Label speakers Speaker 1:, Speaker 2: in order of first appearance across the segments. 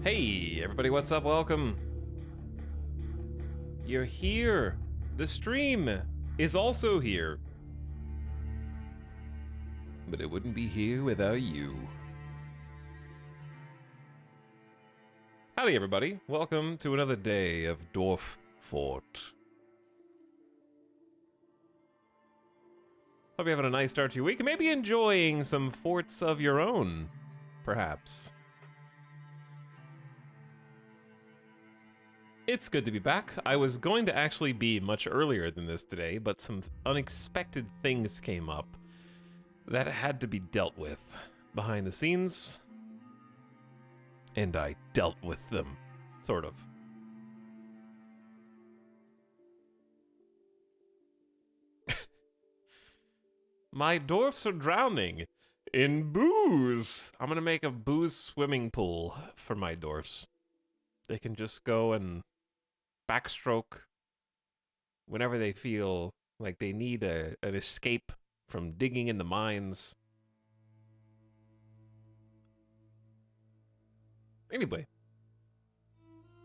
Speaker 1: Hey, everybody, what's up? Welcome. You're here. The stream is also here. But it wouldn't be here without you. Howdy, everybody. Welcome to another day of Dwarf Fort. Hope you're having a nice start to your week and maybe enjoying some forts of your own, perhaps. It's good to be back. I was going to actually be much earlier than this today, but some unexpected things came up that had to be dealt with behind the scenes, and I dealt with them, sort of. My dwarfs are drowning in booze. I'm gonna make a booze swimming pool for my dwarfs. They can just go and backstroke whenever they feel like they need an escape from digging in the mines. Anyway,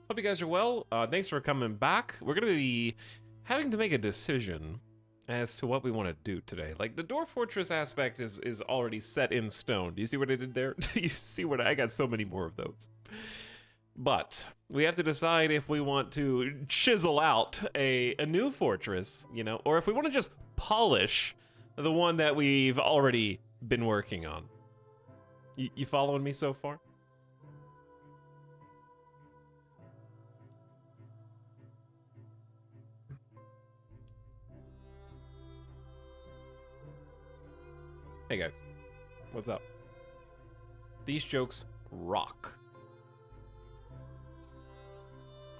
Speaker 1: hope you guys are well. Thanks for coming back. We're going to be having to make a decision as to what we want to do today. Like, the Dwarf Fortress aspect is already set in stone. Do you see what I did there? Do you see what I got? So many more of those. But we have to decide if we want to chisel out a new fortress, you know, or if we want to just polish the one that we've already been working on. You following me so far? Hey guys, what's up? These jokes rock.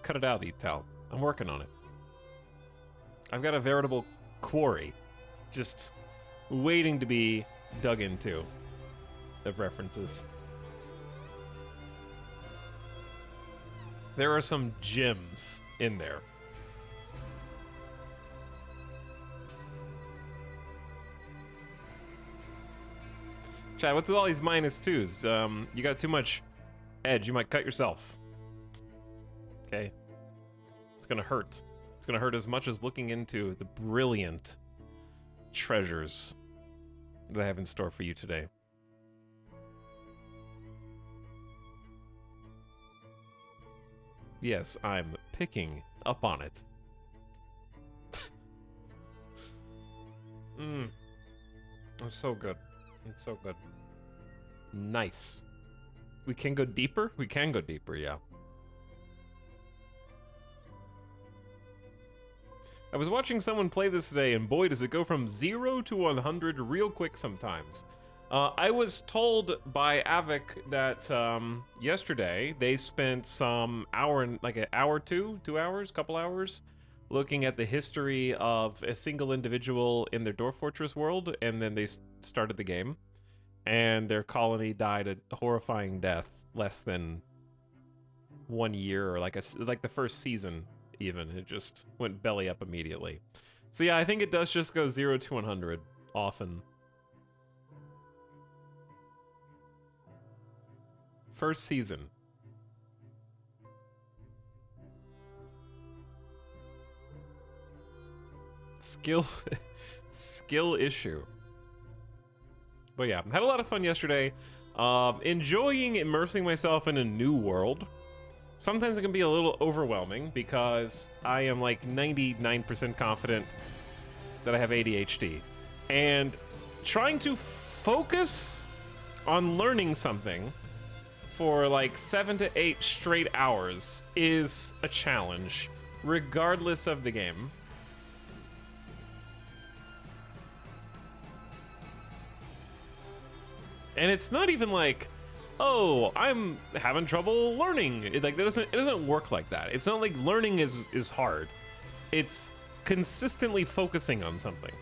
Speaker 1: Cut it out, E-Tal. I'm working on it. I've got a veritable quarry just waiting to be dug into of references. There are some gems in there. Chad, what's with all these -2s? You got too much edge, you might cut yourself. Okay? It's gonna hurt. It's gonna hurt as much as looking into the brilliant treasures that I have in store for you today. Yes, I'm picking up on it. It's so good. It's so good. Nice. We can go deeper? We can go deeper, yeah. I was watching someone play this today, and boy, does it go from 0 to 100 real quick sometimes. I was told by Avic that yesterday they spent some hour, like an hour, 2 hours, couple hours, looking at the history of a single individual in their Dwarf Fortress world, and then they started the game, and their colony died a horrifying death less than 1 year, or like the first season even. It just went belly up immediately. So yeah, I think it does just go 0 to 100 often. First season. Skill issue. But yeah, had a lot of fun yesterday. Enjoying immersing myself in a new world. Sometimes it can be a little overwhelming because I am like 99% confident that I have ADHD. And trying to focus on learning something for like 7 to 8 straight hours is a challenge, regardless of the game. And it's not even like, oh, I'm having trouble learning. It doesn't work like that. It's not like learning is hard. It's consistently focusing on something.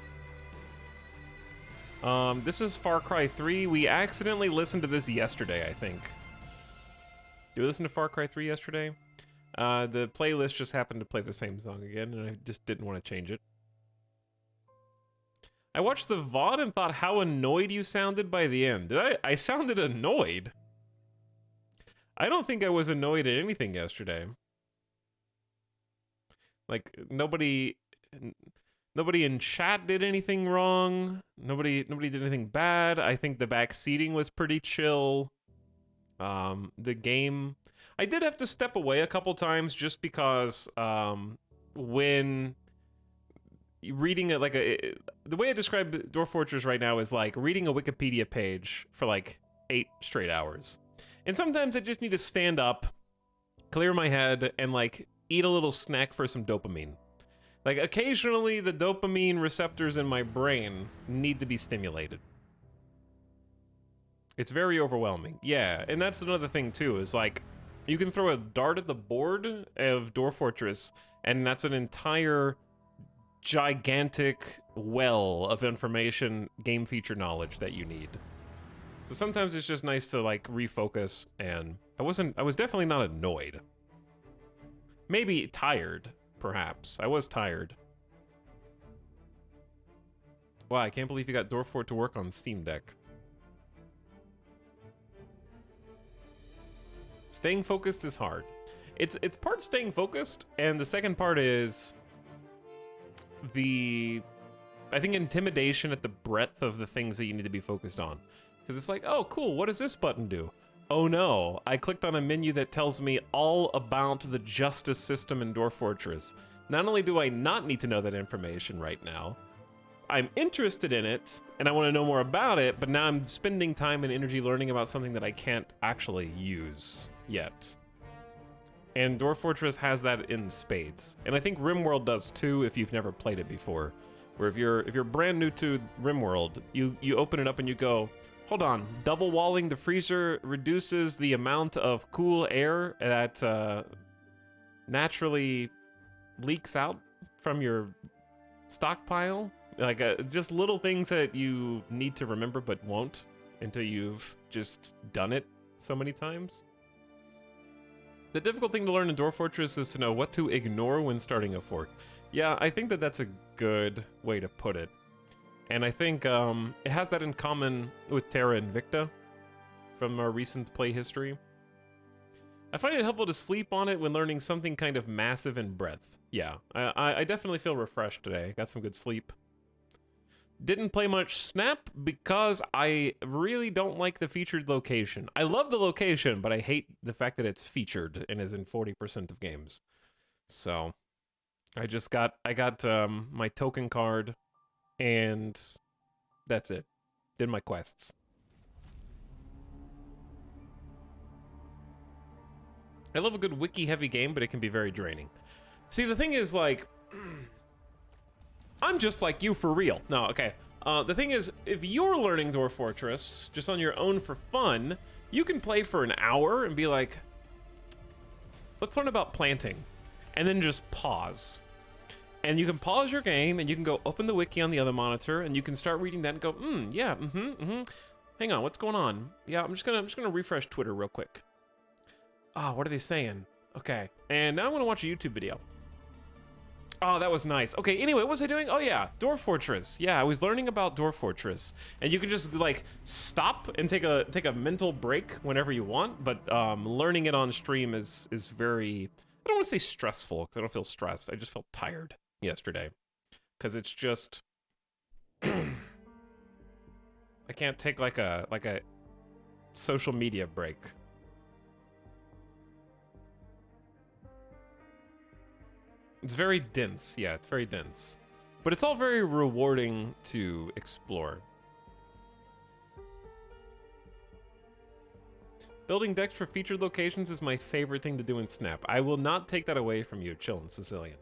Speaker 1: This is Far Cry 3. We accidentally listened to this yesterday, I think. Did we listen to Far Cry 3 yesterday? The playlist just happened to play the same song again, and I just didn't want to change it. I watched the VOD and thought how annoyed you sounded by the end. Did I sounded annoyed. I don't think I was annoyed at anything yesterday. Like nobody in chat did anything wrong. Nobody did anything bad. I think the back seating was pretty chill. The game, I did have to step away a couple times just because when reading it the way I describe Dwarf Fortress right now is like reading a Wikipedia page for like 8 straight hours. And sometimes I just need to stand up, clear my head, and like eat a little snack for some dopamine. Like occasionally the dopamine receptors in my brain need to be stimulated. It's very overwhelming. Yeah, and that's another thing too, is like you can throw a dart at the board of Dwarf Fortress and that's an entire gigantic well of information, game feature knowledge that you need. So sometimes it's just nice to like refocus, and I was definitely not annoyed. Maybe tired, perhaps. I was tired. Wow, I can't believe you got Dwarf Fort to work on Steam Deck. Staying focused is hard. It's part staying focused, and the second part is I think intimidation at the breadth of the things that you need to be focused on. Because it's like, oh cool, what does this button do? Oh no, I clicked on a menu that tells me all about the justice system in Dwarf Fortress. Not only do I not need to know that information right now, I'm interested in it, and I want to know more about it, but now I'm spending time and energy learning about something that I can't actually use yet. And Dwarf Fortress has that in spades. And I think RimWorld does too if you've never played it before. Where if you're brand new to RimWorld, you open it up and you go, hold on, double walling the freezer reduces the amount of cool air that naturally leaks out from your stockpile. Like just little things that you need to remember but won't until you've just done it so many times. The difficult thing to learn in Dwarf Fortress is to know what to ignore when starting a fort. Yeah, I think that that's a good way to put it. And I think it has that in common with Terra Invicta from our recent play history. I find it helpful to sleep on it when learning something kind of massive in breadth. Yeah, I definitely feel refreshed today. Got some good sleep. Didn't play much Snap because I really don't like the featured location. I love the location, but I hate the fact that it's featured and is in 40% of games. So I got my token card, and that's it. Did my quests. I love a good wiki heavy game, but it can be very draining. See, the thing is, like, I'm just like you for real. No, okay. The thing is, if you're learning Dwarf Fortress just on your own for fun, you can play for an hour and be like, let's learn about planting, and then just pause. And you can pause your game, and you can go open the wiki on the other monitor, and you can start reading that and go, yeah, Hang on, what's going on? Yeah, I'm just gonna refresh Twitter real quick. What are they saying? Okay, and now I'm gonna watch a YouTube video. Oh, that was nice. Okay, anyway, what was I doing? Oh yeah, Dwarf Fortress. Yeah, I was learning about Dwarf Fortress. And you can just like stop and take a mental break whenever you want, but learning it on stream is very, I don't want to say stressful, because I don't feel stressed. I just felt tired yesterday. Because it's just I can't take like a social media break. It's very dense, yeah, it's very dense. But it's all very rewarding to explore. Building decks for featured locations is my favorite thing to do in Snap. I will not take that away from you, chillin' Sicilian.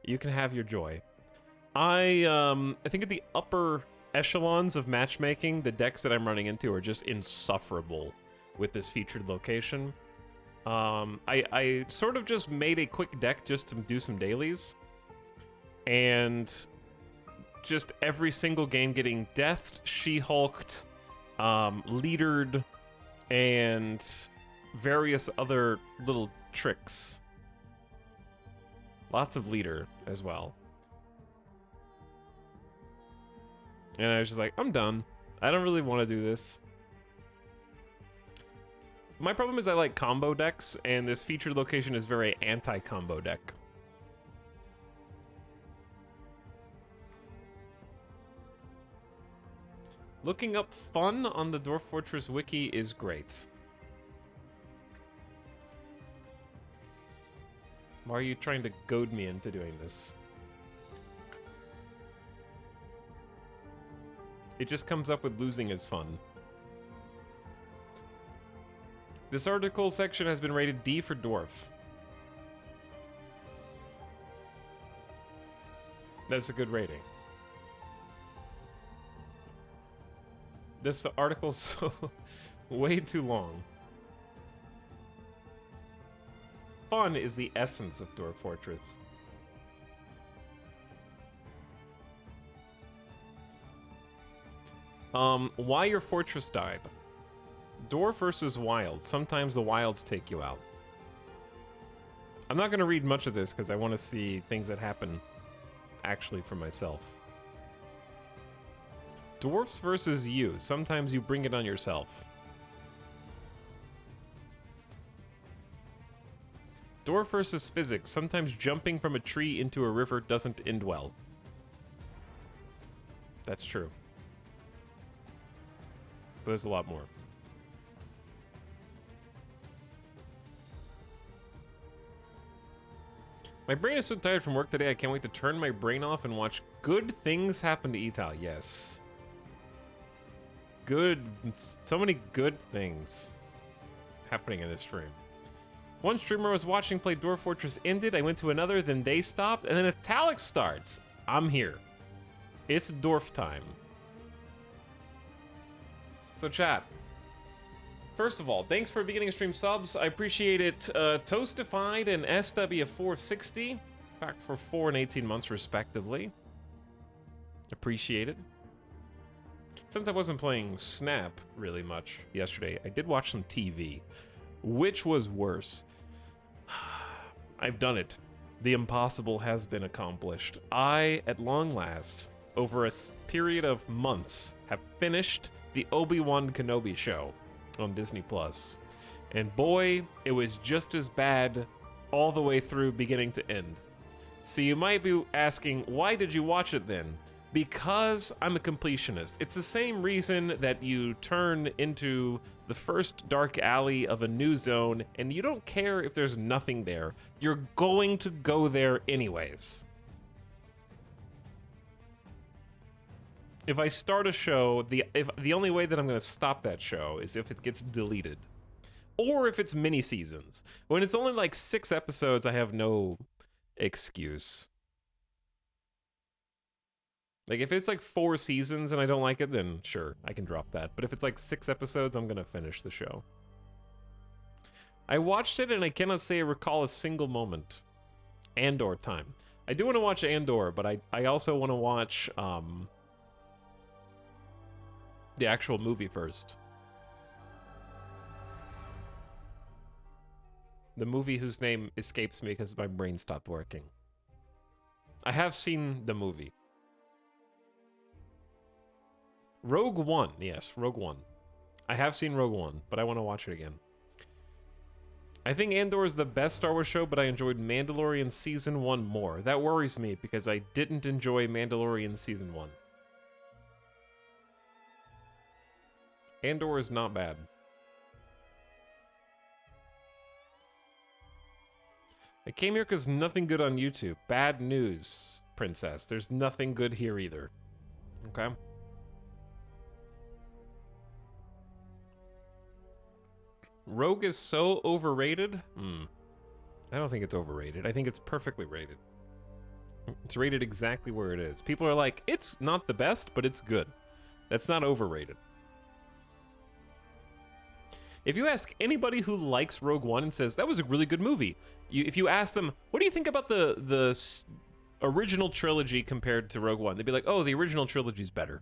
Speaker 1: You can have your joy. I think at the upper echelons of matchmaking, the decks that I'm running into are just insufferable with this featured location. I sort of just made a quick deck just to do some dailies, and just every single game getting deathed, she-hulked, leadered, and various other little tricks. Lots of leader as well. And I was just like, I'm done. I don't really want to do this. My problem is I like combo decks, and this featured location is very anti-combo deck. Looking up fun on the Dwarf Fortress wiki is great. Why are you trying to goad me into doing this? It just comes up with losing is fun. This article section has been rated D for dwarf. That's a good rating. This article's so way too long. Fun is the essence of Dwarf Fortress. Why your fortress died. Dwarf versus wild. Sometimes the wilds take you out. I'm not going to read much of this because I want to see things that happen actually for myself. Dwarfs versus you. Sometimes you bring it on yourself. Dwarf versus physics. Sometimes jumping from a tree into a river doesn't end well. That's true. But there's a lot more. My brain is so tired from work today, I can't wait to turn my brain off and watch Good Things Happen to Etal. Yes. Good. So many good things happening in this stream. One streamer I was watching play Dwarf Fortress ended, I went to another, then they stopped, and then Italic starts. I'm here. It's dwarf time. So chat. First of all, thanks for beginning of stream subs. I appreciate it. Toastified and SW460. Back for 4 and 18 months respectively. Appreciate it. Since I wasn't playing Snap really much yesterday, I did watch some TV. Which was worse? I've done it. The impossible has been accomplished. I, at long last, over a period of months, have finished the Obi-Wan Kenobi show on Disney+. And boy, it was just as bad all the way through beginning to end. So you might be asking, why did you watch it then? Because I'm a completionist. It's the same reason that you turn into the first dark alley of a new zone and you don't care if there's nothing there. You're going to go there anyways. If I start a show, the only way that I'm going to stop that show is if it gets deleted. Or if it's mini seasons. When it's only like 6 episodes, I have no excuse. Like, if it's like 4 seasons and I don't like it, then sure, I can drop that. But if it's like 6 episodes, I'm gonna finish the show. I watched it and I cannot say I recall a single moment. Andor time. I do want to watch Andor, but I also want to watch the actual movie first. The movie whose name escapes me because my brain stopped working. I have seen the movie. Rogue One, yes, Rogue One. I have seen Rogue One, but I want to watch it again. I think Andor is the best Star Wars show, but I enjoyed Mandalorian Season 1 more. That worries me because I didn't enjoy Mandalorian Season 1. Andor is not bad. I came here because nothing good on YouTube. Bad news, princess. There's nothing good here either. Okay? Rogue is so overrated? I don't think it's overrated. I think it's perfectly rated. It's rated exactly where it is. People are like, it's not the best, but it's good. That's not overrated. If you ask anybody who likes Rogue One and says, that was a really good movie, if you ask them, what do you think about the original trilogy compared to Rogue One? They'd be like, oh, the original trilogy's better.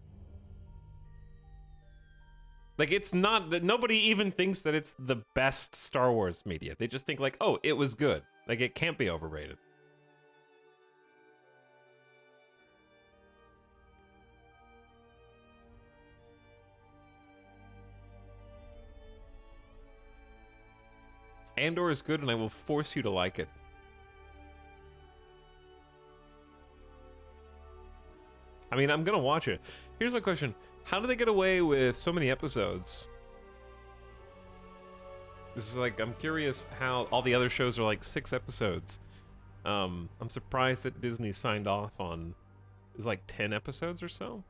Speaker 1: Like, it's not that nobody even thinks that it's the best Star Wars media. They just think like, oh, it was good. Like, it can't be overrated. Andor is good, and I will force you to like it. I mean, I'm gonna watch it. Here's my question. How do they get away with so many episodes? This is like, I'm curious how all the other shows are like 6 episodes. I'm surprised that Disney signed off on, it was like 10 episodes or so.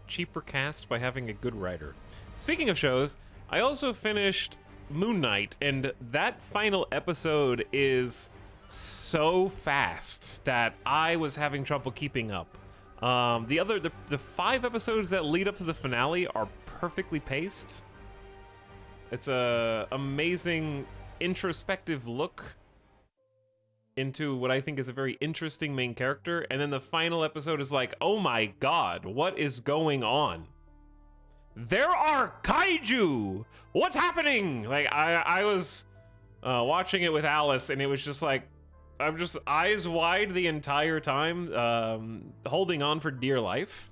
Speaker 1: Cheaper cast by having a good writer. Speaking of shows, I also finished Moon Knight, and that final episode is so fast that I was having trouble keeping up. The 5 episodes that lead up to the finale are perfectly paced. It's a amazing introspective look into what I think is a very interesting main character, and then the final episode is like, oh my god, what is going on? There are kaiju! What's happening? Like, I was watching it with Alice, and it was just like, I'm just eyes wide the entire time, holding on for dear life.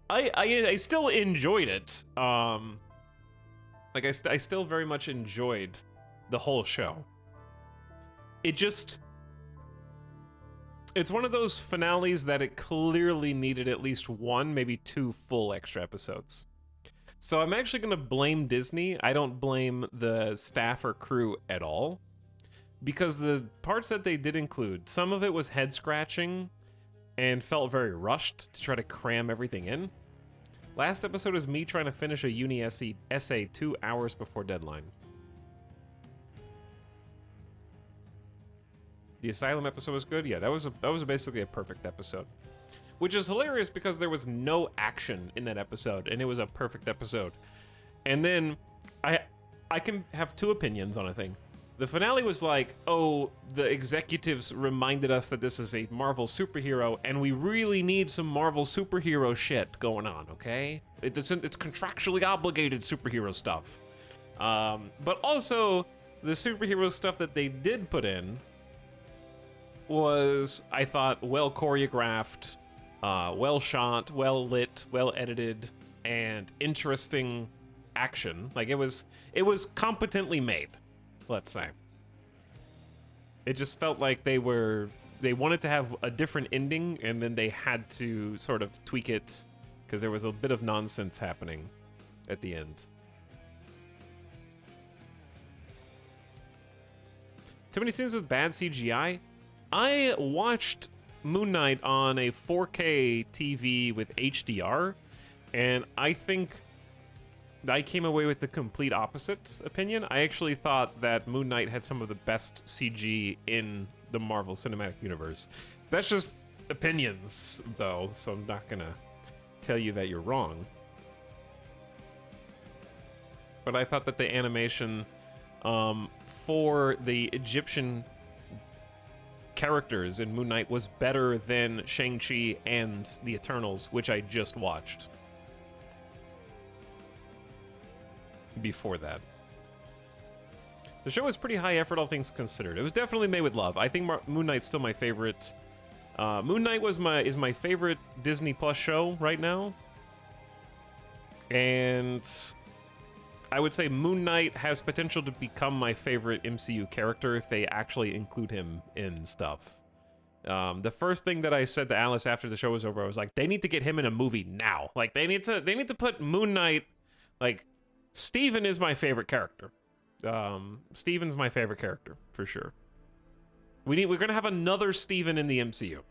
Speaker 1: I still enjoyed it. Like, I still very much enjoyed the whole show. It's one of those finales that it clearly needed at least 1, maybe 2 full extra episodes. So I'm actually going to blame Disney. I don't blame the staff or crew at all, because the parts that they did include, some of it was head scratching and felt very rushed to try to cram everything in. Last episode is me trying to finish a uni essay 2 hours before deadline. The Asylum episode was good. Yeah, that was basically a perfect episode. Which is hilarious because there was no action in that episode, and it was a perfect episode. And then I can have 2 opinions on a thing. The finale was like, oh, the executives reminded us that this is a Marvel superhero, and we really need some Marvel superhero shit going on, okay? It's contractually obligated superhero stuff. But also, the superhero stuff that they did put in was, I thought, well choreographed, well shot, well lit, well edited, and interesting action. Like, it was competently made, let's say. It just felt like they wanted to have a different ending, and then they had to sort of tweak it because there was a bit of nonsense happening at the end. Too many scenes with bad CGI? I watched Moon Knight on a 4K TV with HDR, and I think I came away with the complete opposite opinion. I actually thought that Moon Knight had some of the best CG in the Marvel Cinematic Universe. That's just opinions, though, so I'm not gonna tell you that you're wrong. But I thought that the animation for the Egyptian characters in Moon Knight was better than Shang-Chi and the Eternals, which I just watched before that. The show was pretty high effort, all things considered. It was definitely made with love. I think Moon Knight's still my favorite. Moon Knight is my favorite Disney Plus show right now, and I would say Moon Knight has potential to become my favorite MCU character if they actually include him in stuff. The first thing that I said to Alice after the show was over, I was like, they need to get him in a movie now. Like, they need to put Moon Knight, like, Steven is my favorite character. Steven's my favorite character for sure. We're gonna have another Steven in the MCU.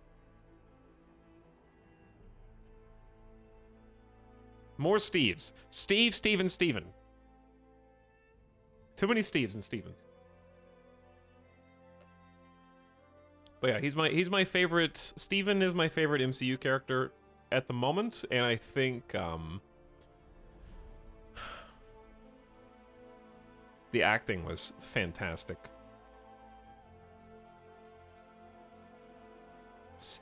Speaker 1: More Steves. Steven. Too many Steves and Stevens. But yeah, he's my favorite. Steven is my favorite MCU character at the moment, and I think the acting was fantastic.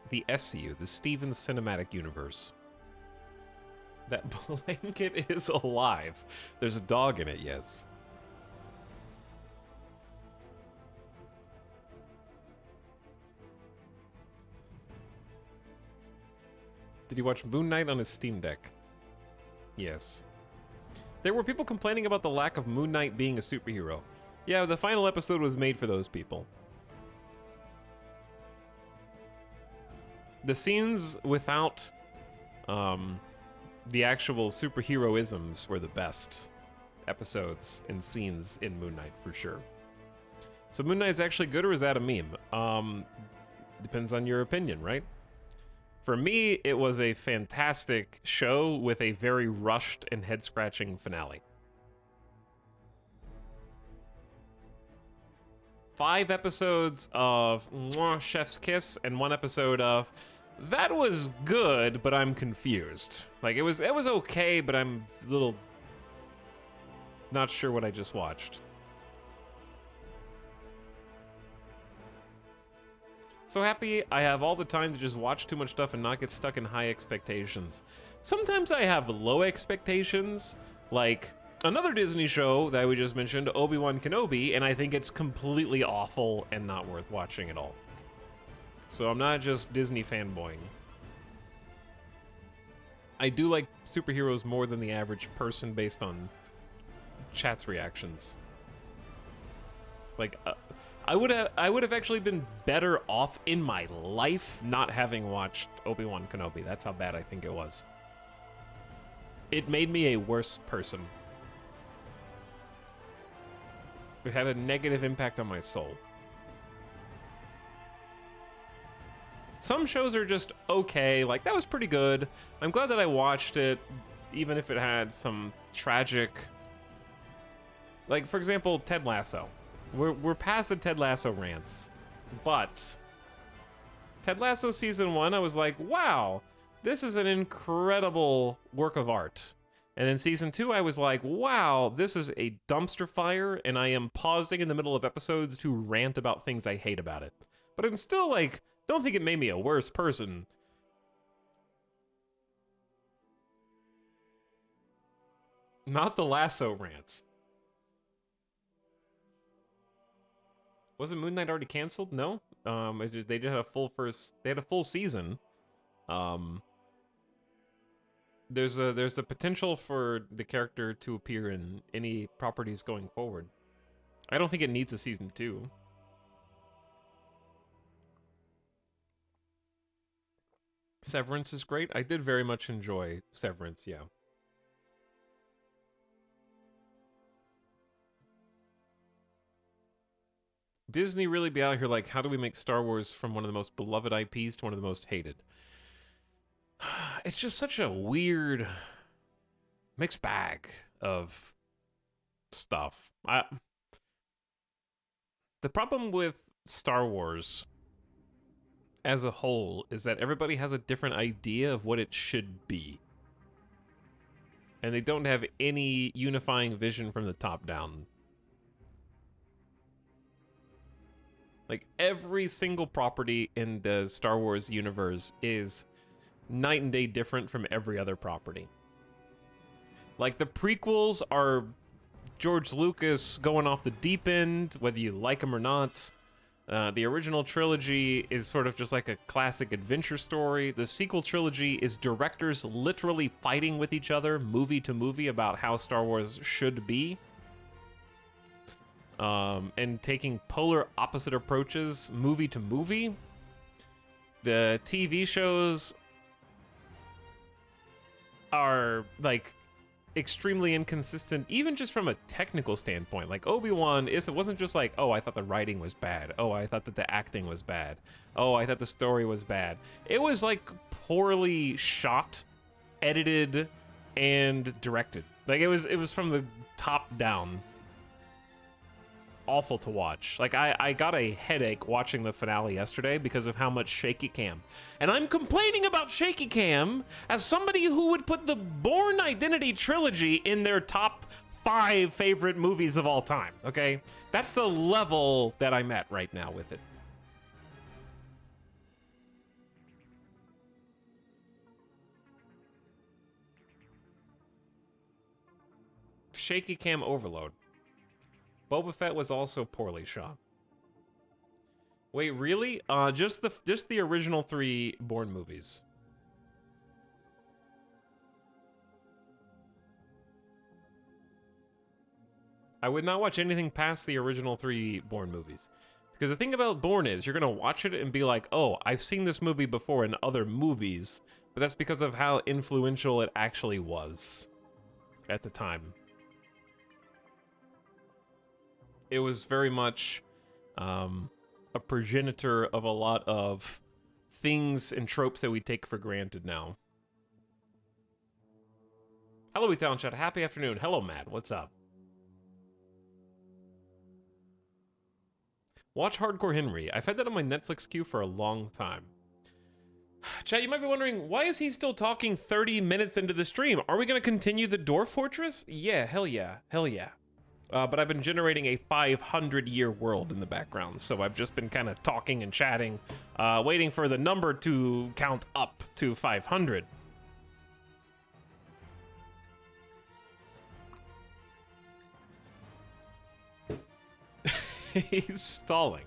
Speaker 1: The SCU, the Steven Cinematic Universe. That blanket is alive. There's a dog in it, yes. Did you watch Moon Knight on his Steam Deck? Yes. There were people complaining about the lack of Moon Knight being a superhero. Yeah, the final episode was made for those people. The scenes without the actual superheroisms were the best episodes and scenes in Moon Knight, for sure. So Moon Knight is actually good, or is that a meme? Depends on your opinion, right? For me, it was a fantastic show with a very rushed and head-scratching finale. 5 episodes of mwah, chef's kiss and 1 episode of that was good, but I'm confused. Like it was okay, but I'm a little not sure what I just watched. So happy I have all the time to just watch too much stuff and not get stuck in high expectations. Sometimes I have low expectations, like another Disney show that we just mentioned, Obi-Wan Kenobi, and I think it's completely awful and not worth watching at all. So I'm not just Disney fanboying. I do like superheroes more than the average person based on chat's reactions. Like, I would have actually been better off in my life not having watched Obi-Wan Kenobi. That's how bad I think it was. It made me a worse person. It had a negative impact on my soul. Some shows are just okay, like that was pretty good. I'm glad that I watched it, even if it had some tragic... Like, for example, Ted Lasso. We're past the Ted Lasso rants, but Ted Lasso season 1, I was like, wow, this is an incredible work of art. And then season 2, I was like, wow, this is a dumpster fire, and I am pausing in the middle of episodes to rant about things I hate about it. But I'm still like, don't think it made me a worse person. Not the Lasso rants. Wasn't Moon Knight already canceled? No. They did have they had a full season. There's a potential for the character to appear in any properties going forward. I don't think it needs a season 2. Severance is great. I did very much enjoy Severance, yeah. Disney really be out here like, how do we make Star Wars from one of the most beloved IPs to one of the most hated? It's just such a weird mixed bag of stuff. The problem with Star Wars as a whole is that everybody has a different idea of what it should be. And they don't have any unifying vision from the top down. Like, every single property in the Star Wars universe is night and day different from every other property. Like, the prequels are George Lucas going off the deep end, whether you like him or not. The original trilogy is sort of just like a classic adventure story. The sequel trilogy is directors literally fighting with each other, movie to movie, about how Star Wars should be. And taking polar opposite approaches, movie to movie. The TV shows are, like, extremely inconsistent, even just from a technical standpoint. Like, Obi-Wan, it wasn't just like, oh, I thought the writing was bad. Oh, I thought that the acting was bad. Oh, I thought the story was bad. It was, like, poorly shot, edited, and directed. Like, it was from the top down. Awful to watch. Like, I got a headache watching the finale yesterday because of how much shaky cam. And I'm complaining about shaky cam as somebody who would put the Bourne Identity trilogy in their top 5 favorite movies of all time, okay? That's the level that I'm at right now with it. Shaky cam overload. Boba Fett was also poorly shot. Wait, really? Just the original 3 Bourne movies. I would not watch anything past the original 3 Bourne movies. Because the thing about Bourne is, you're going to watch it and be like, oh, I've seen this movie before in other movies, but that's because of how influential it actually was at the time. It was very much a progenitor of a lot of things and tropes that we take for granted now. Hello, Town Chat. Happy afternoon. Hello, Matt. What's up? Watch Hardcore Henry. I've had that on my Netflix queue for a long time. Chat, you might be wondering, why is he still talking 30 minutes into the stream? Are we going to continue the Dwarf Fortress? Yeah, hell yeah. Hell yeah. But I've been generating a 500-year world in the background, so I've just been kind of talking and chatting, waiting for the number to count up to 500. He's stalling.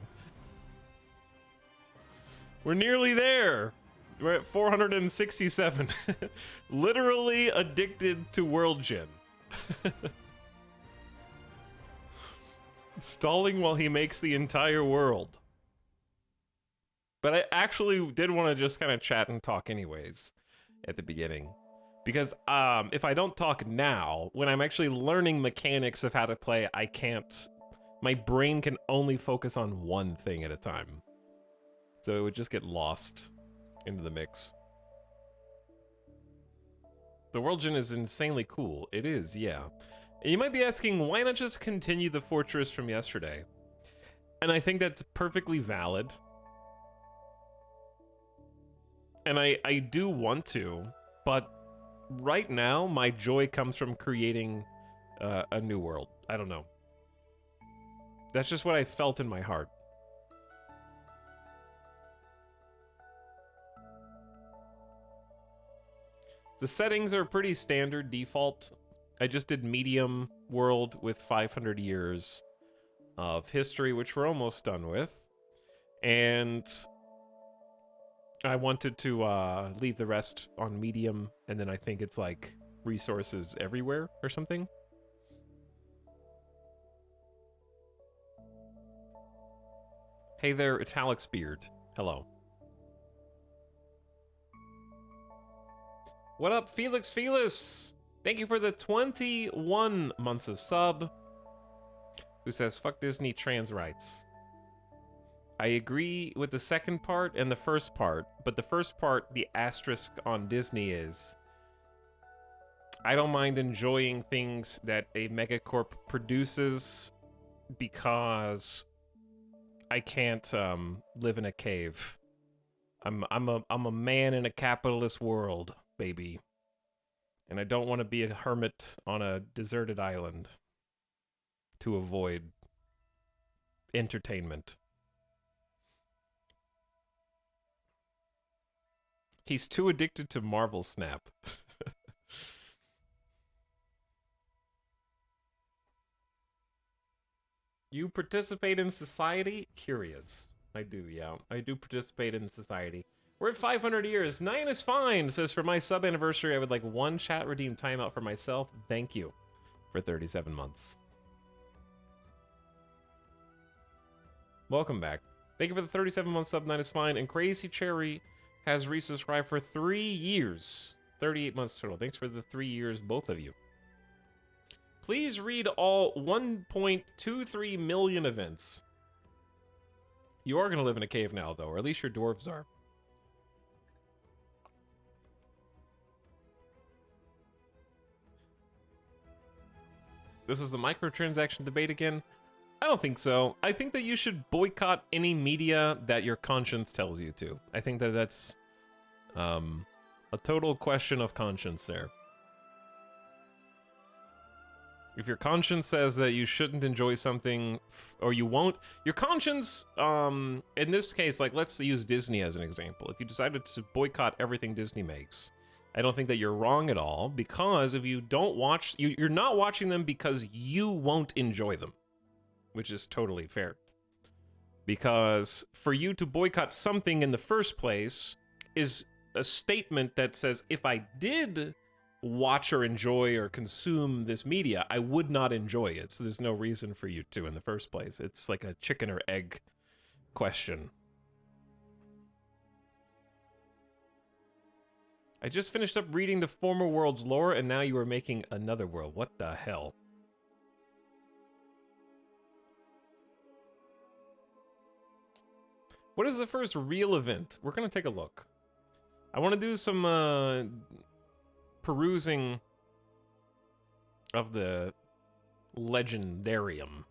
Speaker 1: We're nearly there. We're at 467. Literally addicted to World Gen. Stalling while he makes the entire world. But I actually did want to just kind of chat and talk anyways at the beginning. Because if I don't talk now, when I'm actually learning mechanics of how to play, I can't... My brain can only focus on one thing at a time. So it would just get lost into the mix. The World Gen is insanely cool. It is, yeah. And you might be asking, why not just continue the fortress from yesterday? And I think that's perfectly valid. And I do want to, but right now, my joy comes from creating a new world. I don't know. That's just what I felt in my heart. The settings are pretty standard default. I just did medium world with 500 years of history, which we're almost done with. And I wanted to leave the rest on medium, and then I think it's like resources everywhere or something. Hey there, Italic's Beard. Hello. What up, Felix Felis? Thank you for the 21 months of sub. Who says, fuck Disney trans rights. I agree with the second part and the first part, but the first part, the asterisk on Disney is, I don't mind enjoying things that a megacorp produces because I can't live in a cave. I'm a man in a capitalist world, baby. And I don't want to be a hermit on a deserted island to avoid entertainment. He's too addicted to Marvel Snap. You participate in society? Curious. I do, yeah. I do participate in society. We're at 500 years. 9 is fine. Says, for my sub anniversary, I would like 1 chat redeem timeout for myself. Thank you for 37 months. Welcome back. Thank you for the 37 month sub. 9 is fine. And Crazy Cherry has resubscribed for 3 years. 38 months total. Thanks for the 3 years, both of you. Please read all 1.23 million events. You are going to live in a cave now, though, or at least your dwarves are. This is the microtransaction debate again. I don't think so. I think that you should boycott any media that your conscience tells you to. I think that that's a total question of conscience there. If your conscience says that you shouldn't enjoy something, or you won't, your conscience, in this case, like, let's use Disney as an example. If you decided to boycott everything Disney makes, I don't think that you're wrong at all, because if you don't watch, you're not watching them because you won't enjoy them, which is totally fair. Because for you to boycott something in the first place is a statement that says, if I did watch or enjoy or consume this media, I would not enjoy it. So there's no reason for you to in the first place. It's like a chicken or egg question. I just finished up reading the former world's lore, and now you are making another world. What the hell? What is the first real event? We're gonna take a look. I want to do some perusing of the legendarium.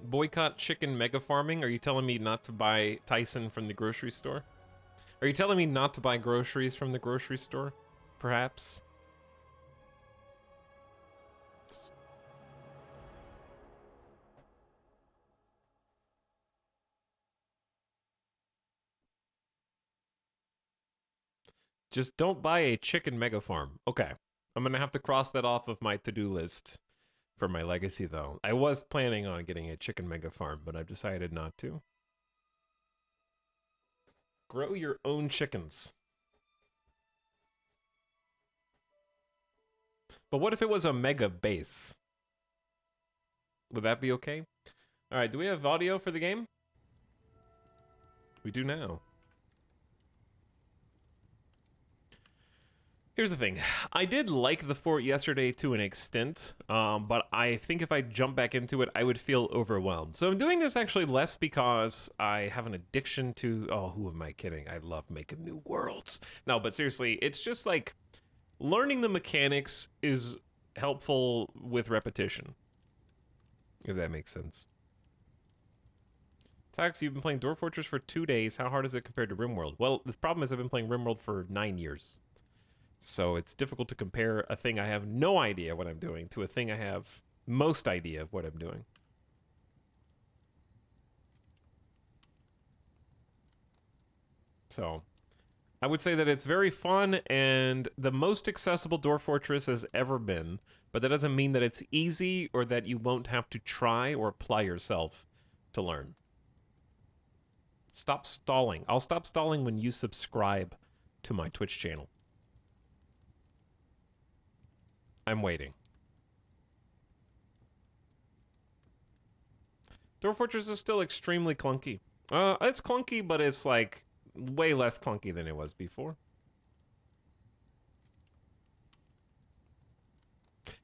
Speaker 1: Boycott chicken mega farming? Are you telling me not to buy Tyson from the grocery store? Are you telling me not to buy groceries from the grocery store? Perhaps? Just don't buy a chicken mega farm. Okay. I'm gonna have to cross that off of my to-do list for my legacy, though. I was planning on getting a chicken mega farm, but I've decided not to. Grow your own chickens. But what if it was a mega base? Would that be okay? All right, do we have audio for the game? We do now. Here's the thing. I did like the fort yesterday to an extent, but I think if I jump back into it, I would feel overwhelmed. So I'm doing this actually less because I have an addiction to... Oh, who am I kidding? I love making new worlds. No, but seriously, it's just like... Learning the mechanics is helpful with repetition. If that makes sense. Tax, you've been playing Dwarf Fortress for 2 days. How hard is it compared to RimWorld? Well, the problem is I've been playing RimWorld for 9 years. So it's difficult to compare a thing I have no idea what I'm doing to a thing I have most idea of what I'm doing. So I would say that it's very fun and the most accessible Dwarf Fortress has ever been, but that doesn't mean that it's easy or that you won't have to try or apply yourself to learn. Stop stalling. I'll stop stalling when you subscribe to my Twitch channel. I'm waiting. Dwarf Fortress is still extremely clunky. It's clunky, but it's like way less clunky than it was before.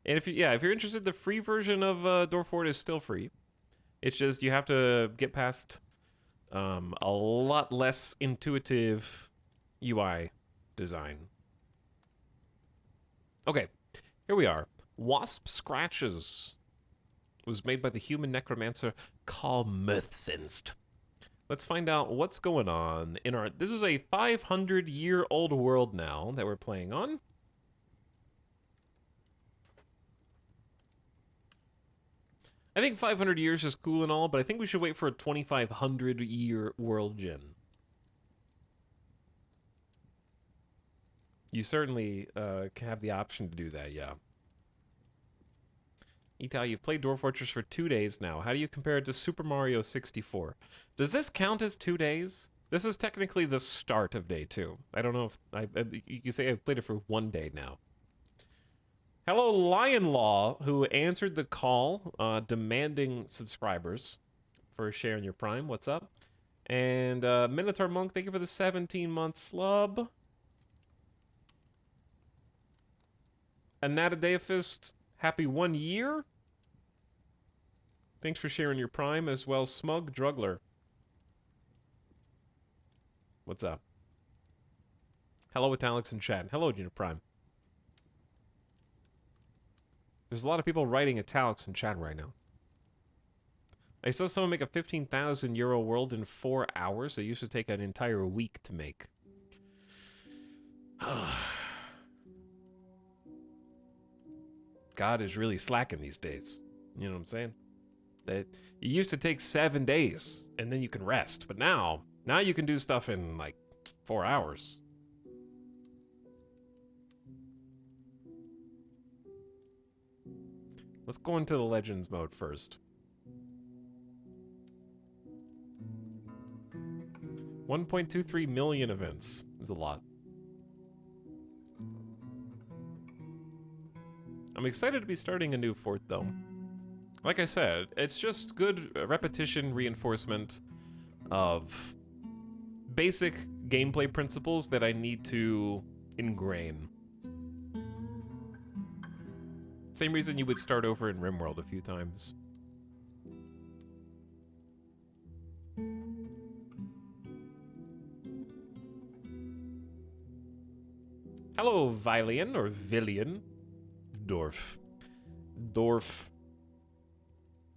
Speaker 1: And if you're interested, the free version of Dwarf Fort is still free. It's just you have to get past a lot less intuitive UI design. Okay. Here we are. Wasp Scratches was made by the human necromancer Carl Mirthsinst. Let's find out what's going on in our... This is a 500-year-old world now that we're playing on. I think 500 years is cool and all, but I think we should wait for a 2,500-year world gen. You certainly can have the option to do that, yeah. Ital, you've played Dwarf Fortress for 2 days now. How do you compare it to Super Mario 64? Does this count as 2 days? This is technically the start of day 2. I don't know if... you can say I've played it for 1 day now. Hello, Lion Law, who answered the call demanding subscribers for a share in your Prime. What's up? And Minotaur Monk, thank you for the 17-month slub. Anatadeifist, happy 1 year. Thanks for sharing your Prime as well. Smug Drugler. What's up? Hello, Italics in chat. Hello, Junior Prime. There's a lot of people writing italics in chat right now. I saw someone make a 15,000 euro world in 4 hours. It used to take an entire week to make. God is really slacking these days. You know what I'm saying? It used to take 7 days, and then you can rest. But now you can do stuff in, like, 4 hours. Let's go into the Legends mode first. 1.23 million events is a lot. I'm excited to be starting a new fort, though. Like I said, it's just good repetition reinforcement of basic gameplay principles that I need to ingrain. Same reason you would start over in RimWorld a few times. Hello, Vilian, or Villian. Dwarf. Dwarf.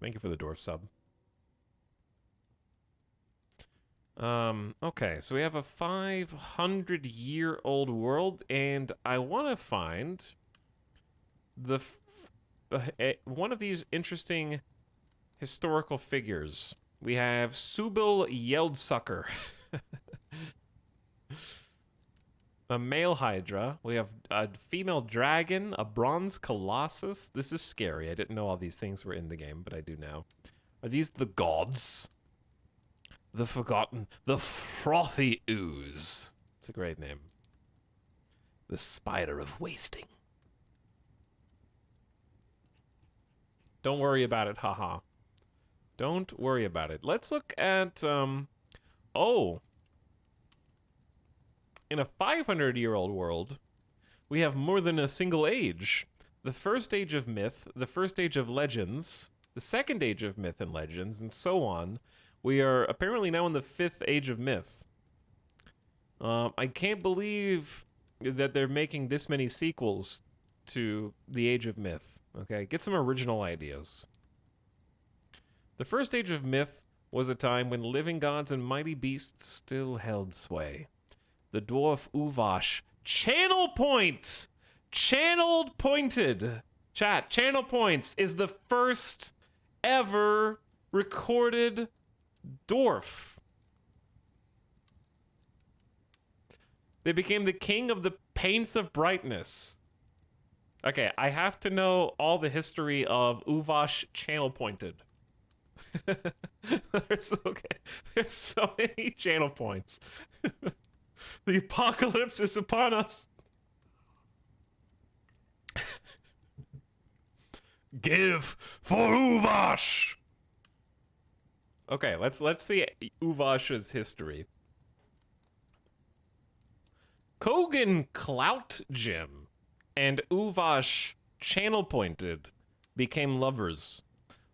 Speaker 1: Thank you for the dwarf sub. Okay, so we have a 500-year-old world, and I want to find the one of these interesting historical figures. We have Subil Yeldsucker. A male Hydra. We have a female dragon, a bronze colossus. This is scary. I didn't know all these things were in the game, but I do now. Are these the gods? The Forgotten. The Frothy Ooze. It's a great name. The Spider of Wasting. Don't worry about it, haha. Don't worry about it. Let's look at, oh. In a 500-year-old world, we have more than a single age. The first age of myth, the first age of legends, the second age of myth and legends, and so on. We are apparently now in the 5th age of myth. I can't believe that they're making this many sequels to the Age of Myth. Okay, get some original ideas. The first age of myth was a time when living gods and mighty beasts still held sway. The dwarf Uvash. Channel point! Channeled pointed. Chat, channel points is the first ever recorded dwarf. They became the king of the paints of brightness. Okay, I have to know all the history of Uvash channel pointed. There's so many channel points. The apocalypse is upon us. Give for Uvash. Okay, let's see Uvash's history. Kogan Clout Gym and Uvash channel pointed became lovers.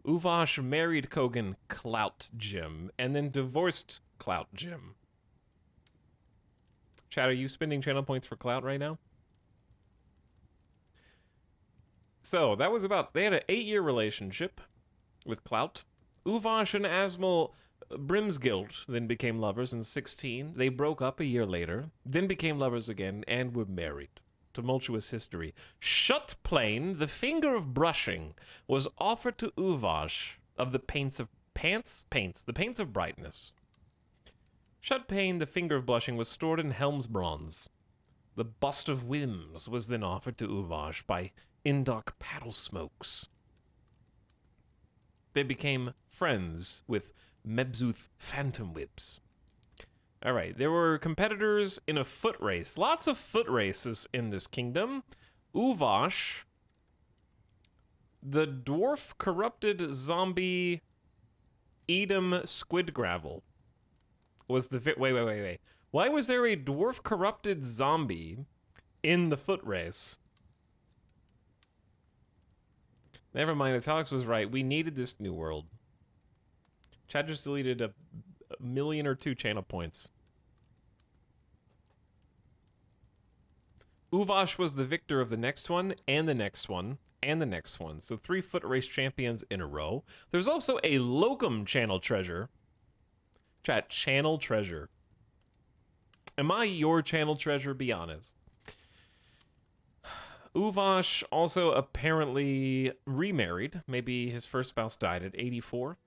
Speaker 1: Uvash married Kogan Clout Gym and then divorced Clout Gym. Chat, are you spending channel points for Clout right now? So, that was about... They had an 8-year relationship with Clout. Uvash and Asmal Brimsgilt then became lovers in 16. They broke up a year later, then became lovers again, and were married. Tumultuous history. Shutplane, the finger of brushing, was offered to Uvash of the paints of... The paints of brightness. Shutplane, the finger of blushing, was stored in Helm's bronze. The bust of whims was then offered to Uvash by Indok Paddle Smokes. They became friends with Mebzuth Phantom Whips. Alright, there were competitors in a foot race. Lots of foot races in this kingdom. Uvash, the dwarf corrupted zombie Edom Squidgravel, was the... Wait. Why was there a dwarf corrupted zombie in the foot race? Never mind, Italics was right. We needed this new world. Chad just deleted a million or 2 channel points. Uvash was the victor of the next one, and the next one, and the next one. So 3 foot race champions in a row. There's also a locum channel treasure. Chat, channel treasure. Am I your channel treasure? Be honest. Uvash also apparently remarried. Maybe his first spouse died at 84.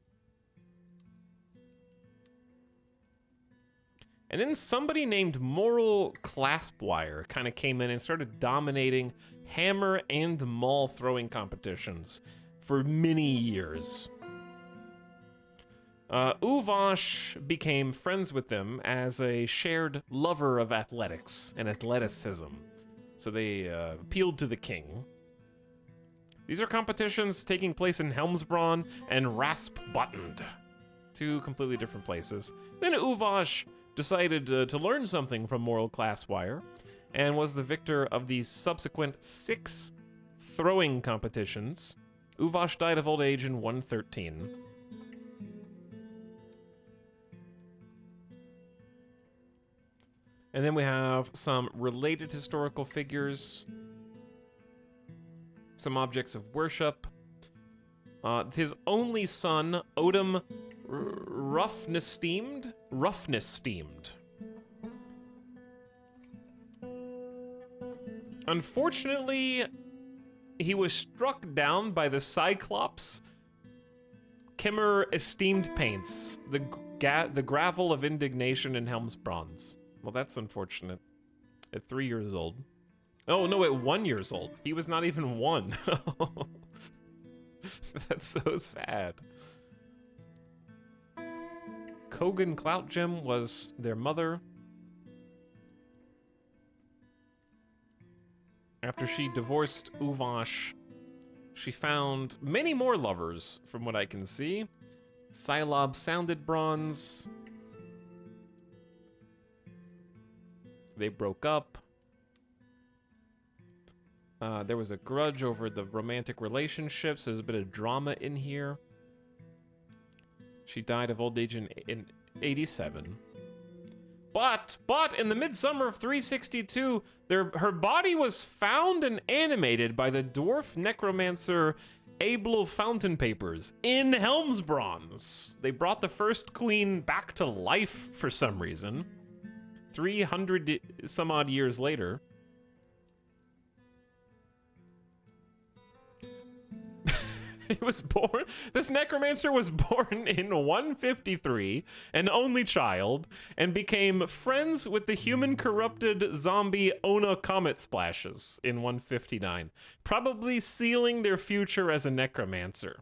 Speaker 1: And then somebody named Moral Claspwire kind of came in and started dominating hammer and maul throwing competitions for many years. Uvash became friends with them as a shared lover of athletics and athleticism. So they appealed to the king. These are competitions taking place in Helmsbron and Raspbotned, two completely different places. Then Uvash decided to learn something from Moral Classwire and was the victor of the subsequent 6 throwing competitions. Uvash died of old age in 113. And then we have some related historical figures, some objects of worship. His only son, Odom Roughness-Steamed. Unfortunately, he was struck down by the Cyclops Kimmer Esteemed Paints, the gravel of indignation in Helmsbronze. Well, that's unfortunate. At 3 years old. Oh, no, at 1 year old. He was not even 1. That's so sad. Kogan Cloutgem was their mother. After she divorced Uvash, she found many more lovers, from what I can see. Silob Sounded Bronze. They broke up. There was a grudge over the romantic relationships. There's a bit of drama in here. She died of old age in 87. But in the midsummer of 362, her body was found and animated by the dwarf necromancer Abel Fountain Papers in Helmsbronze. They brought the first queen back to life for some reason. 300 some odd years later. He was born, this necromancer was born in 153, an only child, and became friends with the human corrupted zombie Ona Comet Splashes in 159, probably sealing their future as a necromancer.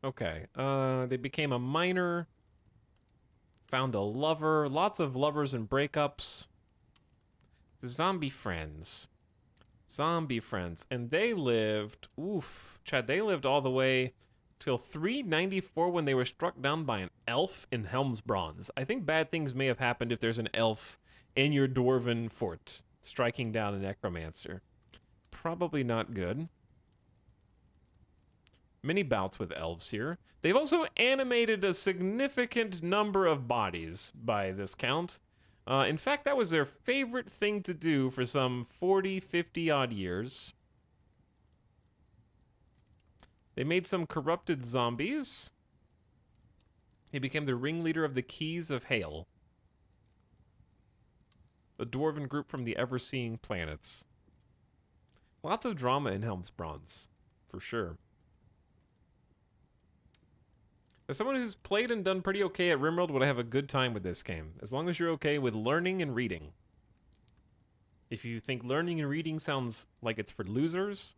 Speaker 1: Okay, they became a miner, found a lover, lots of lovers and breakups. The zombie friends, and they lived, Chad, they lived all the way till 394 when they were struck down by an elf in Helmsbronze. I think bad things may have happened if there's an elf in your dwarven fort striking down a necromancer. Probably not good. Many bouts with elves here. They've also animated a significant number of bodies by this count. In fact, that was their favorite thing to do for some 40, 50 odd years. They made some corrupted zombies. He became the ringleader of the Keys of Hail, a dwarven group from the Ever-Seeing Planets. Lots of drama in Helmsbronze, for sure. As someone who's played and done pretty okay at RimWorld, would I have a good time with this game, as long as you're okay with learning and reading. If you think learning and reading sounds like it's for losers,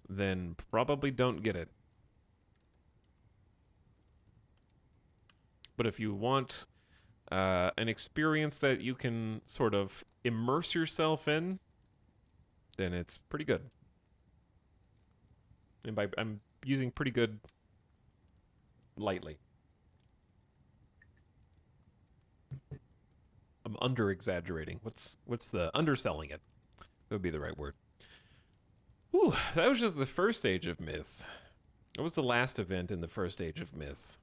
Speaker 1: then probably don't get it. But if you want an experience that you can sort of immerse yourself in, then it's pretty good. And I'm using pretty good lightly. I'm under-exaggerating. What's the underselling it? That would be the right word. Whew, that was just the first age of myth. That was the last event in the first age of myth.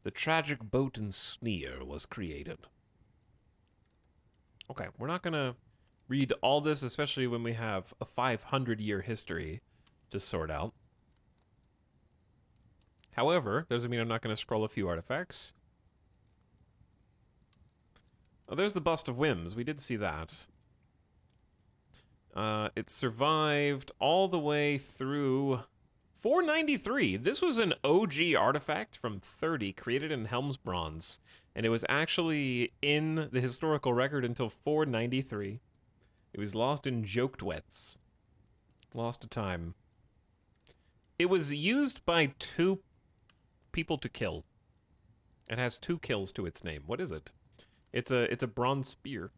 Speaker 1: The tragic boat and sneer was created. Okay, we're not gonna read all this, especially when we have a 500-year history to sort out. However, doesn't mean I'm not going to scroll a few artifacts. Oh, there's the Bust of Whims. We did see that. It survived all the way through 493. This was an OG artifact from 30, created in Helmsbronze, and it was actually in the historical record until 493. It was lost in Jokedwets. Lost to time. It was used by 2 people to kill. It has 2 kills to its name. What is it? It's a bronze spear.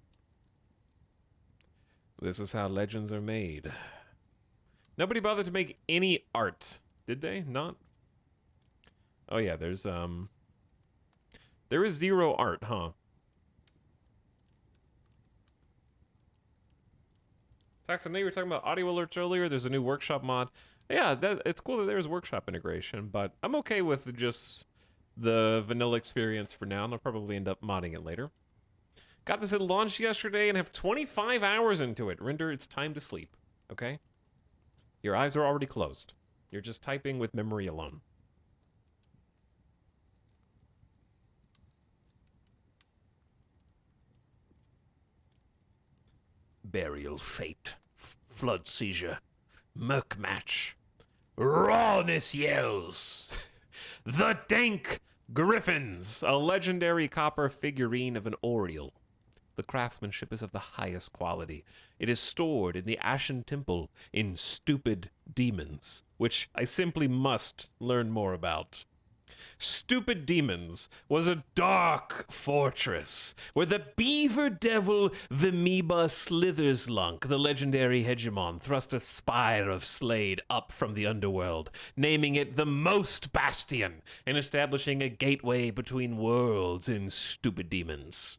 Speaker 1: This is how legends are made. Nobody bothered to make any art, did they? Not. Oh yeah, there is 0 art, huh? Tax, I know you were talking about audio alerts earlier. There's a new workshop mod. Yeah, it's cool that there's workshop integration, but I'm okay with just the vanilla experience for now, and I'll probably end up modding it later. Got this at launch yesterday and have 25 hours into it. Render, it's time to sleep, okay? Your eyes are already closed. You're just typing with memory alone. Burial fate, flood seizure, murk match, rawness yells, the dank griffins, a legendary copper figurine of an oriole. The craftsmanship is of the highest quality. It is stored in the Ashen Temple in Stupid Demons, which I simply must learn more about. Stupid Demons was a dark fortress where the beaver devil Vimiba Slitherslunk, the legendary hegemon, thrust a spire of Slade up from the underworld, naming it the Most Bastion and establishing a gateway between worlds in Stupid Demons.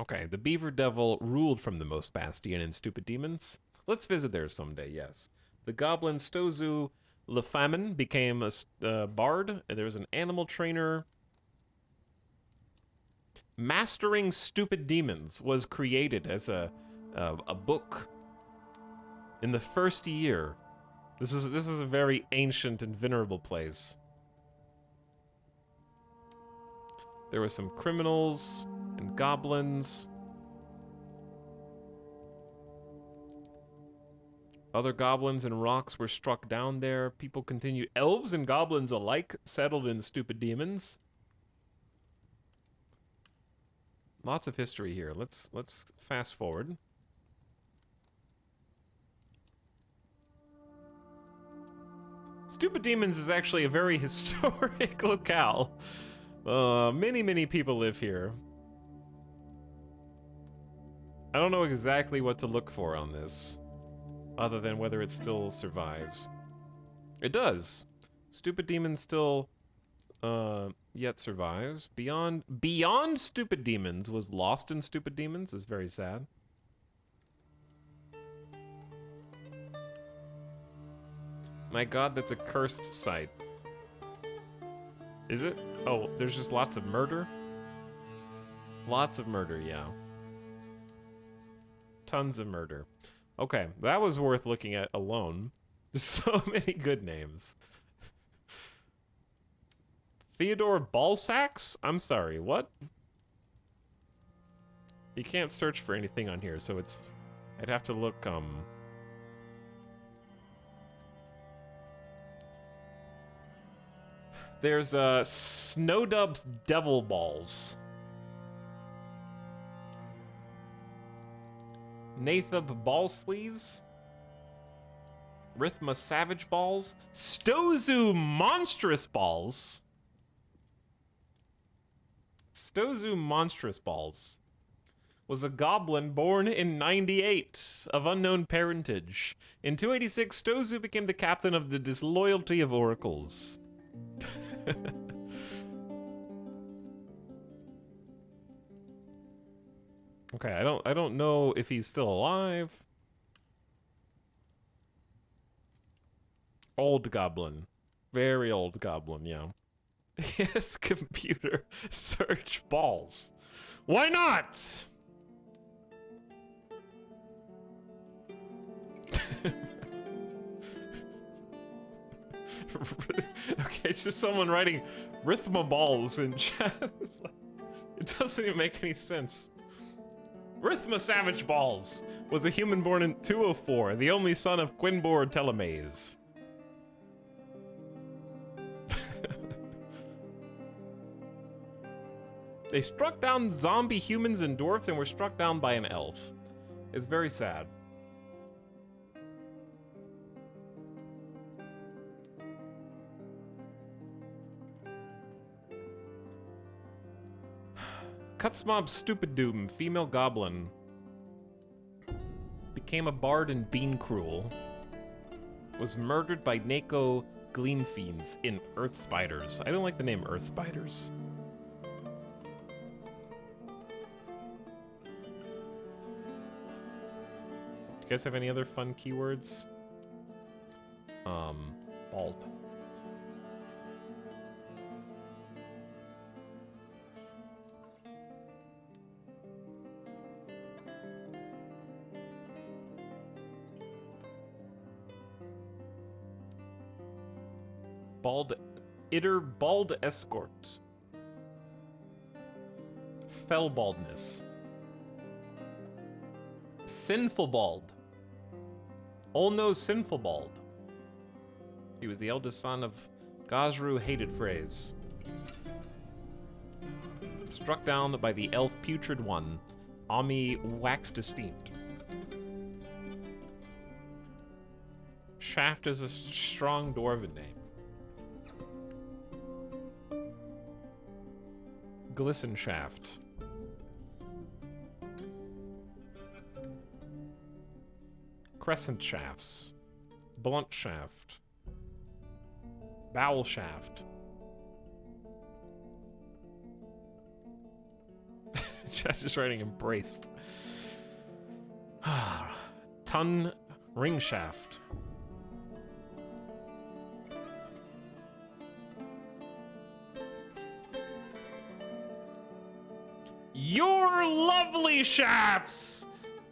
Speaker 1: Okay, the Beaver Devil ruled from the Most Bastion in Stupid Demons. Let's visit there someday, yes. The Goblin Stozu Lefamin became a bard. There was an animal trainer. Mastering Stupid Demons was created as a book in the first year. This is a very ancient and venerable place. There were some criminals and goblins. Other goblins and rocks were struck down there. People continued. Elves and goblins alike settled in Stupid Demons. Lots of history here. Let's fast forward. Stupid Demons is actually a very historic locale. Many people live here. I don't know exactly what to look for on this, other than whether it still survives. It does. Stupid Demons still, yet survives. Beyond Stupid Demons was lost in Stupid Demons. Is very sad. My god, that's a cursed site. Is it? Oh, there's just lots of murder? Lots of murder, yeah. Tons of murder. Okay, that was worth looking at alone. There's so many good names. Theodore Ballsacks? I'm sorry, what? You can't search for anything on here, so it's... I'd have to look, There's, Snowdub's Devil Balls. Nathub Ball Sleeves. Rithma Savage Balls. Stozu Monstrous Balls. Stozu Monstrous Balls was a goblin born in 98 of unknown parentage. In 286, Stozu became the captain of the Disloyalty of Oracles. Okay, I don't know if he's still alive. Old goblin. Very old goblin, yeah. Yes, computer. Search balls. Why not? Okay, it's just someone writing Rithma balls in chat. It doesn't even make any sense. Rithma Savage Balls was a human born in 204, the only son of Quinbor Telemaze. They struck down zombie humans and dwarfs and were struck down by an elf. It's very sad. Cutsmob Stupid Doom, female goblin. Became a bard in Bean Cruel. Was murdered by Nako Gleamfiends in Earth Spiders. I don't like the name Earth Spiders. Do you guys have any other fun keywords? Bald. Bald escort. Fell baldness. Sinful bald. Olno sinful bald. He was the eldest son of Gazru hated phrase. Struck down by the elf putrid one, Ami waxed esteemed. Shaft is a strong dwarven name. Glisten shaft. Crescent shafts. Blunt shaft. Bowel shaft. Just writing embraced. Ton ring shaft. Your lovely shafts!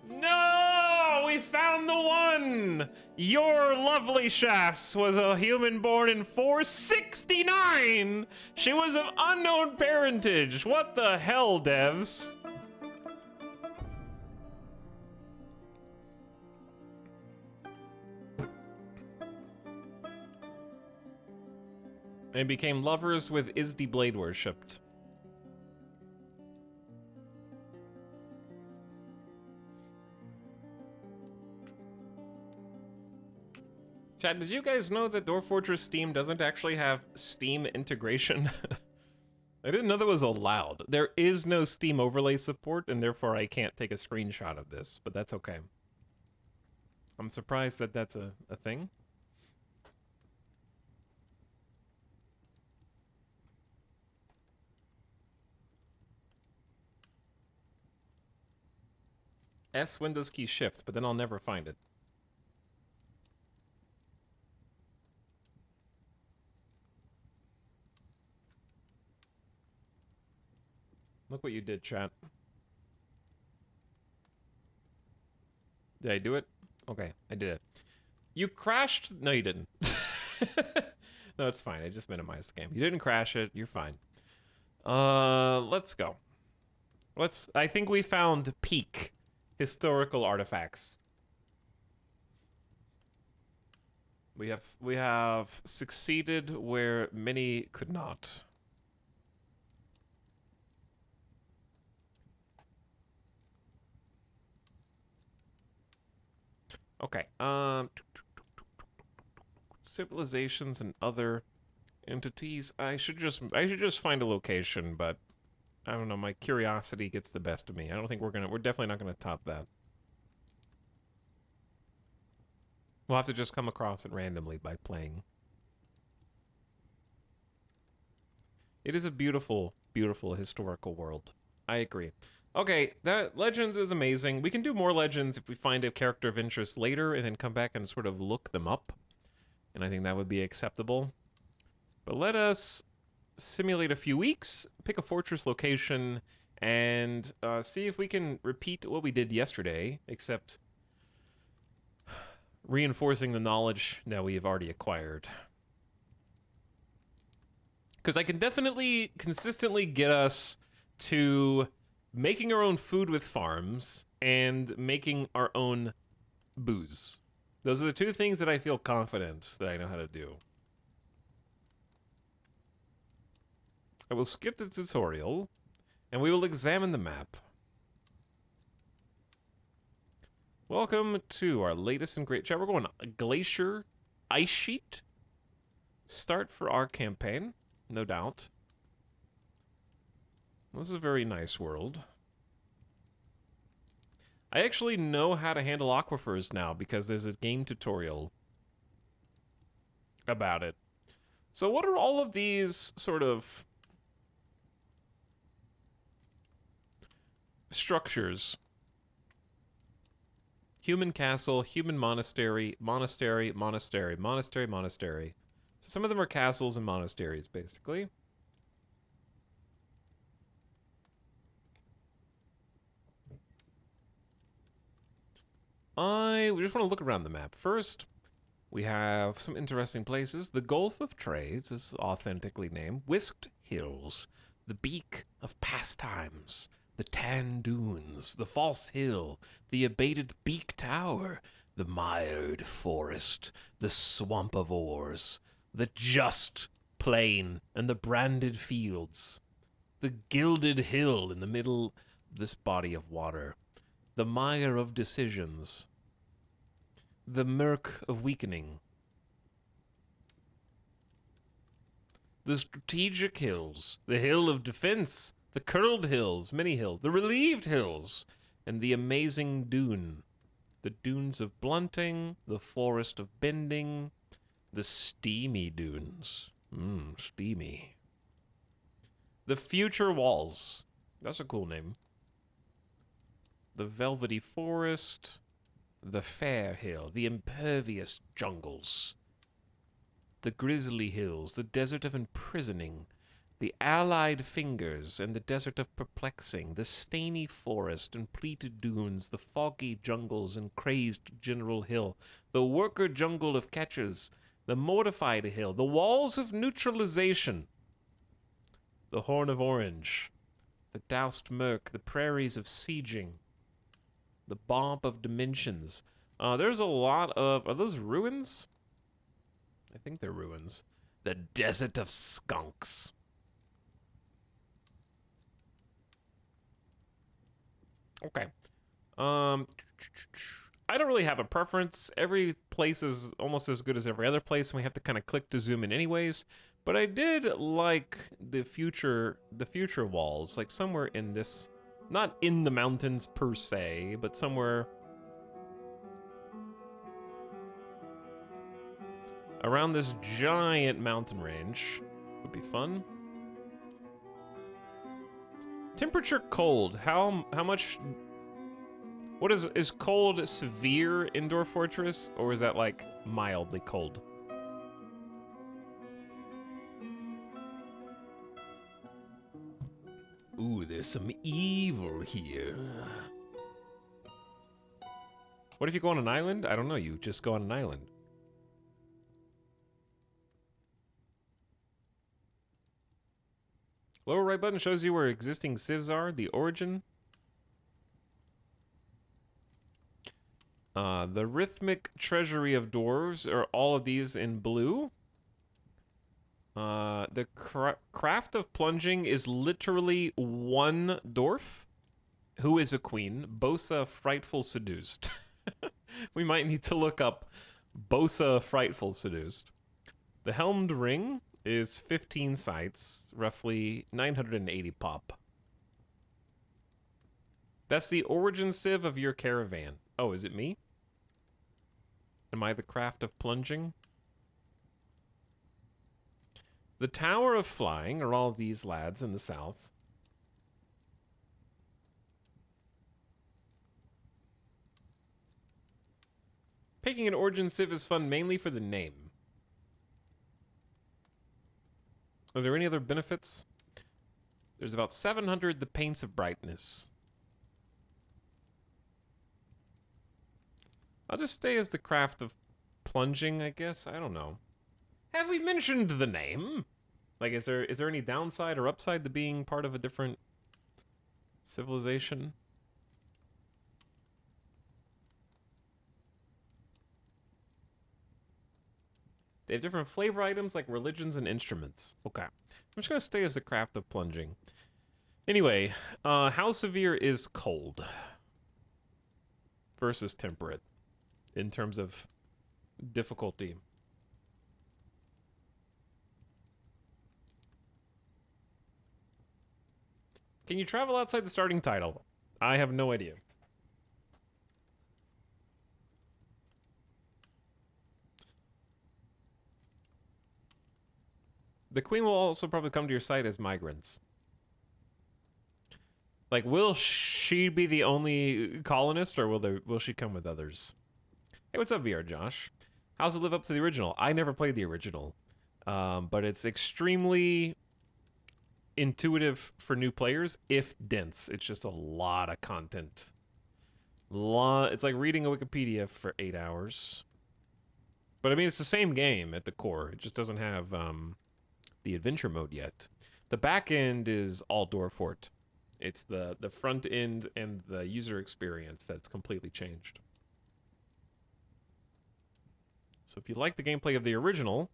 Speaker 1: No! We found the one! Your lovely shafts was a human born in 469! She was of unknown parentage. What the hell, devs? They became lovers with Isdi Blade worshipped. Chat, did you guys know that Dwarf Fortress Steam doesn't actually have Steam integration? I didn't know that was allowed. There is no Steam overlay support, and therefore I can't take a screenshot of this, but that's okay. I'm surprised that that's a thing. S Windows key shift, but then I'll never find it. Look what you did, chat. Did I do it? Okay, I did it. You crashed? No, you didn't. No, it's fine. I just minimized the game. You didn't crash it. You're fine. Let's go. I think we found peak historical artifacts. We have succeeded where many could not. Okay, civilizations and other entities. I should just find a location, but I don't know, my curiosity gets the best of me. I don't think we're definitely not gonna top that. We'll have to just come across it randomly by playing. It is a beautiful, beautiful historical world. I agree. Okay, that Legends is amazing. We can do more Legends if we find a character of interest later and then come back and sort of look them up. And I think that would be acceptable. But let us simulate a few weeks, pick a fortress location, and see if we can repeat what we did yesterday, except reinforcing the knowledge that we have already acquired. Because I can definitely consistently get us to making our own food with farms and making our own booze. Those are the two things that I feel confident that I know how to do. I will skip the tutorial and we will examine the map. Welcome to our latest and great chat. We're going Glacier Ice Sheet. Start for our campaign, no doubt. This is a very nice world. I actually know how to handle aquifers now because there's a game tutorial about it. So what are all of these sort of structures? Human castle, human monastery, monastery, monastery, monastery, monastery. So some of them are castles and monasteries, basically. We just want to look around the map. First, we have some interesting places. The Gulf of Trades is authentically named. Whisked Hills, the Beak of Pastimes, the Tan Dunes, the False Hill, the Abated Beak Tower, the Mired Forest, the Swamp of Ores, the Just Plain, and the Branded Fields, the Gilded Hill in the middle of this body of water, the Mire of Decisions, the Murk of Weakening, the Strategic Hills, the Hill of Defense, the Curled Hills, many hills, the Relieved Hills, and the Amazing Dune, the Dunes of Blunting, the Forest of Bending, the Steamy Dunes, steamy, the Future Walls, that's a cool name, the Velvety Forest, the Fair Hill, the Impervious Jungles, the Grizzly Hills, the Desert of Imprisoning, the Allied Fingers, and the Desert of Perplexing, the Stainy Forest and Pleated Dunes, the Foggy Jungles and Crazed General Hill, the Worker Jungle of Catches, the Mortified Hill, the Walls of Neutralization, the Horn of Orange, the Doused Murk, the Prairies of Sieging, the Bomb of Dimensions. There's a lot of... Are those ruins? I think they're ruins. The Desert of Skunks. Okay. I don't really have a preference. Every place is almost as good as every other place, and we have to kind of click to zoom in anyways. But I did like the future walls, like somewhere in this... Not in the mountains per se, but somewhere around this giant mountain range would be fun. Temperature cold. How much? What is cold severe in Dwarf Fortress, or is that like mildly cold? Ooh, there's some evil here. What if you go on an island? I don't know, you just go on an island. Lower right button shows you where existing civs are, the origin. The rhythmic treasury of dwarves are all of these in blue. The craft of plunging is literally one dwarf who is a queen, Bosa Frightful Seduced. We might need to look up Bosa Frightful Seduced. The Helmed Ring is 15 sites, roughly 980 pop. That's the origin civ of your caravan. Oh, is it me? Am I the craft of plunging? The Tower of Flying are all these lads in the south. Picking an origin civ is fun mainly for the name. Are there any other benefits? There's about 700 the Paints of Brightness. I'll just stay as the craft of plunging, I guess. I don't know. Have we mentioned the name? Like, is there any downside or upside to being part of a different civilization? They have different flavor items like religions and instruments. Okay. I'm just going to stay as the craft of plunging. Anyway, how severe is cold versus temperate in terms of difficulty? Can you travel outside the starting title? I have no idea. The queen will also probably come to your site as migrants. Like, will she be the only colonist, or will she come with others? Hey, what's up, VR Josh? How's it live up to the original? I never played the original, but it's extremely intuitive for new players, if dense. It's just a lot of content. It's like reading a Wikipedia for 8 hours. But I mean, it's the same game at the core. It just doesn't have the adventure mode yet. The back end is all Dwarf Fort. It's the front end and the user experience that's completely changed. So if you like the gameplay of the original,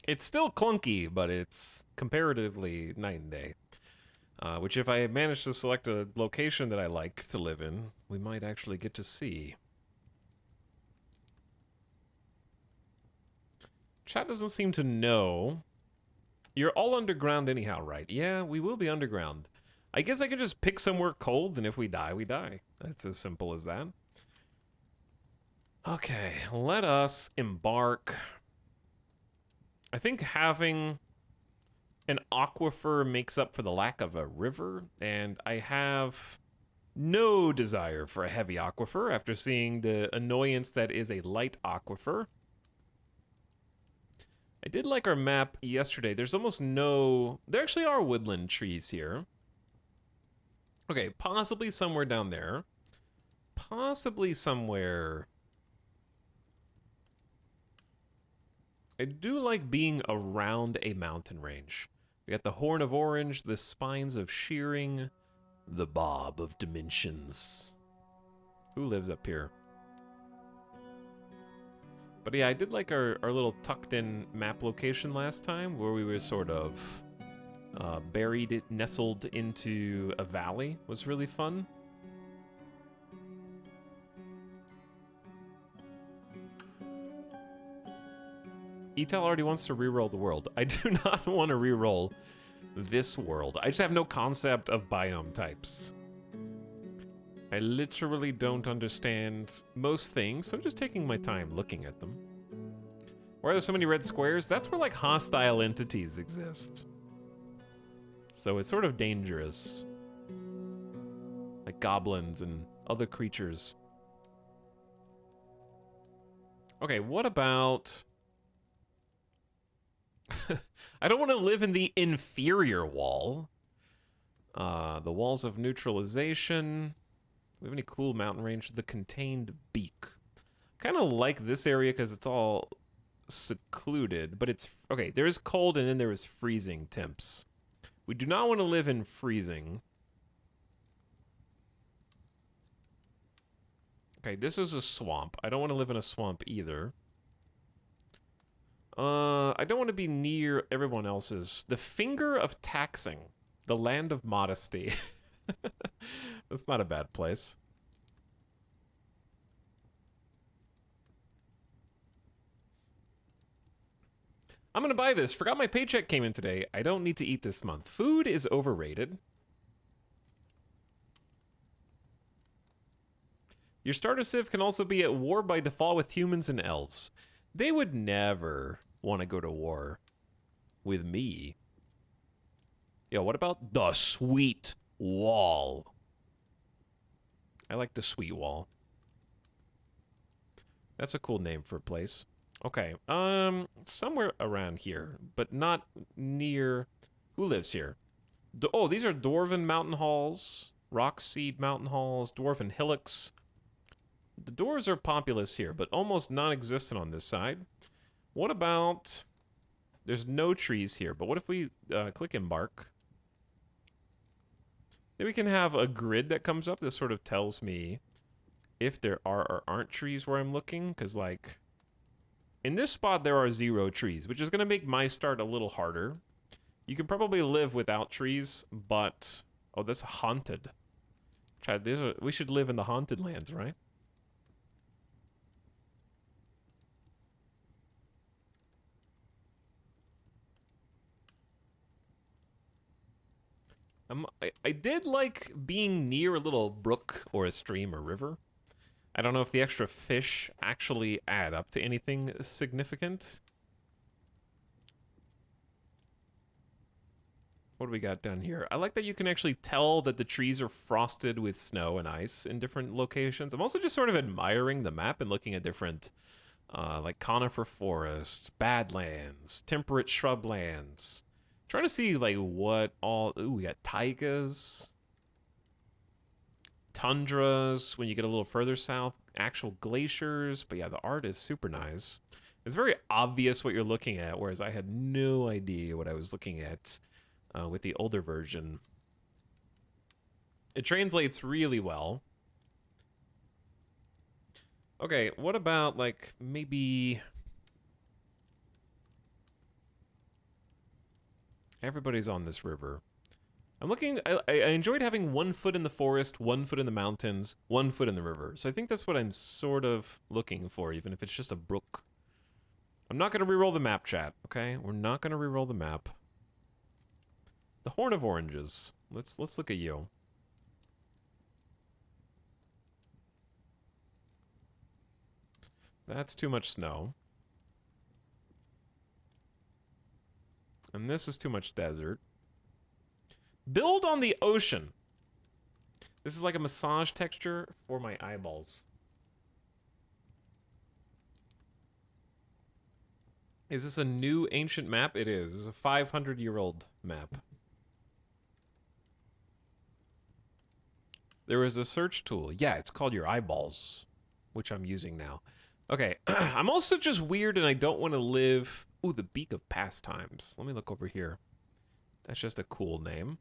Speaker 1: it's still clunky, but it's comparatively night and day. Which if I manage to select a location that I like to live in, we might actually get to see. Chat doesn't seem to know. You're all underground anyhow, right? Yeah, we will be underground. I guess I could just pick somewhere cold, and if we die, we die. That's as simple as that. Okay, let us embark. I think having an aquifer makes up for the lack of a river, and I have no desire for a heavy aquifer after seeing the annoyance that is a light aquifer. I did like our map yesterday. There's almost no... There actually are woodland trees here. Okay, possibly somewhere down there. Possibly somewhere... I do like being around a mountain range. We got the Horn of Orange, the Spines of Shearing, the Bob of Dimensions. Who lives up here? But yeah, I did like our little tucked-in map location last time, where we were sort of buried, nestled into a valley. It was really fun. Etel already wants to reroll the world. I do not want to reroll this world. I just have no concept of biome types. I literally don't understand most things, so I'm just taking my time looking at them. Why are there so many red squares? That's where, like, hostile entities exist. So it's sort of dangerous. Like goblins and other creatures. Okay, what about... I don't want to live in the inferior wall. The walls of neutralization. Do we have any cool mountain range? The contained beak. Kind of like this area because it's all secluded, but it's... Okay, there is cold and then there is freezing temps. We do not want to live in freezing. Okay, this is a swamp. I don't want to live in a swamp either. I don't want to be near everyone else's. The Finger of Taxing. The Land of Modesty. That's not a bad place. I'm gonna buy this. Forgot my paycheck came in today. I don't need to eat this month. Food is overrated. Your starter civ can also be at war by default with humans and elves. They would never want to go to war with me. Yo, what about the Sweet Wall? I like the Sweet Wall. That's a cool name for a place. Okay, somewhere around here, but not near... Who lives here? Oh, these are Dwarven Mountain Halls, Rockseed Mountain Halls, Dwarven Hillocks. The dwarves are populous here, but almost non-existent on this side. What about... There's no trees here, but what if we click embark? Then we can have a grid that comes up that sort of tells me if there are or aren't trees where I'm looking, because, like, In this spot, there are 0 trees, which is going to make my start a little harder. You can probably live without trees, but... Oh, that's haunted. We should live in the haunted lands, right? I did like being near a little brook or a stream or river. I don't know if the extra fish actually add up to anything significant. What do we got down here? I like that you can actually tell that the trees are frosted with snow and ice in different locations. I'm also just sort of admiring the map and looking at different, like conifer forests, badlands, temperate shrublands. Trying to see like what all. Ooh, we got taigas, tundras. When you get a little further south, actual glaciers. But yeah, the art is super nice. It's very obvious what you're looking at, whereas I had no idea what I was looking at. With the older version. It translates really well. Okay, what about, like, maybe... Everybody's on this river. I'm looking... I enjoyed having 1 foot in the forest, 1 foot in the mountains, 1 foot in the river. So I think that's what I'm sort of looking for, even if it's just a brook. I'm not going to reroll the map, chat, okay? We're not going to reroll the map. The Horn of Oranges. Let's look at you. That's too much snow. And this is too much desert. Build on the ocean. This is like a massage texture for my eyeballs. Is this a new ancient map? It is. It's a 500-year-old map. There is a search tool. Yeah, it's called your eyeballs, which I'm using now. Okay, I'm also just weird and I don't want to live... Ooh, the Beak of Pastimes. Let me look over here. That's just a cool name.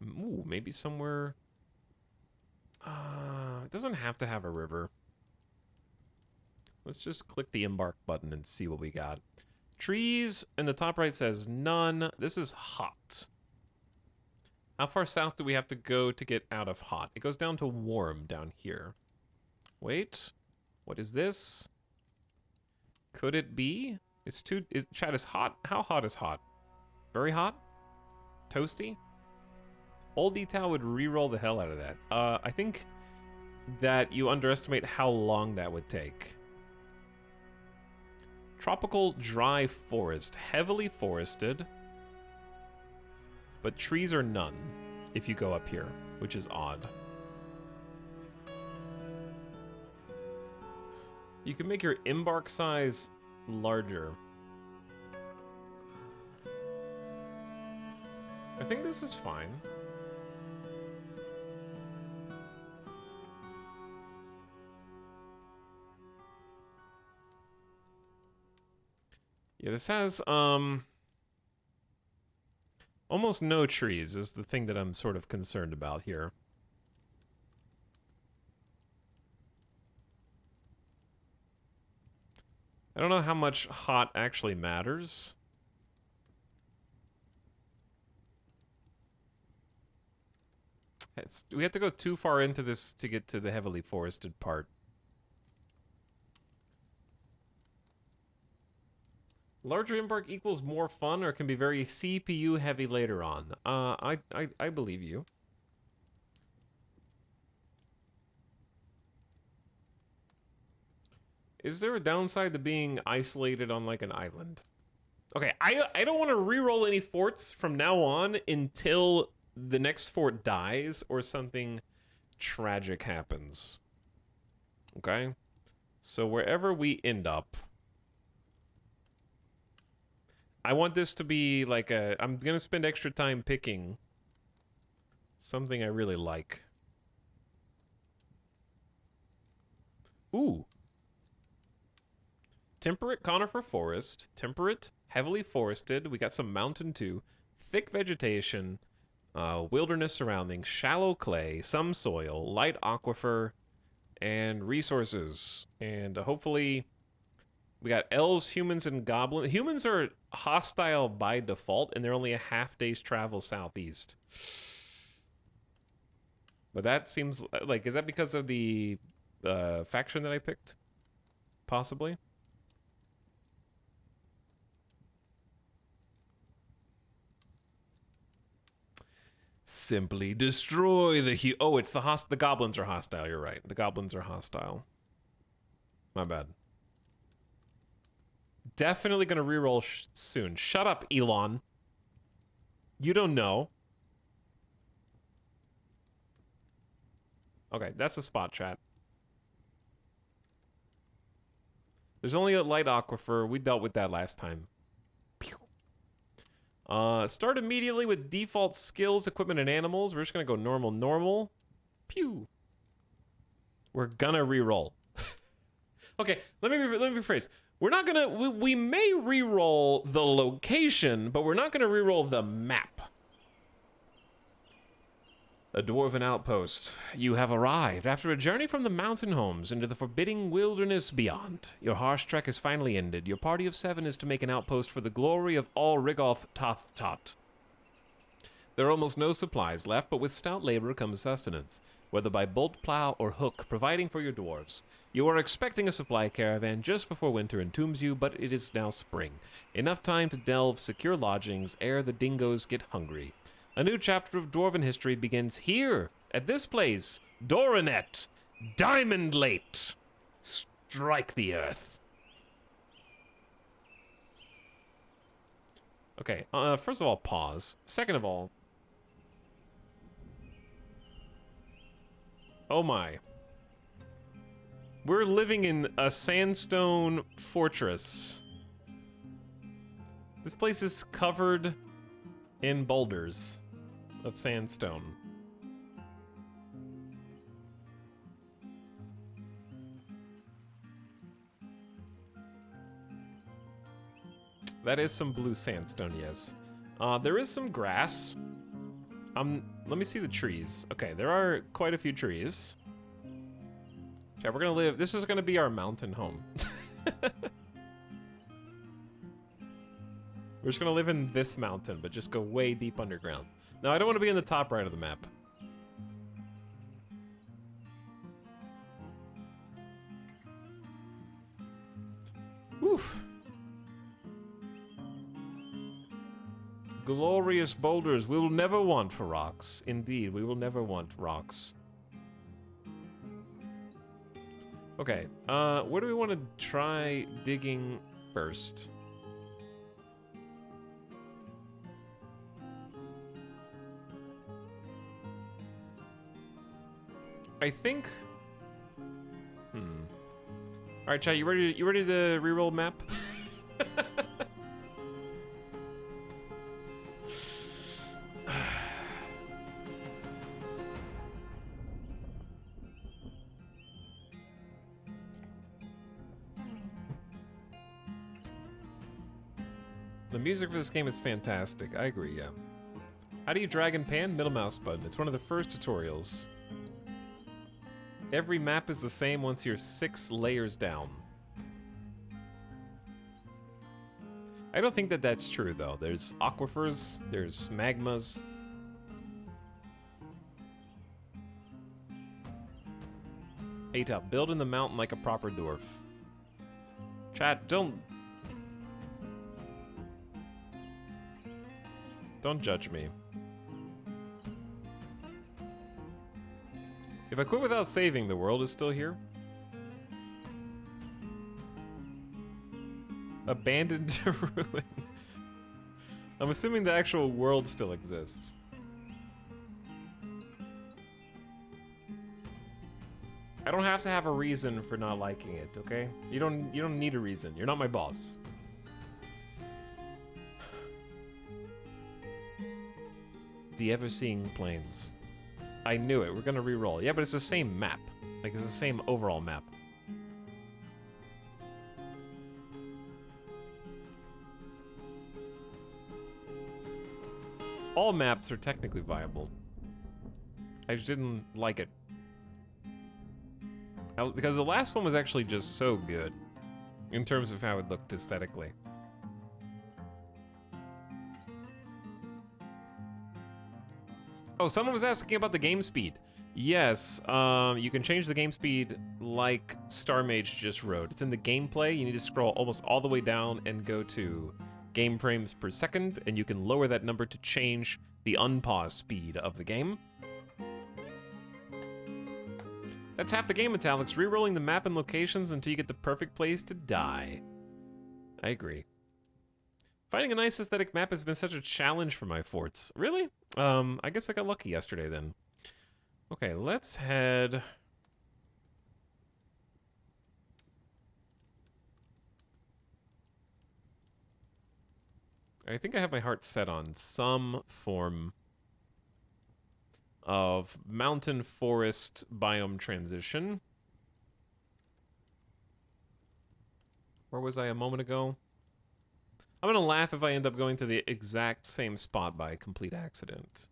Speaker 1: Ooh, maybe somewhere... it doesn't have to have a river. Let's just click the embark button and see what we got. Trees, and the top right says none. This is hot. How far south do we have to go to get out of hot? It goes down to warm down here. Wait, what is this? Could it be? Chat is hot. How hot is hot? Very hot? Toasty? Old detail would re-roll the hell out of that. I think that you underestimate how long that would take. Tropical dry forest, heavily forested, but trees are none if you go up here, which is odd. You can make your embark size larger. I think this is fine. Yeah, this has, almost no trees is the thing that I'm sort of concerned about here. I don't know how much hot actually matters. We have to go too far into this to get to the heavily forested part. Larger embark equals more fun or can be very CPU heavy later on. I believe you. Is there a downside to being isolated on like an island? Okay, I don't want to reroll any forts from now on until the next fort dies or something tragic happens. Okay? So wherever we end up, I want this to be like a... I'm gonna spend extra time picking something I really like. Ooh. Temperate conifer forest. Temperate, heavily forested. We got some mountain too. Thick vegetation. Wilderness surroundings. Shallow clay. Some soil. Light aquifer. and resources. And hopefully we got elves, humans, and goblins. Humans are hostile by default, and they're only a half day's travel southeast. But that seems like, is that because of the faction that I picked? Possibly. Simply destroy the oh, it's the goblins are hostile. You're right. The goblins are hostile. My bad. Definitely gonna reroll soon. Shut up, Elon. You don't know. Okay, that's a spot chat. There's only a light aquifer. We dealt with that last time. Pew. Start immediately with default skills, equipment, and animals. We're just gonna go normal, normal. Pew. We're gonna reroll. Okay, let me rephrase. We're not gonna. We may reroll the location, but we're not gonna reroll the map. A dwarven outpost. You have arrived after a journey from the mountain homes into the forbidding wilderness beyond. Your harsh trek is finally ended. Your party of 7 is to make an outpost for the glory of all Rigoth Toth Tot. There are almost no supplies left, but with stout labor comes sustenance, whether by bolt plow or hook, providing for your dwarves. You are expecting a supply caravan just before winter entombs you, but it is now spring. Enough time to delve secure lodgings ere the dingoes get hungry. A new chapter of dwarven history begins here, at this place, Doronet, Diamond Late. Strike the earth. Okay, first of all, pause. Second of all, oh my. We're living in a sandstone fortress. This place is covered in boulders of sandstone. That is some blue sandstone, yes. There is some grass. Let me see the trees. Okay, there are quite a few trees. Okay, we're gonna live, this is gonna be our mountain home. We're just gonna live in this mountain, but just go way deep underground. No, I don't want to be in the top right of the map. Oof. Glorious boulders. We will never want for rocks. Indeed, we will never want rocks. Okay, where do we want to try digging first? I think. All right, chat. You ready? You ready to reroll map? The music for this game is fantastic. I agree. Yeah. How do you drag and pan? Middle mouse button. It's one of the first tutorials. Every map is the same once you're 6 layers down. I don't think that that's true, though. There's aquifers, there's magmas. A-top, build in the mountain like a proper dwarf. Chat, don't judge me. If I quit without saving, the world is still here. Abandoned to ruin. I'm assuming the actual world still exists. I don't have to have a reason for not liking it, okay? You don't need a reason. You're not my boss. The ever-seeing plains. I knew it. We're gonna re-roll. Yeah, but it's the same map. Like, it's the same overall map. All maps are technically viable. I just didn't like it. Because the last one was actually just so good in terms of how it looked aesthetically. Oh, someone was asking about the game speed. Yes, you can change the game speed like Star Mage just wrote. It's in the gameplay. You need to scroll almost all the way down and go to game frames per second, and you can lower that number to change the unpause speed of the game. That's half the game, Italics. Rerolling the map and locations until you get the perfect place to die. I agree. Finding a nice aesthetic map has been such a challenge for my forts. Really? I guess I got lucky yesterday then. Okay, let's head... I think I have my heart set on some form of mountain forest biome transition. Where was I a moment ago? I'm gonna laugh if I end up going to the exact same spot by complete accident.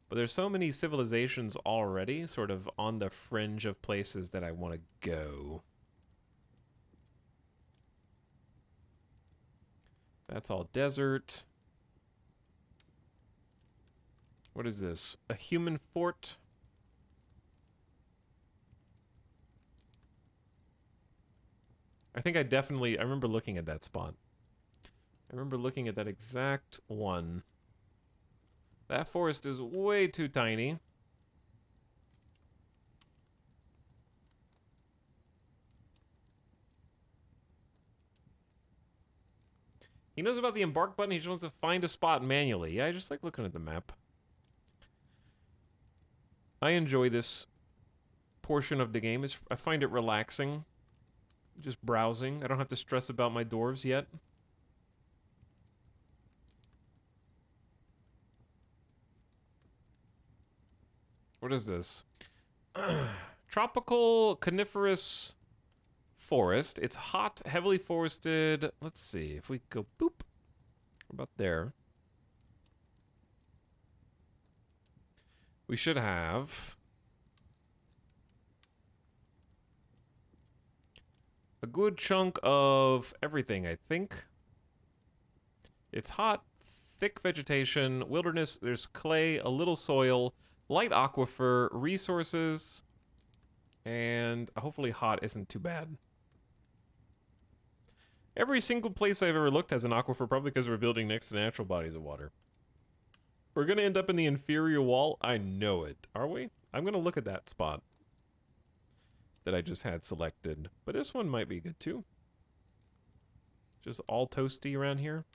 Speaker 1: But there's so many civilizations already, sort of on the fringe of places that I want to go. That's all desert. What is this? A human fort? I think I remember looking at that spot. I remember looking at that exact one. That forest is way too tiny. He knows about the embark button. He just wants to find a spot manually. Yeah, I just like looking at the map. I enjoy this portion of the game. I find it relaxing. Just browsing. I don't have to stress about my dwarves yet. What is this? Tropical coniferous forest. It's hot, heavily forested. Let's see if we go boop. About there. We should have a good chunk of everything, I think. It's hot, thick vegetation, wilderness, there's clay, a little soil, light aquifer, resources, and hopefully hot isn't too bad. Every single place I've ever looked has an aquifer, probably because we're building next to natural bodies of water. We're gonna end up in the inferior wall. I know it. Are we? I'm gonna look at that spot that I just had selected. But this one might be good too. Just all toasty around here.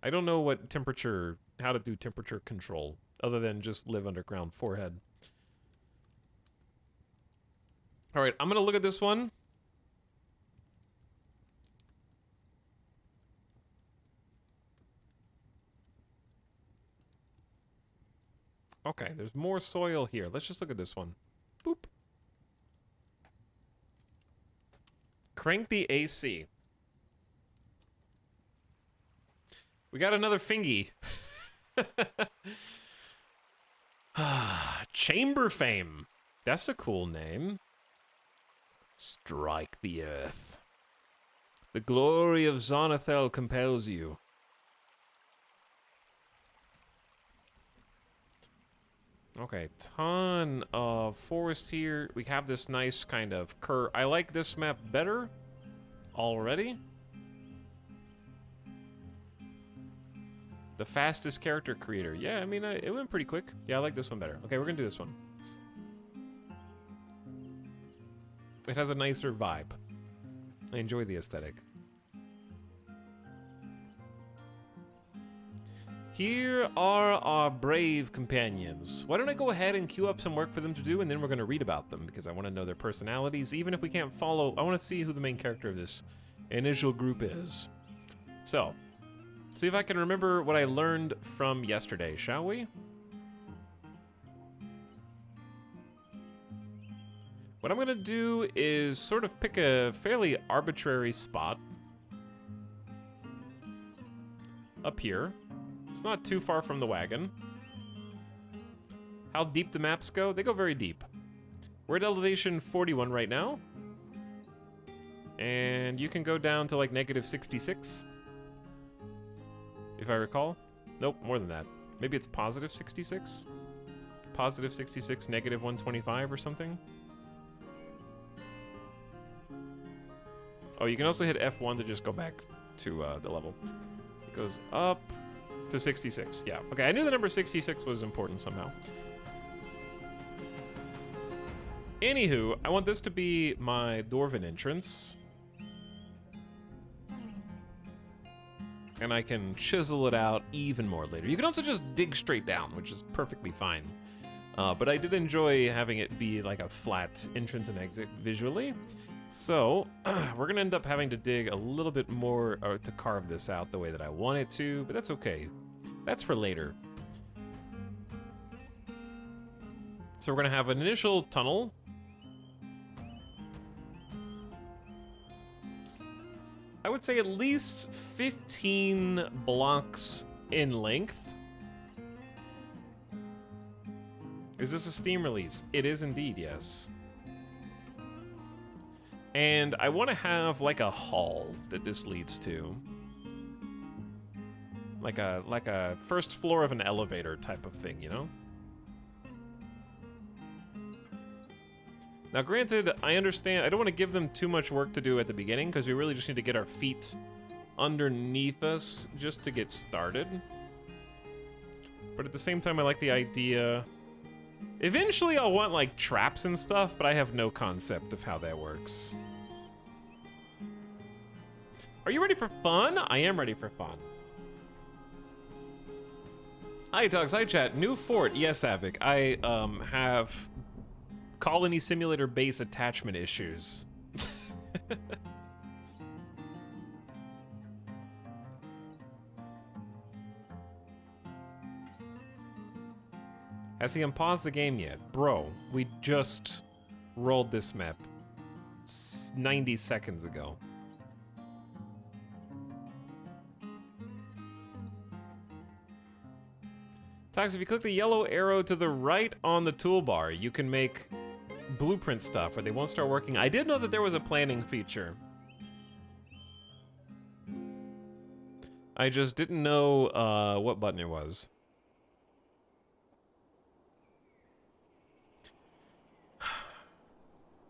Speaker 1: I don't know what temperature, how to do temperature control, other than just live underground forehead. Alright, I'm gonna look at this one. Okay, there's more soil here. Let's just look at this one. Boop. Crank the AC. We got another fingy. Chamber Fame. That's a cool name. Strike the earth. The glory of Zonathel compels you. Okay, ton of forest here. We have this nice kind of curve. I like this map better already. The fastest character creator. Yeah, I mean, it went pretty quick. Yeah, I like this one better. Okay, we're gonna do this one. It has a nicer vibe. I enjoy the aesthetic. Here are our brave companions. Why don't I go ahead and queue up some work for them to do, and then we're going to read about them, because I want to know their personalities. Even if we can't follow, I want to see who the main character of this initial group is. So, see if I can remember what I learned from yesterday, shall we? What I'm going to do is sort of pick a fairly arbitrary spot up here. It's not too far from the wagon. How deep the maps go? They go very deep. We're at elevation 41 right now. And you can go down to like negative 66. If I recall. Nope, more than that. Maybe it's positive 66? Positive 66, negative 125 or something? Oh, you can also hit F1 to just go back to the level. It goes up to 66. Yeah, okay, I knew the number 66 was important somehow. Anywho, I want this to be my Dwarven entrance. And I can chisel it out even more later. You can also just dig straight down, which is perfectly fine. But I did enjoy having it be like a flat entrance and exit visually. So, we're gonna end up having to dig a little bit more to carve this out the way that I want it to, but that's okay. That's for later. So we're gonna have an initial tunnel. I would say at least 15 blocks in length. Is this a Steam release? It is indeed, yes. And I want to have like a hall that this leads to. Like a first floor of an elevator type of thing, you know? Now, granted, I understand, I don't want to give them too much work to do at the beginning, because we really just need to get our feet underneath us just to get started. But at the same time, I like the idea. Eventually, I'll want, like, traps and stuff, but I have no concept of how that works. Are you ready for fun? I am ready for fun. Hi, Tugs. Hi, chat. New fort. Yes, Avik. I, have Colony Simulator base attachment issues. Has he unpaused the game yet? Bro, we just rolled this map 90 seconds ago. Tox, if you click the yellow arrow to the right on the toolbar, you can make blueprint stuff or they won't start working. I did know that there was a planning feature. I just didn't know what button it was.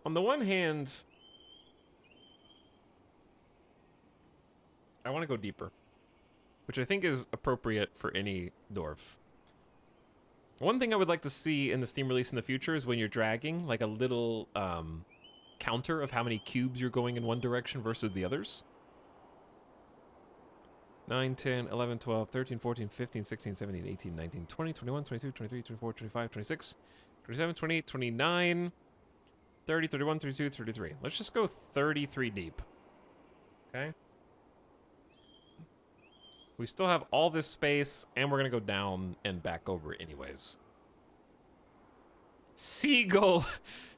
Speaker 1: On the one hand, I want to go deeper, which I think is appropriate for any dwarf. One thing I would like to see in the Steam release in the future is when you're dragging, like a little counter of how many cubes you're going in one direction versus the others. 9, 10, 11, 12, 13, 14, 15, 16, 17, 18, 19, 20, 21, 22, 23, 24, 25, 26, 27, 28, 29, 30, 31, 32, 33. Let's just go 33 deep. Okay? We still have all this space, and we're gonna go down and back over anyways. Seagull!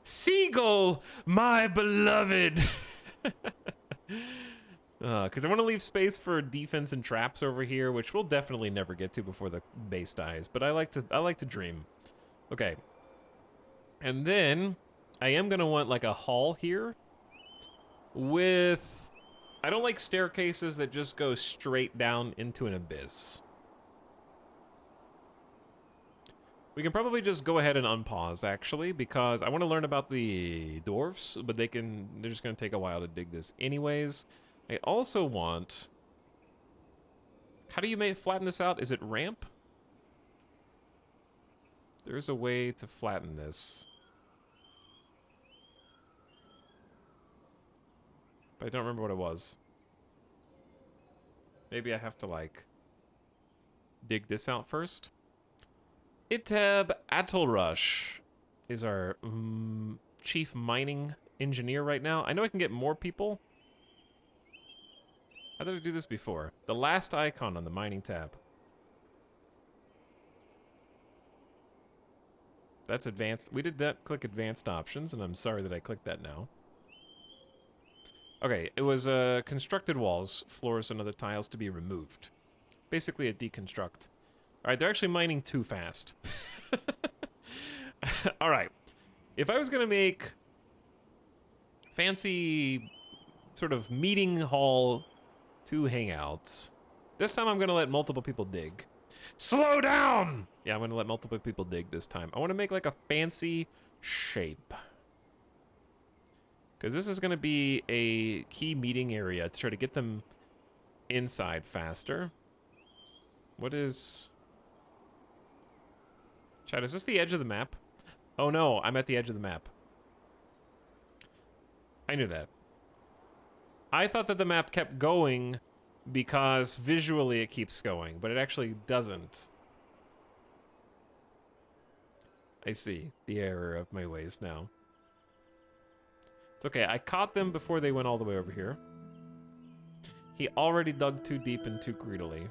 Speaker 1: Seagull, my beloved! Because I want to leave space for defense and traps over here, which we'll definitely never get to before the base dies, but I like to dream. Okay. And then, I am gonna want like a hall here with... I don't like staircases that just go straight down into an abyss. We can probably just go ahead and unpause, actually, because I want to learn about the dwarfs, but they're just going to take a while to dig this anyways. I also want... How do you flatten this out? Is it ramp? There's a way to flatten this. But I don't remember what it was. Maybe I have to, like, dig this out first. Itab Atolrush is our chief mining engineer right now. I know I can get more people. How did I do this before? The last icon on the mining tab. That's advanced. We did that, click advanced options, and I'm sorry that I clicked that now. Okay, it was constructed walls, floors, and other tiles to be removed. Basically a deconstruct. Alright, they're actually mining too fast. Alright. If I was gonna make fancy sort of meeting hall 2 hangouts, this time I'm gonna let multiple people dig. Slow down! Yeah, I'm gonna let multiple people dig this time. I wanna make like a fancy shape. Because this is gonna be a key meeting area to try to get them inside faster. What is... Chat, is this the edge of the map? Oh no, I'm at the edge of the map. I knew that. I thought that the map kept going because visually it keeps going, but it actually doesn't. I see the error of my ways now. It's okay, I caught them before they went all the way over here. He already dug too deep and too greedily.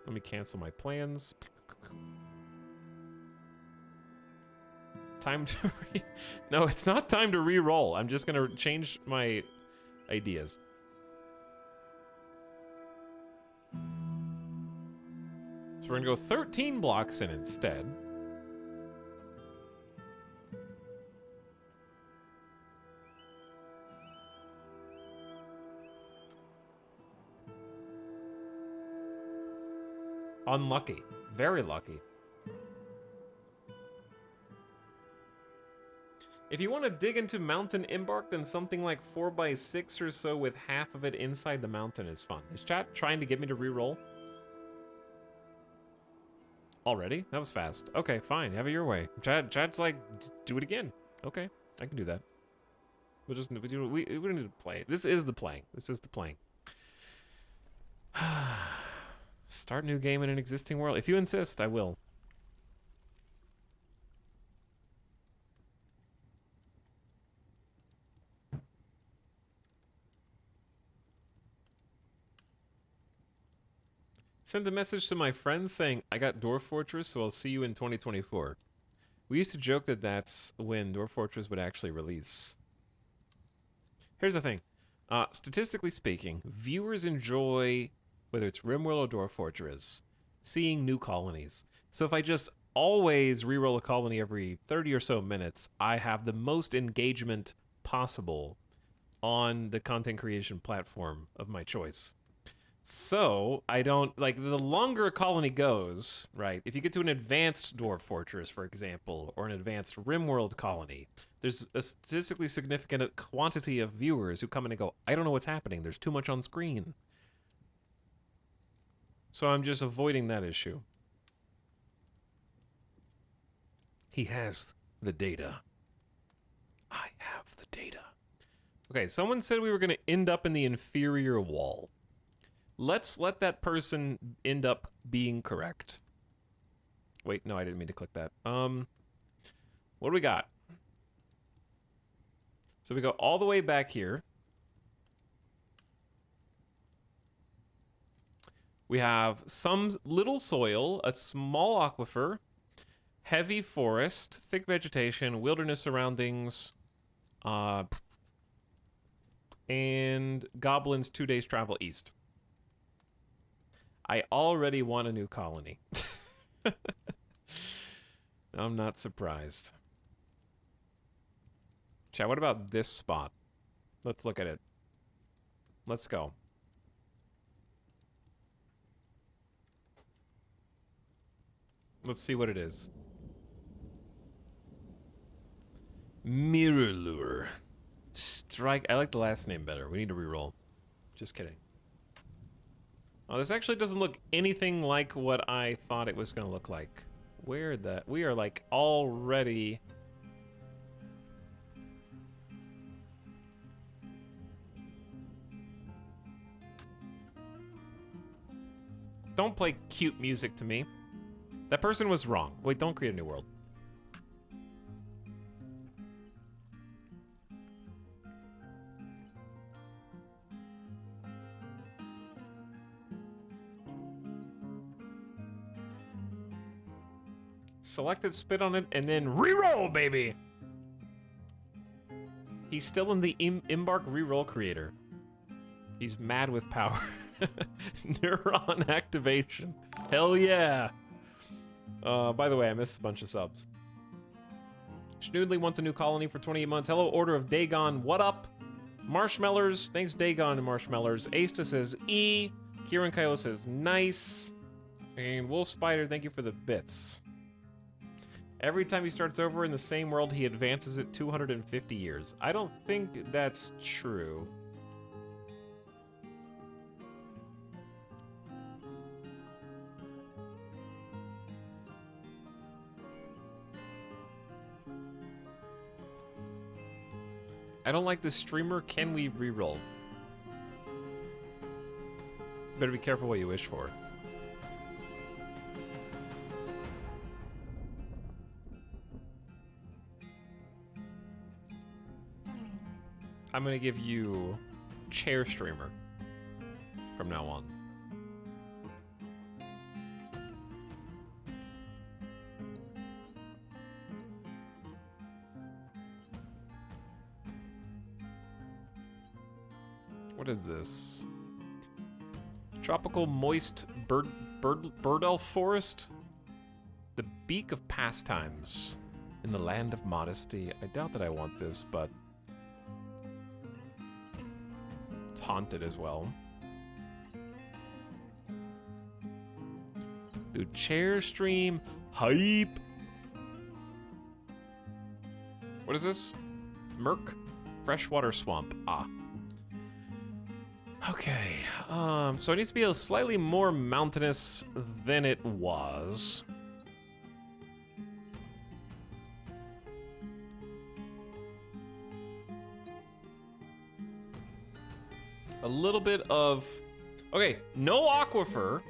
Speaker 1: Let me cancel my plans. Time to No, it's not time to re-roll. I'm just gonna change my ideas. So we're gonna go 13 blocks in instead. Unlucky. Very lucky. If you want to dig into mountain embark, then something like 4x6 or so with half of it inside the mountain is fun. Is chat trying to get me to re-roll? Already? That was fast. Okay, fine. Have it your way. Chat's like, do it again. Okay, I can do that. We'll just, we don't need to play. This is the playing. This is the playing. Start new game in an existing world. If you insist, I will. Send a message to my friends saying, I got Dwarf Fortress, so I'll see you in 2024. We used to joke that that's when Dwarf Fortress would actually release. Here's the thing. Statistically speaking, viewers enjoy, whether it's RimWorld or Dwarf Fortress, seeing new colonies. So if I just always reroll a colony every 30 or so minutes, I have the most engagement possible on the content creation platform of my choice. So, I don't, like, the longer a colony goes, right, if you get to an advanced Dwarf Fortress, for example, or an advanced RimWorld colony, there's a statistically significant quantity of viewers who come in and go, I don't know what's happening, there's too much on screen. So I'm just avoiding that issue. He has the data. I have the data. Okay, someone said we were going to end up in the inferior wall. Let's let that person end up being correct. Wait, no, I didn't mean to click that. What do we got? So we go all the way back here. We have some little soil, a small aquifer, heavy forest, thick vegetation, wilderness surroundings, and goblins 2 days travel east. I already want a new colony. I'm not surprised. Chat, what about this spot? Let's look at it. Let's go. Let's see what it is. Mirror Lure. Strike. I like the last name better. We need to reroll. Just kidding. Oh, this actually doesn't look anything like what I thought it was going to look like. Where the... We are, like, already... Don't play cute music to me. That person was wrong. Wait, don't create a new world. Select it, spit on it, and then reroll, baby! He's still in the embark reroll creator. He's mad with power. Neuron activation. Hell yeah! By the way, I missed a bunch of subs. Schnoodly wants a new colony for 28 months. Hello, Order of Dagon. What up? Marshmallers. Thanks, Dagon and Marshmallers. Asta says E. Kieran Kyle says nice. And Wolf Spider, thank you for the bits. Every time he starts over in the same world, he advances it 250 years. I don't think that's true. I don't like this streamer. Can we reroll? Better be careful what you wish for. I'm gonna give you chair streamer from now on. What is this? Tropical moist bird elf forest? The beak of pastimes in the land of modesty. I doubt that I want this, but it's haunted as well. Dude, chair stream hype. What is this? Merc freshwater swamp. Ah. Okay, so it needs to be a slightly more mountainous than it was. A little bit of... Okay, no aquifer.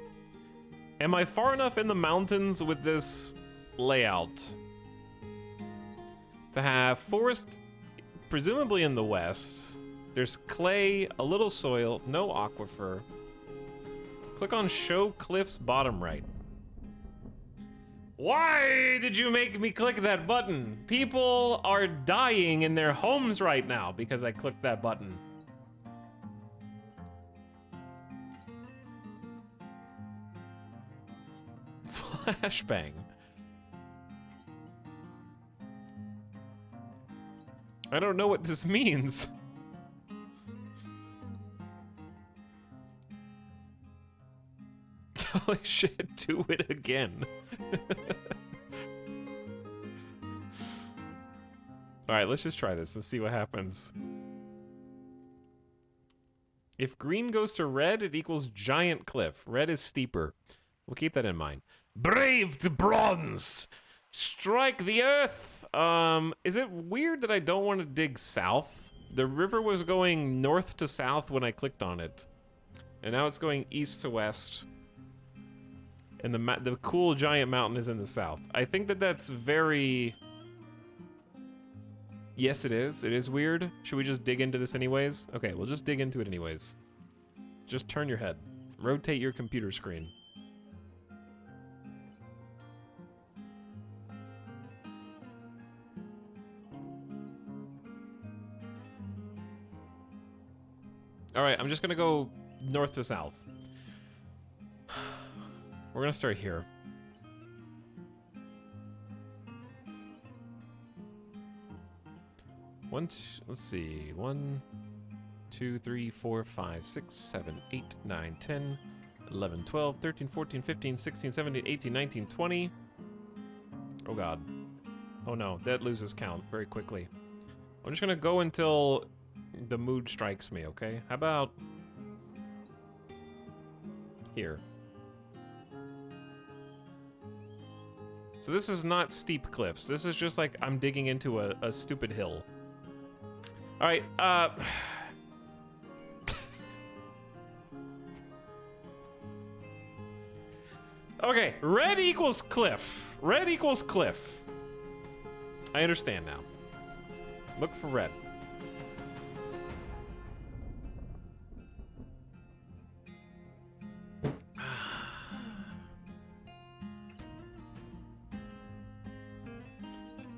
Speaker 1: Am I far enough in the mountains with this layout to have forests presumably in the west? There's clay, a little soil, no aquifer. Click on show cliffs bottom right. Why did you make me click that button? People are dying in their homes right now because I clicked that button. Flashbang. I don't know what this means. Holy shit, do it again. Alright, let's just try this and see what happens. If green goes to red, it equals giant cliff. Red is steeper. We'll keep that in mind. Braved bronze! Strike the earth! Is it weird that I don't want to dig south? The river was going north to south when I clicked on it. And now it's going east to west. And the cool giant mountain is in the south. I think that that's very... Yes, it is. It is weird. Should we just dig into this anyways? Okay, we'll just dig into it anyways. Just turn your head. Rotate your computer screen. Alright, I'm just gonna go north to south. We're gonna start here. Let's see. 1, 2, 3, 4, 5, 6, 7, 8, 9, 10, 11, 12, 13, 14, 15, 16, 17, 18, 19, 20. Oh god. Oh no, that loses count very quickly. I'm just gonna go until the mood strikes me, okay? How about here? So this is not steep cliffs. This is just like I'm digging into a stupid hill. All right, okay, red equals cliff. Red equals cliff. I understand now. Look for red.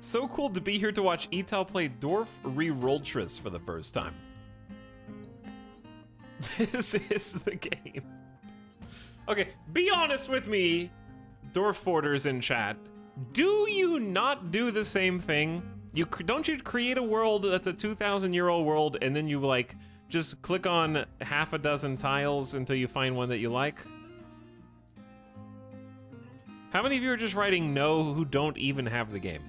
Speaker 1: So cool to be here to watch Etal play Dwarf Fortress for the first time. This is the game. Okay, be honest with me, Dwarf Fortress in chat. Do you not do the same thing? Don't you create a world that's a 2,000-year-old world, and then you like just click on half a dozen tiles until you find one that you like? How many of you are just writing no who don't even have the game?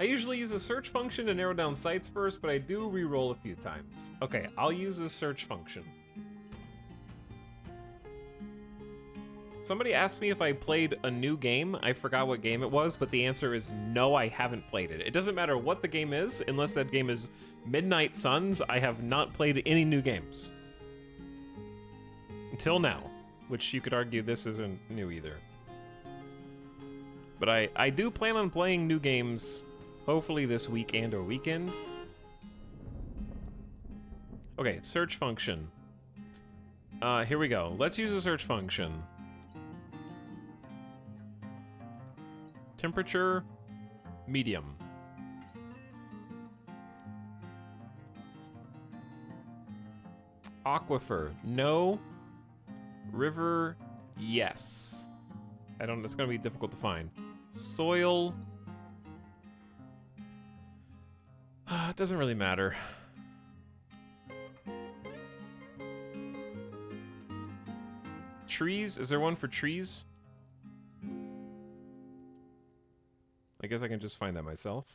Speaker 1: I usually use a search function to narrow down sites first, but I do re-roll a few times. Okay, I'll use the search function. Somebody asked me if I played a new game. I forgot what game it was, but the answer is no, I haven't played it. It doesn't matter what the game is, unless that game is Midnight Suns. I have not played any new games. Until now, which you could argue this isn't new either. But I do plan on playing new games, hopefully this weekend or weekend. Okay, search function. Here we go. Let's use a search function. Temperature, medium. Aquifer, no. River, yes. It's gonna be difficult to find. Soil. It doesn't really matter. Trees, is there one for trees? I guess I can just find that myself.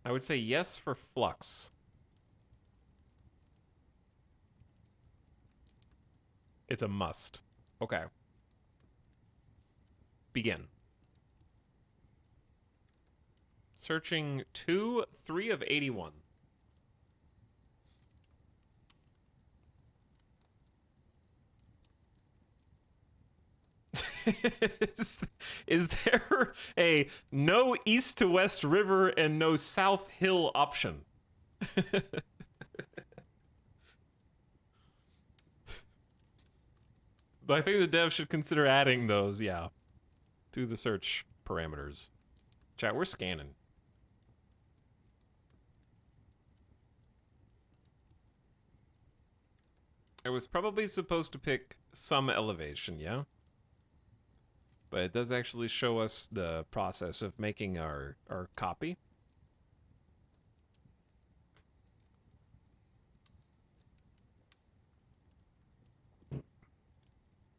Speaker 1: I would say yes for flux. It's a must. Okay. Begin. Searching 2, 3 of 81. Is there a no east to west river and no south hill option? But I think the dev should consider adding those, yeah, to the search parameters. Chat, we're scanning. I was probably supposed to pick some elevation, yeah? But it does actually show us the process of making our copy.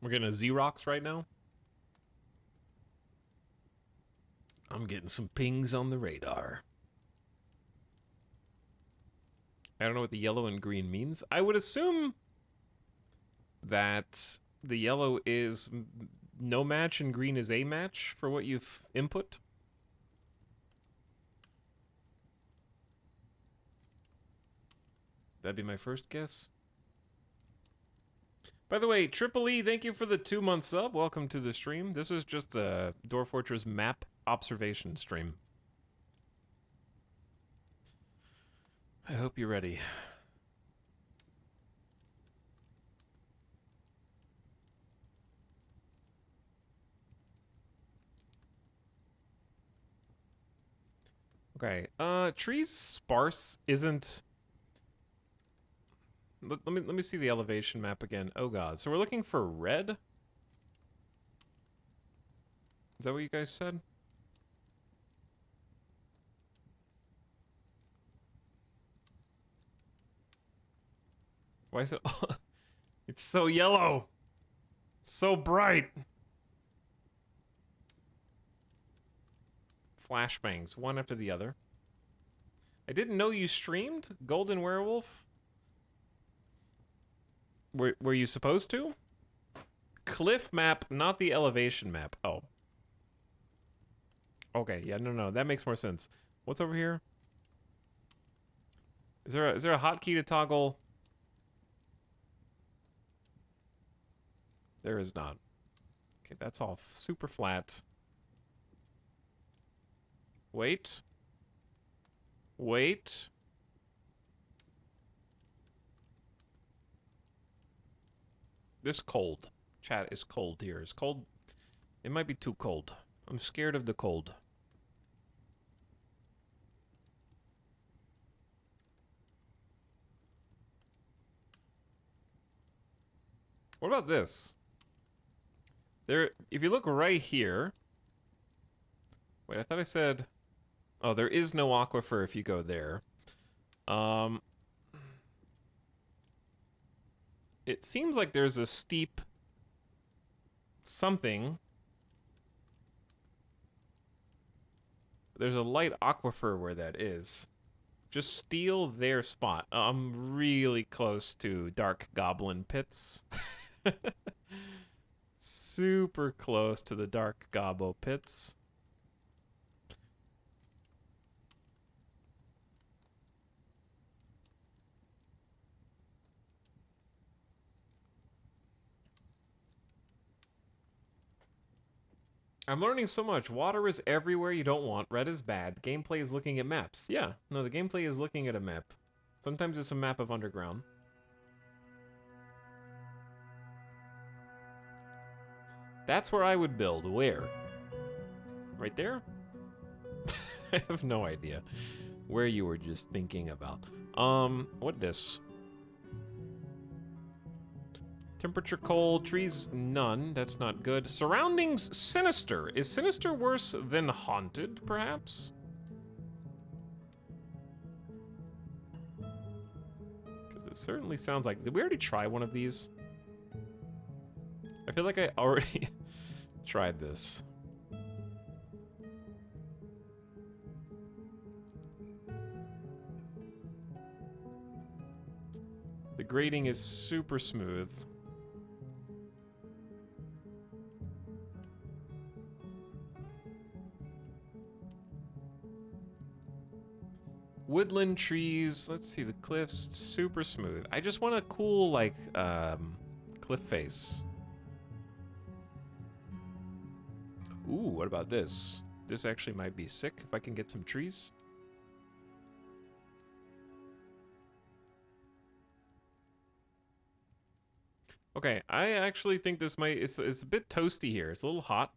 Speaker 1: We're getting a Xerox right now. I'm getting some pings on the radar. I don't know what the yellow and green means. I would assume that the yellow is no match and green is a match for what you've input. That'd be my first guess. By the way, Triple E, thank you for the 2-month sub. Welcome to the stream. This is just the Dwarf Fortress map observation stream. I hope you're ready. Okay, trees sparse isn't... Let me see the elevation map again. Oh god, so we're looking for red? Is that what you guys said? Why is it... It's so yellow! So bright! Flashbangs, one after the other. I didn't know you streamed Golden Werewolf. Were you supposed to? Cliff map, not the elevation map. Oh. Okay, yeah, no, that makes more sense. What's over here? Is there a hotkey to toggle? There is not. Okay, that's all super flat. Wait. Wait. This cold. Chat is cold here. It's cold. It might be too cold. I'm scared of the cold. What about this? There, if you look right here. Wait, I thought I said. Oh, there is no aquifer if you go there. It seems like there's a steep something. There's a light aquifer where that is. Just steal their spot. I'm really close to Dark Goblin Pits. Super close to the Dark Gobbo Pits. I'm learning so much. Water is everywhere you don't want. Red is bad. Gameplay is looking at maps. Yeah, no, the gameplay is looking at a map. Sometimes it's a map of underground. That's where I would build. Where? Right there? I have no idea where you were just thinking about. What this? Temperature cold, trees none, that's not good. Surroundings sinister. Is sinister worse than haunted, perhaps? Because it certainly sounds like... Did we already try one of these? I feel like I already tried this. The grading is super smooth. Woodland trees, let's see, the cliffs, super smooth. I just want a cool, like, cliff face. Ooh, what about this? This actually might be sick if I can get some trees. Okay, I actually think this might, it's a bit toasty here. It's a little hot.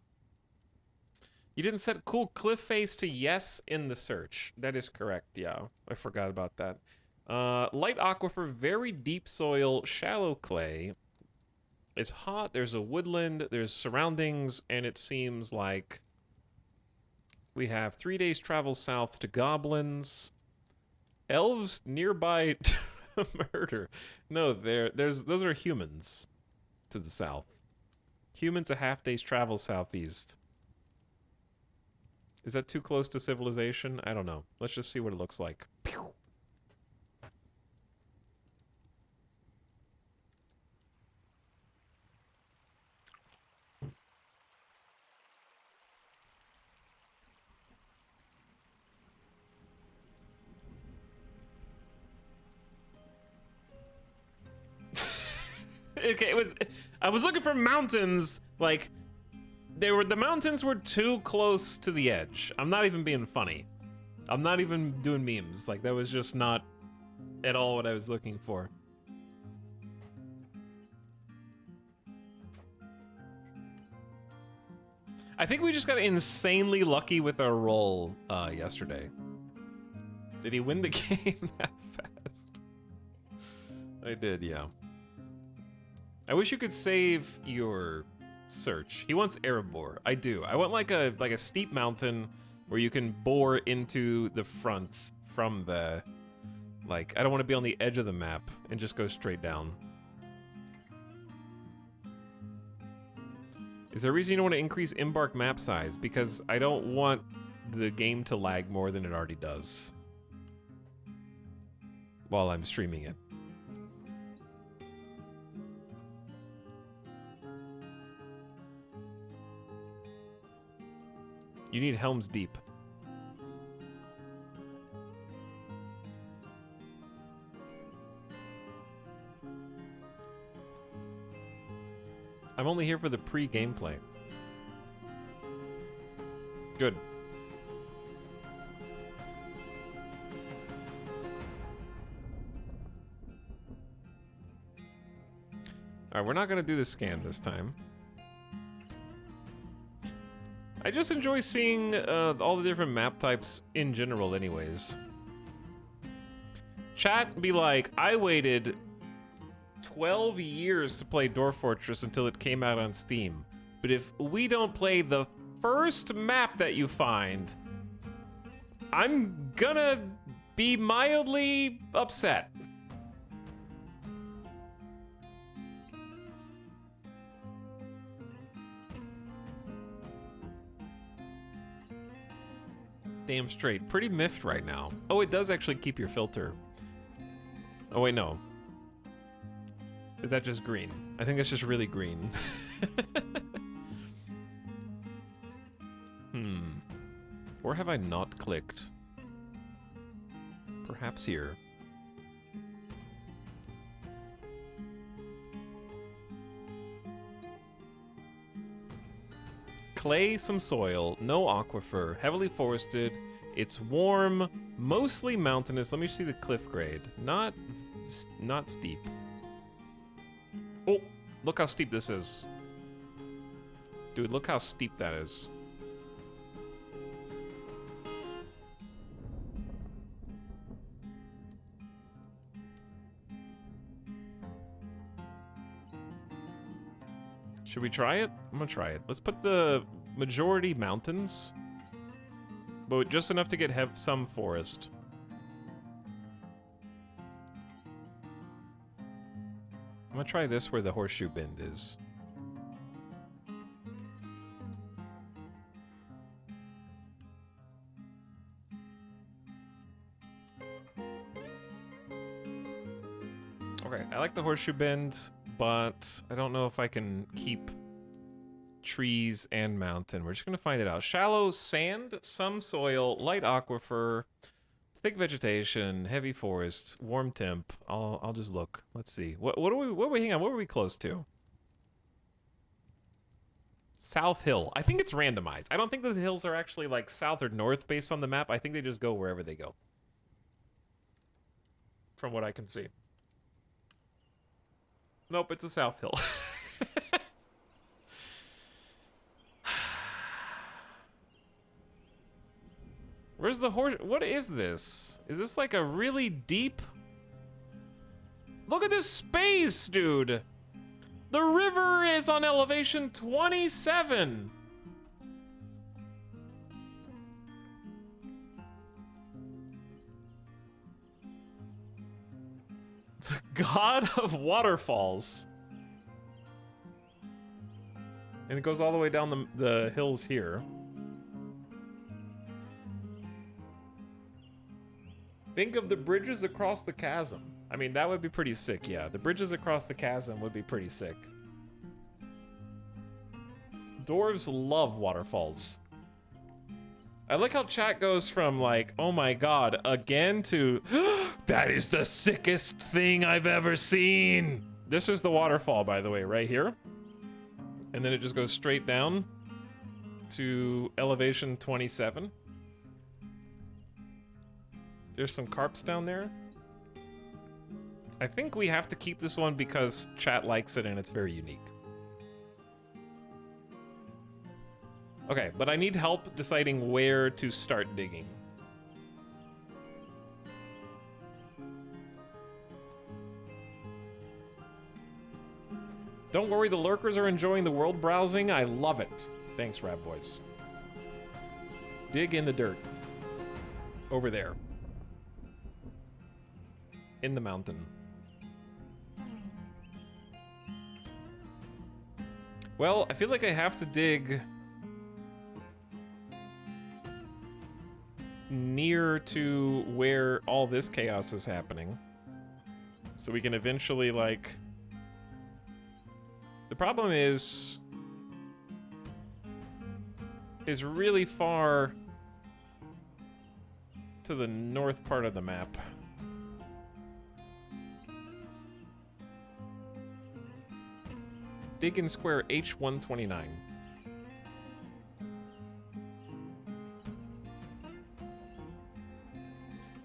Speaker 1: You didn't set cool cliff face to yes in the search. That is correct, yeah. I forgot about that. Light aquifer, very deep soil, shallow clay. It's hot, there's a woodland, there's surroundings, and it seems like we have 3 days travel south to goblins. Elves nearby to murder. No, those are humans to the south. Humans a half day's travel southeast. Is that too close to civilization? I don't know. Let's just see what it looks like. Pew. Okay, I was looking for mountains, like the mountains were too close to the edge. I'm not even being funny. I'm not even doing memes. Like, that was just not at all what I was looking for. I think we just got insanely lucky with our roll yesterday. Did he win the game that fast? I did, yeah. I wish you could save your search. He wants Erebor. I do. I want like a steep mountain where you can bore into the front from the... Like, I don't want to be on the edge of the map and just go straight down. Is there a reason you don't want to increase embark map size? Because I don't want the game to lag more than it already does while I'm streaming it. You need Helm's Deep. I'm only here for the pre-gameplay. Good. Alright, we're not gonna do the scan this time. I just enjoy seeing all the different map types in general anyways. Chat be like, I waited 12 years to play Dwarf Fortress until it came out on Steam. But if we don't play the first map that you find, I'm gonna be mildly upset. Damn straight. Pretty miffed right now. Oh, it does actually keep your filter. Oh, wait, no. Is that just green? I think that's just really green. Or have I not clicked? Perhaps here. Clay, some soil, no aquifer, heavily forested, it's warm, mostly mountainous. Let me see the cliff grade. Not steep. Oh, look how steep this is. Dude, look how steep that is. Should we try it? I'm gonna try it. Let's put the majority mountains, but just enough to get some forest. I'm gonna try this where the horseshoe bend is. Okay, I like the horseshoe bend, but I don't know if I can keep trees and mountain. We're just gonna find it out. Shallow sand, some soil, light aquifer, thick vegetation, heavy forest, warm temp. I'll just look. Let's see. What are we hang on, what were we close to? South Hill. I think it's randomized. I don't think the hills are actually like south or north based on the map. I think they just go wherever they go. From what I can see. Nope, it's a South Hill. Where's the horse? What is this? Is this like a really deep? Look at this space, dude. The river is on elevation 27. The god of waterfalls. And it goes all the way down the hills here. Think of the bridges across the chasm. I mean, that would be pretty sick, yeah. The bridges across the chasm would be pretty sick. Dwarves love waterfalls. I like how chat goes from like, oh my god, again to, that is the sickest thing I've ever seen. This is the waterfall, by the way, right here. And then it just goes straight down to elevation 27. There's some carps down there. I think we have to keep this one because chat likes it and it's very unique. Okay, but I need help deciding where to start digging. Don't worry, the lurkers are enjoying the world browsing. I love it. Thanks, Rab Boys. Dig in the dirt. Over there. In the mountain. Well, I feel like I have to dig near to where all this chaos is happening. So we can eventually, like... The problem is really far to the north part of the map. Dig in square H129.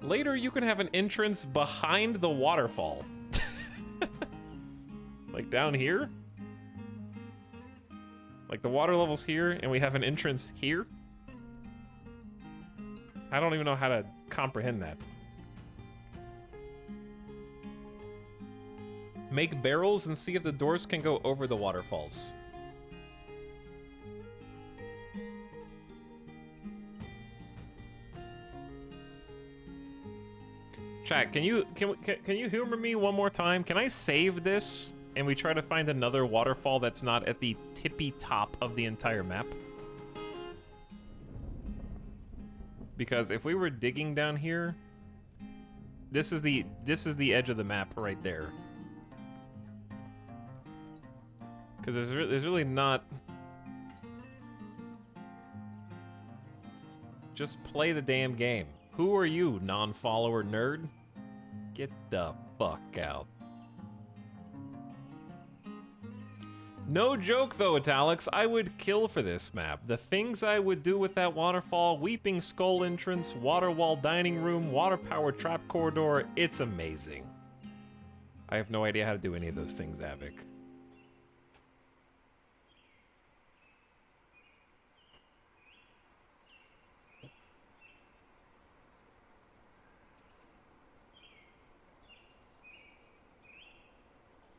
Speaker 1: Later, you can have an entrance behind the waterfall. Like down here? Like the water level's here, and we have an entrance here? I don't even know how to comprehend that. Make barrels and see if the doors can go over the waterfalls. Chat, can you humor me one more time? Can I save this and we try to find another waterfall that's not at the tippy top of the entire map? Because if we were digging down here, this is the edge of the map right there. Because there's really not. Just play the damn game. Who are you, non-follower nerd? Get the fuck out. No joke though, Italics, I would kill for this map. The things I would do with that waterfall, Weeping Skull entrance, water wall dining room, water power trap corridor, it's amazing. I have no idea how to do any of those things, Avik.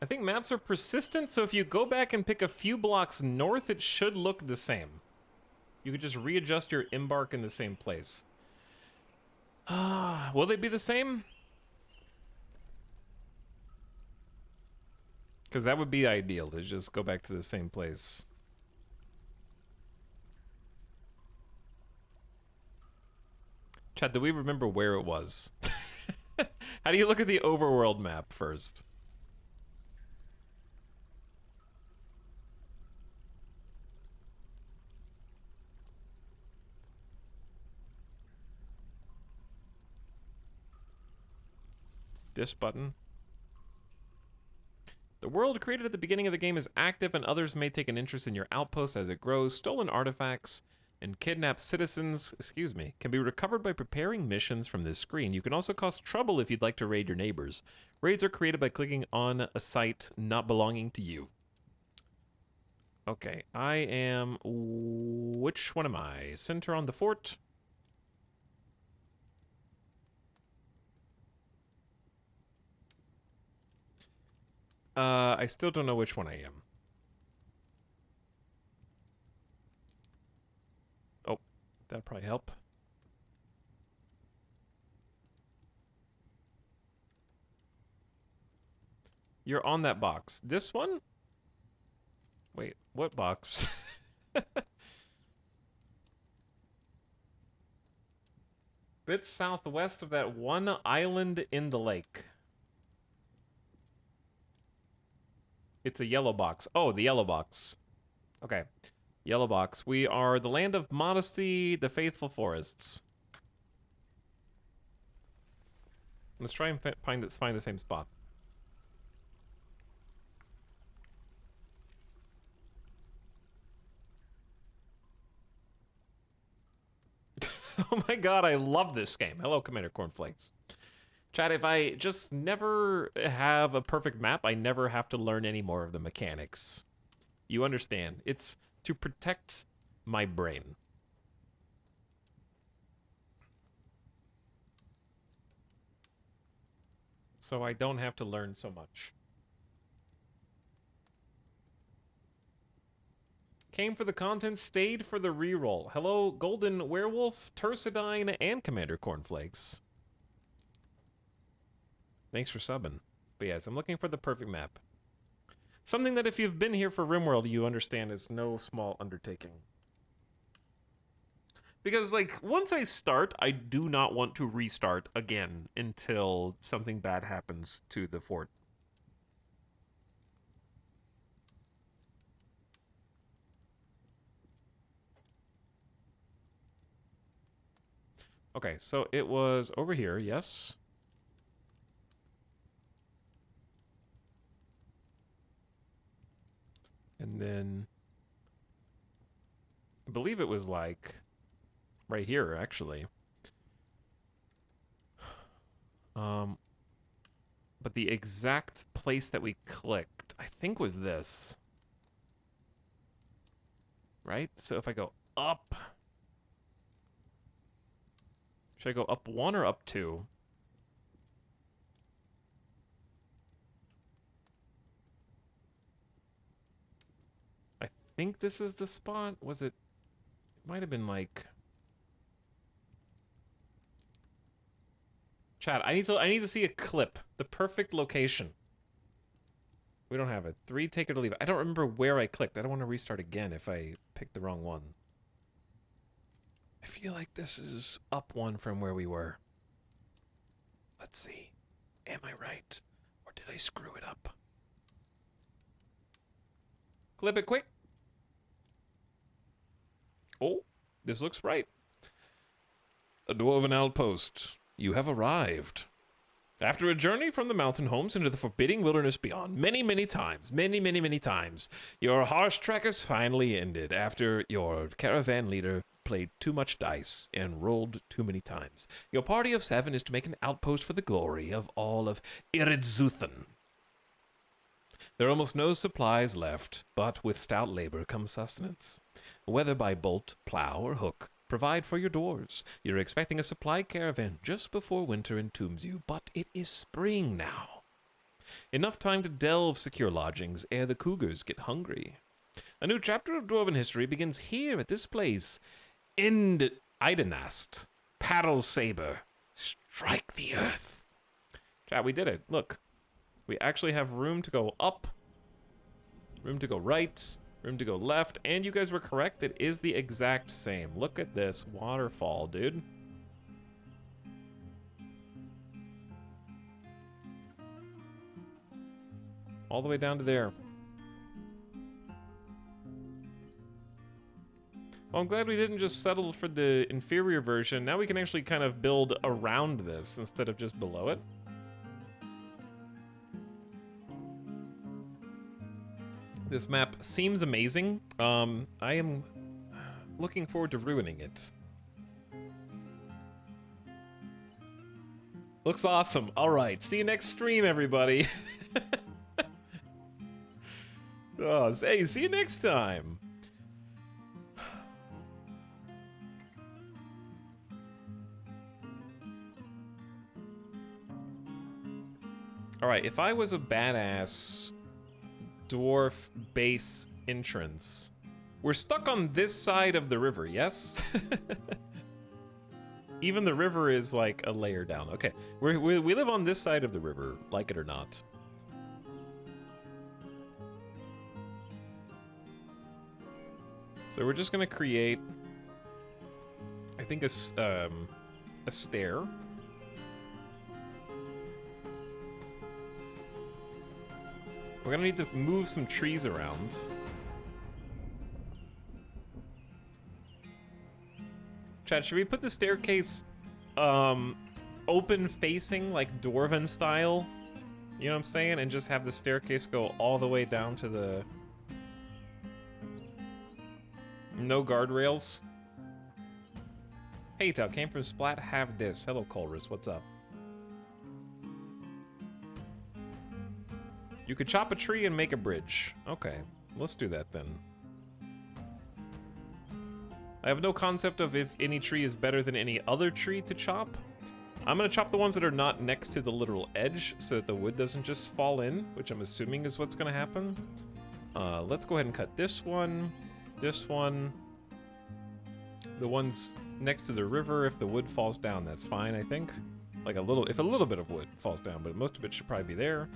Speaker 1: I think maps are persistent, so if you go back and pick a few blocks north, it should look the same. You could just readjust your embark in the same place. Will they be the same? Because that would be ideal, to just go back to the same place. Chad, do we remember where it was? How do you look at the overworld map first? This button. The world created at the beginning of the game is active, and others may take an interest in your outpost as it grows. Stolen artifacts and kidnapped citizens, can be recovered by preparing missions from this screen. You can also cause trouble if you'd like to raid your neighbors. Raids are created by clicking on a site not belonging to you. Okay, I am... Which one am I? Center on the fort? I still don't know which one I am. Oh, that'll probably help. You're on that box. This one? Wait, what box? Bit southwest of that one island in the lake. It's a yellow box. Oh, the yellow box. Okay. Yellow box. We are the land of modesty, the faithful forests. Let's try and find the same spot. Oh my god, I love this game. Hello, Commander Cornflakes. Chat, if I just never have a perfect map, I never have to learn any more of the mechanics. You understand. It's to protect my brain. So I don't have to learn so much. Came for the content, stayed for the reroll. Hello, Golden Werewolf, Tursidine, and Commander Cornflakes. Thanks for subbing. But yes, I'm looking for the perfect map. Something that if you've been here for RimWorld, you understand is no small undertaking. Because, like, once I start, I do not want to restart again until something bad happens to the fort. Okay, so it was over here, yes? And then I believe it was like right here, actually. But the exact place that we clicked I think was this. Right? So if I go up... Should I go up 1 or up 2? I think this is the spot. Was it? It might have been like... Chat, I need to see a clip. The perfect location. We don't have it. 3, take it or leave it. I don't remember where I clicked. I don't want to restart again if I picked the wrong one. I feel like this is up 1 from where we were. Let's see. Am I right? Or did I screw it up? Clip it quick. Oh, this looks right. A dwarven outpost. You have arrived. After a journey from the mountain homes into the forbidding wilderness beyond, many times, many times, your harsh trek has finally ended after your caravan leader played too much dice and rolled too many times. Your party of 7 is to make an outpost for the glory of all of Iridzuthan. There are almost no supplies left, but with stout labor comes sustenance. Whether by bolt, plow, or hook, provide for your dwarves. You're expecting a supply caravan just before winter entombs you, but it is spring now. Enough time to delve secure lodgings ere the cougars get hungry. A new chapter of dwarven history begins here at this place. End Idenast. Paddle saber. Strike the earth. Chat, we did it. Look. We actually have room to go up, room to go right, room to go left, and you guys were correct. It is the exact same. Look at this waterfall, dude. All the way down to there. Well, I'm glad we didn't just settle for the inferior version. Now we can actually kind of build around this instead of just below it. This map seems amazing. I am looking forward to ruining it. Looks awesome. All right, see you next stream, everybody. Oh, hey, see you next time. All right, if I was a badass dwarf base entrance. We're stuck on this side of the river, yes? Even the river is like a layer down. Okay, we live on this side of the river, like it or not. So we're just gonna create, I think, a stair. We're gonna need to move some trees around. Chat, should we put the staircase open facing, like Dwarven style? You know what I'm saying? And just have the staircase go all the way down to the... No guardrails? Hey, Tal, came from Splat, have this. Hello, Colrus, what's up? You could chop a tree and make a bridge. Okay, let's do that then. I have no concept of if any tree is better than any other tree to chop. I'm gonna chop the ones that are not next to the literal edge so that the wood doesn't just fall in, which I'm assuming is what's gonna happen. Let's go ahead and cut this one, the ones next to the river. If the wood falls down, that's fine, I think. Like if a little bit of wood falls down, but most of it should probably be there.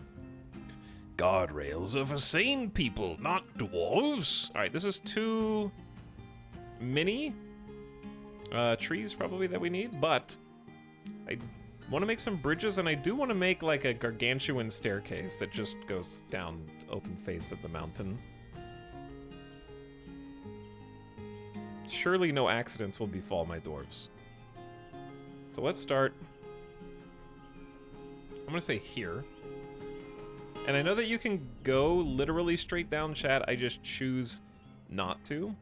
Speaker 1: Guardrails are for sane people, not dwarves. All right, this is too many trees probably that we need, but I want to make some bridges, and I do want to make like a gargantuan staircase that just goes down the open face of the mountain. Surely no accidents will befall my dwarves. So let's start. I'm gonna say here. And I know that you can go literally straight down, chat. I just choose not to.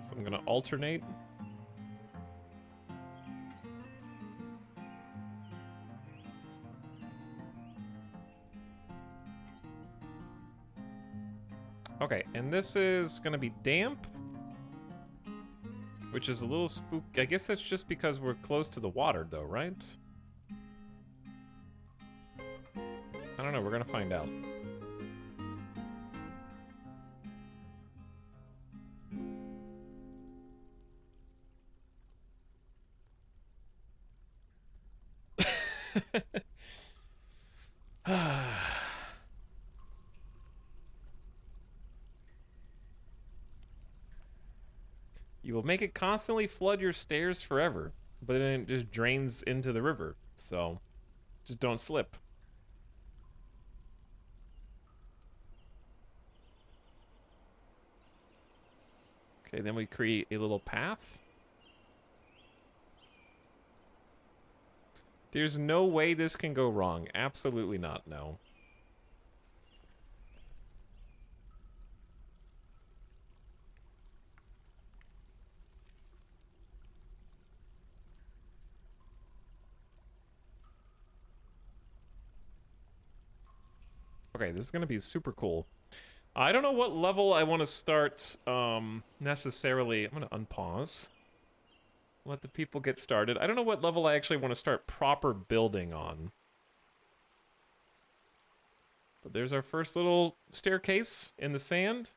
Speaker 1: So I'm gonna alternate. Okay, and this is gonna be damp, which is a little spook. I guess that's just because we're close to the water, though, right? I don't know. We're gonna find out. You will make it constantly flood your stairs forever, but then it just drains into the river. So, just don't slip. Okay, then we create a little path. There's no way this can go wrong. Absolutely not, no. Okay, this is gonna be super cool. I don't know what level I want to start, necessarily. I'm gonna unpause. Let the people get started. I don't know what level I actually want to start proper building on. But there's our first little staircase in the sand.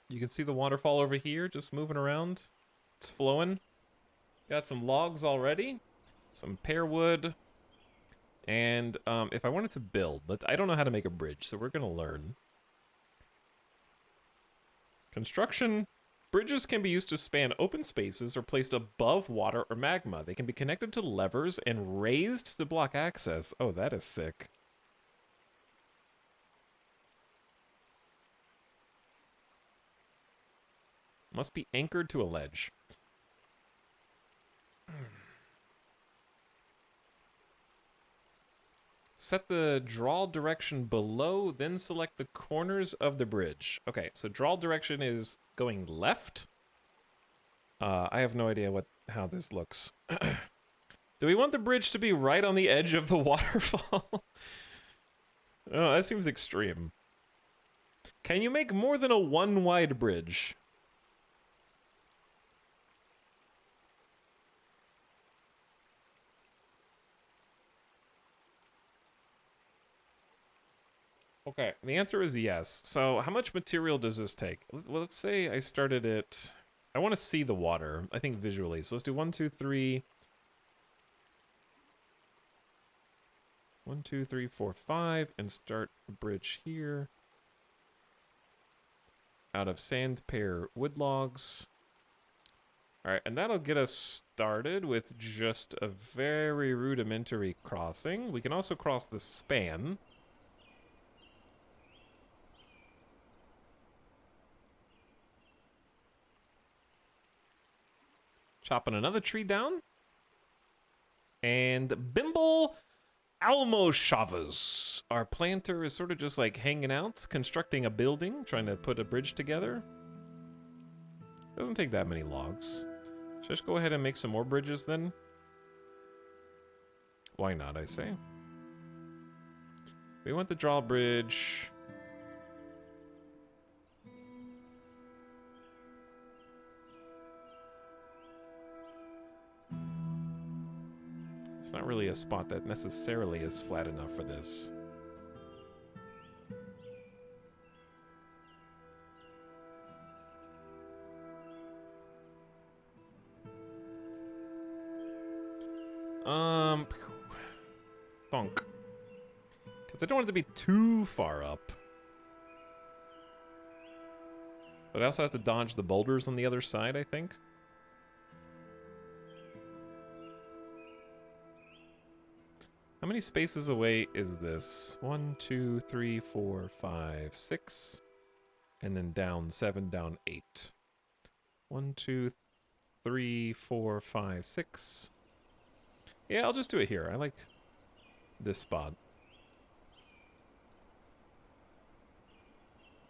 Speaker 1: You can see the waterfall over here, just moving around. It's flowing. Got some logs already. Some pear wood. And if I wanted to build, I don't know how to make a bridge, so we're gonna learn. Construction. Bridges can be used to span open spaces or placed above water or magma. They can be connected to levers and raised to block access. Oh, that is sick. Must be anchored to a ledge. Set the draw direction below, then select the corners of the bridge. Okay, so draw direction is going left. I have no idea how this looks. Do we want the bridge to be right on the edge of the waterfall? Oh, that seems extreme. Can you make more than a one-wide bridge? Okay, the answer is yes. So how much material does this take? Well, let's say I started it... I want to see the water, I think visually. So let's do 1, 2, 3. 1, 2, 3, 4, 5, and start a bridge here. Out of sand, pear, wood logs. Alright, and that'll get us started with just a very rudimentary crossing. We can also cross the span. Chopping another tree down. And Bimble Almoshavas. Our planter is sort of just like hanging out, constructing a building, trying to put a bridge together. Doesn't take that many logs. Should I just go ahead and make some more bridges then? Why not, I say. We want the drawbridge. It's not really a spot that necessarily is flat enough for this. Bonk. Because I don't want it to be too far up. But I also have to dodge the boulders on the other side, I think. How many spaces away is this? 1, 2, 3, 4, 5, 6. And then down 7, down 8. 1, 2, 3, 4, 5, 6. Yeah, I'll just do it here. I like this spot.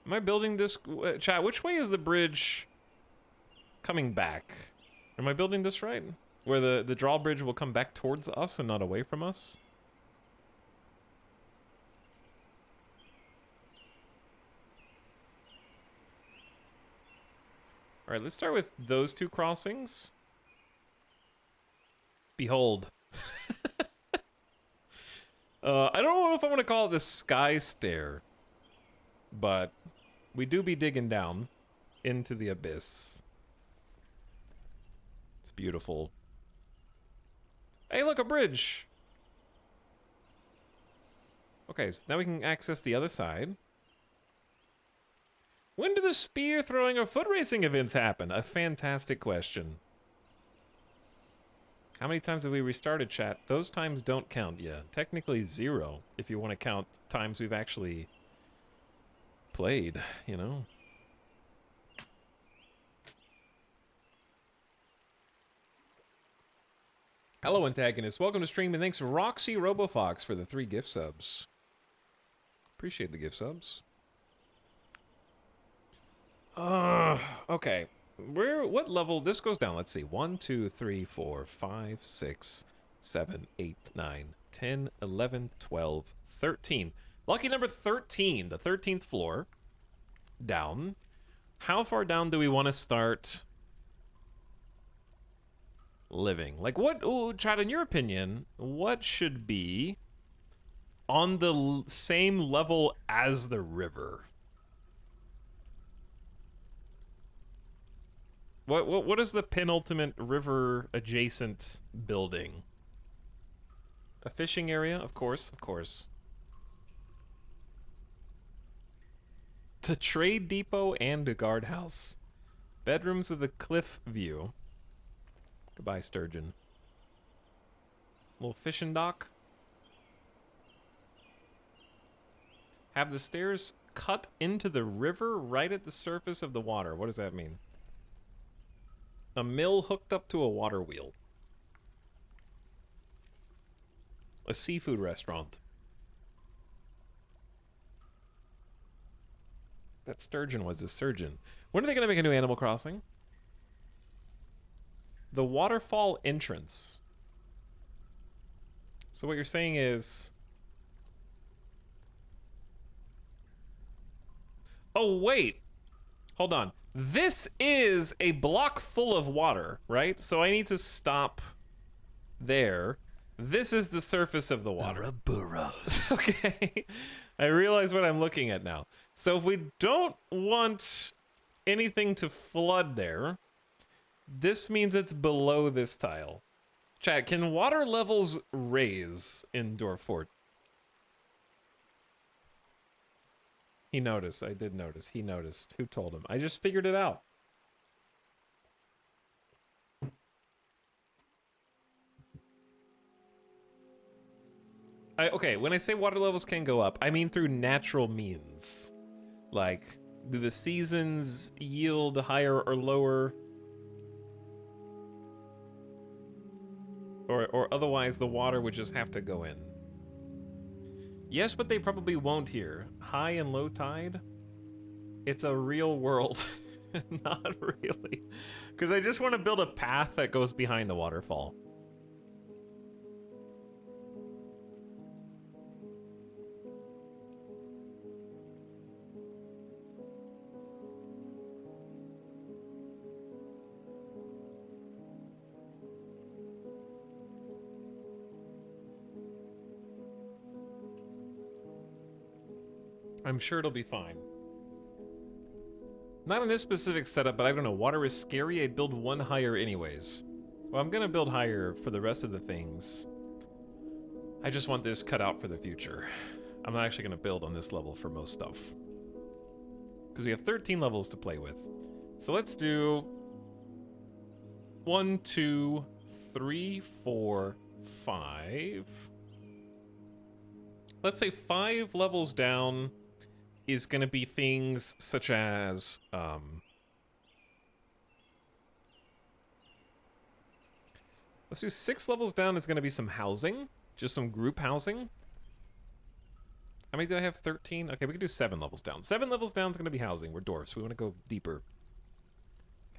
Speaker 1: Am I building this? Chat, which way is the bridge coming back? Am I building this right? Where the drawbridge will come back towards us and not away from us? All right, let's start with those two crossings. Behold. I don't know if I want to call it the sky stair, but we do be digging down into the abyss. It's beautiful. Hey, look, a bridge. Okay, so now we can access the other side. When do the spear throwing or foot racing events happen? A fantastic question. How many times have we restarted chat? Those times don't count yet. Technically 0 if you want to count times we've actually played, you know? Hello, antagonist. Welcome to stream, and thanks Roxy Robofox for the 3 gift subs. Appreciate the gift subs. Okay. What level? This goes down. Let's see. 1, 2, 3, 4, 5, 6, 7, 8, 9, 10, 11, 12, 13. Lucky number 13, the 13th floor. Down. How far down do we want to start living? Like, what, Chad, in your opinion, what should be on the same level as the river? What is the penultimate river adjacent building? A fishing area, of course, of course. The trade depot and a guardhouse. Bedrooms with a cliff view. Goodbye, sturgeon. Little fishing dock. Have the stairs cut into the river right at the surface of the water. What does that mean? A mill hooked up to a water wheel. A seafood restaurant. That sturgeon was a surgeon. When are they going to make a new Animal Crossing? The waterfall entrance. So what you're saying is... Oh, wait. Hold on. This is a block full of water, right? So I need to stop there. This is the surface of the water.
Speaker 2: Burros.
Speaker 1: Okay. I realize what I'm looking at now. So if we don't want anything to flood there, this means it's below this tile. Chat, can water levels raise in Dwarf Fort? He noticed. I did notice. He noticed. Who told him? I just figured it out. Okay, when I say water levels can go up, I mean through natural means. Like, do the seasons yield higher or lower? Or otherwise the water would just have to go in. Yes, but they probably won't here. High and low tide? It's a real world. Not really. Because I just want to build a path that goes behind the waterfall. I'm sure it'll be fine. Not in this specific setup, but I don't know. Water is scary. I'd build one higher anyways. Well, I'm gonna build higher for the rest of the things. I just want this cut out for the future. I'm not actually gonna build on this level for most stuff. Because we have 13 levels to play with. So let's do 1, 2, 3, 4, 5. Let's say 5 levels down is going to be things such as, let's do 6 levels down is going to be some housing, just some group housing. How many did I have? 13? Okay, we can do 7 levels down. 7 levels down is going to be housing. We're dwarfs. We want to go deeper.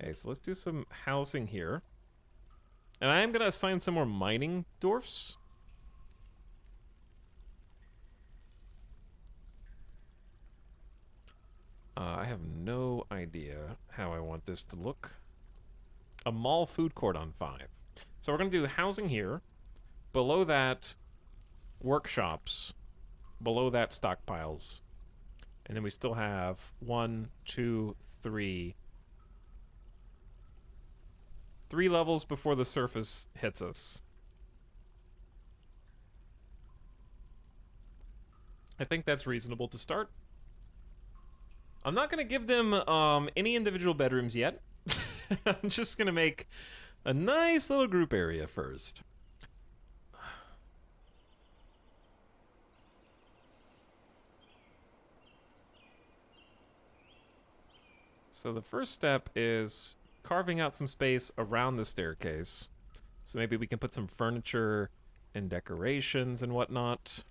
Speaker 1: Okay, so let's do some housing here. And I am going to assign some more mining dwarfs. I have no idea how I want this to look. A mall food court on 5. So we're going to do housing here. Below that, workshops. Below that, stockpiles. And then we still have 1, 2, 3. 3 levels before the surface hits us. I think that's reasonable to start. I'm not going to give them any individual bedrooms yet. I'm just going to make a nice little group area first. So the first step is carving out some space around the staircase. So maybe we can put some furniture and decorations and whatnot.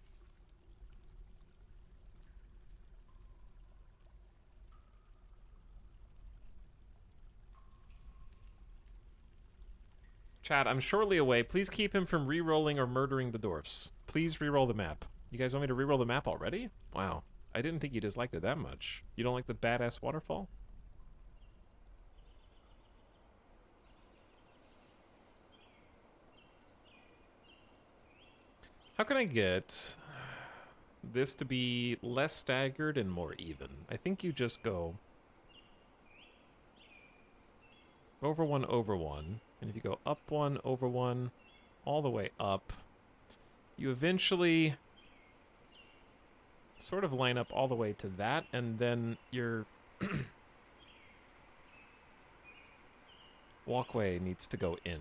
Speaker 1: Chat, I'm shortly away. Please keep him from re-rolling or murdering the dwarfs. Please re-roll the map. You guys want me to re-roll the map already? Wow. I didn't think you disliked it that much. You don't like the badass waterfall? How can I get this to be less staggered and more even? I think you just go over 1, over 1. And if you go up 1, over 1, all the way up, you eventually sort of line up all the way to that, and then your walkway needs to go in.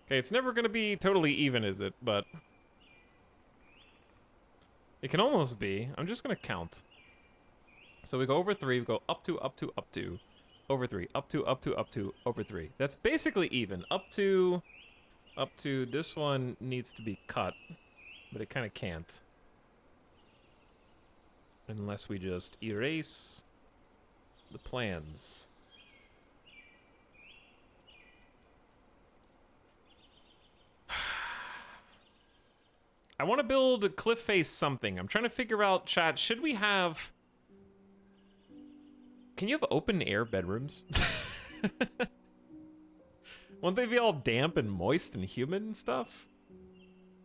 Speaker 1: Okay, it's never going to be totally even, is it? But it can almost be. I'm just going to count. So we go over 3, we go up 2, up 2, up 2, over 3, up 2, up 2, up 2, over 3. That's basically even. Up to this one needs to be cut, but it kind of can't. Unless we just erase the plans. I want to build a cliff face something. I'm trying to figure out, chat, should we have... Can you have open air bedrooms? Won't they be all damp and moist and humid and stuff?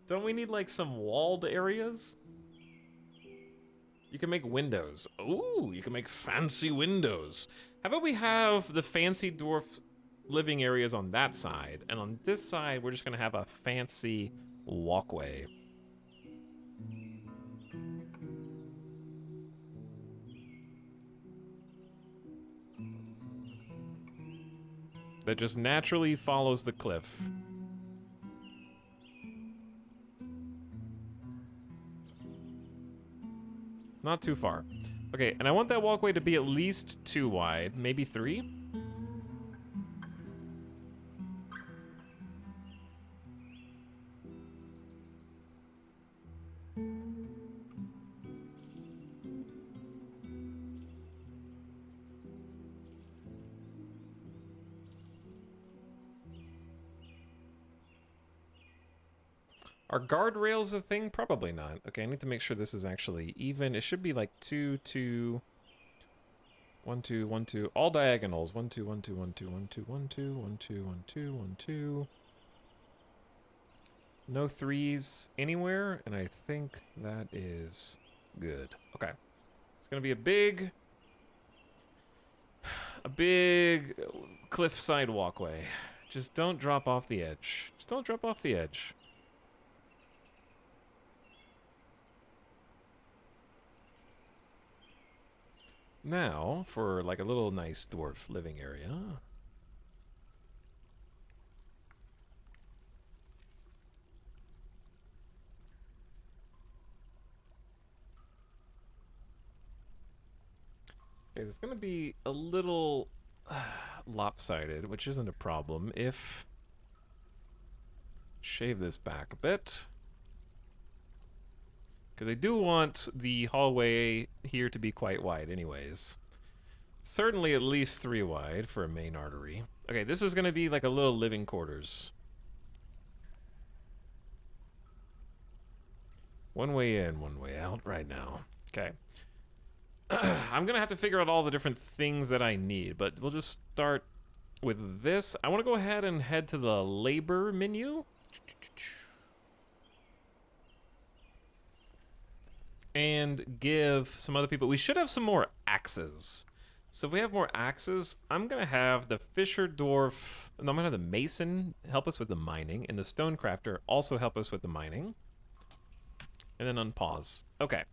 Speaker 1: Don't we need like some walled areas? You can make windows. Ooh, you can make fancy windows. How about we have the fancy dwarf living areas on that side, and on this side, we're just gonna have a fancy walkway. That just naturally follows the cliff. Not too far. Okay, and I want that walkway to be at least 2 wide, maybe 3. Are guardrails a thing? Probably not. Okay, I need to make sure this is actually even. It should be like 2, 2, 1, 2, 1, 2. All diagonals. 1, 2, 1, 2, 1, 2, 1, 2, 1, 2, 1, 2, 1, 2, 1, 2. No 3s anywhere, and I think that is good. Okay. It's gonna be a big cliffside walkway. Just don't drop off the edge. Just don't drop off the edge. Now, for like a little nice dwarf living area. Okay, it's gonna be a little lopsided, which isn't a problem if... Shave this back a bit. Because I do want the hallway here to be quite wide anyways. Certainly at least 3 wide for a main artery. Okay, this is going to be like a little living quarters. One way in, one way out right now. Okay. I'm going to have to figure out all the different things that I need, but we'll just start with this. I want to go ahead and head to the labor menu. And give some other people... We should have some more axes. So if we have more axes, I'm going to have the Fisher Dwarf... No, I'm going to have the Mason help us with the mining, and the Stonecrafter also help us with the mining. And then unpause. Okay.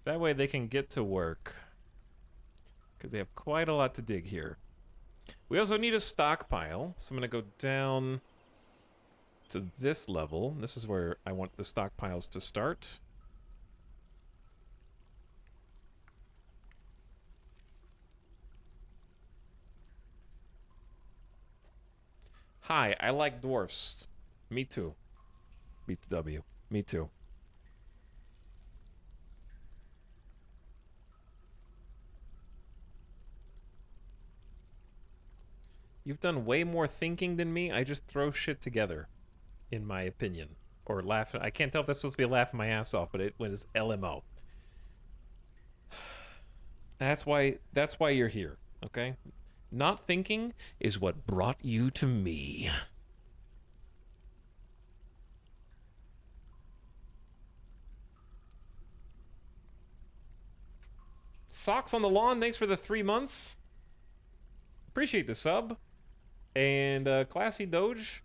Speaker 1: That way they can get to work. Because they have quite a lot to dig here. We also need a stockpile, so I'm going to go down to this level. This is where I want the stockpiles to start. Hi, I like dwarfs. Me too. Beat the W. Me too. You've done way more thinking than me. I just throw shit together, in my opinion. Or laugh. I can't tell if that's supposed to be laughing my ass off, but it was LMO. That's why you're here, okay? Not thinking is what brought you to me. Socks on the lawn, thanks for the 3 months. Appreciate the sub. And Classy Doge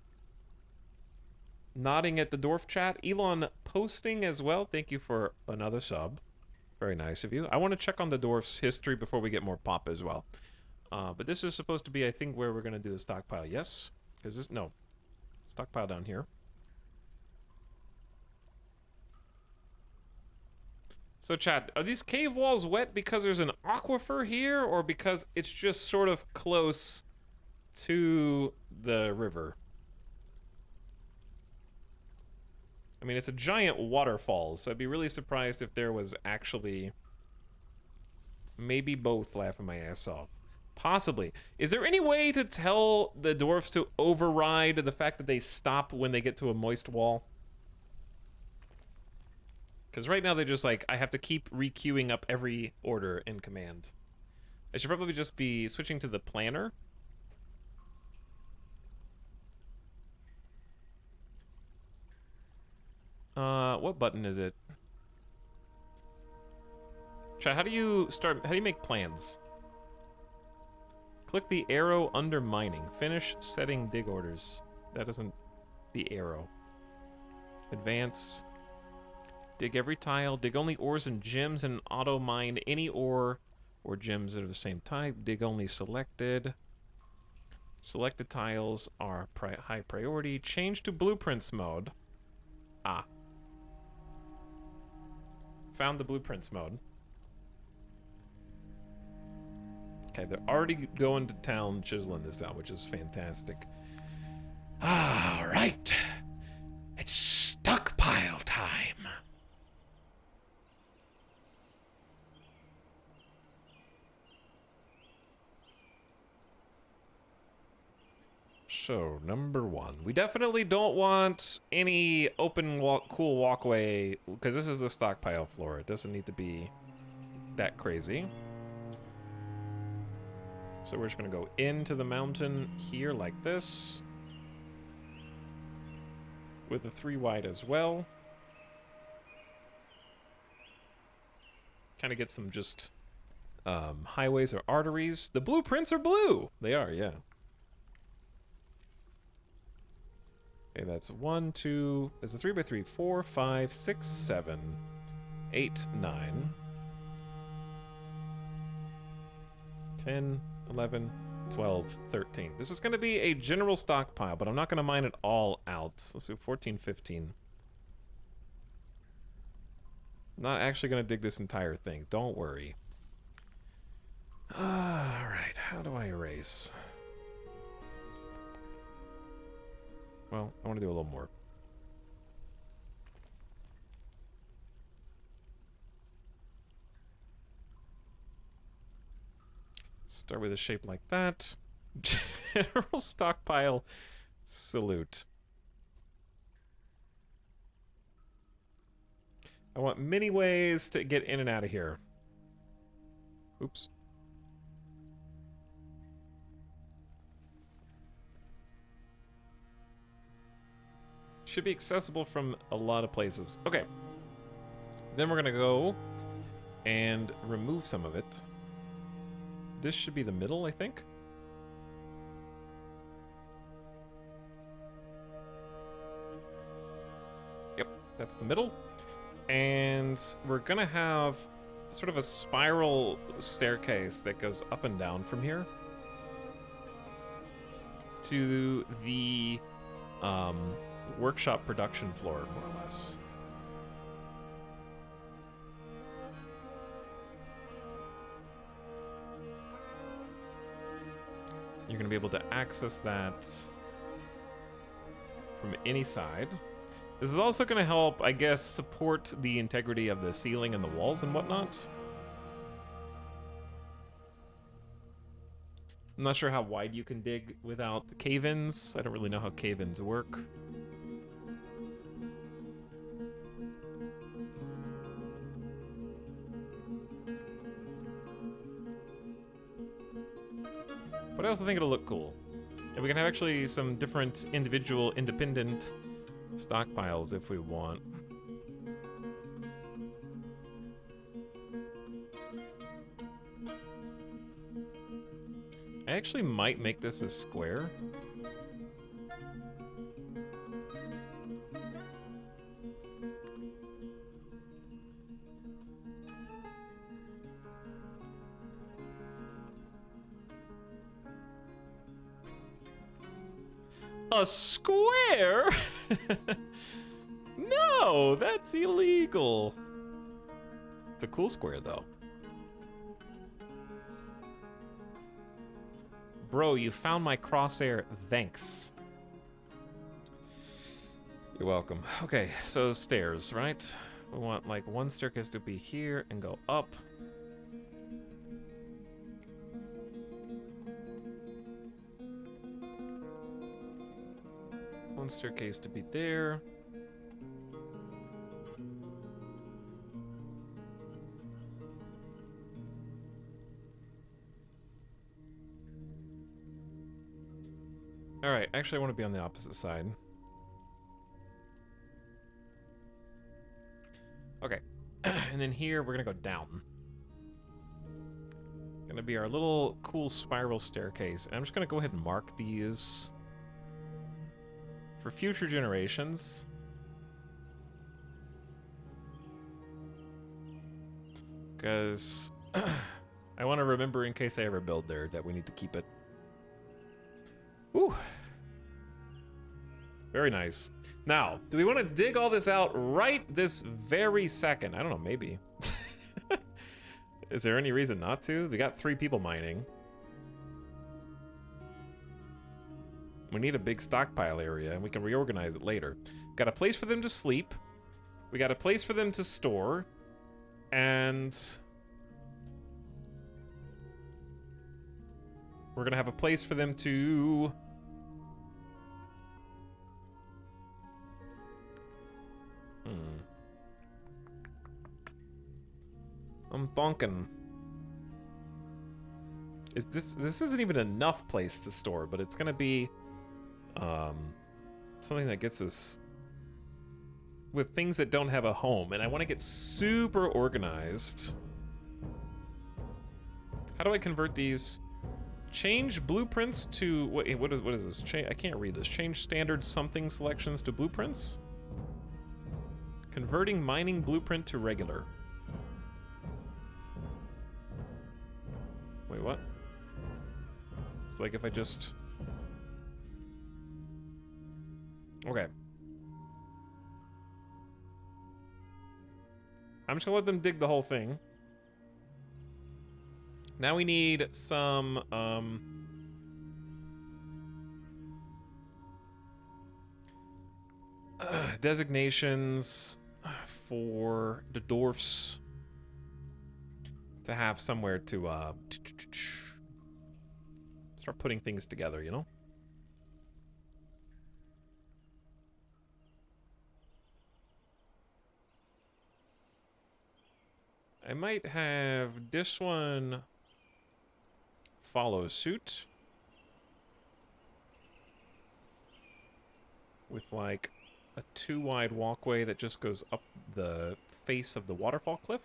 Speaker 1: nodding at the dwarf chat. Elon posting as well. Thank you for another sub. Very nice of you. I want to check on the dwarf's history before we get more pop as well. But this is supposed to be, I think, where we're going to do the stockpile. Yes? Because this... No. Stockpile down here. So, chat, are these cave walls wet because there's an aquifer here, or because it's just sort of close to the river? I mean, it's a giant waterfall, so I'd be really surprised if there was actually... Maybe both, laughing my ass off. Possibly. Is there any way to tell the dwarfs to override the fact that they stop when they get to a moist wall? Because right now they're just like, I have to keep re-queuing up every order in command. I should probably just be switching to the planner. What button is it? Chat, how do you make plans? Click the arrow under mining. Finish setting dig orders. That isn't the arrow. Advanced. Dig every tile. Dig only ores and gems and auto mine any ore or gems that are the same type. Dig only selected. Selected tiles are high priority. Change to blueprints mode. Ah. Found the blueprints mode. Okay, they're already going to town chiseling this out, which is fantastic. All right. It's stockpile time. So, number 1. We definitely don't want any open, cool walkway, because this is the stockpile floor. It doesn't need to be that crazy. So we're just going to go into the mountain here like this. With a 3 wide as well. Kind of get some just highways or arteries. The blueprints are blue! They are, yeah. Okay, that's 1, 2, there's a 3x3, 4, 5, 6, 7, 8, 9, 10, 11, 12, 13. This is going to be a general stockpile, but I'm not going to mine it all out. Let's do 14, 15. I'm not actually going to dig this entire thing. Don't worry. Alright, how do I erase? Well, I want to do a little more. Start with a shape like that. General stockpile salute. I want many ways to get in and out of here. Oops. Should be accessible from a lot of places. Okay. Then we're gonna go and remove some of it. This should be the middle, I think. Yep, that's the middle. And we're gonna have sort of a spiral staircase that goes up and down from here to the workshop production floor, more or less. You're going to be able to access that from any side. This is also going to help, I guess, support the integrity of the ceiling and the walls and whatnot. I'm not sure how wide you can dig without cave-ins. I don't really know how cave-ins work. But I also think it'll look cool. And we can have actually some different individual, independent stockpiles if we want. I actually might make this a square. A square? No, that's illegal. It's a cool square, though. Bro, you found my crosshair. Thanks. You're welcome. Okay, so stairs, right? We want like one staircase to be here and go up. One staircase to be there. Alright, actually I want to be on the opposite side. Okay, and then here we're gonna go down. Gonna be our little cool spiral staircase. And I'm just gonna go ahead and mark these for future generations. Because I want to remember in case I ever build there that we need to keep it. Ooh. Very nice. Now, do we want to dig all this out right this very second? I don't know, maybe. Is there any reason not to? They got 3 people mining. We need a big stockpile area, and we can reorganize it later. Got a place for them to sleep. We got a place for them to store. And we're gonna have a place for them to... I'm thonking. This isn't even enough place to store, but it's gonna be something that gets us with things that don't have a home, and I want to get super organized. How do I convert these? Change blueprints to what is this? I can't read this. Change standard something selections to blueprints. Converting mining blueprint to regular. Wait, what? It's like if I just... Okay. I'm just gonna let them dig the whole thing. Now we need some, designations for the dwarfs to have somewhere to, Start putting things together, you know? I might have this one follow suit. With like a 2-wide walkway that just goes up the face of the waterfall cliff.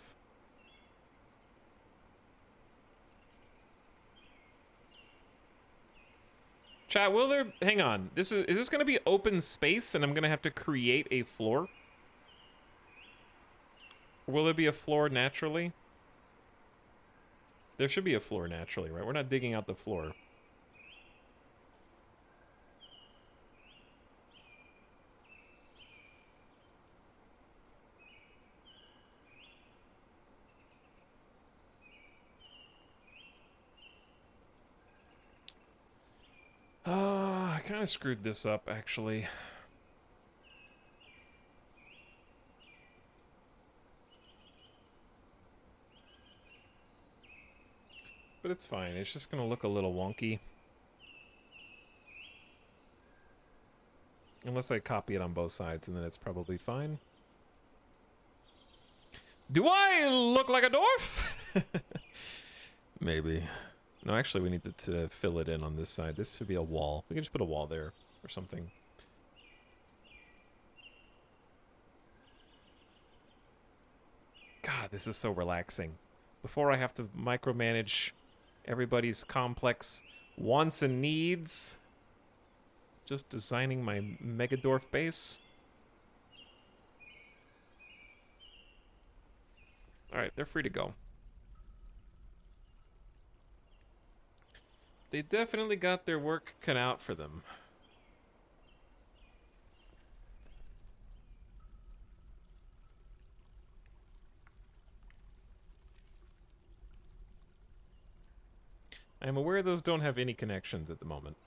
Speaker 1: Chat, will there... Hang on. Is this going to be open space and I'm going to have to create a floor? Or will there be a floor naturally? There should be a floor naturally, right? We're not digging out the floor. I kind of screwed this up, actually. But it's fine. It's just going to look a little wonky. Unless I copy it on both sides, and then it's probably fine. Do I look like a dwarf? Maybe. No, actually, we need to fill it in on this side. This should be a wall. We can just put a wall there or something. God, this is so relaxing. Before I have to micromanage everybody's complex wants and needs. Just designing my mega dwarf base. Alright, they're free to go. They definitely got their work cut out for them. I am aware those don't have any connections at the moment.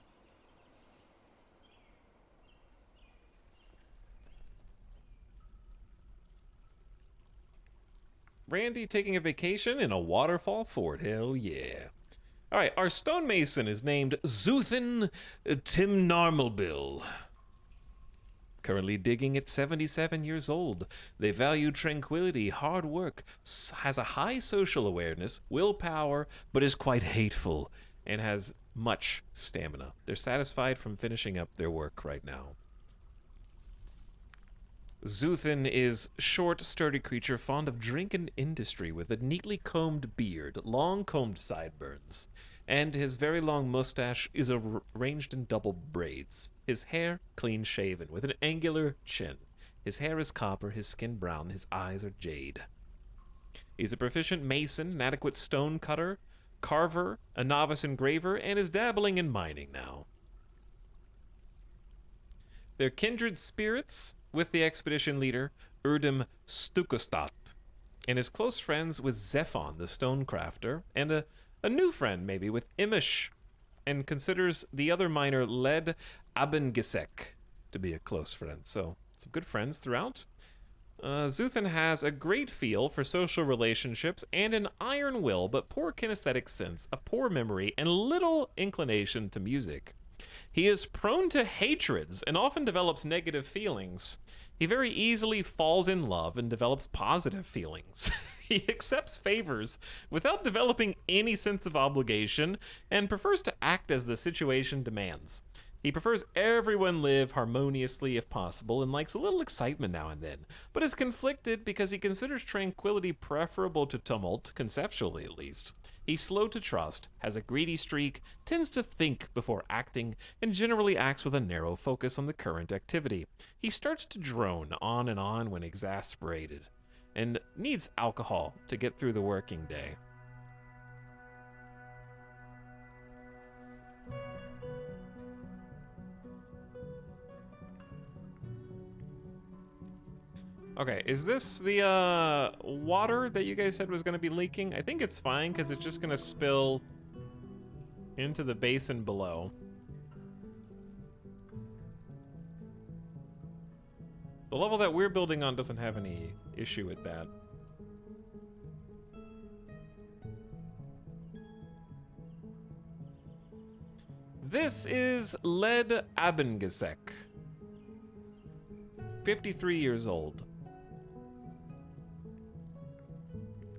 Speaker 1: Randy taking a vacation in a waterfall fort. Hell yeah. Alright, our stonemason is named Zuthin Timnarmalbill. Currently digging at 77 years old. They value tranquility, hard work, has a high social awareness, willpower, but is quite hateful, and has much stamina. They're satisfied from finishing up their work right now. Zuthin is short, sturdy creature fond of drink and industry with a neatly combed beard, long combed sideburns, and his very long mustache is arranged in double braids. His hair clean shaven with an angular chin. His hair is copper, his skin brown, his eyes are jade. He's a proficient mason, an adequate stone cutter, carver, a novice engraver, and is dabbling in mining now. They're kindred spirits with the expedition leader, Erdem Stukostat, and is close friends with Zephon, the stonecrafter, and a new friend, maybe, with Imish, and considers the other miner, Led Abengisek, to be a close friend. So, some good friends throughout. Zuthin has a great feel for social relationships and an iron will, but poor kinesthetic sense, a poor memory, and little inclination to music. He is prone to hatreds and often develops negative feelings. He very easily falls in love and develops positive feelings. He accepts favors without developing any sense of obligation and prefers to act as the situation demands. He prefers everyone live harmoniously if possible and likes a little excitement now and then, but is conflicted because he considers tranquility preferable to tumult, conceptually at least. He's slow to trust, has a greedy streak, tends to think before acting, and generally acts with a narrow focus on the current activity. He starts to drone on and on when exasperated, and needs alcohol to get through the working day. Okay, is this the water that you guys said was going to be leaking? I think it's fine because it's just going to spill into the basin below. The level that we're building on doesn't have any issue with that. This is Led Abengesek, 53 years old.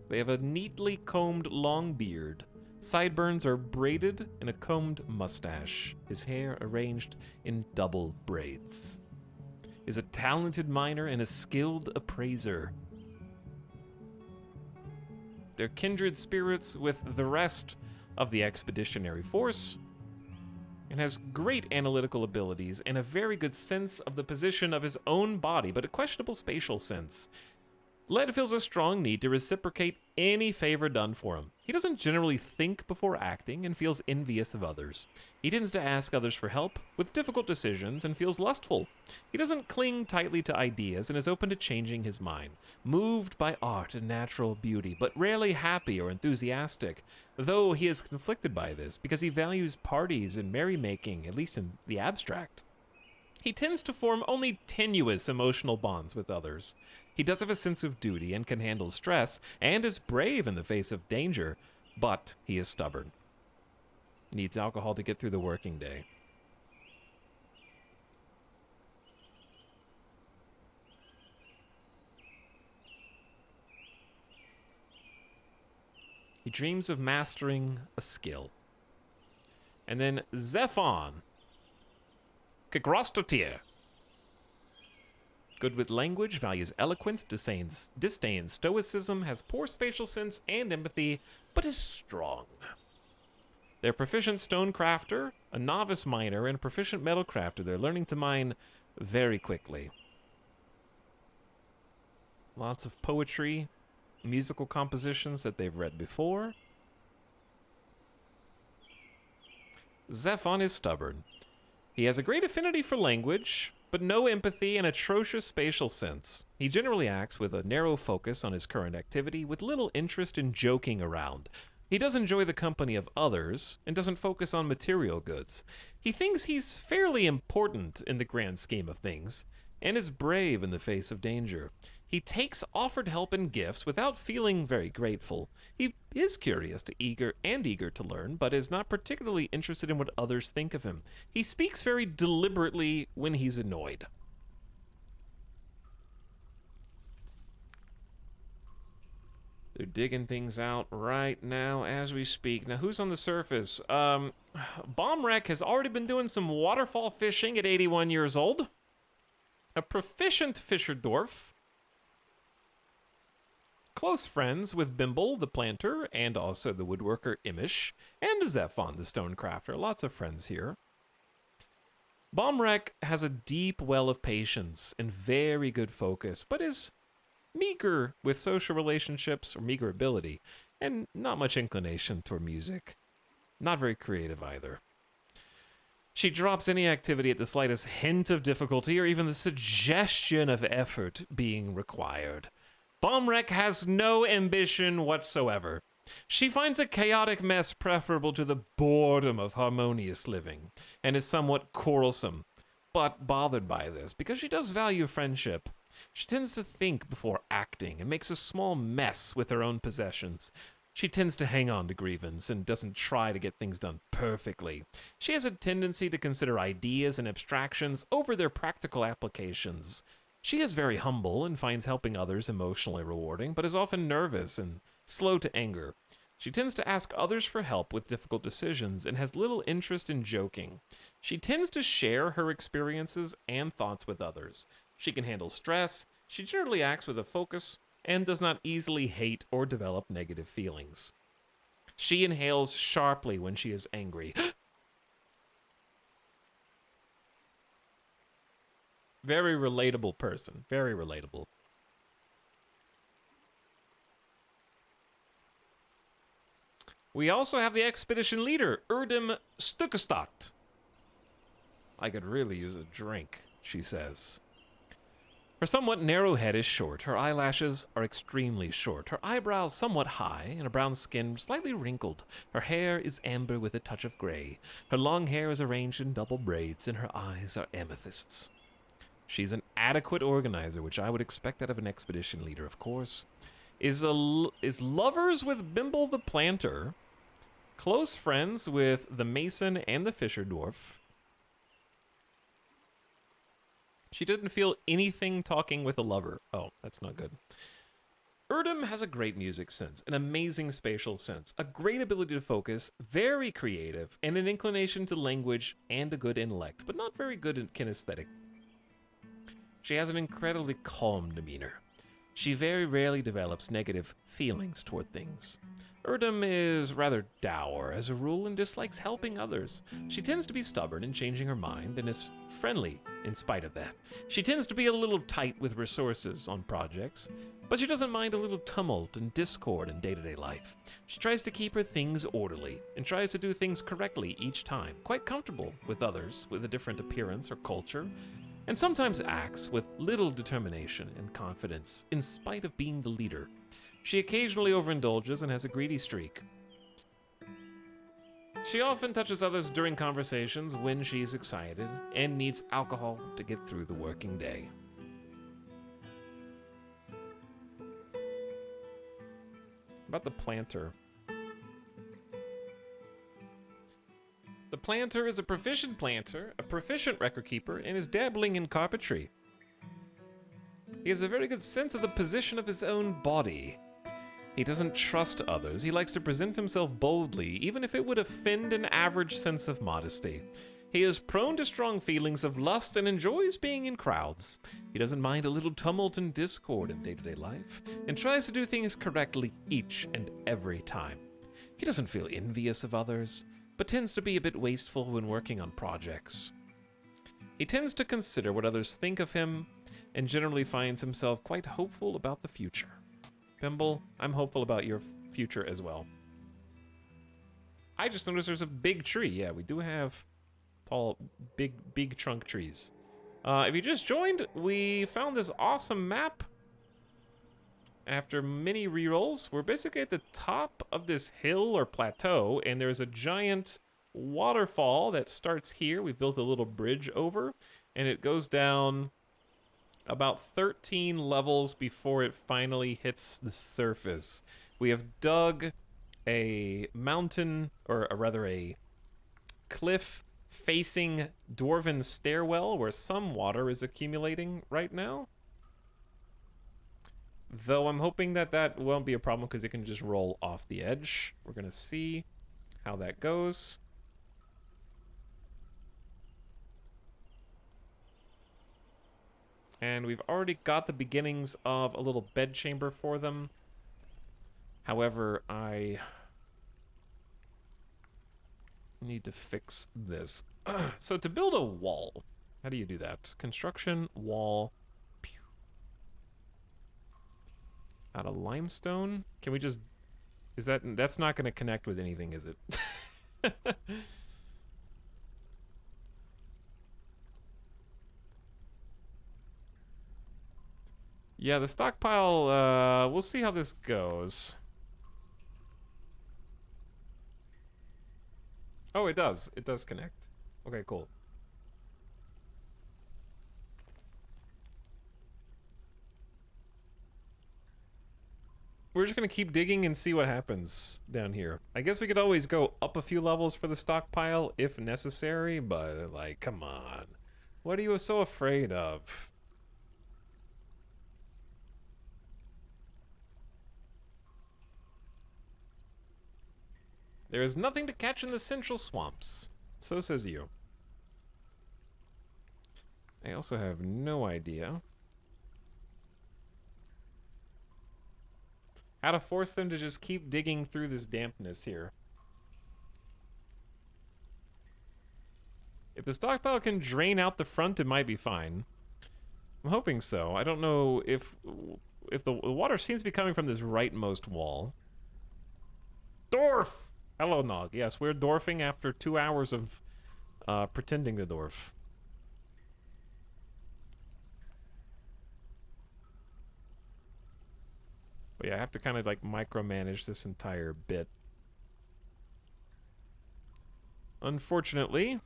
Speaker 1: They have a neatly combed long beard. Sideburns are braided in a combed mustache, his hair arranged in double braids. Is a talented miner and a skilled appraiser. They're kindred spirits with the rest of the expeditionary force, and has great analytical abilities and a very good sense of the position of his own body, but a questionable spatial sense. Led feels a strong need to reciprocate any favor done for him. He doesn't generally think before acting and feels envious of others. He tends to ask others for help with difficult decisions and feels lustful. He doesn't cling tightly to ideas and is open to changing his mind. Moved by art and natural beauty, but rarely happy or enthusiastic, though he is conflicted by this because he values parties and merrymaking, at least in the abstract. He tends to form only tenuous emotional bonds with others. He does have a sense of duty and can handle stress, and is brave in the face of danger, but he is stubborn. Needs alcohol to get through the working day. He dreams of mastering a skill. And then Zephon. Kigrostotir. Good with language, values eloquence, disdains stoicism, has poor spatial sense and empathy, but is strong. They're proficient stone crafter, a novice miner, and a proficient metal crafter. They're learning to mine very quickly. Lots of poetry, musical compositions that they've read before. Zephon is stubborn. He has a great affinity for language, but no empathy and atrocious spatial sense. He generally acts with a narrow focus on his current activity, with little interest in joking around. He does enjoy the company of others, and doesn't focus on material goods. He thinks he's fairly important in the grand scheme of things, and is brave in the face of danger. He takes offered help and gifts without feeling very grateful. He is curious to eager to learn, but is not particularly interested in what others think of him. He speaks very deliberately when he's annoyed. They're digging things out right now as we speak. Now, who's on the surface? Bombwreck has already been doing some waterfall fishing at 81 years old. A proficient fisher dwarf. Close friends with Bimble, the planter, and also the woodworker Imish, and Zephon, the stonecrafter. Lots of friends here. Bombwreck has a deep well of patience and very good focus, but is meager with social relationships, or meager ability, and not much inclination toward music. Not very creative either. She drops any activity at the slightest hint of difficulty or even the suggestion of effort being required. Bombwreck has no ambition whatsoever. She finds a chaotic mess preferable to the boredom of harmonious living, and is somewhat quarrelsome, but bothered by this because she does value friendship. She tends to think before acting and makes a small mess with her own possessions. She tends to hang on to grievance and doesn't try to get things done perfectly. She has a tendency to consider ideas and abstractions over their practical applications. She is very humble and finds helping others emotionally rewarding, but is often nervous and slow to anger. She tends to ask others for help with difficult decisions and has little interest in joking. She tends to share her experiences and thoughts with others. She can handle stress. She generally acts with a focus and does not easily hate or develop negative feelings. She inhales sharply when she is angry. Very relatable person. Very relatable. We also have the expedition leader, Erdem Stukestad. I could really use a drink, she says. Her somewhat narrow head is short. Her eyelashes are extremely short. Her eyebrows somewhat high, and her brown skin slightly wrinkled. Her hair is amber with a touch of gray. Her long hair is arranged in double braids, and her eyes are amethysts. She's an adequate organizer, which I would expect out of an expedition leader, of course. Is lovers with Bimble the planter. close friends with the mason and the fisher dwarf. She didn't feel anything talking with a lover. Oh, that's not good. Erdem has a great music sense, an amazing spatial sense, a great ability to focus, very creative, and an inclination to language and a good intellect, but not very good in kinesthetic. She has an incredibly calm demeanor. She very rarely develops negative feelings toward things. Erdem is rather dour as a rule and dislikes helping others. She tends to be stubborn in changing her mind and is friendly in spite of that. She tends to be a little tight with resources on projects, but she doesn't mind a little tumult and discord in day-to-day life. She tries to keep her things orderly and tries to do things correctly each time, quite comfortable with others with a different appearance or culture, and sometimes acts with little determination and confidence in spite of being the leader. She occasionally overindulges and has a greedy streak. She often touches others during conversations when she's excited and needs alcohol to get through the working day. About the planter. The planter is a proficient planter, a proficient record keeper, and is dabbling in carpentry. He has a very good sense of the position of his own body. He doesn't trust others. He likes to present himself boldly, even if it would offend an average sense of modesty. He is prone to strong feelings of lust and enjoys being in crowds. He doesn't mind a little tumult and discord in day-to-day life, and tries to do things correctly each and every time. He doesn't feel envious of others, but tends to be a bit wasteful when working on projects. He tends to consider what others think of him, and generally finds himself quite hopeful about the future. Pimble, I'm hopeful about your future as well. I just noticed there's a big tree. Yeah, we do have tall, big trunk trees. If you just joined, we found this awesome map. After many rerolls, we're basically at the top of this hill or plateau, and there's a giant waterfall that starts here. We built a little bridge over, and it goes down about 13 levels before it finally hits the surface. We have dug a mountain, or rather a cliff-facing dwarven stairwell where some water is accumulating right now. Though I'm hoping that that won't be a problem because it can just roll off the edge. We're going to see how that goes. And we've already got the beginnings of a little bed chamber for them. However, I need to fix this. So to build a wall, how do you do that? Construction, wall, pew. Out of limestone? Can we just, that's not going to connect with anything, is it? Yeah, the stockpile, we'll see how this goes. Oh, it does. It does connect. Okay, cool. We're just gonna keep digging and see what happens down here. I guess we could always go up a few levels for the stockpile if necessary, but, like, come on. What are you so afraid of? There is nothing to catch in the central swamps. So says you. I also have no idea how to force them to just keep digging through this dampness here. If the stockpile can drain out the front, it might be fine. I'm hoping so. I don't know if the water seems to be coming from this rightmost wall. Dwarf! Hello, Nog. Yes, we're dwarfing after 2 hours of pretending to dwarf. But yeah, I have to kind of like micromanage this entire bit. Unfortunately.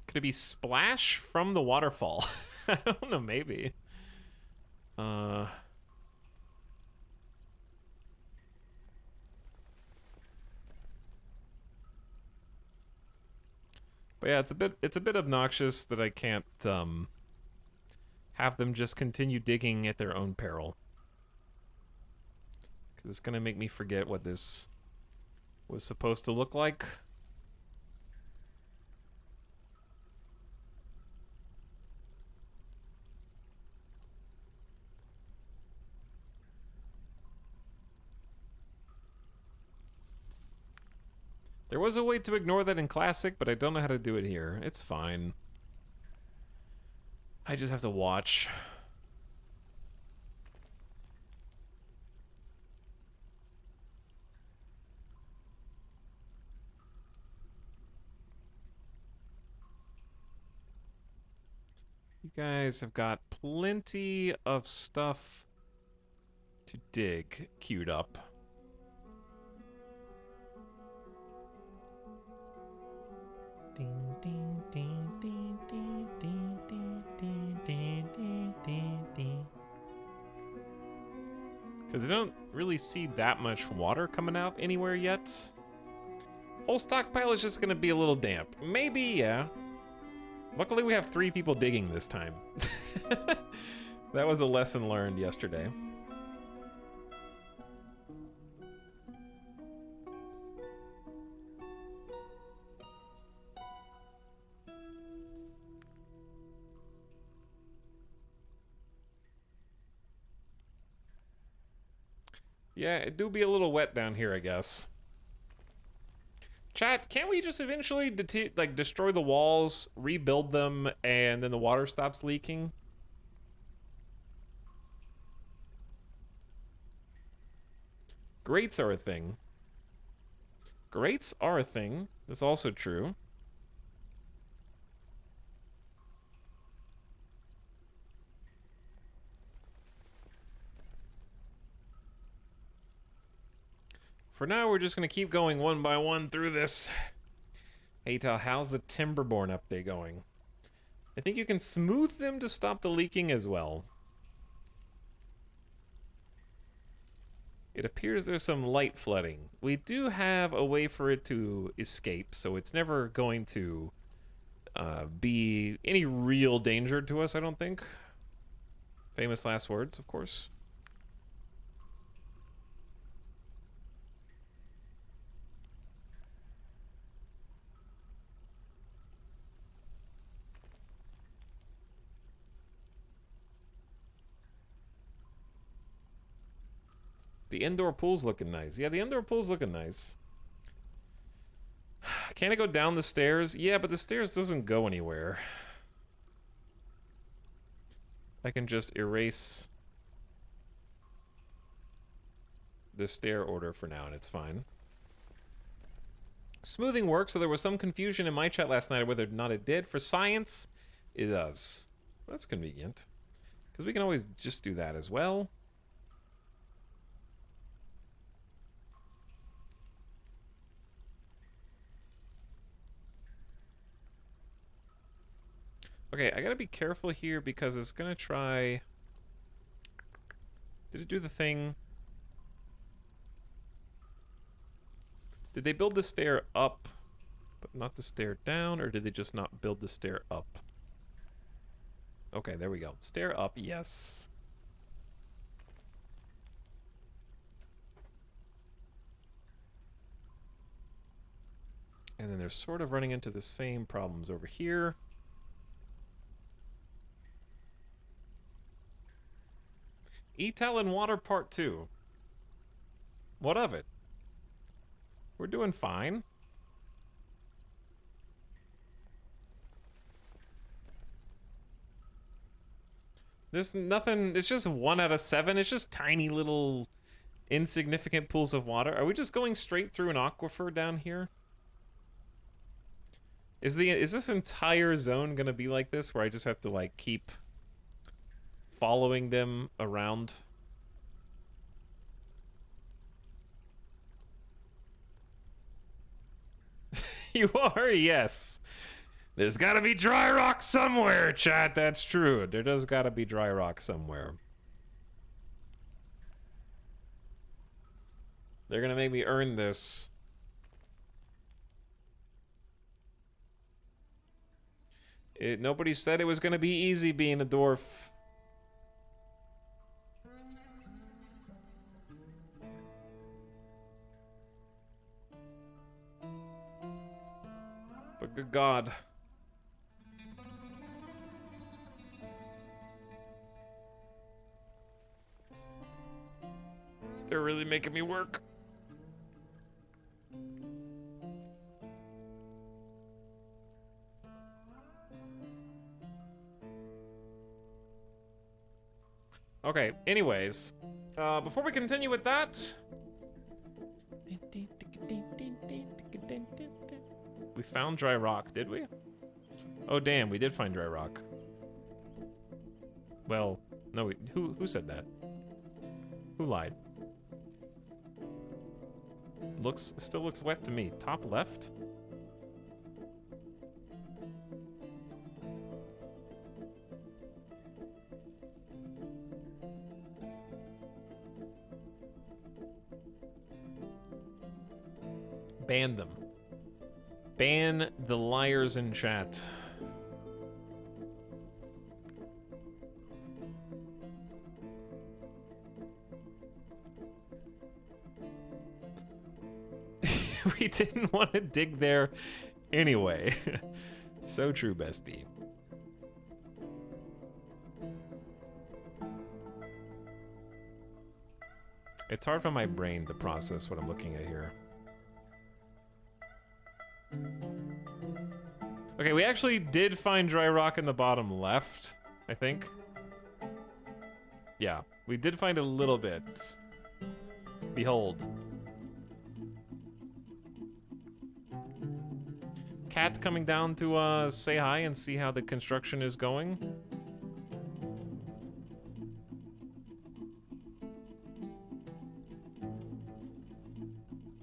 Speaker 1: Could it be splash from the waterfall? I don't know, maybe. Uh... But yeah, it's a bit obnoxious that I can't have them just continue digging at their own peril. Cuz it's going to make me forget what this was supposed to look like. There was a way to ignore that in Classic, but I don't know how to do it here. It's fine. I just have to watch. You guys have got plenty of stuff to dig queued up. Because I don't really see that much water coming out anywhere yet. Whole stockpile is just gonna be a little damp. Maybe, yeah. Luckily we have 3 people digging this time. That was a lesson learned yesterday. Yeah, it do be a little wet down here, I guess. Chat, can't we just eventually destroy the walls, rebuild them, and then the water stops leaking? Grates are a thing. Grates are a thing. That's also true. For now, we're just gonna keep going one by one through this. Hey, Tal, how's the Timberborn update going? I think you can smooth them to stop the leaking as well. It appears there's some light flooding. We do have a way for it to escape, so it's never going to be any real danger to us, I don't think. Famous last words, of course. The indoor pool's looking nice. Yeah, the indoor pool's looking nice. Can I go down the stairs? Yeah, but the stairs doesn't go anywhere. I can just erase the stair order for now, and it's fine. Smoothing works, so there was some confusion in my chat last night whether or not it did. For science, it does. That's convenient. Because we can always just do that as well. Okay, I gotta be careful here because it's gonna try... Did it do the thing? Did they build the stair up, but not the stair down, or did they just not build the stair up? Okay, there we go. Stair up, yes. And then they're sort of running into the same problems over here. Etal and Water Part 2. What of it? We're doing fine. There's nothing, it's just 1 out of 7. It's just tiny little insignificant pools of water. Are we just going straight through an aquifer down here? Is this entire zone gonna be like this, where I just have to like keep following them around? You are, yes. There's gotta be dry rock somewhere, chat. That's true. There does gotta be dry rock somewhere. They're gonna make me earn this. Nobody said it was gonna be easy being a dwarf. But good God. They're really making me work. Okay, anyways. Before we continue with that... We found dry rock, did we? Oh, damn, we did find dry rock. Well, no, who said that? Who lied? Still looks wet to me. Top left? Ban them. Ban the liars in chat. We didn't want to dig there anyway. So true, bestie. It's hard for my brain to process what I'm looking at here. Okay, we actually did find dry rock in the bottom left, I think. Yeah, we did find a little bit. Behold. Cat coming down to say hi and see how the construction is going.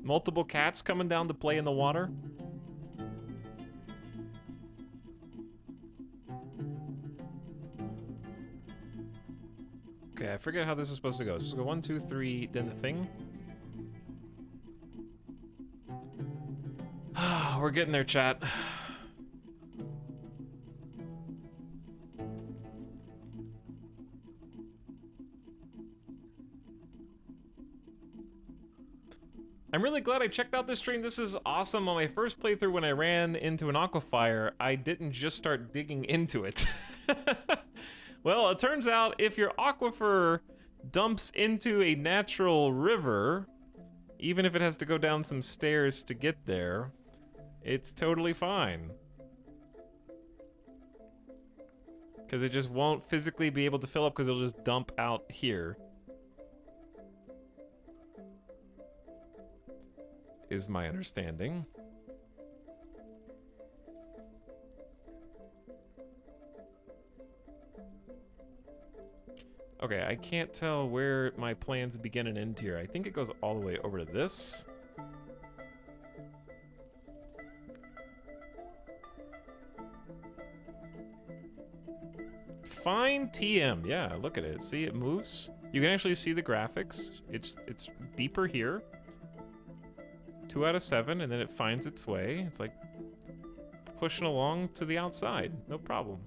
Speaker 1: Multiple cats coming down to play in the water. Okay, I forget how this is supposed to go. So go 1, 2, 3, then the thing. We're getting there, chat. I'm really glad I checked out this stream. This is awesome. On my first playthrough when I ran into an aquifer, I didn't just start digging into it. Well, it turns out if your aquifer dumps into a natural river, even if it has to go down some stairs to get there, it's totally fine. Because it just won't physically be able to fill up because it'll just dump out here. Is my understanding. Okay, I can't tell where my plans begin and end here. I think it goes all the way over to this. Fine TM, yeah, look at it. See, it moves. You can actually see the graphics. It's deeper here. 2 out of 7, and then it finds its way. It's like pushing along to the outside. No problem.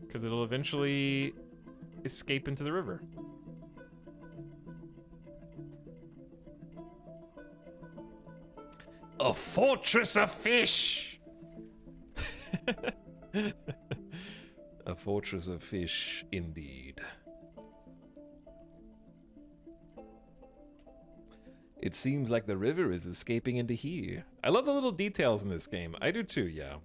Speaker 1: Because it'll eventually escape into the river. A fortress of fish! A fortress of fish, indeed. It seems like the river is escaping into here. I love the little details in this game. I do too, yeah.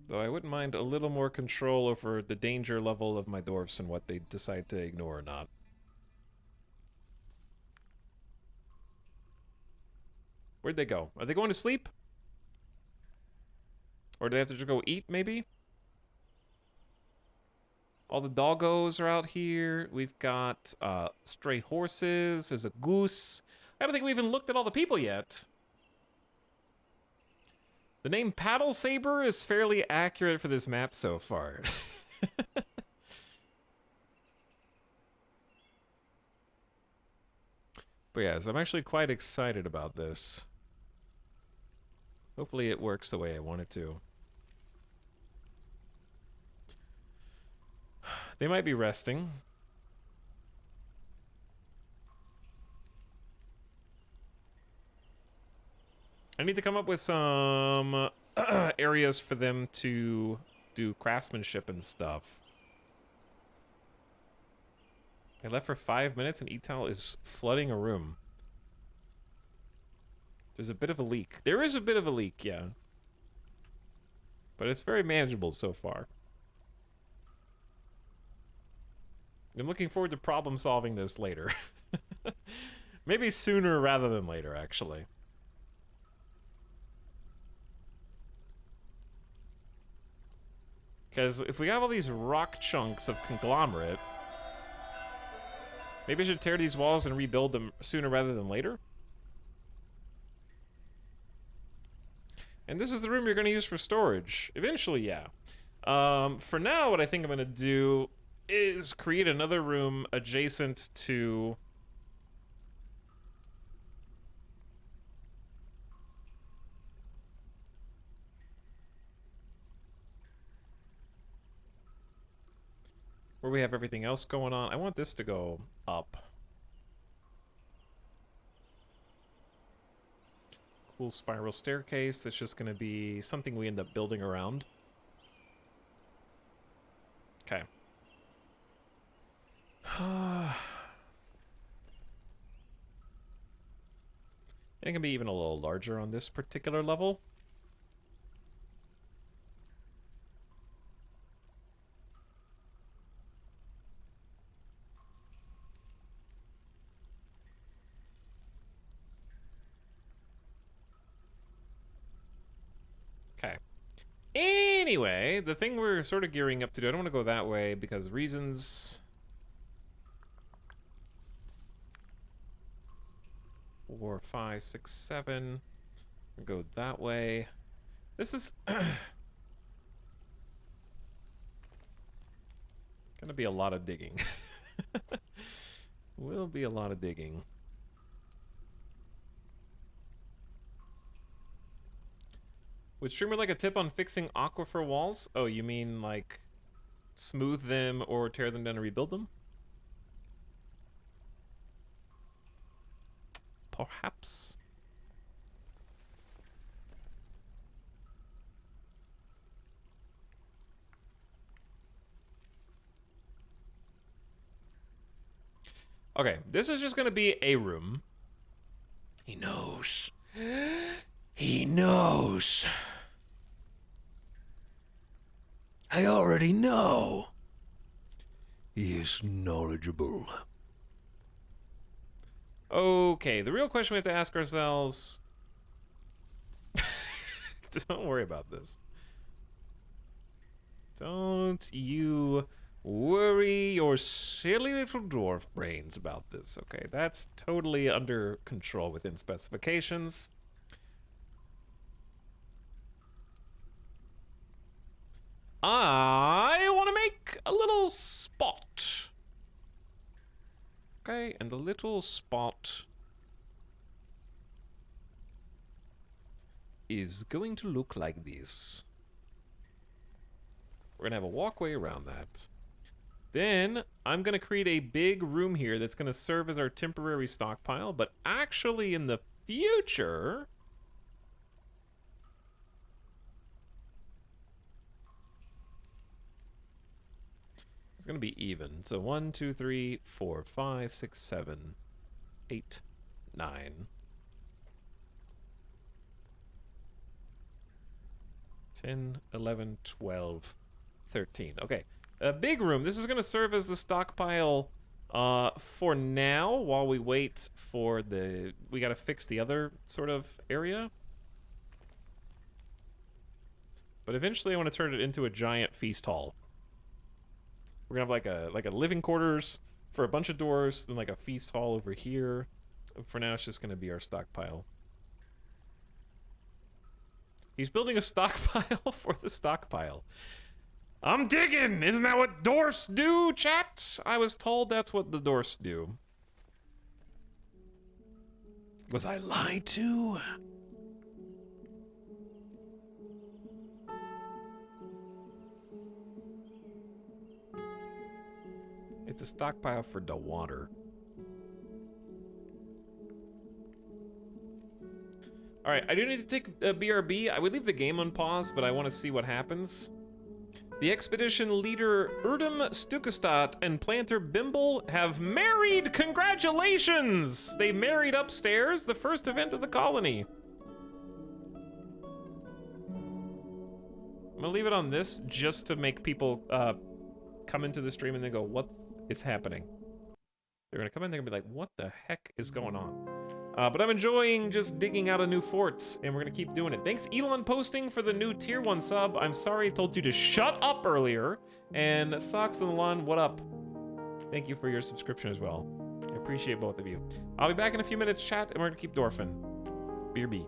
Speaker 1: Though I wouldn't mind a little more control over the danger level of my dwarfs and what they decide to ignore or not. Where'd they go? Are they going to sleep? Or do they have to just go eat, maybe? All the doggos are out here. We've got stray horses. There's a goose. I don't think we even looked at all the people yet. The name Paddle Saber is fairly accurate for this map so far. But yes, I'm actually quite excited about this. Hopefully it works the way I want it to. They might be resting. I need to come up with some areas for them to do craftsmanship and stuff. I left for 5 minutes and Etal is flooding a room. There's a bit of a leak. There is a bit of a leak, yeah. But it's very manageable so far. I'm looking forward to problem solving this later. Maybe sooner rather than later, actually. Because if we have all these rock chunks of conglomerate, maybe I should tear these walls and rebuild them sooner rather than later? And this is the room you're going to use for storage. Eventually, yeah. For now, what I think I'm going to do is create another room adjacent to... where we have everything else going on. I want this to go up. Cool spiral staircase that's just going to be something we end up building around. Okay. It can be even a little larger on this particular level. Okay. Anyway, the thing we're sort of gearing up to do, I don't want to go that way because reasons. 4, 5, 6, 7. We'll go that way. This is gonna be a lot of digging. Will be a lot of digging. Would Streamer like a tip on fixing aquifer walls? Oh, you mean like smooth them or tear them down and rebuild them? Perhaps. Okay, this is just gonna be a room. He knows. He knows. I already know. He is knowledgeable. Okay, the real question we have to ask ourselves... Don't worry about this. Don't you worry your silly little dwarf brains about this, okay? That's totally under control within specifications. I want to make a little spot. Okay, and the little spot is going to look like this. We're gonna have a walkway around that. Then I'm gonna create a big room here that's gonna serve as our temporary stockpile, but actually in the future, it's gonna be even. So 1, 2, 3, 4, 5, 6, 7, 8, 9, 10, 11, 12, 13. Okay, a big room. This is gonna serve as the stockpile for now while we wait for the... We gotta fix the other sort of area. But eventually I want to turn it into a giant feast hall. We're gonna have like a living quarters for a bunch of doors, then like a feast hall over here. For now, it's just gonna be our stockpile. He's building a stockpile for the stockpile. I'm digging! Isn't that what dwarfs do, chat? I was told that's what the dwarfs do. Was I lied to? It's a stockpile for the water. Alright, I do need to take a BRB. I would leave the game on pause, but I want to see what happens. The expedition leader Erdem Stukestad and planter Bimble have married! Congratulations! They married upstairs, the first event of the colony. I'm gonna leave it on this just to make people come into the stream and then go, what is happening? They're gonna come in, they're gonna be like, what the heck is going on? But I'm enjoying just digging out a new fort, and we're gonna keep doing it. Thanks, Elon Posting, for the new tier 1 sub. I'm sorry I told you to shut up earlier. And Socks on the Lawn, what up? Thank you for your subscription as well. I appreciate both of you. I'll be back in a few minutes, chat, and we're gonna keep dwarfing. BRB.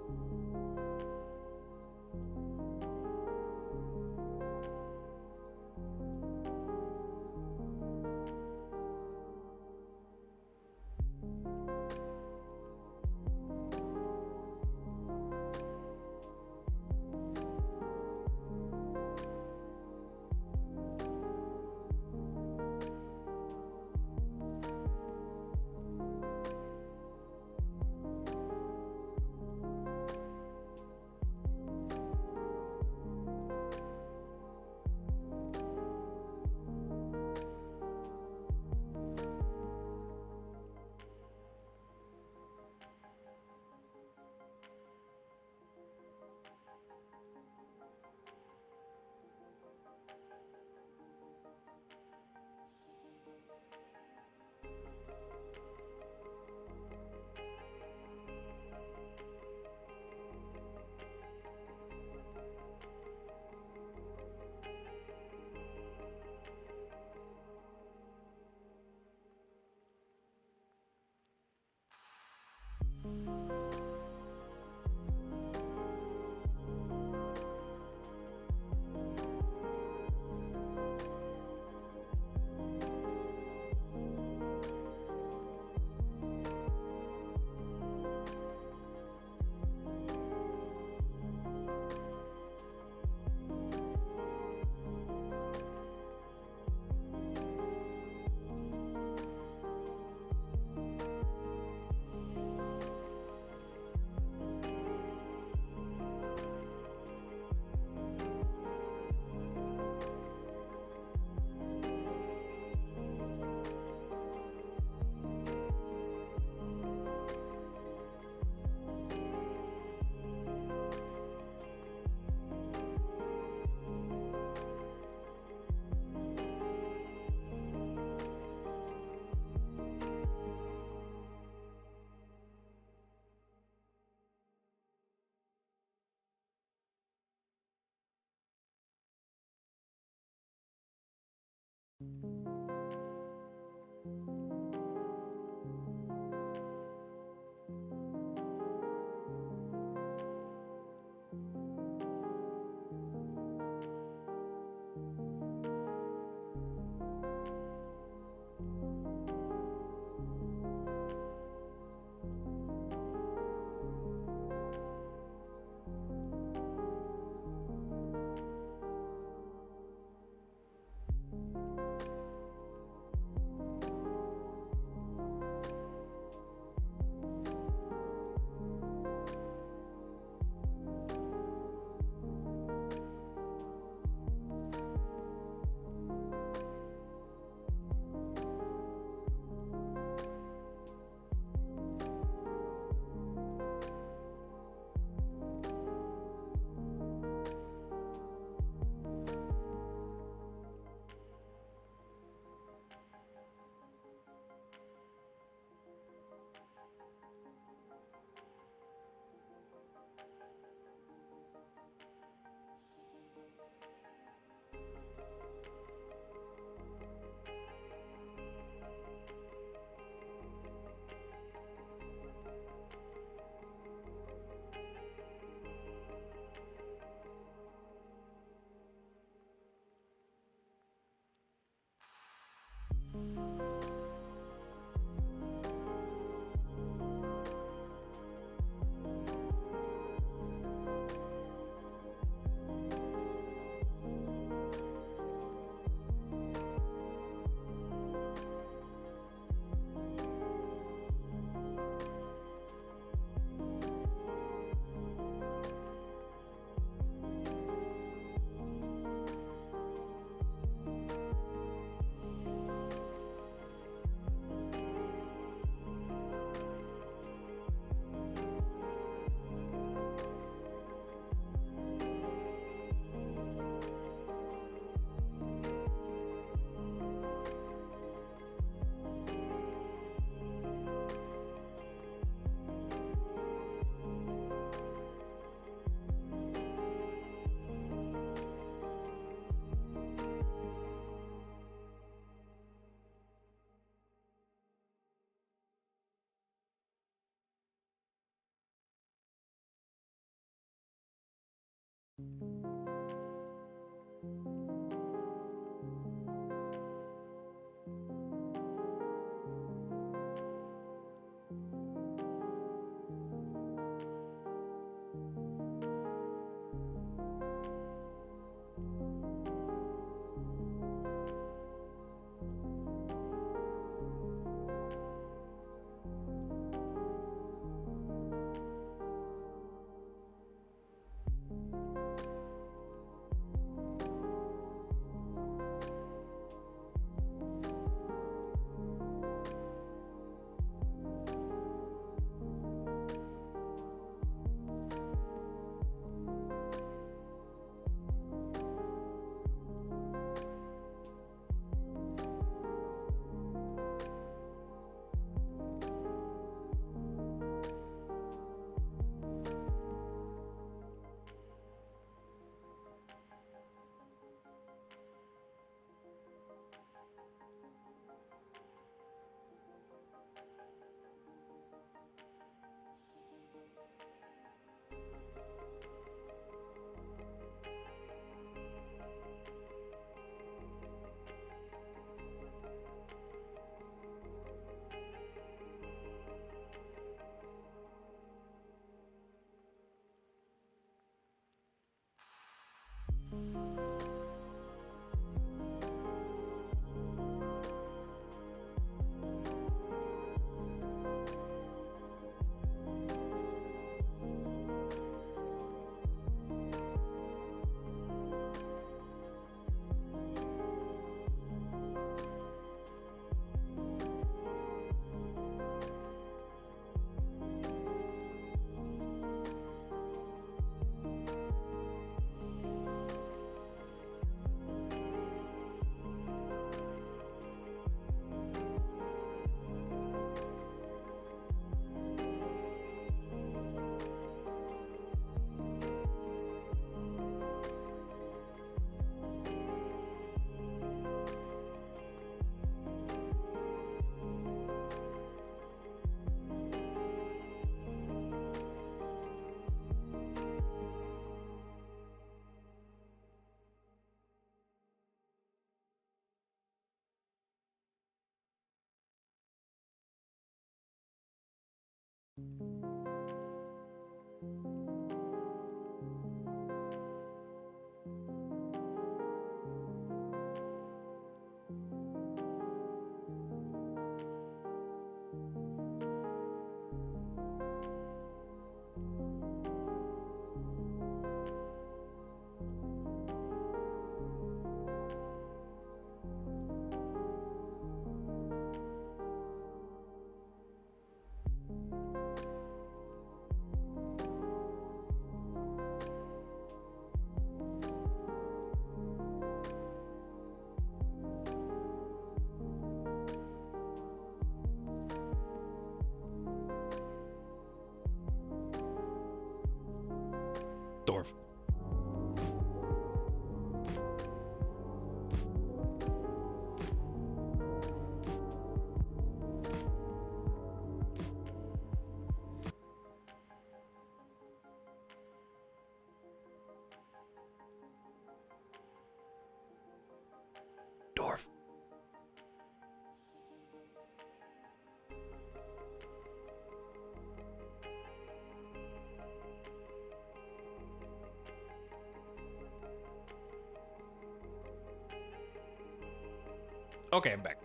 Speaker 1: Okay, I'm back.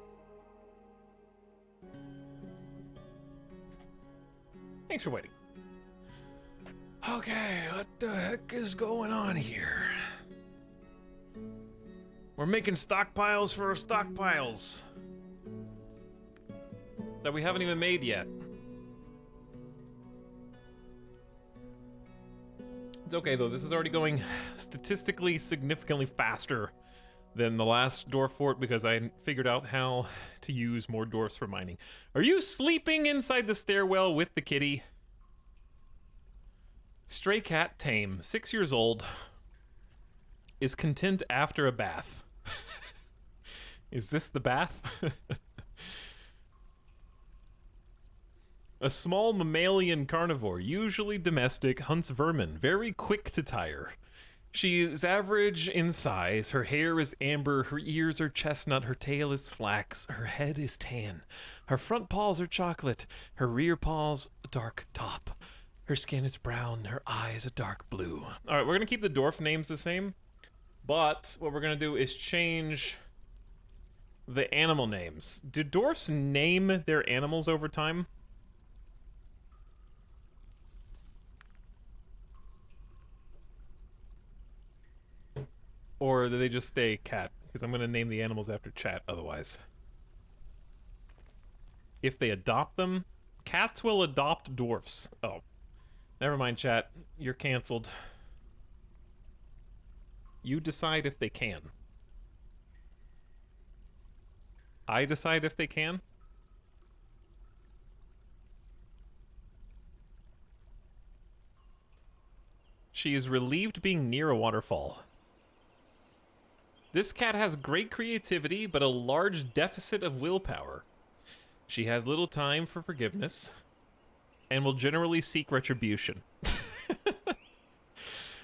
Speaker 1: Thanks for waiting. Okay, what the heck is going on here? We're making stockpiles for our stockpiles that we haven't even made yet. It's okay though, this is already going statistically significantly faster than the last dwarf fort because I figured out how to use more dwarfs for mining. Are you sleeping inside the stairwell with the kitty? Stray cat tame, 6 years old, is content after a bath. Is this the bath? A small mammalian carnivore, usually domestic, hunts vermin, very quick to tire. She is average in size, her hair is amber, her ears are chestnut, her tail is flax, her head is tan. Her front paws are chocolate, her rear paws a dark top. Her skin is brown, her eyes a dark blue. Alright, we're gonna keep the dwarf names the same, but what we're gonna do is change the animal names. Do dwarfs name their animals over time? Or do they just stay cat? Because I'm going to name the animals after chat otherwise. If they adopt them, cats will adopt dwarfs. Oh, never mind chat. You're canceled. You decide if they can. I decide if they can? She is relieved being near a waterfall. This cat has great creativity, but a large deficit of willpower. She has little time for forgiveness, and will generally seek retribution.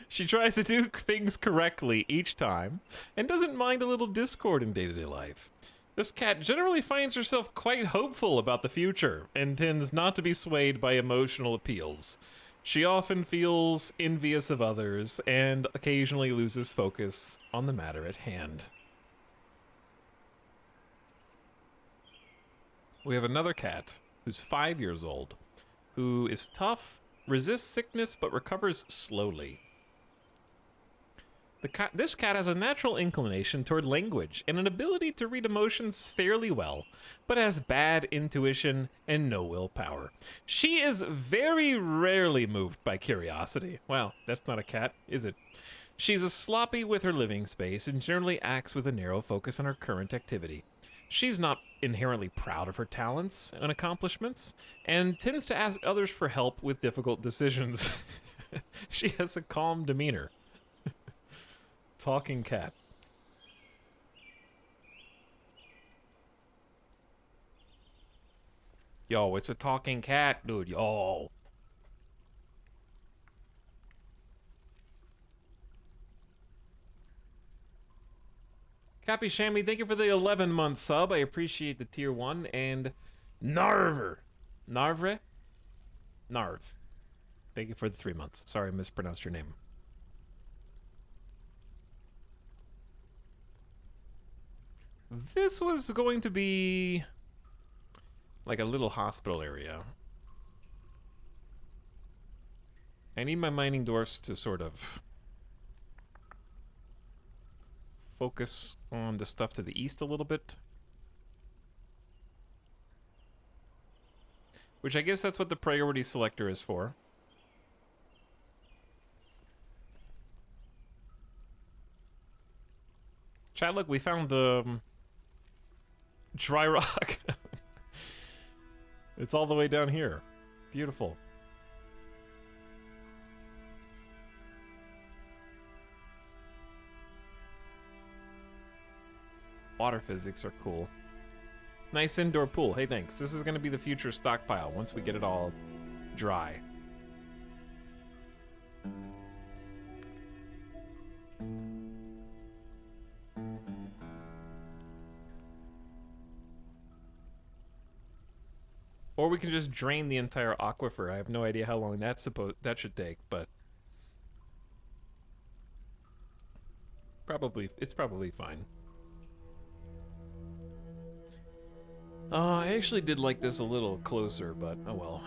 Speaker 1: She tries to do things correctly each time, and doesn't mind a little discord in day-to-day life. This cat generally finds herself quite hopeful about the future, and tends not to be swayed by emotional appeals. She often feels envious of others, and occasionally loses focus on the matter at hand. We have another cat, who's 5 years old, who is tough, resists sickness, but recovers slowly. This cat has a natural inclination toward language and an ability to read emotions fairly well, but has bad intuition and no willpower. She is very rarely moved by curiosity. Well, that's not a cat, is it? She's a sloppy with her living space and generally acts with a narrow focus on her current activity. She's not inherently proud of her talents and accomplishments, and tends to ask others for help with difficult decisions. She has a calm demeanor. Talking cat. Yo, it's a talking cat, dude. Yo. Cappy Shammy, thank you for the 11-month sub. I appreciate the tier 1. And Narver. Narvre? Narv. Thank you for the 3 months. Sorry I mispronounced your name. This was going to be like a little hospital area. I need my mining dwarfs to sort of focus on the stuff to the east a little bit. Which I guess that's what the priority selector is for. Chat, look, we found dry rock. It's all the way down here. Beautiful. Water physics are cool. Nice indoor pool. Hey, thanks. This is going to be the future stockpile once we get it all dry. Or we can just drain the entire aquifer. I have no idea how long that should take, but it's probably fine. I actually did like this a little closer, but oh well.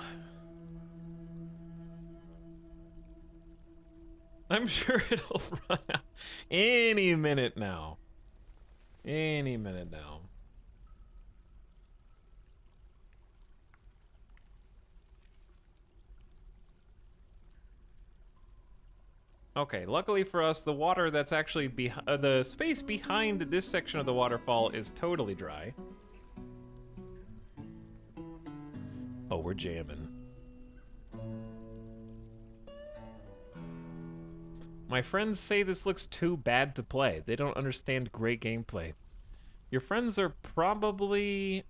Speaker 1: I'm sure it'll run out any minute now. Any minute now. Okay, luckily for us, the water that's actually the space behind this section of the waterfall is totally dry. Oh, we're jamming. My friends say this looks too bad to play. They don't understand great gameplay. Your friends are probably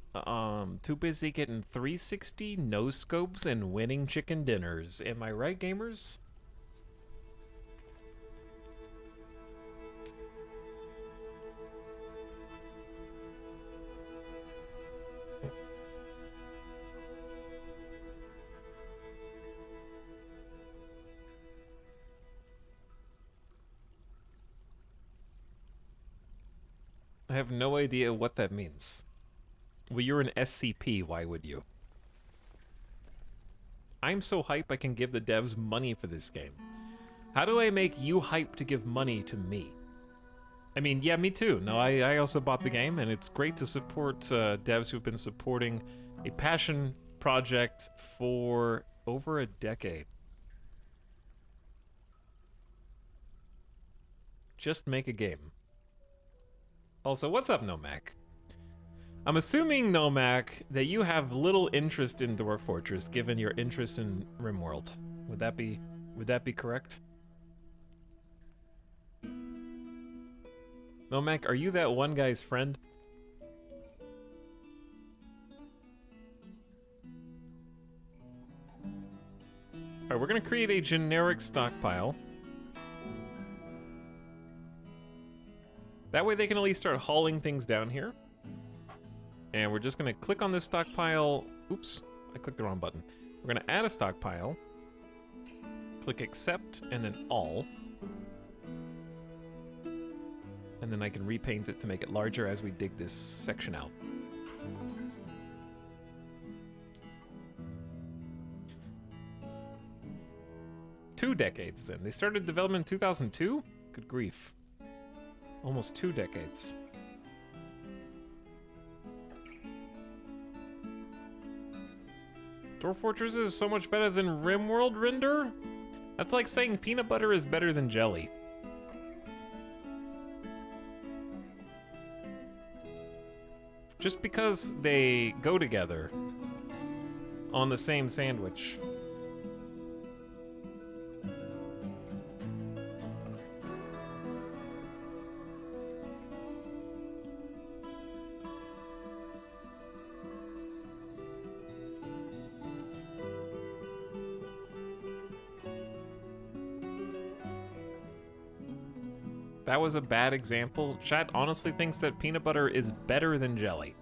Speaker 1: too busy getting 360 no scopes and winning chicken dinners. Am I right, gamers? I have no idea what that means. Well, you're an SCP, why would you? I'm so hype I can give the devs money for this game. How do I make you hype to give money to me? I mean, yeah, me too. No, I also bought the game, and it's great to support devs who've been supporting a passion project for over a decade. Just make a game. Also, what's up, Nomac? I'm assuming, Nomac, that you have little interest in Dwarf Fortress, given your interest in RimWorld. Would that be correct? Nomac, are you that one guy's friend? Alright, we're gonna create a generic stockpile. That way they can at least start hauling things down here. And we're just gonna click on this stockpile. Oops, I clicked the wrong button. We're gonna add a stockpile. Click accept, and then all. And then I can repaint it to make it larger as we dig this section out. Two decades then. They started development in 2002? Good grief. Almost 2 decades. Dwarf Fortress is so much better than RimWorld render? That's like saying peanut butter is better than jelly. Just because they go together on the same sandwich. That was a bad example. Chat honestly thinks that peanut butter is better than jelly.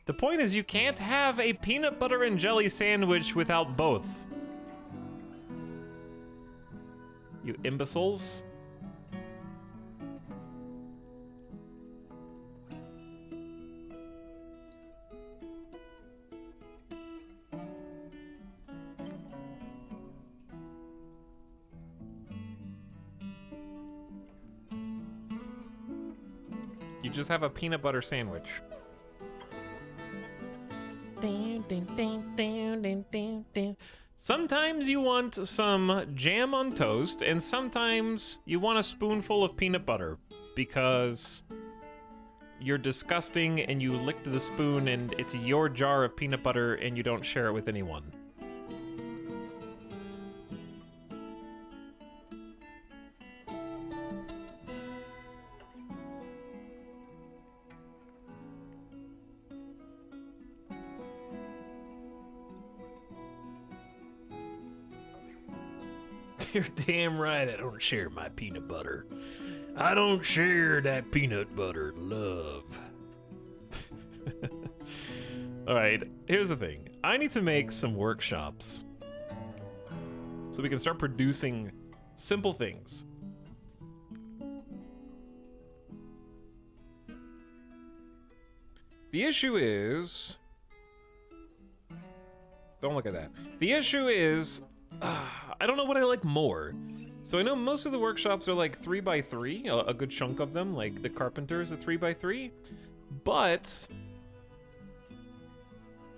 Speaker 1: The point is you can't have a peanut butter and jelly sandwich without both. You imbeciles. You just have a peanut butter sandwich. Sometimes you want some jam on toast, and sometimes you want a spoonful of peanut butter because you're disgusting and you licked the spoon and it's your jar of peanut butter and you don't share it with anyone. You're damn right I don't share my peanut butter. I don't share that peanut butter love. Alright, here's the thing. I need to make some workshops. so we can start producing simple things. The issue is... Don't look at that. The issue is... I don't know what I like more. So I know most of the workshops are like 3x3, a good chunk of them, like the carpenter is a 3x3, but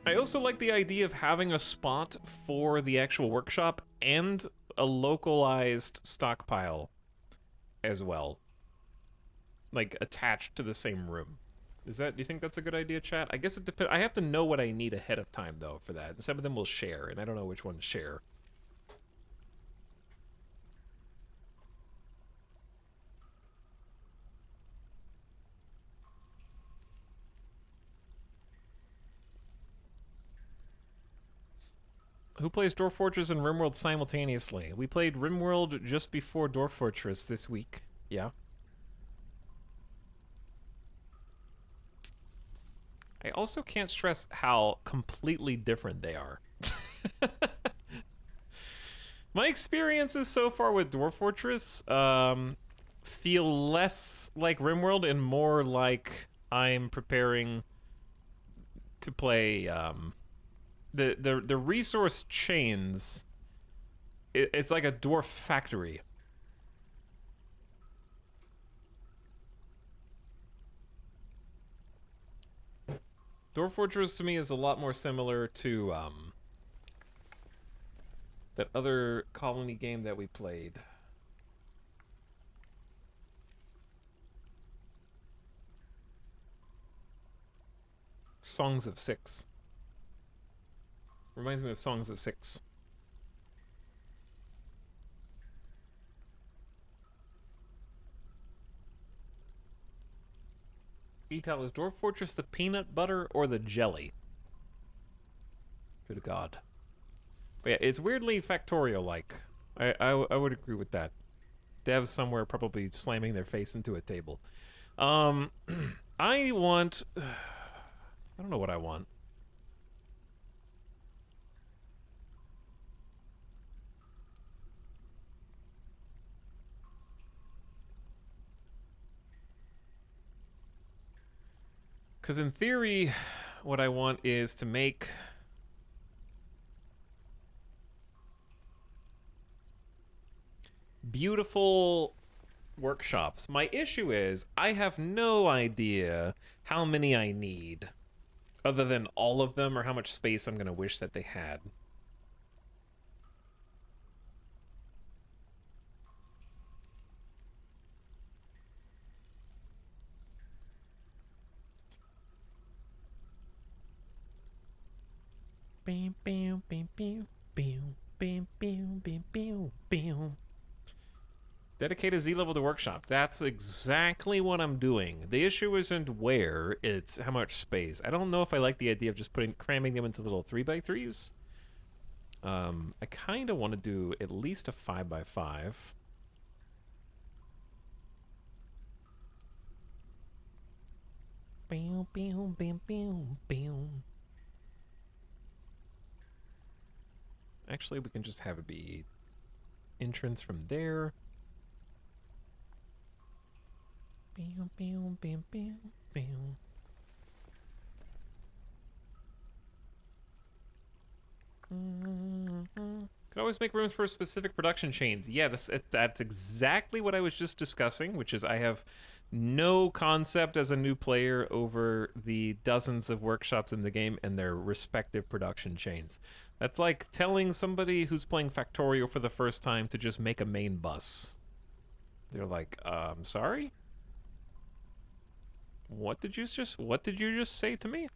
Speaker 1: I also like the idea of having a spot for the actual workshop and a localized stockpile as well, like attached to the same room. Do you think that's a good idea, chat? I guess it depends. I have to know what I need ahead of time though for that. And some of them will share, and I don't know which ones share. Who plays Dwarf Fortress and RimWorld simultaneously? We played RimWorld just before Dwarf Fortress this week. Yeah. I also can't stress how completely different they are. My experiences so far with Dwarf Fortress feel less like RimWorld and more like I'm preparing to play the resource chains. It's like a dwarf factory. Dwarf Fortress to me is a lot more similar to that other colony game that we played. Songs of Six. Reminds me of Songs of Six. Etal, is Dwarf Fortress the peanut butter or the jelly? Good God. But yeah, it's weirdly Factorio-like. I would agree with that. Devs somewhere probably slamming their face into a table. I want... I don't know what I want. Because in theory, what I want is to make... beautiful workshops. My issue is, I have no idea how many I need, other than all of them, or how much space I'm gonna wish that they had. Bam, bam, bam, bam, bam, bam, bam, bam, bam, bam. Dedicated Z-level to workshops. That's exactly what I'm doing. The issue isn't where, it's how much space. I don't know if I like the idea of just cramming them into little 3x3s. I kind of want to do at least a 5x5. Bam, bam, bam, bam, bam. Actually, we can just have it be entrance from there. Bam, bam, bam, bam, bam. Could always make rooms for specific production chains. Yeah, that's exactly what I was just discussing, which is I have no concept as a new player over the dozens of workshops in the game and their respective production chains. That's like telling somebody who's playing Factorio for the first time to just make a main bus. They're like, sorry? What did you just say to me?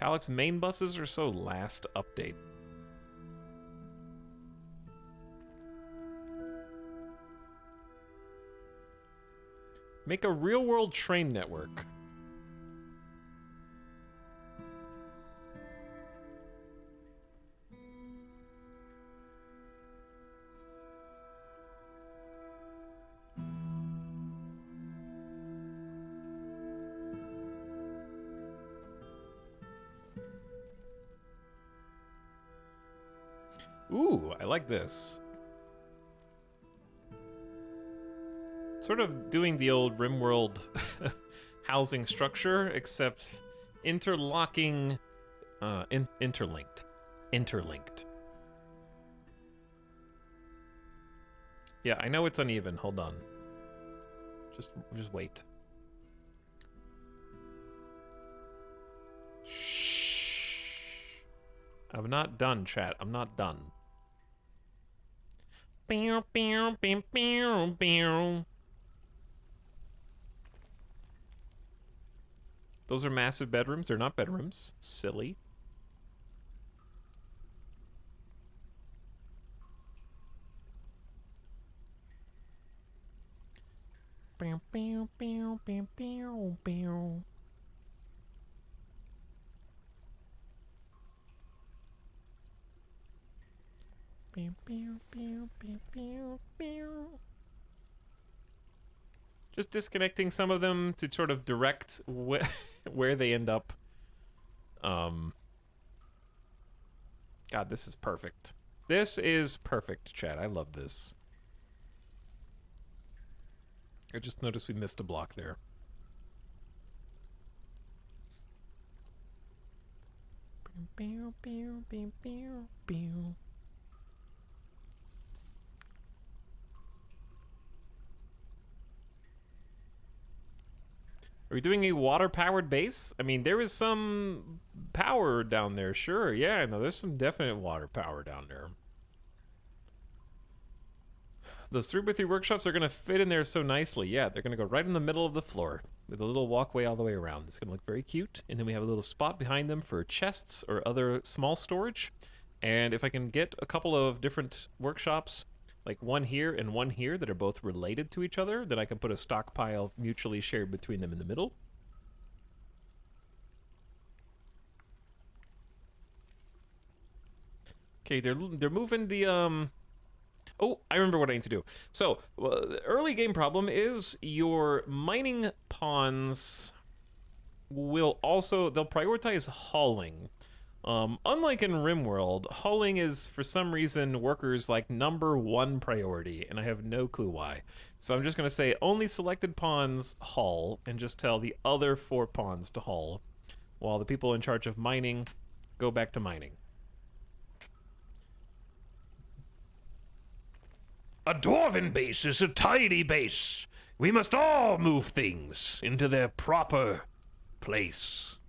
Speaker 1: Talik's main buses are so last update. Make a real-world train network. Ooh, I like this. Sort of doing the old RimWorld housing structure, except interlocking, interlinked. Interlinked. Yeah, I know it's uneven. Hold on. Just wait. Shh. I'm not done, chat. I'm not done. Bow, bow, bow, bow, bow. Those are massive bedrooms. They're not bedrooms. Silly. Bow, bow, bow, bow, bow, bow. Bow, bow, bow, bow, bow, bow. Just disconnecting some of them to sort of direct where they end up. God, this is perfect. This is perfect, chat. I love this. I just noticed we missed a block there. Bow, bow, bow, bow, bow. Are we doing a water-powered base? I mean, there is some power down there, sure. Yeah, no, there's some definite water power down there. Those 3x3 workshops are going to fit in there so nicely. Yeah, they're going to go right in the middle of the floor with a little walkway all the way around. It's going to look very cute. And then we have a little spot behind them for chests or other small storage. And if I can get a couple of different workshops, like one here and one here that are both related to each other, then I can put a stockpile mutually shared between them in the middle. Okay, they're moving the Oh, I remember what I need to do. So, the early game problem is your mining pawns will also, they'll prioritize hauling. Unlike in RimWorld, hauling is, for some reason, workers' like #1 priority, and I have no clue why. So I'm just gonna say only selected pawns haul, and just tell the other 4 pawns to haul, while the people in charge of mining go back to mining. A dwarven base is a tiny base. We must all move things into their proper place.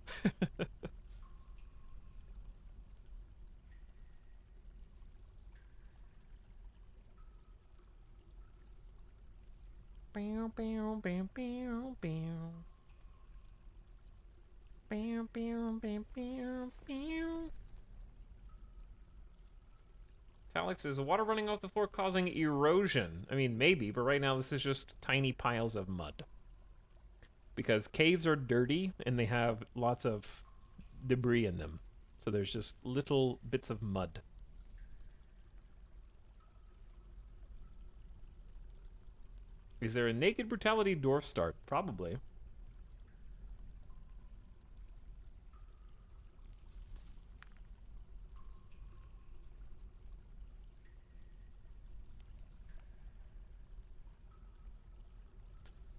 Speaker 1: Bow, bow, bow, bow, bow. Bow, bow, bow, bow, bow. Alex, is the water running off the floor causing erosion? I mean, maybe, but right now this is just tiny piles of mud. Because caves are dirty, and they have lots of debris in them. So there's just little bits of mud. Is there a Naked Brutality dwarf start? Probably.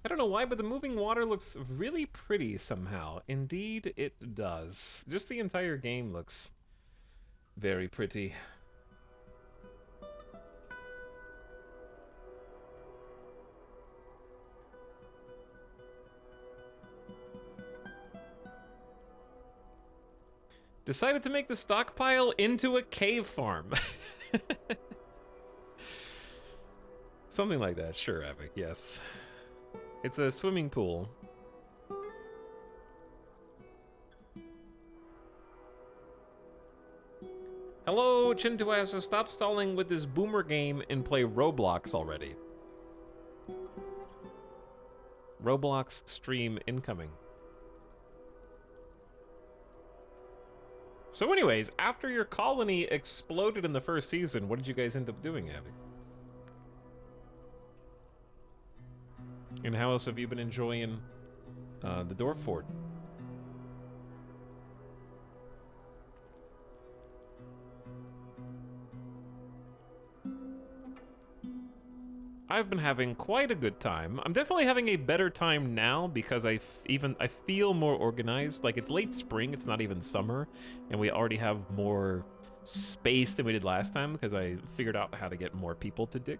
Speaker 1: I don't know why, but the moving water looks really pretty somehow. Indeed, it does. Just the entire game looks very pretty. Decided to make the stockpile into a cave farm. Something like that, sure, Epic, yes. It's a swimming pool. Hello, Chintuasa, stop stalling with this boomer game and play Roblox already. Roblox stream incoming. So anyways, after your colony exploded in the first season, what did you guys end up doing, Abby? And how else have you been enjoying the Dwarf Fort? I've been having quite a good time. I'm definitely having a better time now because I feel more organized. Like, it's late spring, it's not even summer, and we already have more space than we did last time because I figured out how to get more people to dig.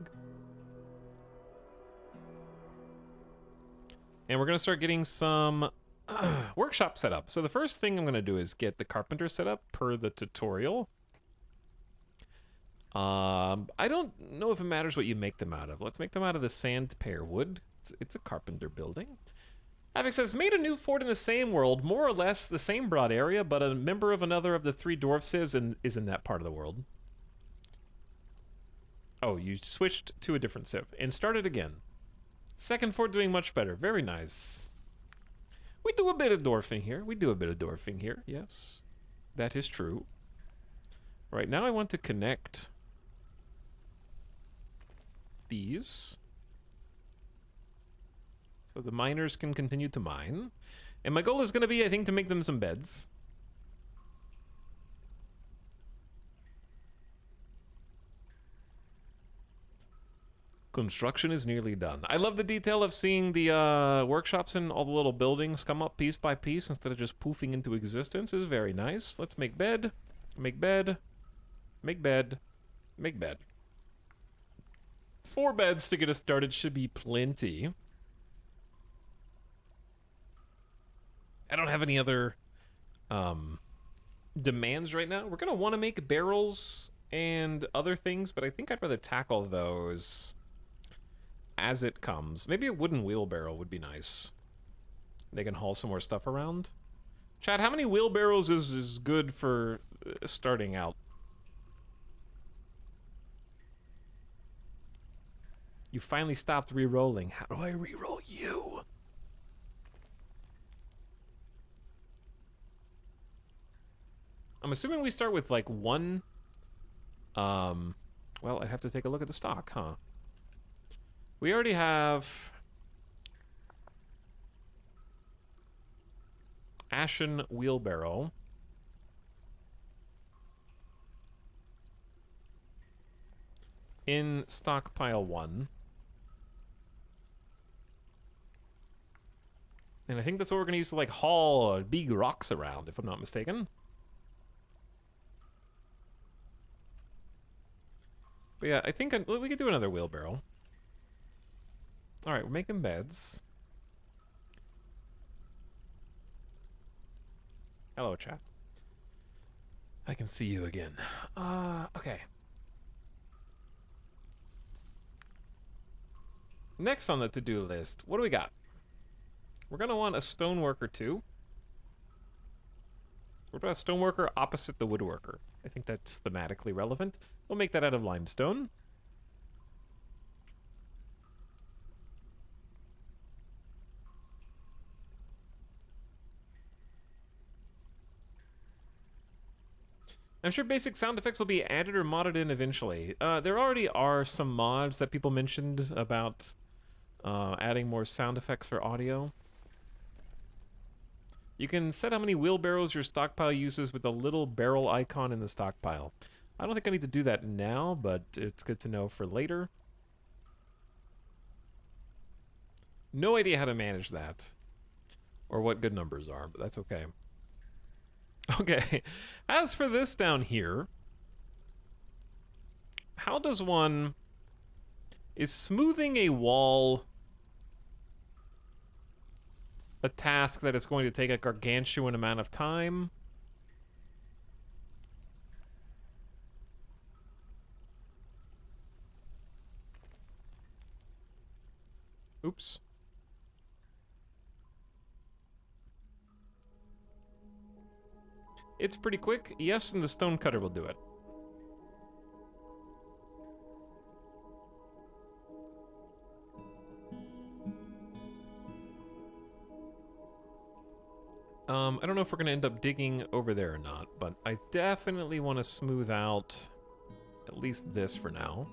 Speaker 1: And we're gonna start getting some workshop set up. So the first thing I'm gonna do is get the carpenter set up per the tutorial. I don't know if it matters what you make them out of. Let's make them out of the sand pear wood. It's a carpenter building. Havik says, made a new fort in the same world, more or less the same broad area, but a member of another of the 3 dwarf civs is in that part of the world. Oh, you switched to a different civ and started again. Second fort doing much better. Very nice. We do a bit of dwarfing here. Yes, that is true. Right now I want to connect these so the miners can continue to mine. And my goal is going to be, I think, to make them some beds. Construction is nearly done. I love the detail of seeing the workshops and all the little buildings come up piece by piece instead of just poofing into existence. Is very nice. Let's make bed, make bed, make bed, make bed. 4 beds to get us started should be plenty. I don't have any other demands right now. We're gonna want to make barrels and other things, but I think I'd rather tackle those as it comes. Maybe a wooden wheelbarrow would be nice. They can haul some more stuff around. Chad, how many wheelbarrows is good for starting out? You finally stopped re-rolling. How do I re-roll you? I'm assuming we start with like 1. Well, I'd have to take a look at the stock, huh? We already have Ashen Wheelbarrow. In stockpile 1. And I think that's what we're gonna use to like haul big rocks around, if I'm not mistaken. But yeah, I think we could do another wheelbarrow. Alright, we're making beds. Hello, chat. I can see you again. Okay. Next on the to-do list, what do we got? We're gonna want a stoneworker too. What about a stoneworker opposite the woodworker? I think that's thematically relevant. We'll make that out of limestone. I'm sure basic sound effects will be added or modded in eventually. There already are some mods that people mentioned about adding more sound effects for audio. You can set how many wheelbarrows your stockpile uses with a little barrel icon in the stockpile. I don't think I need to do that now, but it's good to know for later. No idea how to manage that, or what good numbers are, but that's okay. Okay, as for this down here, how does one... Is smoothing a wall a task that is going to take a gargantuan amount of time? Oops. It's pretty quick, yes, and the stone cutter will do it. I don't know if we're gonna end up digging over there or not, but I definitely want to smooth out at least this for now.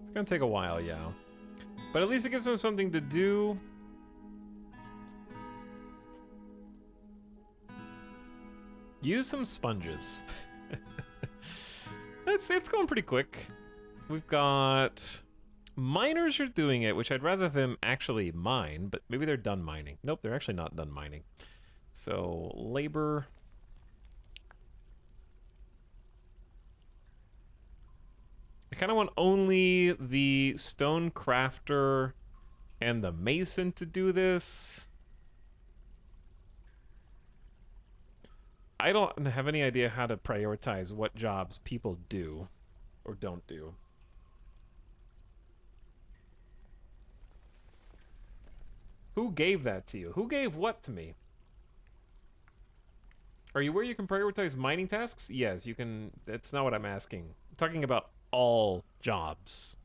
Speaker 1: It's gonna take a while, yeah. But at least it gives them something to do. Use some sponges. It's going pretty quick. We've got miners are doing it, which I'd rather them actually mine, but maybe they're done mining. Nope, they're actually not done mining. So labor. I kind of want only the stone crafter and the mason to do this. I don't have any idea how to prioritize what jobs people do or don't do. Who gave that to you? Who gave what to me? Are you where you can prioritize mining tasks? Yes, you can. That's not what I'm asking. I'm talking about all jobs.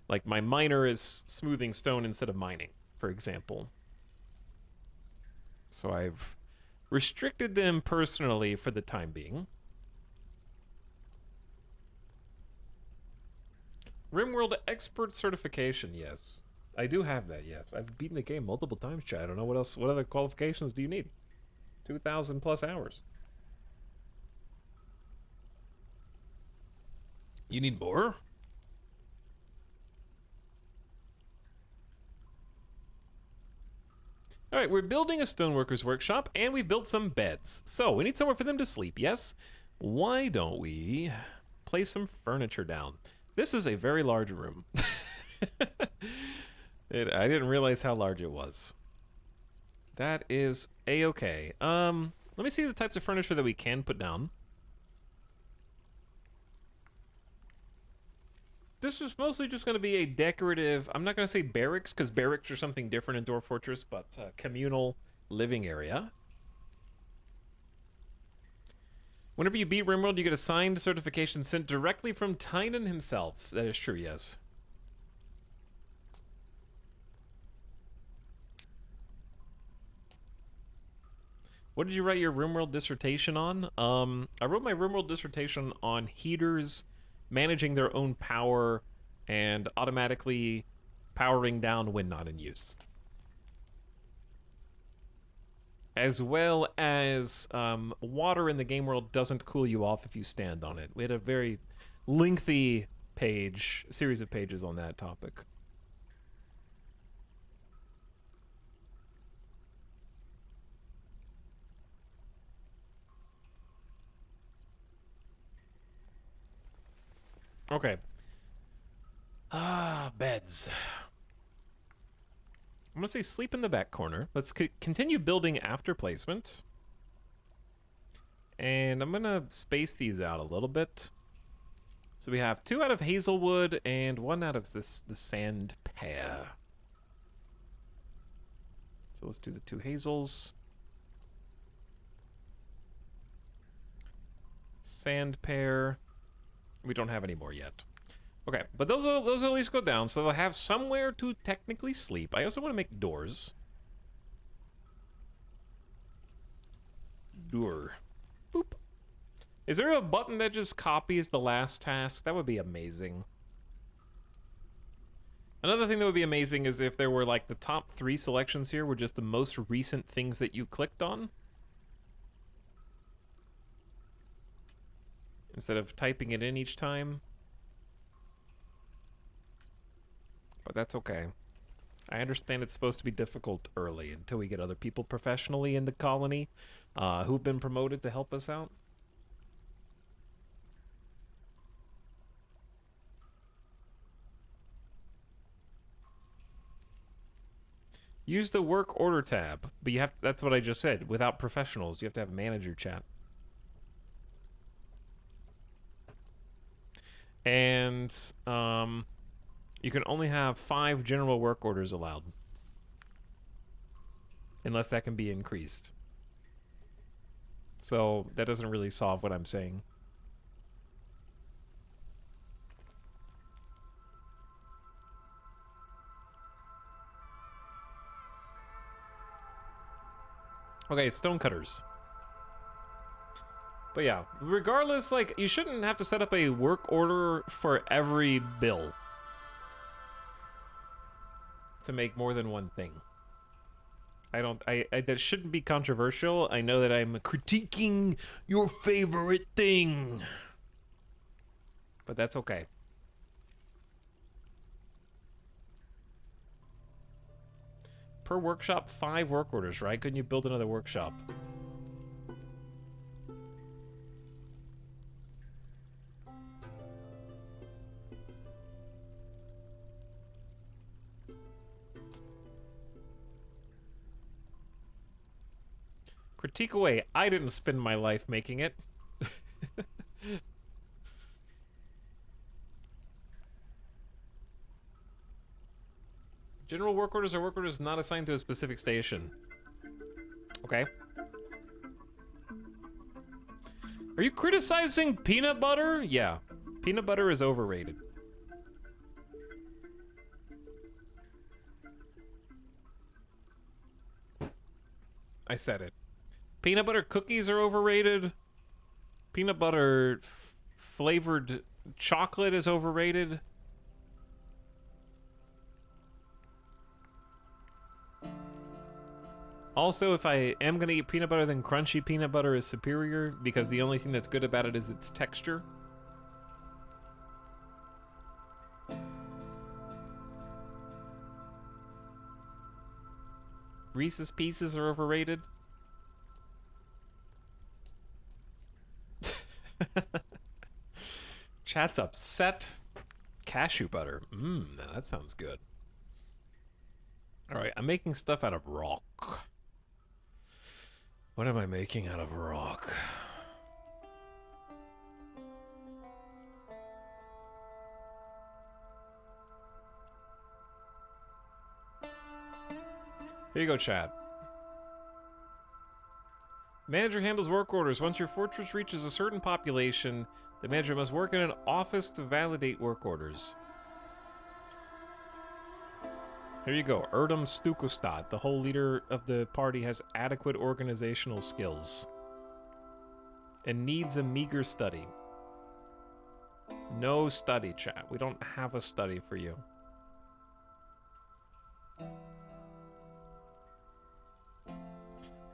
Speaker 1: Like my miner is smoothing stone instead of mining, for example. So I've restricted them personally for the time being. RimWorld Expert Certification, yes. I do have that, yes. I've beaten the game multiple times, Chad. I don't know what else. What other qualifications do you need? 2,000 plus hours. You need more? All right, we're building a stoneworker's workshop, and we've built some beds. So we need somewhere for them to sleep, yes? Why don't we place some furniture down? This is a very large room. I didn't realize how large it was. That is a-okay. Let me see the types of furniture that we can put down. This is mostly just going to be a decorative, I'm not going to say barracks, because barracks are something different in Dwarf Fortress, but communal living area. Whenever you beat RimWorld, you get a signed certification sent directly from Tynan himself. That is true, yes. What did you write your RimWorld dissertation on? I wrote my RimWorld dissertation on heaters managing their own power and automatically powering down when not in use. As well as water in the game world doesn't cool you off if you stand on it. We had a very lengthy series of pages on that topic. Okay. Beds. I'm gonna say sleep in the back corner. Let's continue building after placement. And I'm gonna space these out a little bit. So we have 2 out of hazelwood and 1 out of the sand pear. So let's do the 2 hazels. Sand pear. We don't have any more yet. Okay, but those at least go down, so they'll have somewhere to technically sleep. I also want to make doors. Door. Boop. Is there a button that just copies the last task? That would be amazing. Another thing that would be amazing is if there were like the top 3 selections here were just the most recent things that you clicked on. Instead of typing it in each time. But that's okay. I understand it's supposed to be difficult early until we get other people professionally in the colony who've been promoted to help us out. Use the work order tab, but you have that's what I just said. Without professionals, you have to have manager chat. And you can only have 5 general work orders allowed. Unless that can be increased. So that doesn't really solve what I'm saying. Okay, stonecutters. But yeah, regardless, like, you shouldn't have to set up a work order for every bill to make more than one thing. That shouldn't be controversial. I know that I'm critiquing your favorite thing. But that's okay. Per workshop, 5 work orders, right? Couldn't you build another workshop? Critique away. I didn't spend my life making it. General work orders are work orders not assigned to a specific station. Okay. Are you criticizing peanut butter? Yeah. Peanut butter is overrated. I said it. Peanut butter cookies are overrated. Peanut butter flavored chocolate is overrated. Also, if I am gonna eat peanut butter, then crunchy peanut butter is superior because the only thing that's good about it is its texture. Reese's Pieces are overrated. Chat's upset. Cashew butter. Now that sounds good. Alright, I'm making stuff out of rock. What am I making out of rock? Here you go, chat. Manager handles work orders. Once your fortress reaches a certain population, the manager must work in an office to validate work orders. Here you go. Erdem Stukostad, the whole leader of the party, has adequate organizational skills and needs a meager study. No study, chat. We don't have a study for you.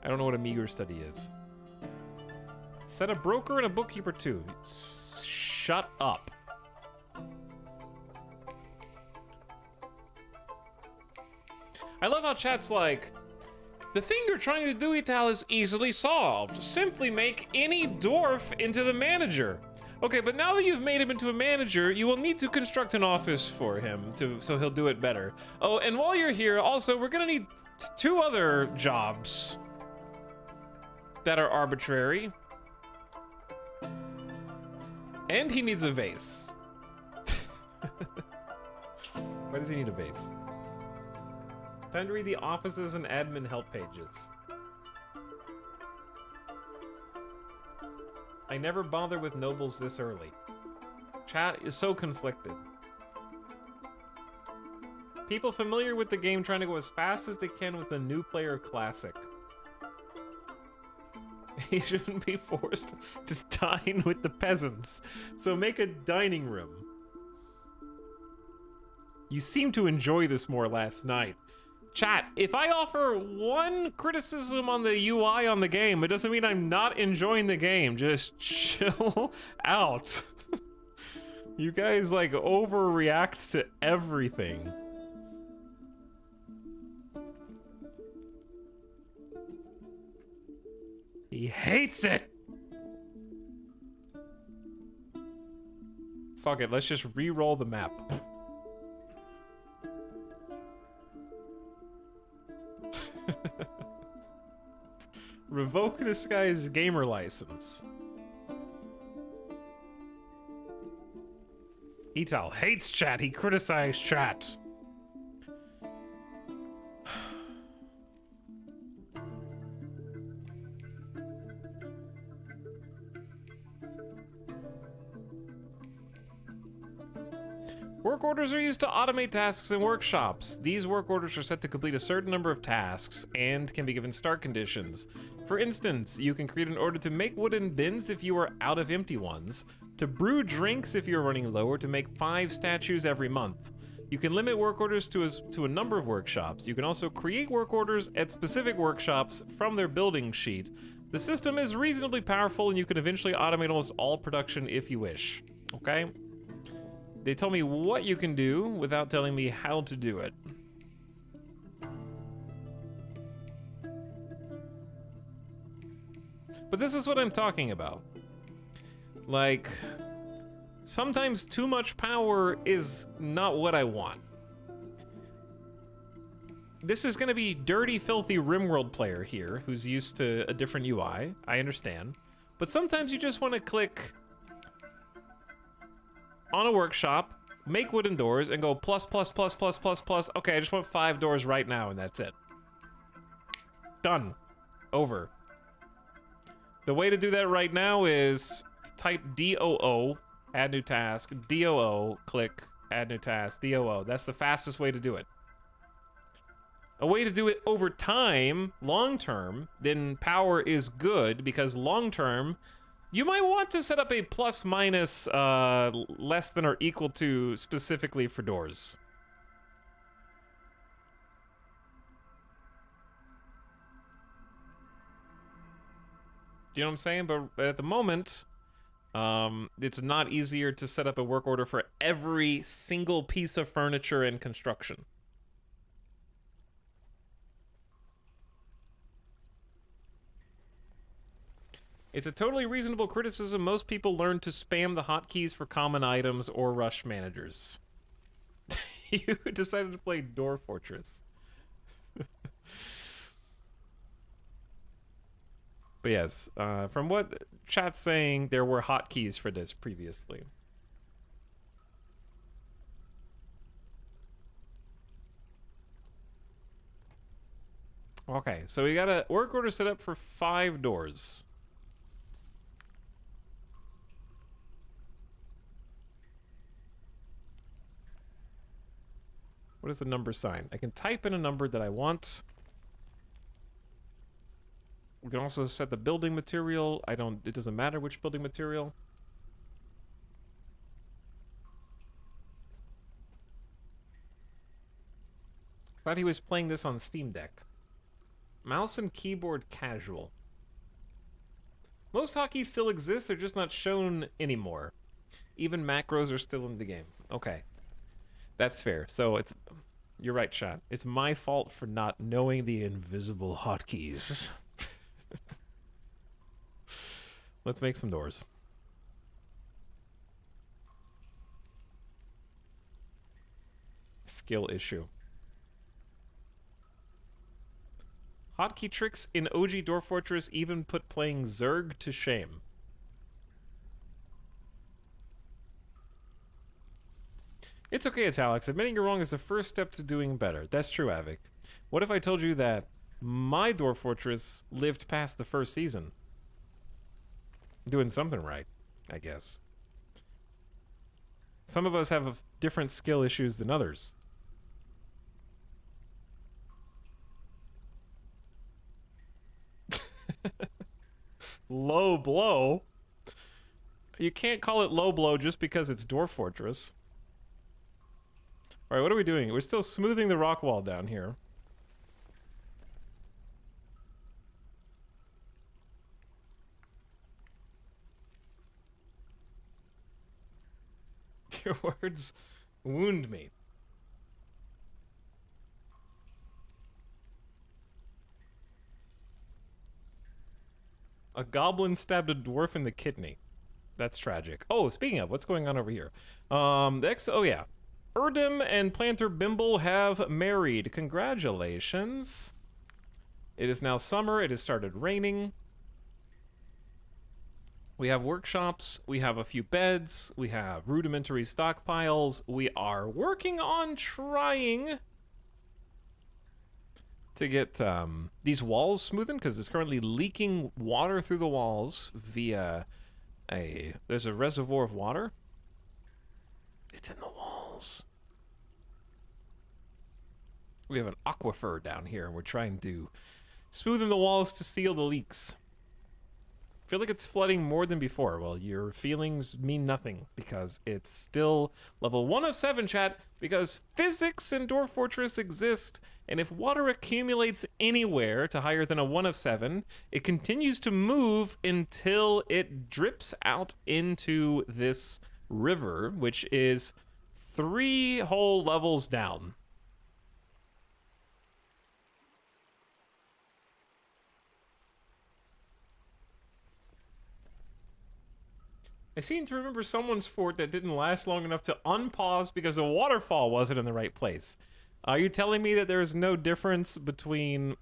Speaker 1: I don't know what a meager study is. Set a broker and a bookkeeper too. Shut up. I love how chat's like, the thing you're trying to do, Ital, is easily solved. Simply make any dwarf into the manager. Okay, but now that you've made him into a manager, you will need to construct an office for him so he'll do it better. Oh, and while you're here, also, we're gonna need 2 other jobs that are arbitrary. And he needs a vase. Why does he need a vase? Time to read the offices and admin help pages. I never bother with nobles this early. Chat is so conflicted. People familiar with the game trying to go as fast as they can with the new player classic. He shouldn't be forced to dine with the peasants, so make a dining room. You seem to enjoy this more last night. Chat, if I offer one criticism on the UI on the game, it doesn't mean I'm not enjoying the game. Just chill out. You guys, like, overreact to everything. He hates it! Fuck it, let's just re-roll the map. Revoke this guy's gamer license. Ital hates chat. He criticized chat. Work orders are used to automate tasks in workshops. These work orders are set to complete a certain number of tasks and can be given start conditions. For instance, you can create an order to make wooden bins if you are out of empty ones, to brew drinks if you're running low, or to make 5 statues every month. You can limit work orders to a number of workshops. You can also create work orders at specific workshops from their building sheet. The system is reasonably powerful, and you can eventually automate almost all production if you wish. Okay? They tell me what you can do without telling me how to do it. But this is what I'm talking about. Like, sometimes too much power is not what I want. This is gonna be dirty, filthy RimWorld player here, who's used to a different UI, I understand. But sometimes you just wanna click on a workshop, make wooden doors, and go plus, plus, plus, plus, plus, plus. Okay, I just want 5 doors right now, and that's it. Done. Over. The way to do that right now is type DOO, add new task, DOO, click, add new task, DOO. That's the fastest way to do it. A way to do it over time, long term, then power is good, because long term, you might want to set up a plus minus less than or equal to specifically for doors. You know what I'm saying? But at the moment, it's not easier to set up a work order for every single piece of furniture and construction. It's a totally reasonable criticism. Most people learn to spam the hotkeys for common items or rush managers. You decided to play Dwarf Fortress. But yes, from what chat's saying, there were hotkeys for this previously. Okay, so we got a work order set up for 5 doors. What is the number sign? I can type in a number that I want. We can also set the building material. It doesn't matter which building material. Thought he was playing this on Steam Deck. Mouse and keyboard casual. Most hotkeys still exist, they're just not shown anymore. Even macros are still in the game. Okay. That's fair. So you're right, chat. It's my fault for not knowing the invisible hotkeys. Let's make some doors. Skill issue. Hotkey tricks in OG Dwarf Fortress even put playing Zerg to shame. It's okay, Italics. Admitting you're wrong is the first step to doing better. That's true, Avik. What if I told you that my Dwarf Fortress lived past the first season? Doing something right, I guess. Some of us have different skill issues than others. Low blow? You can't call it low blow just because it's Dwarf Fortress. Alright, what are we doing? We're still smoothing the rock wall down here. Your words wound me. A goblin stabbed a dwarf in the kidney. That's tragic. Oh, speaking of, what's going on over here? Oh yeah. Erdem and Planter Bimble have married. Congratulations. It is now summer. It has started raining. We have workshops, we have a few beds, we have rudimentary stockpiles. We are working on trying to get these walls smoothened, because it's currently leaking water through the walls via there's a reservoir of water. It's in the walls. We have an aquifer down here, and we're trying to smoothen the walls to seal the leaks. feel like it's flooding more than before. Well, your feelings mean nothing because it's still level 1 of 7, chat, because physics in Dwarf Fortress exist, and if water accumulates anywhere to higher than a 1 of 7, it continues to move until it drips out into this river, which is 3 whole levels down. I seem to remember someone's fort that didn't last long enough to unpause because the waterfall wasn't in the right place. Are you telling me that there is no difference between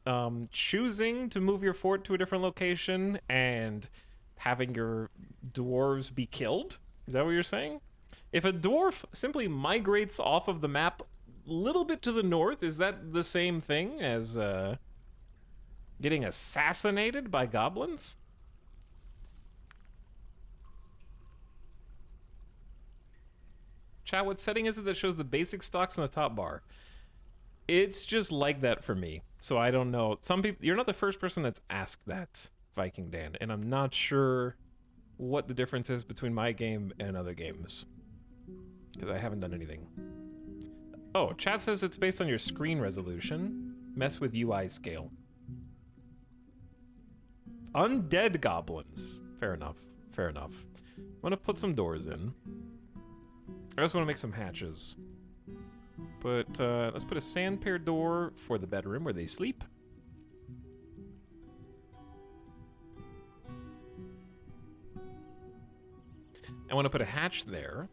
Speaker 1: choosing to move your fort to a different location and having your dwarves be killed? Is that what you're saying? If a dwarf simply migrates off of the map a little bit to the north, is that the same thing as getting assassinated by goblins? Chat, what setting is it that shows the basic stocks on the top bar? It's just like that for me, so I don't know. Some people, you're not the first person that's asked that, Viking Dan, and I'm not sure what the difference is between my game and other games, because I haven't done anything. Oh, chat says it's based on your screen resolution. Mess with UI scale. Undead goblins. Fair enough. Fair enough. I'm gonna put some doors in. I just want to make some hatches. But let's put a sand pair door for the bedroom where they sleep. I want to put a hatch there.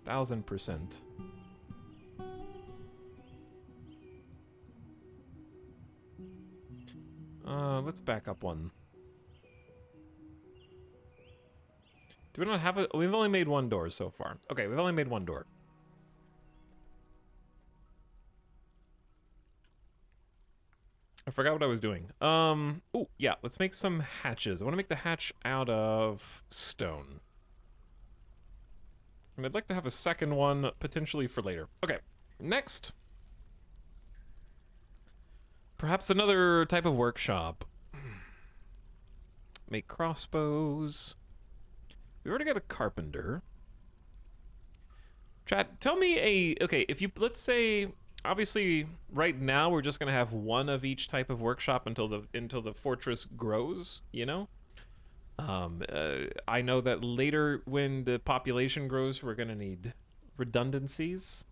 Speaker 1: 1000%. Let's back up one. Do we not have a... We've only made one door so far. Okay, we've only made one door. I forgot what I was doing. Oh, yeah, let's make some hatches. I want to make the hatch out of stone. And I'd like to have a second one, potentially for later. Okay, next. Perhaps another type of workshop. Make crossbows. We already got a carpenter. Chat, tell me okay, if you, let's say, obviously, right now we're just gonna have one of each type of workshop until the fortress grows, you know? I know that later when the population grows, we're gonna need redundancies.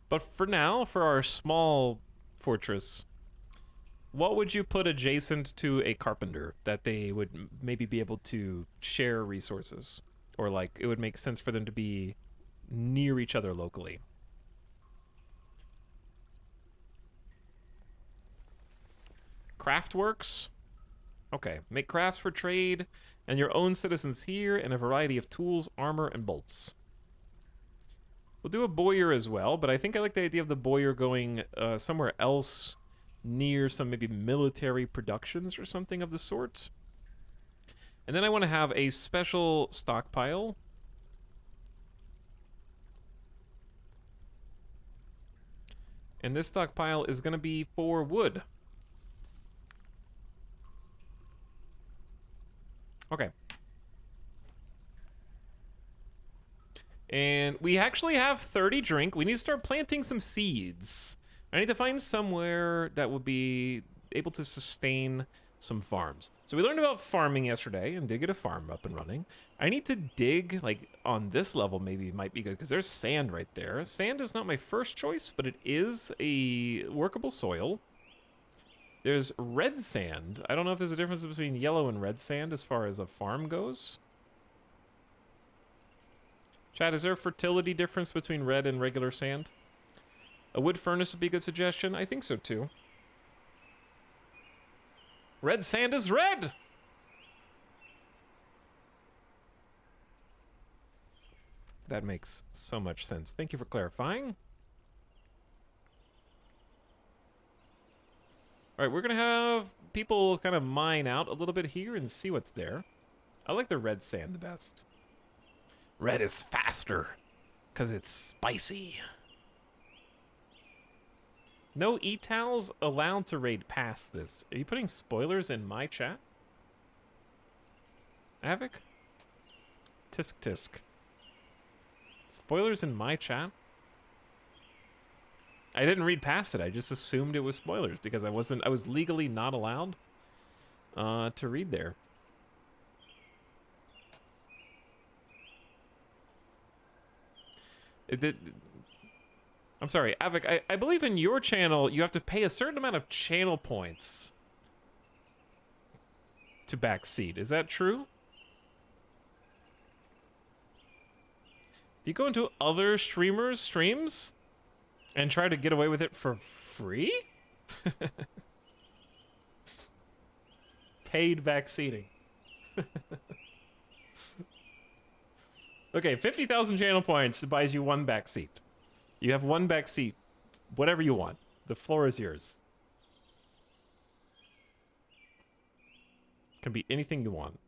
Speaker 1: But for now, for our small fortress, what would you put adjacent to a carpenter that they would maybe be able to share resources? Or like, it would make sense for them to be near each other locally? Craftworks? Okay, make crafts for trade and your own citizens here and a variety of tools, armor, and bolts. We'll do a bowyer as well, but I think I like the idea of the bowyer going somewhere else near some maybe military productions or something of the sort. And then I want to have a special stockpile. And this stockpile is going to be for wood. Okay. And we actually have 30 drink. We need to start planting some seeds. I need to find somewhere that would be able to sustain some farms. So we learned about farming yesterday and did get a farm up and running. I need to dig, like, on this level maybe it might be good, because there's sand right there. Sand is not my first choice, but it is a workable soil. There's red sand. I don't know if there's a difference between yellow and red sand as far as a farm goes. Chat, is there a fertility difference between red and regular sand? A wood furnace would be a good suggestion. I think so, too. Red sand is red! That makes so much sense. Thank you for clarifying. Alright, we're gonna have people kind of mine out a little bit here and see what's there. I like the red sand the best. Red is faster, because it's spicy. No e-towels allowed to raid past this. Are you putting spoilers in my chat? Avic? Tisk tisk. Spoilers in my chat? I didn't read past it. I just assumed it was spoilers because I was legally not allowed to read there. I'm sorry, Avic, I believe in your channel you have to pay a certain amount of channel points to backseat. Is that true? Do you go into other streamers' streams and try to get away with it for free? Paid backseating. Okay, 50,000 channel points buys you one backseat. You have one backseat, whatever you want. The floor is yours. Can be anything you want.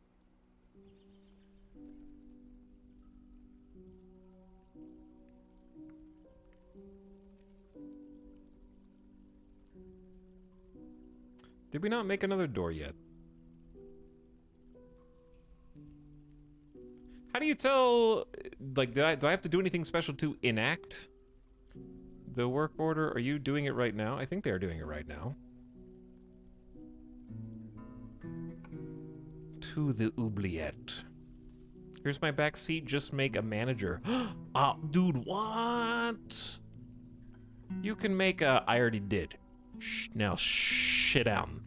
Speaker 1: Did we not make another door yet? How do you tell, like, do I have to do anything special to enact the work order? Are you doing it right now? I think they are doing it right now. To the oubliette. Here's my back seat, just make a manager. Dude, what? You can make a, I already did. Now shit down.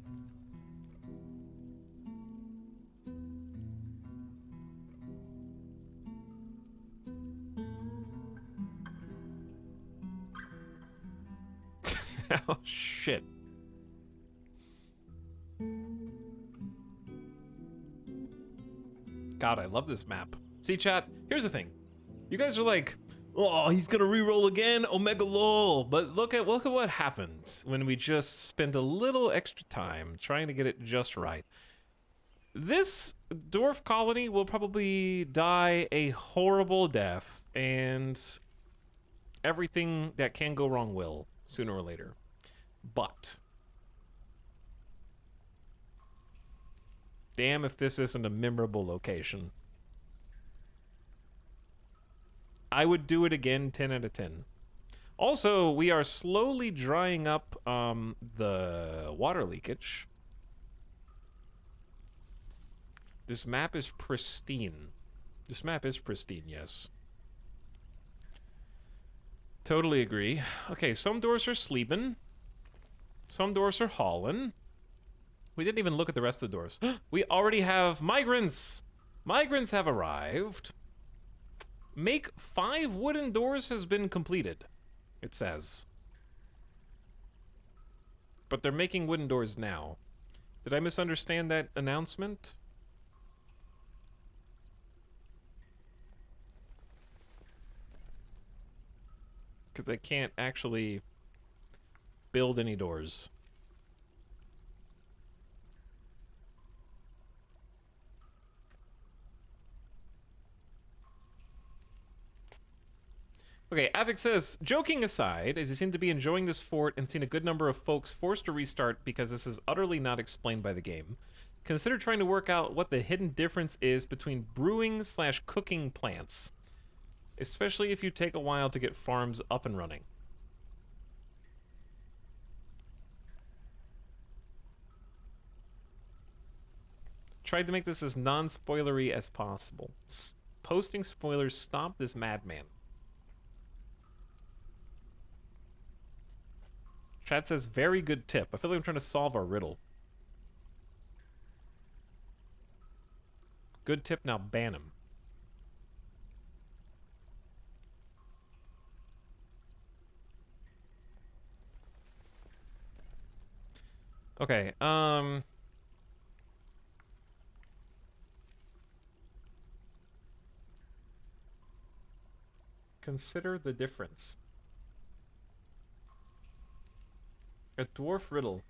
Speaker 1: Oh, shit. God, I love this map. See, chat, here's the thing. You guys are like, oh, he's gonna re-roll again, Omega lol. But look at what happened when we just spent a little extra time trying to get it just right. This dwarf colony will probably die a horrible death, and everything that can go wrong will, sooner or later. But damn if this isn't a memorable location. I would do it again, 10 out of 10. Also, we are slowly drying up the water leakage. This map is pristine. This map is pristine, yes. Totally agree. Okay, some doors are sleeping. Some doors are hauling. We didn't even look at the rest of the doors. We already have migrants! Migrants have arrived. Make 5 wooden doors has been completed, it says. But they're making wooden doors now. Did I misunderstand that announcement? Because I can't actually build any doors. Okay, Avic says, joking aside, as you seem to be enjoying this fort and seen a good number of folks forced to restart because this is utterly not explained by the game, consider trying to work out what the hidden difference is between brewing/cooking plants, especially if you take a while to get farms up and running. Tried to make this as non-spoilery as possible. Posting spoilers, stop this madman. Chat says, very good tip. I feel like I'm trying to solve our riddle. Good tip, now ban him. Okay, consider the difference. A dwarf riddle.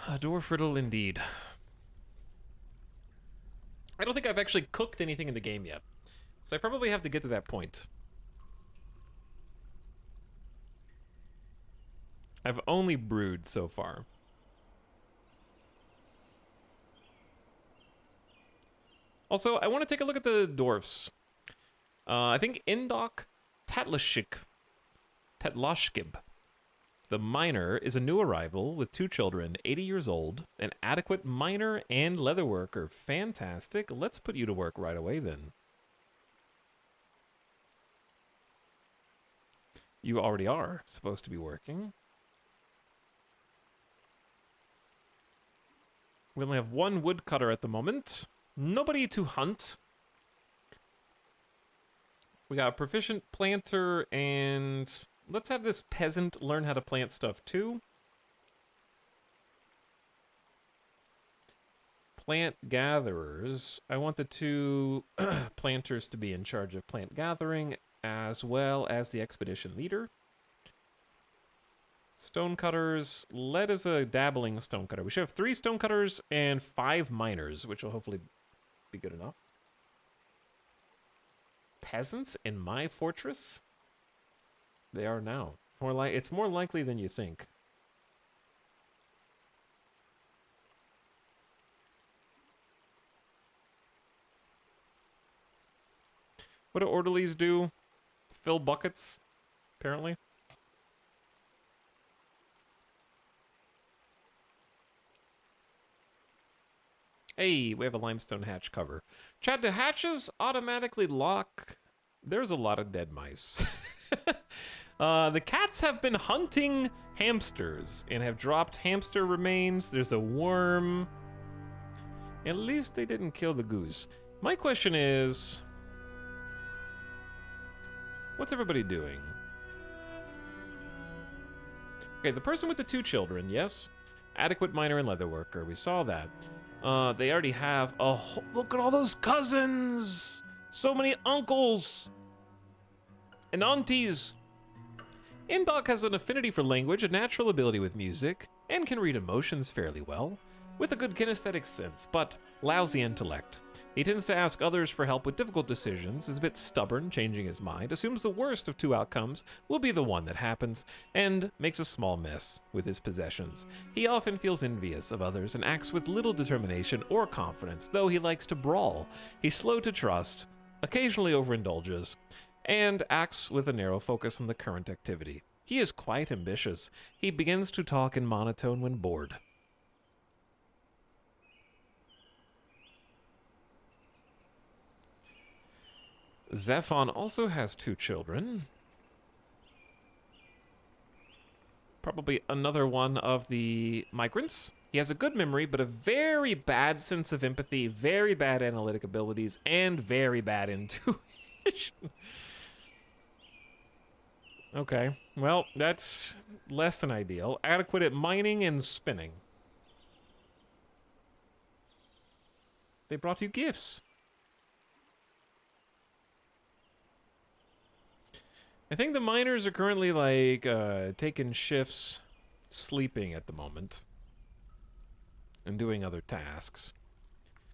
Speaker 1: A dwarf riddle indeed. I don't think I've actually cooked anything in the game yet, so I probably have to get to that point. I've only brewed so far. Also, I want to take a look at the dwarfs. I think Indok Tatlashik, Tatlashkib, the miner, is a new arrival with 2 children, 80 years old, an adequate miner and leatherworker. Fantastic. Let's put you to work right away then. You already are supposed to be working. We only have 1 woodcutter at the moment. Nobody to hunt. We got a proficient planter, and let's have this peasant learn how to plant stuff too. Plant gatherers. I want the 2 planters to be in charge of plant gathering, as well as the expedition leader. Stonecutters. Led as a dabbling stonecutter. We should have 3 stonecutters and 5 miners, which will hopefully be good enough. Peasants in my fortress? They are now. It's more likely than you think. What do orderlies do? Fill buckets, apparently. Hey, we have a limestone hatch cover. Chat, do hatches automatically lock? There's a lot of dead mice. The cats have been hunting hamsters and have dropped hamster remains. There's a worm. At least they didn't kill the goose. My question is, what's everybody doing? Okay, the person with the 2 children, yes. Adequate miner and leatherworker, we saw that. They already have look at all those cousins! So many uncles! And aunties! Indok has an affinity for language, a natural ability with music, and can read emotions fairly well, with a good kinesthetic sense, but lousy intellect. He tends to ask others for help with difficult decisions, is a bit stubborn, changing his mind, assumes the worst of 2 outcomes will be the one that happens, and makes a small mess with his possessions. He often feels envious of others and acts with little determination or confidence, though he likes to brawl. He's slow to trust, occasionally overindulges, and acts with a narrow focus on the current activity. He is quite ambitious. He begins to talk in monotone when bored. Zephon also has 2 children. Probably another one of the migrants. He has a good memory, but a very bad sense of empathy, very bad analytic abilities, and very bad intuition. Okay, well, that's less than ideal. Adequate at mining and spinning. They brought you gifts. I think the miners are currently, like, taking shifts, sleeping at the moment, and doing other tasks.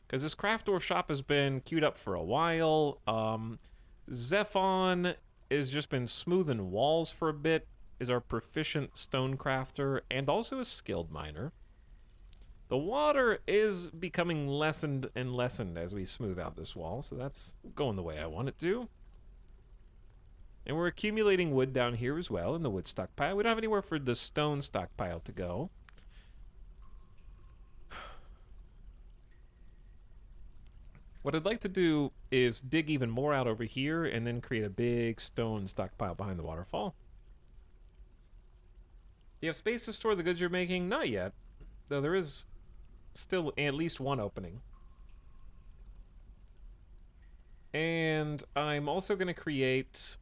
Speaker 1: Because this craft dwarf shop has been queued up for a while. Zephon has just been smoothing walls for a bit, is our proficient stone crafter, and also a skilled miner. The water is becoming lessened and lessened as we smooth out this wall, so that's going the way I want it to. And we're accumulating wood down here as well in the wood stockpile. We don't have anywhere for the stone stockpile to go. What I'd like to do is dig even more out over here and then create a big stone stockpile behind the waterfall. Do you have space to store the goods you're making? Not yet, though there is still at least one opening. And I'm also going to create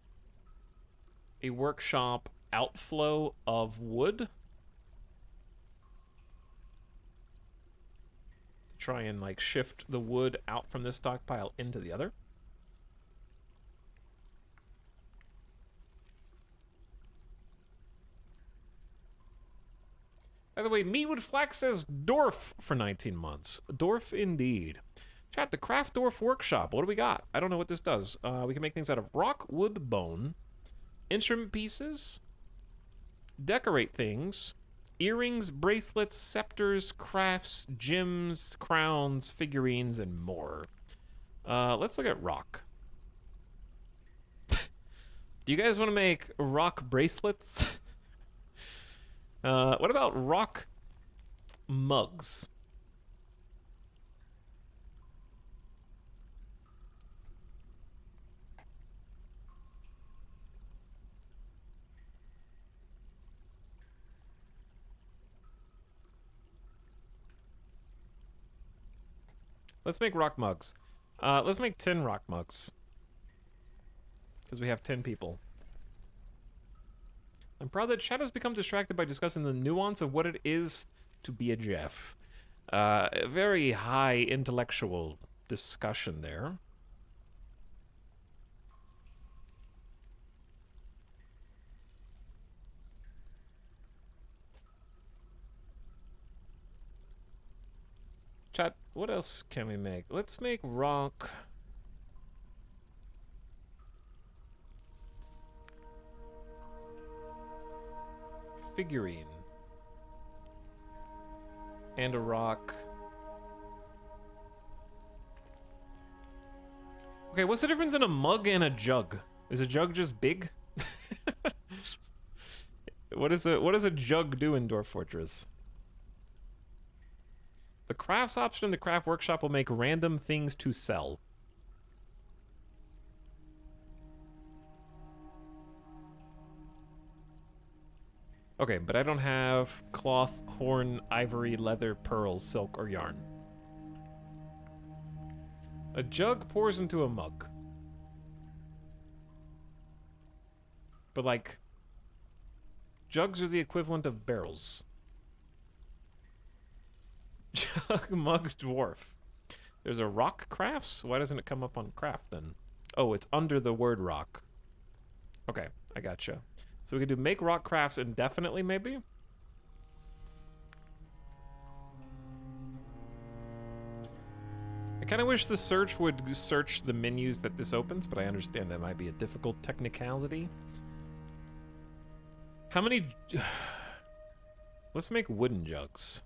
Speaker 1: a workshop outflow of wood to try and like shift the wood out from this stockpile into the other. By the way, Meatwood Flax says Dwarf for 19 months. Dwarf indeed. Chat, the Craft Dwarf Workshop. What do we got? I don't know what this does. We can make things out of rock, wood, bone, instrument pieces, decorate things. Earrings, bracelets, scepters, crafts, gems, crowns, figurines, and more. Let's look at rock. Do you guys want to make rock bracelets? What about rock mugs? Let's make rock mugs. Let's make 10 rock mugs. Because we have 10 people. I'm proud that chat has become distracted by discussing the nuance of what it is to be a Jeff. A very high intellectual discussion there. Chat, what else can we make? Let's make rock. Figurine. And a rock. Okay, what's the difference in a mug and a jug? Is a jug just big? What does a jug do in Dwarf Fortress? The crafts option in the craft workshop will make random things to sell. Okay, but I don't have cloth, horn, ivory, leather, pearls, silk, or yarn. A jug pours into a mug. But, like, jugs are the equivalent of barrels. Jug, mug, dwarf. There's a rock crafts? Why doesn't it come up on craft, then? Oh, it's under the word rock. Okay, I gotcha. So we could do make rock crafts indefinitely, maybe? I kind of wish the search would search the menus that this opens, but I understand that might be a difficult technicality. How many... Let's make wooden jugs.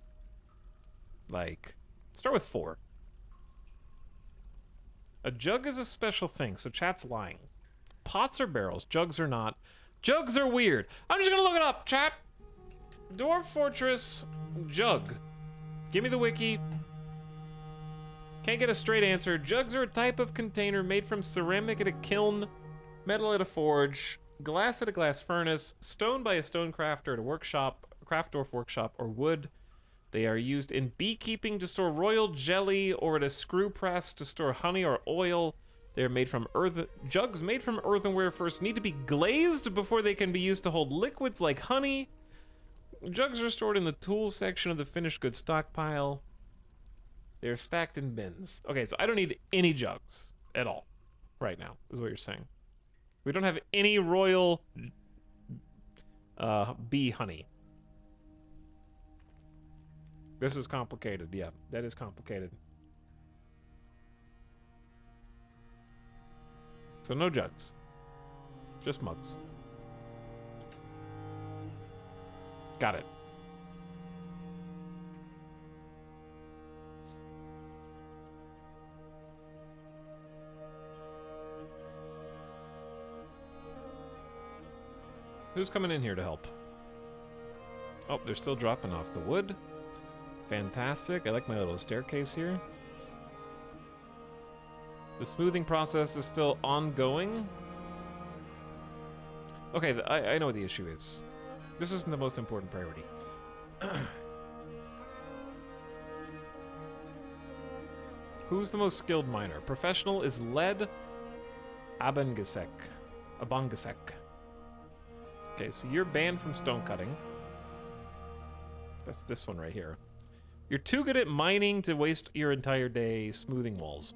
Speaker 1: Like, start with 4. A jug is a special thing, so chat's lying. Pots are barrels, jugs are not. Jugs are weird. I'm just gonna look it up, chat. Dwarf Fortress jug. Give me the wiki. Can't get a straight answer. Jugs are a type of container made from ceramic at a kiln, metal at a forge, glass at a glass furnace, stone by a stone crafter at a workshop, craft dwarf workshop, or wood. They are used in beekeeping to store royal jelly or at a screw press to store honey or oil. They are made from jugs made from earthenware first need to be glazed before they can be used to hold liquids like honey. Jugs are stored in the tools section of the finished goods stockpile. They're stacked in bins. Okay, so I don't need any jugs at all right now, is what you're saying. We don't have any royal bee honey. This is complicated. Yeah, that is complicated. So no jugs. Just mugs. Got it. Who's coming in here to help? Oh, they're still dropping off the wood. Fantastic. I like my little staircase here. The smoothing process is still ongoing. Okay, I know what the issue is. This isn't the most important priority. Who's the most skilled miner? Professional is Led Abangasek. Abangasek. Okay, so you're banned from stone cutting. That's this one right here. You're too good at mining to waste your entire day smoothing walls.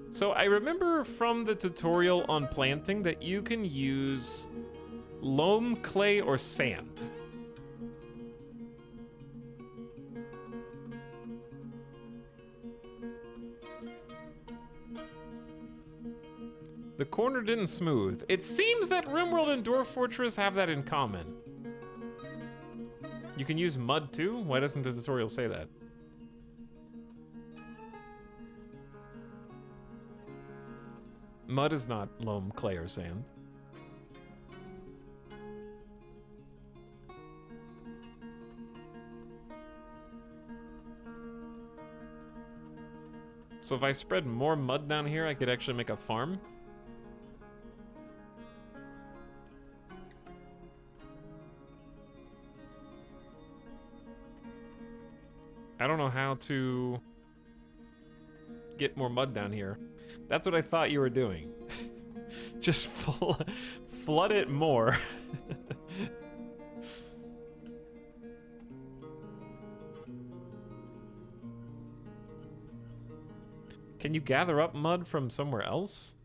Speaker 1: So I remember from the tutorial on planting that you can use loam, clay, or sand. The corner didn't smooth. It seems that RimWorld and Dwarf Fortress have that in common. You can use mud too? Why doesn't the tutorial say that? Mud is not loam, clay, or sand. So if I spread more mud down here, I could actually make a farm. I don't know how to get more mud down here. That's what I thought you were doing. Just flood it more. Can you gather up mud from somewhere else?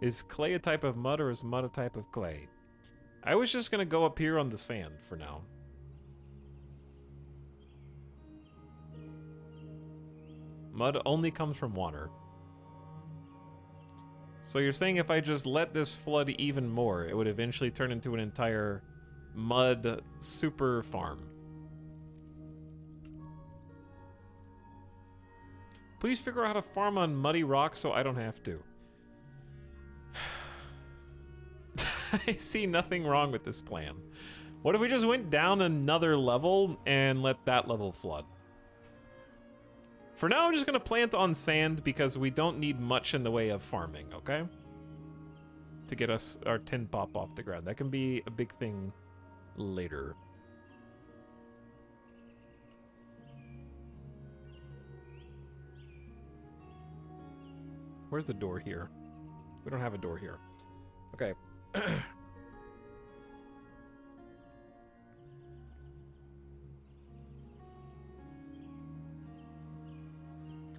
Speaker 1: Is clay a type of mud or is mud a type of clay? I was just gonna go up here on the sand for now. Mud only comes from water. So you're saying if I just let this flood even more, it would eventually turn into an entire mud super farm. Please figure out how to farm on muddy rock so I don't have to. I see nothing wrong with this plan. What if we just went down another level and let that level flood? For now, I'm just gonna plant on sand because we don't need much in the way of farming, okay? To get us our tin pop off the ground. That can be a big thing later. Where's the door here? We don't have a door here. Okay.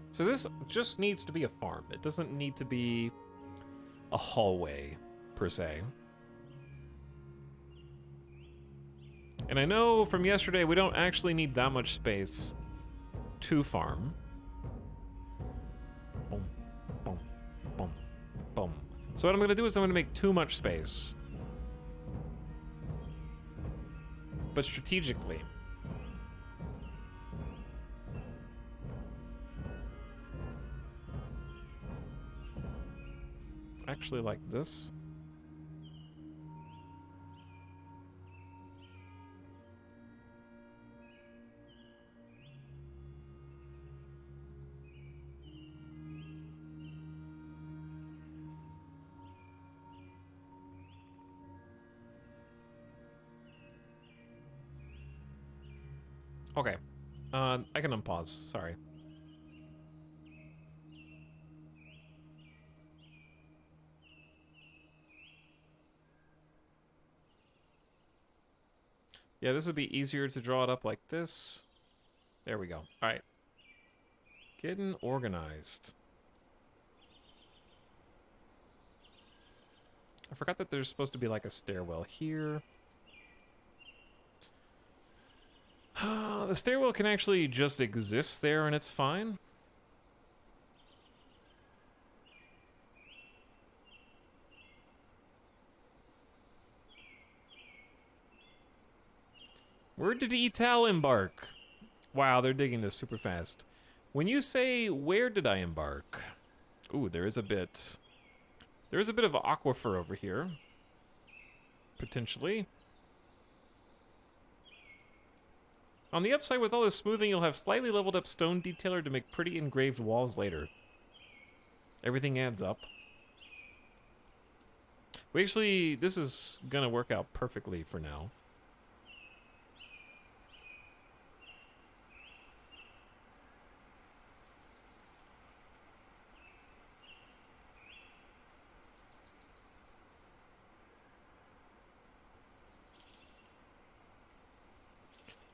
Speaker 1: So this just needs to be a farm. It doesn't need to be a hallway, per se. And I know from yesterday we don't actually need that much space to farm. Boom, boom, boom, boom. So what I'm gonna do is I'm gonna make too much space. But strategically. Actually like this. Okay. I can unpause, sorry. Yeah, this would be easier to draw it up like this. There we go. All right. Getting organized. I forgot that there's supposed to be like a stairwell here. The stairwell can actually just exist there and it's fine. Where did Etal embark? Wow, they're digging this super fast. When you say, where did I embark? Ooh, there is a bit of aquifer over here. Potentially. On the upside, with all this smoothing, you'll have slightly leveled up stone detailer to make pretty engraved walls later. Everything adds up. We actually, this is gonna work out perfectly for now.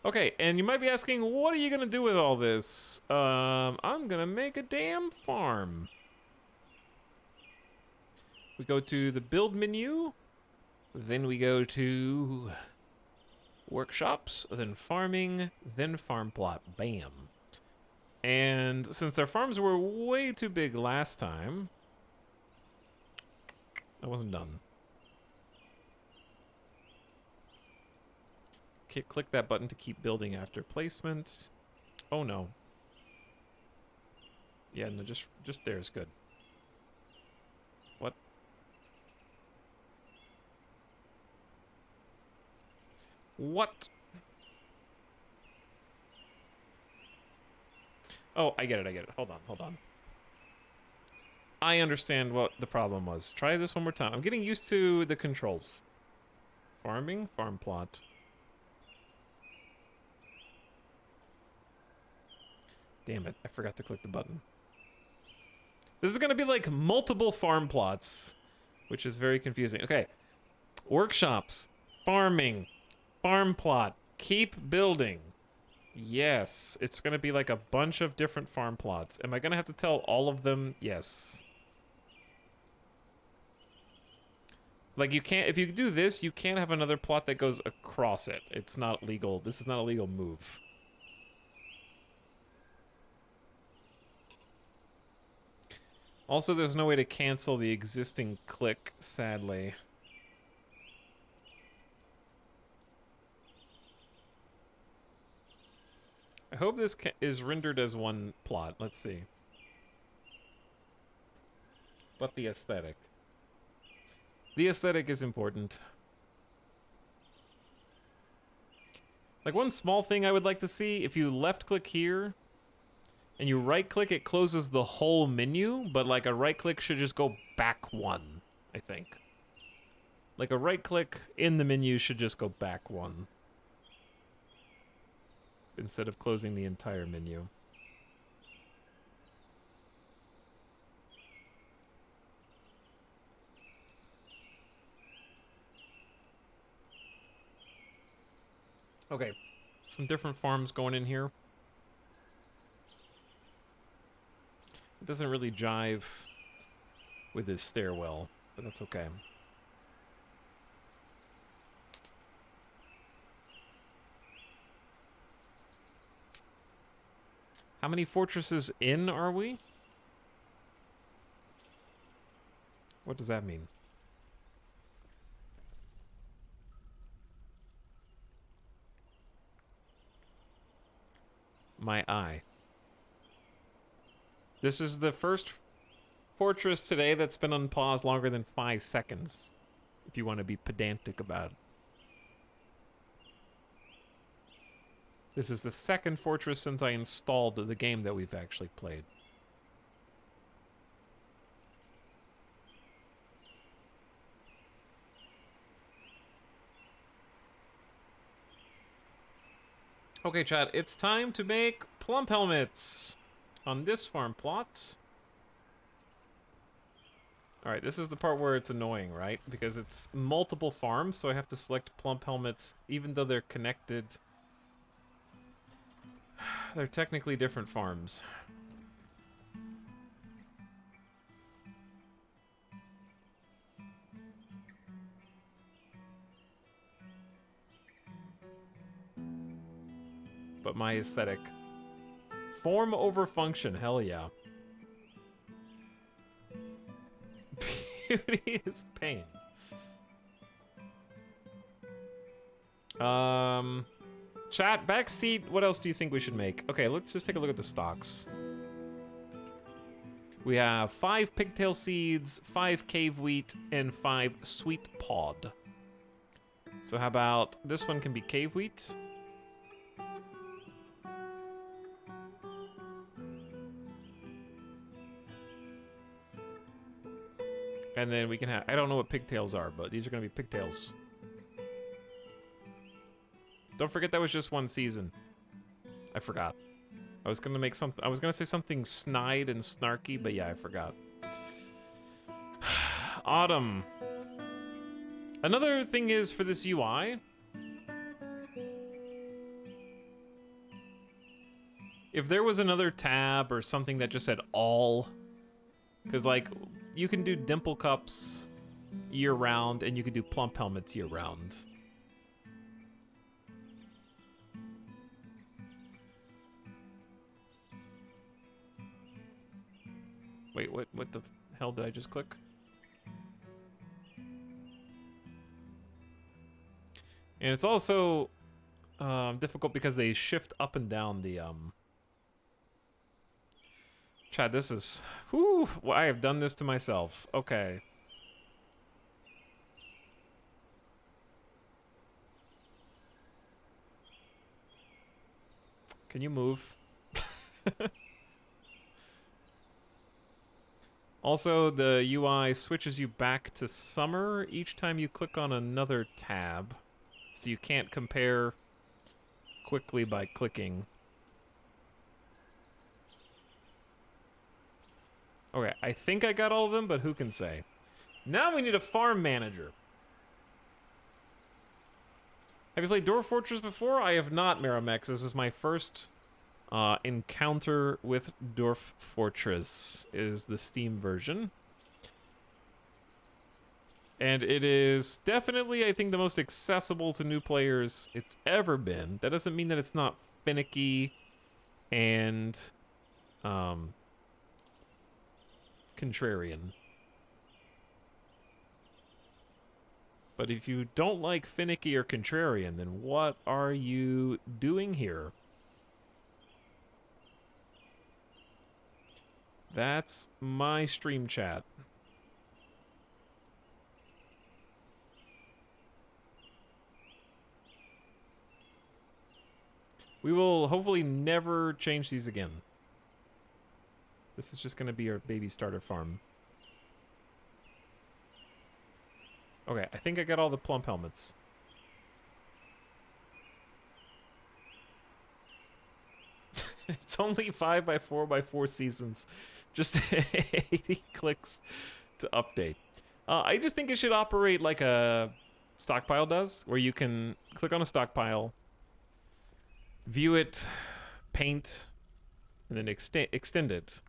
Speaker 1: Okay, and you might be asking, what are you gonna do with all this? I'm gonna make a damn farm. We go to the build menu, then we go to workshops, then farming, then farm plot. Bam. And since our farms were way too big last time, I wasn't done. Okay, click that button to keep building after placement. Oh no. Yeah, no, just there is good. What? What? Oh, I get it. Hold on. I understand what the problem was. Try this one more time. I'm getting used to the controls. Farming, farm plot. Damn it, I forgot to click the button. This is gonna be like multiple farm plots, which is very confusing. Okay, workshops, farming, farm plot, keep building. Yes, it's gonna be like a bunch of different farm plots. Am I gonna have to tell all of them? Yes. Like you can't, if you do this, you can't have another plot that goes across it. It's not legal. This is not a legal move. Also, there's no way to cancel the existing click, sadly. I hope this is rendered as one plot. Let's see. But the aesthetic. The aesthetic is important. Like one small thing I would like to see, if you left click here and you right click, it closes the whole menu, but like a right click should just go back one, I think. Like a right click in the menu should just go back one, instead of closing the entire menu. Okay, some different farms going in here. It doesn't really jive with this stairwell, but that's okay. How many fortresses in are we? What does that mean? My eye. This is the first fortress today that's been on pause longer than 5 seconds, if you want to be pedantic about it. This is the second fortress since I installed the game that we've actually played. Okay, chat, it's time to make plump helmets on this farm plot. Alright, this is the part where it's annoying, right? Because it's multiple farms, so I have to select plump helmets even though they're connected. They're technically different farms. But my aesthetic. Form over function, hell yeah. Beauty is pain. Chat, backseat, what else do you think we should make? Okay, let's just take a look at the stocks. We have 5 pigtail seeds, 5 cave wheat, and 5 sweet pod. So how about this one can be cave wheat? And then we can have, I don't know what pigtails are, but these are gonna be pigtails. Don't forget that was just one season. I forgot. I was gonna make something, I was gonna say something snide and snarky, but yeah, I forgot. Autumn. Another thing is for this UI, if there was another tab or something that just said all, because like, you can do dimple cups year-round, and you can do plump helmets year-round. Wait, what the hell did I just click? And it's also difficult because they shift up and down the Chad, this is... Whew, well, I have done this to myself. Okay. Can you move? Also, the UI switches you back to summer each time you click on another tab. So you can't compare quickly by clicking. Okay, I think I got all of them, but who can say? Now we need a farm manager. Have you played Dwarf Fortress before? I have not, Miramex. This is my first encounter with Dwarf Fortress. It is the Steam version. And it is definitely, I think, the most accessible to new players it's ever been. That doesn't mean that it's not finicky and contrarian. But if you don't like finicky or contrarian, then what are you doing here? That's my stream chat. We will hopefully never change these again. This is just going to be our baby starter farm. Okay, I think I got all the plump helmets. It's only 5x4x4 seasons. Just 80 clicks to update. I just think it should operate like a stockpile does, where you can click on a stockpile, view it, paint, and then extend it.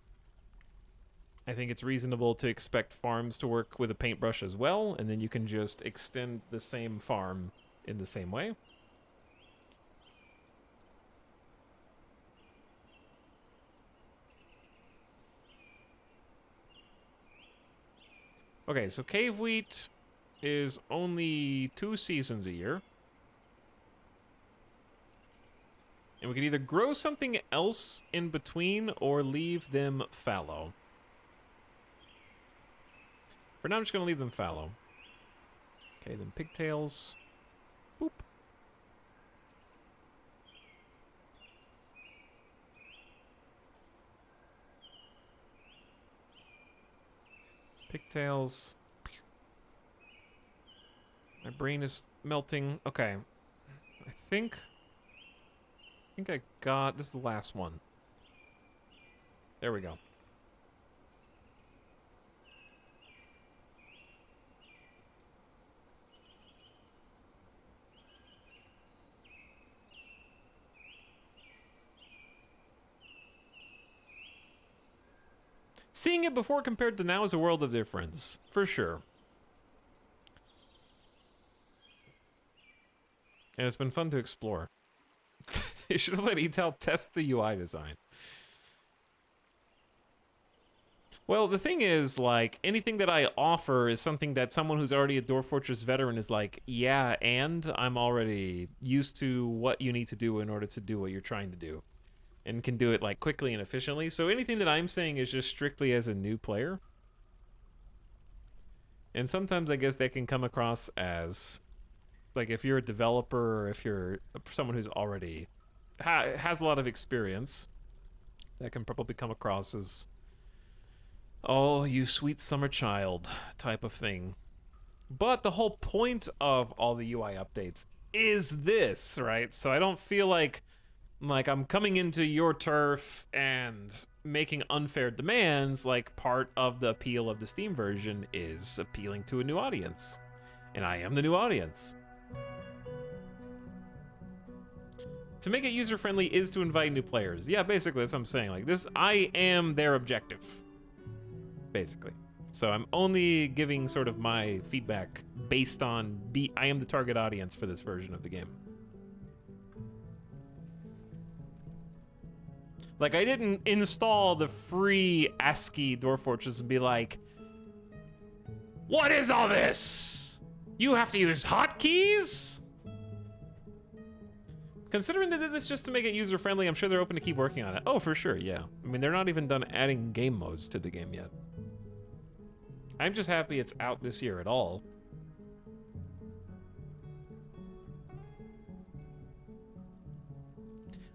Speaker 1: I think it's reasonable to expect farms to work with a paintbrush as well, and then you can just extend the same farm in the same way. Okay, so cave wheat is only 2 seasons a year. And we can either grow something else in between or leave them fallow. For now, I'm just going to leave them fallow. Okay, then pigtails. Boop. Pigtails. My brain is melting. Okay. I think I got... This is the last one. There we go. Seeing it before compared to now is a world of difference, for sure. And it's been fun to explore. They should have let Etal test the UI design. Well, the thing is, like, anything that I offer is something that someone who's already a Dwarf Fortress veteran is like, yeah, and I'm already used to what you need to do in order to do what you're trying to do. And can do it, like, quickly and efficiently. So anything that I'm saying is just strictly as a new player. And sometimes I guess that can come across as, like, if you're a developer or if you're someone who's already has a lot of experience, that can probably come across as, oh, you sweet summer child type of thing. But the whole point of all the UI updates is this, right? So I don't feel like I'm coming into your turf and making unfair demands. Like, part of the appeal of the Steam version is appealing to a new audience. And I am the new audience. To make it user-friendly is to invite new players. Yeah, basically that's what I'm saying. Like, this, I am their objective. Basically. So I'm only giving sort of my feedback based on I am the target audience for this version of the game. Like, I didn't install the free ASCII Dwarf Fortress and be like, what is all this? You have to use hotkeys? Considering they did this just to make it user-friendly, I'm sure they're open to keep working on it. Oh, for sure, yeah. I mean, they're not even done adding game modes to the game yet. I'm just happy it's out this year at all.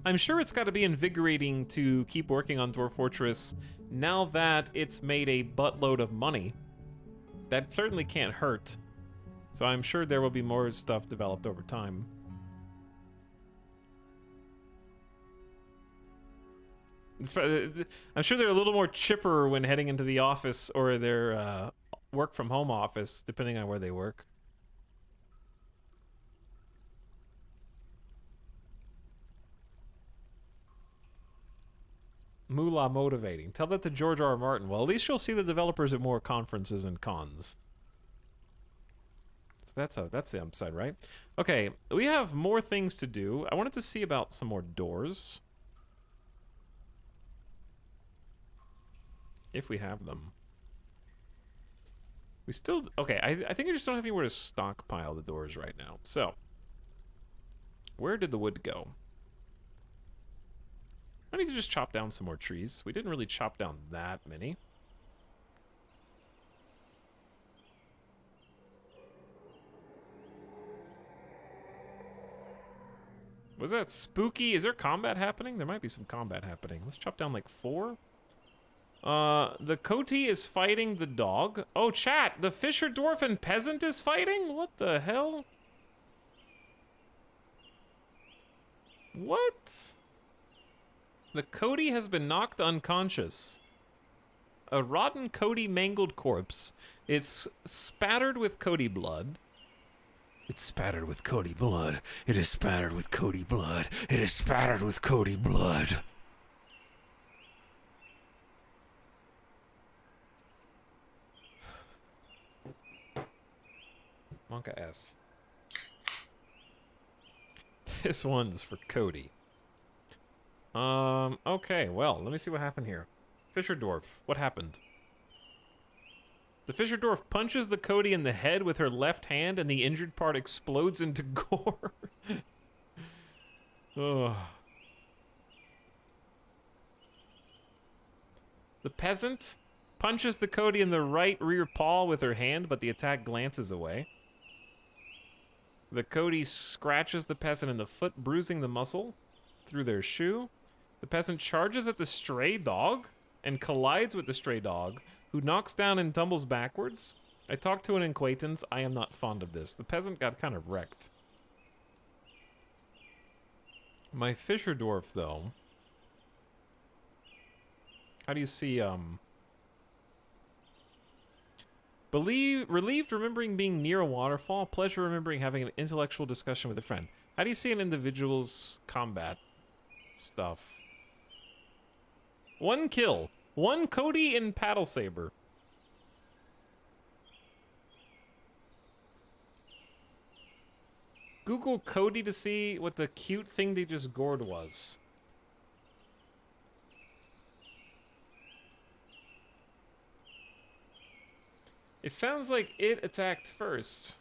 Speaker 1: I'm sure it's got to be invigorating to keep working on Dwarf Fortress now that it's made a buttload of money. That certainly can't hurt. So I'm sure there will be more stuff developed over time. I'm sure they're a little more chipper when heading into the office or their work from home office, depending on where they work. Moolah motivating. Tell that to George R. R. Martin. Well, at least you'll see the developers at more conferences and cons. So that's the upside, right? Okay, we have more things to do. I wanted to see about some more doors. If we have them. We still... Okay, I think I just don't have anywhere to stockpile the doors right now. So, where did the wood go? I need to just chop down some more trees. We didn't really chop down that many. Was that spooky? Is there combat happening? There might be some combat happening. Let's chop down like 4. The Coati is fighting the dog. Oh, chat, the Fisher Dwarf and Peasant is fighting? What the hell? What? The Coati has been knocked unconscious. A rotten Coati mangled corpse. It's spattered with Coati blood. It's spattered with Coati blood. It is spattered with Coati blood. It is spattered with Coati blood. Monka S. This one's for Coati. Okay, well, let me see what happened here. Fisher Dwarf, what happened? The Fisher Dwarf punches the Coati in the head with her left hand and the injured part explodes into gore. Ugh. The Peasant punches the Coati in the right rear paw with her hand, but the attack glances away. The Coati scratches the Peasant in the foot, bruising the muscle through their shoe. The Peasant charges at the stray dog and collides with the stray dog, who knocks down and tumbles backwards. I talked to an acquaintance. I am not fond of this. The Peasant got kind of wrecked. My Fisher Dwarf, though. How do you see, relieved remembering being near a waterfall. Pleasure remembering having an intellectual discussion with a friend. How do you see an individual's combat stuff? 1 kill. 1 Coati in Paddle Saber. Google Coati to see what the cute thing they just gored was. It sounds like it attacked first.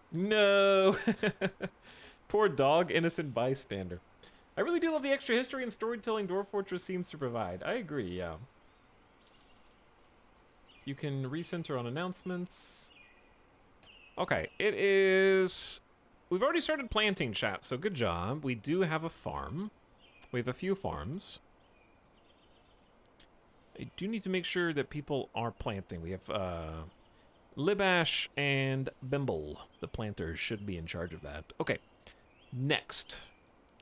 Speaker 1: No! Poor dog, innocent bystander. I really do love the extra history and storytelling Dwarf Fortress seems to provide. I agree, yeah. You can recenter on announcements. Okay, it is... We've already started planting, chat, so good job. We do have a farm. We have a few farms. I do need to make sure that people are planting. We have, Libash and Bimble, the planters, should be in charge of that. Okay, next.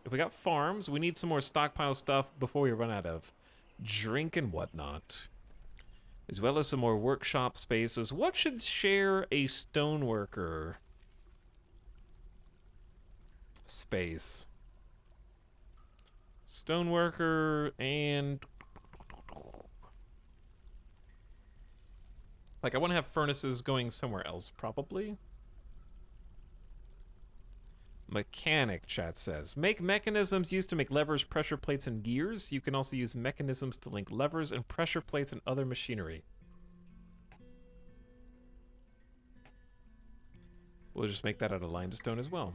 Speaker 1: If we got farms, we need some more stockpile stuff before we run out of drink and whatnot. As well as some more workshop spaces. What should share a stoneworker space? Stoneworker and... Like, I want to have furnaces going somewhere else, probably. Mechanic, chat says. Make mechanisms used to make levers, pressure plates, and gears. You can also use mechanisms to link levers and pressure plates and other machinery. We'll just make that out of limestone as well.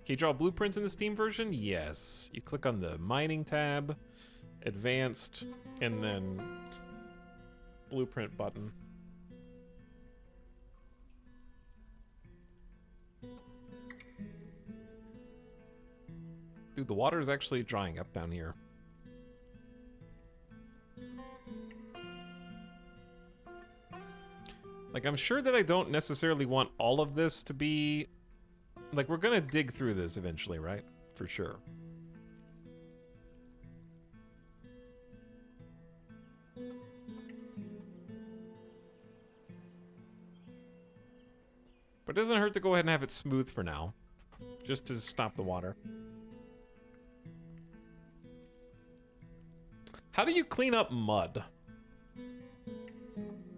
Speaker 1: Can you draw blueprints in the Steam version? Yes. You click on the mining tab, advanced, and then blueprint button. Dude, the water is actually drying up down here. Like, I'm sure that I don't necessarily want all of this to be... Like, we're gonna dig through this eventually, right? For sure. But it doesn't hurt to go ahead and have it smooth for now. Just to stop the water. How do you clean up mud?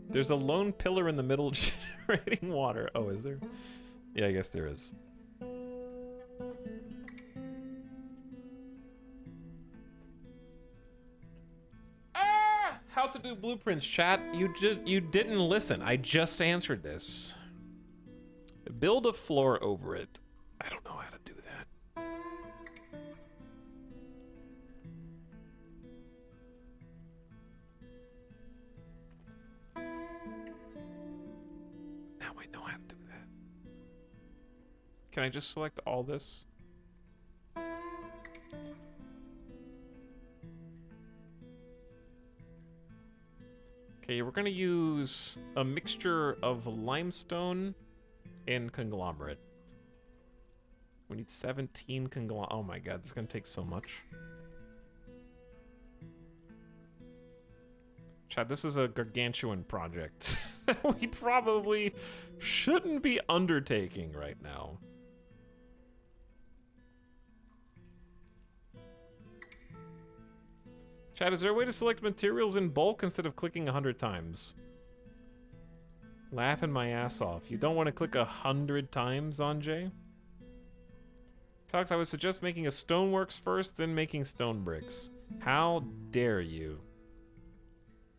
Speaker 1: There's a lone pillar in the middle generating water. Oh, is there? Yeah, I guess there is. Ah! How to do blueprints, chat? You didn't listen. I just answered this. Build a floor over it. I don't know how to do that. Now I know how to do that. Can I just select all this? Okay, we're gonna use a mixture of limestone and conglomerate. We need 17 conglomerate. Oh my god, this is gonna take so much. Chad, this is a gargantuan project that we probably shouldn't be undertaking right now. Chad, is there a way to select materials in bulk instead of clicking 100 times? Laughing my ass off. You don't want to click 100 times on Jay? Tox, I would suggest making a stoneworks first, then making stone bricks. How dare you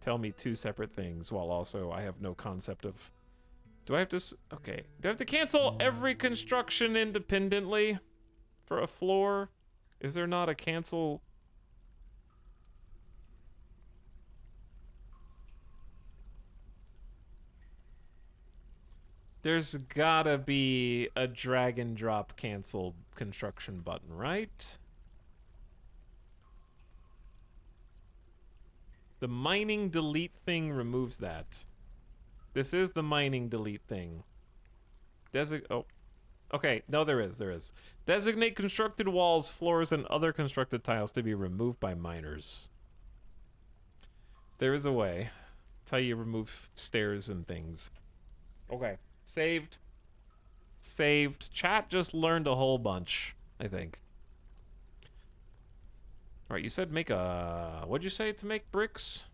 Speaker 1: tell me two separate things while also I have no concept of... Do I have to... Okay. Do I have to cancel every construction independently for a floor? Is there not a cancel... There's gotta be a drag and drop cancel construction button, right? The mining delete thing removes that. This is the mining delete thing. Oh. Okay, no, there is. Designate constructed walls, floors, and other constructed tiles to be removed by miners. There is a way. That's how you remove stairs and things. Okay. Saved. Saved. Chat just learned a whole bunch, I think. Alright, you said make a... What'd you say to make bricks?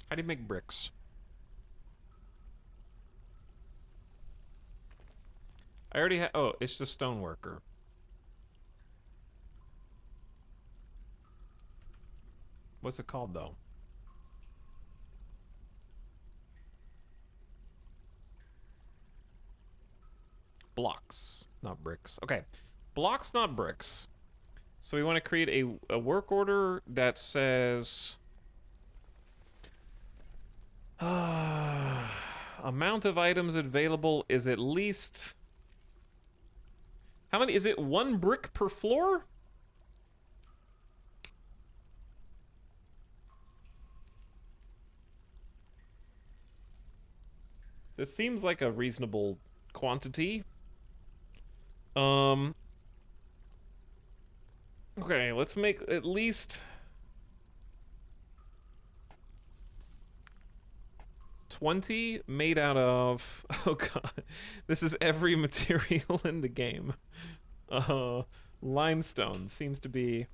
Speaker 1: How do you make bricks? I already have... Oh, it's the stoneworker. What's it called, though? Blocks, not bricks. Okay, blocks, not bricks. So we want to create a work order that says... amount of items available is at least... How many? Is it 1 brick per floor? This seems like a reasonable quantity. Okay, let's make at least 20 made out of, oh god, this is every material in the game. Limestone seems to be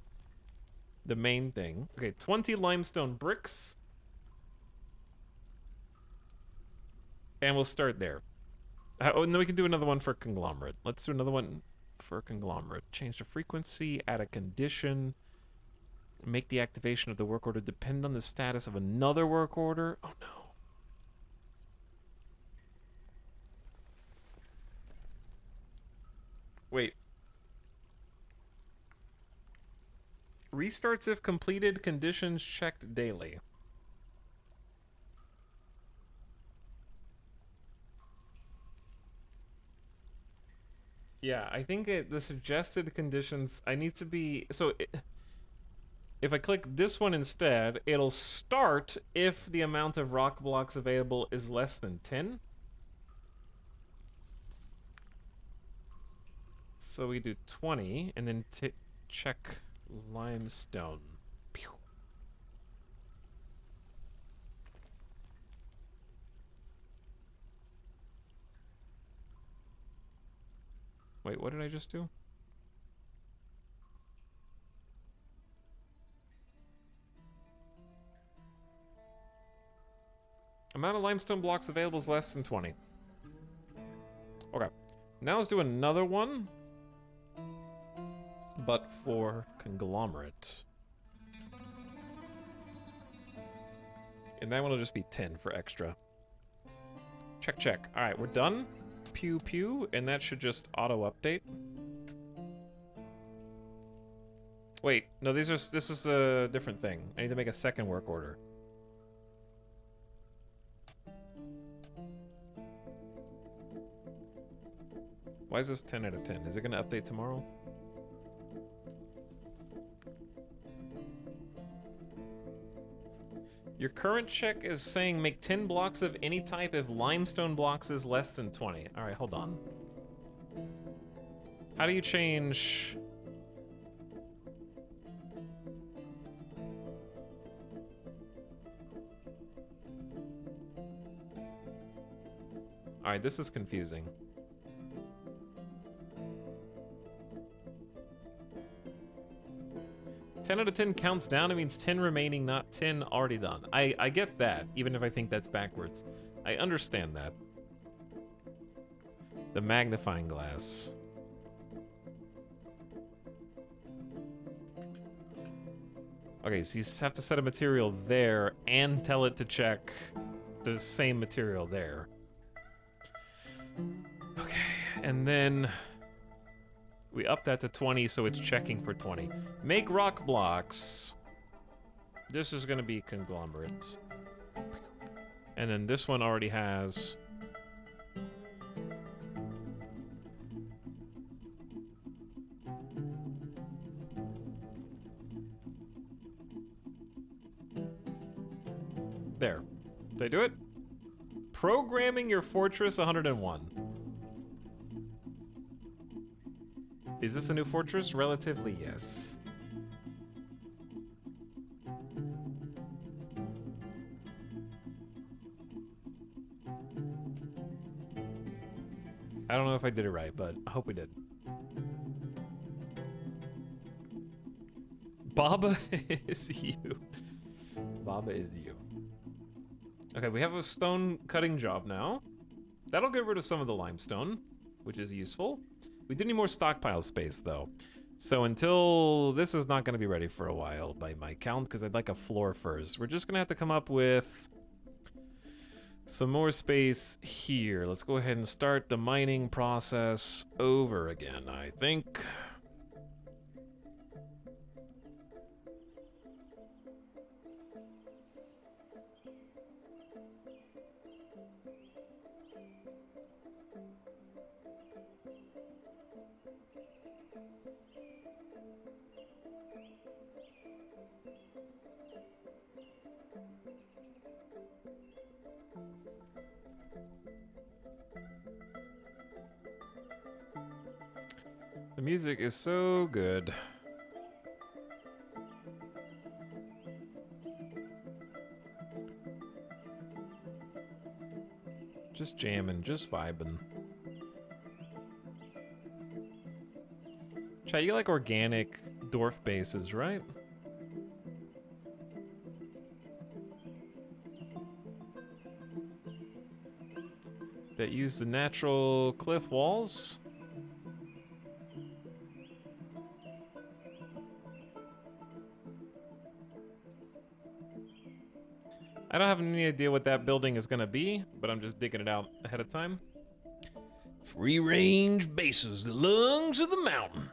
Speaker 1: the main thing. Okay, 20 limestone bricks. And we'll start there. Oh, and then we can do another one for conglomerate. Let's do another one for conglomerate. Change the frequency, add a condition, make the activation of the work order depend on the status of another work order. Oh no. Wait. Restarts if completed, conditions checked daily. Yeah, I think the suggested conditions, I need to be, so if I click this one instead, it'll start if the amount of rock blocks available is less than 10. So we do 20, and then check limestone. Pew. Wait, what did I just do? Amount of limestone blocks available is less than 20. Okay. Now let's do another one. But for conglomerate. And that one will just be 10 for extra. Check, check. Alright, we're done. Pew, pew. And that should just auto-update. Wait, no, this is a different thing. I need to make a second work order. Why is this 10 out of 10? Is it going to update tomorrow? Your current check is saying make 10 blocks of any type if limestone blocks is less than 20. Alright, hold on. How do you change... Alright, this is confusing. "10 out of 10 counts down, it means 10 remaining, not 10 already done." I get that, even if I think that's backwards. I understand that. The magnifying glass. Okay, so you have to set a material there and tell it to check the same material there. Okay, and then... we up that to 20, so it's checking for 20. Make rock blocks. This is gonna be conglomerates. And then this one already has... there. Did I do it? Programming your fortress 101. Is this a new fortress? Relatively, yes. I don't know if I did it right, but I hope we did. Baba is you. Baba is you. Okay, we have a stone cutting job now. That'll get rid of some of the limestone, which is useful. We do need more stockpile space, though. So until... this is not going to be ready for a while by my count, because I'd like a floor first. We're just going to have to come up with some more space here. Let's go ahead and start the mining process over again, I think. The music is so good. Just jamming, just vibing. Chat, you like organic dwarf bases, right? That use the natural cliff walls. I don't have any idea what that building is gonna be, but I'm just digging it out ahead of time. Free-range bases, the lungs of the mountain.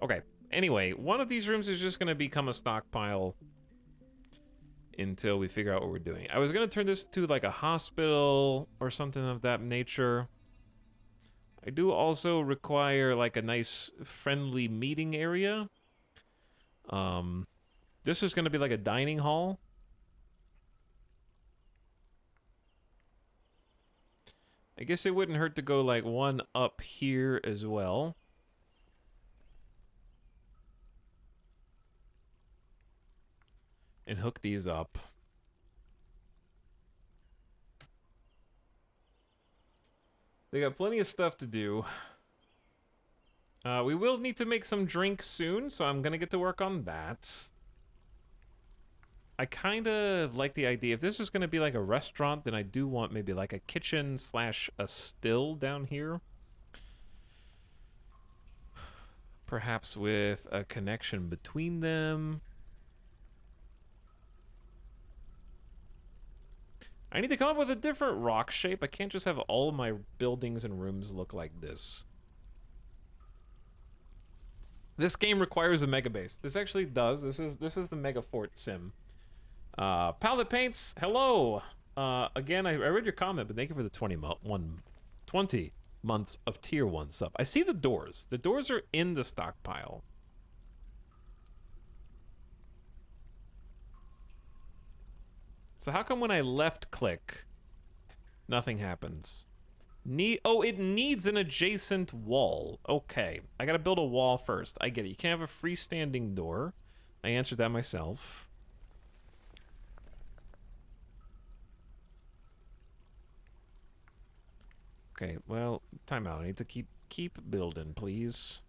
Speaker 1: Okay, anyway, one of these rooms is just gonna become a stockpile until we figure out what we're doing. I was gonna turn this to like a hospital or something of that nature. I do also require like a nice friendly meeting area. This is gonna be like a dining hall. I guess it wouldn't hurt to go like one up here as well. And hook these up. They got plenty of stuff to do. We will need to make some drinks soon, so I'm gonna get to work on that. I kind of like the idea. If this is gonna be like a restaurant, then I do want maybe like a kitchen slash a still down here. Perhaps with a connection between them. I need to come up with a different rock shape. I can't just have all of my buildings and rooms look like this. This game requires a mega base. This actually does. This is the Mega Fort sim. Palette Paints, hello. Again, I read your comment, but thank you for the 20 months of tier 1 sub. I see the doors. The doors are in the stockpile. So how come when I left click, nothing happens? Oh, it needs an adjacent wall. Okay, I gotta build a wall first. I get it. You can't have a freestanding door. I answered that myself. Okay, well, time out. I need to keep building, please.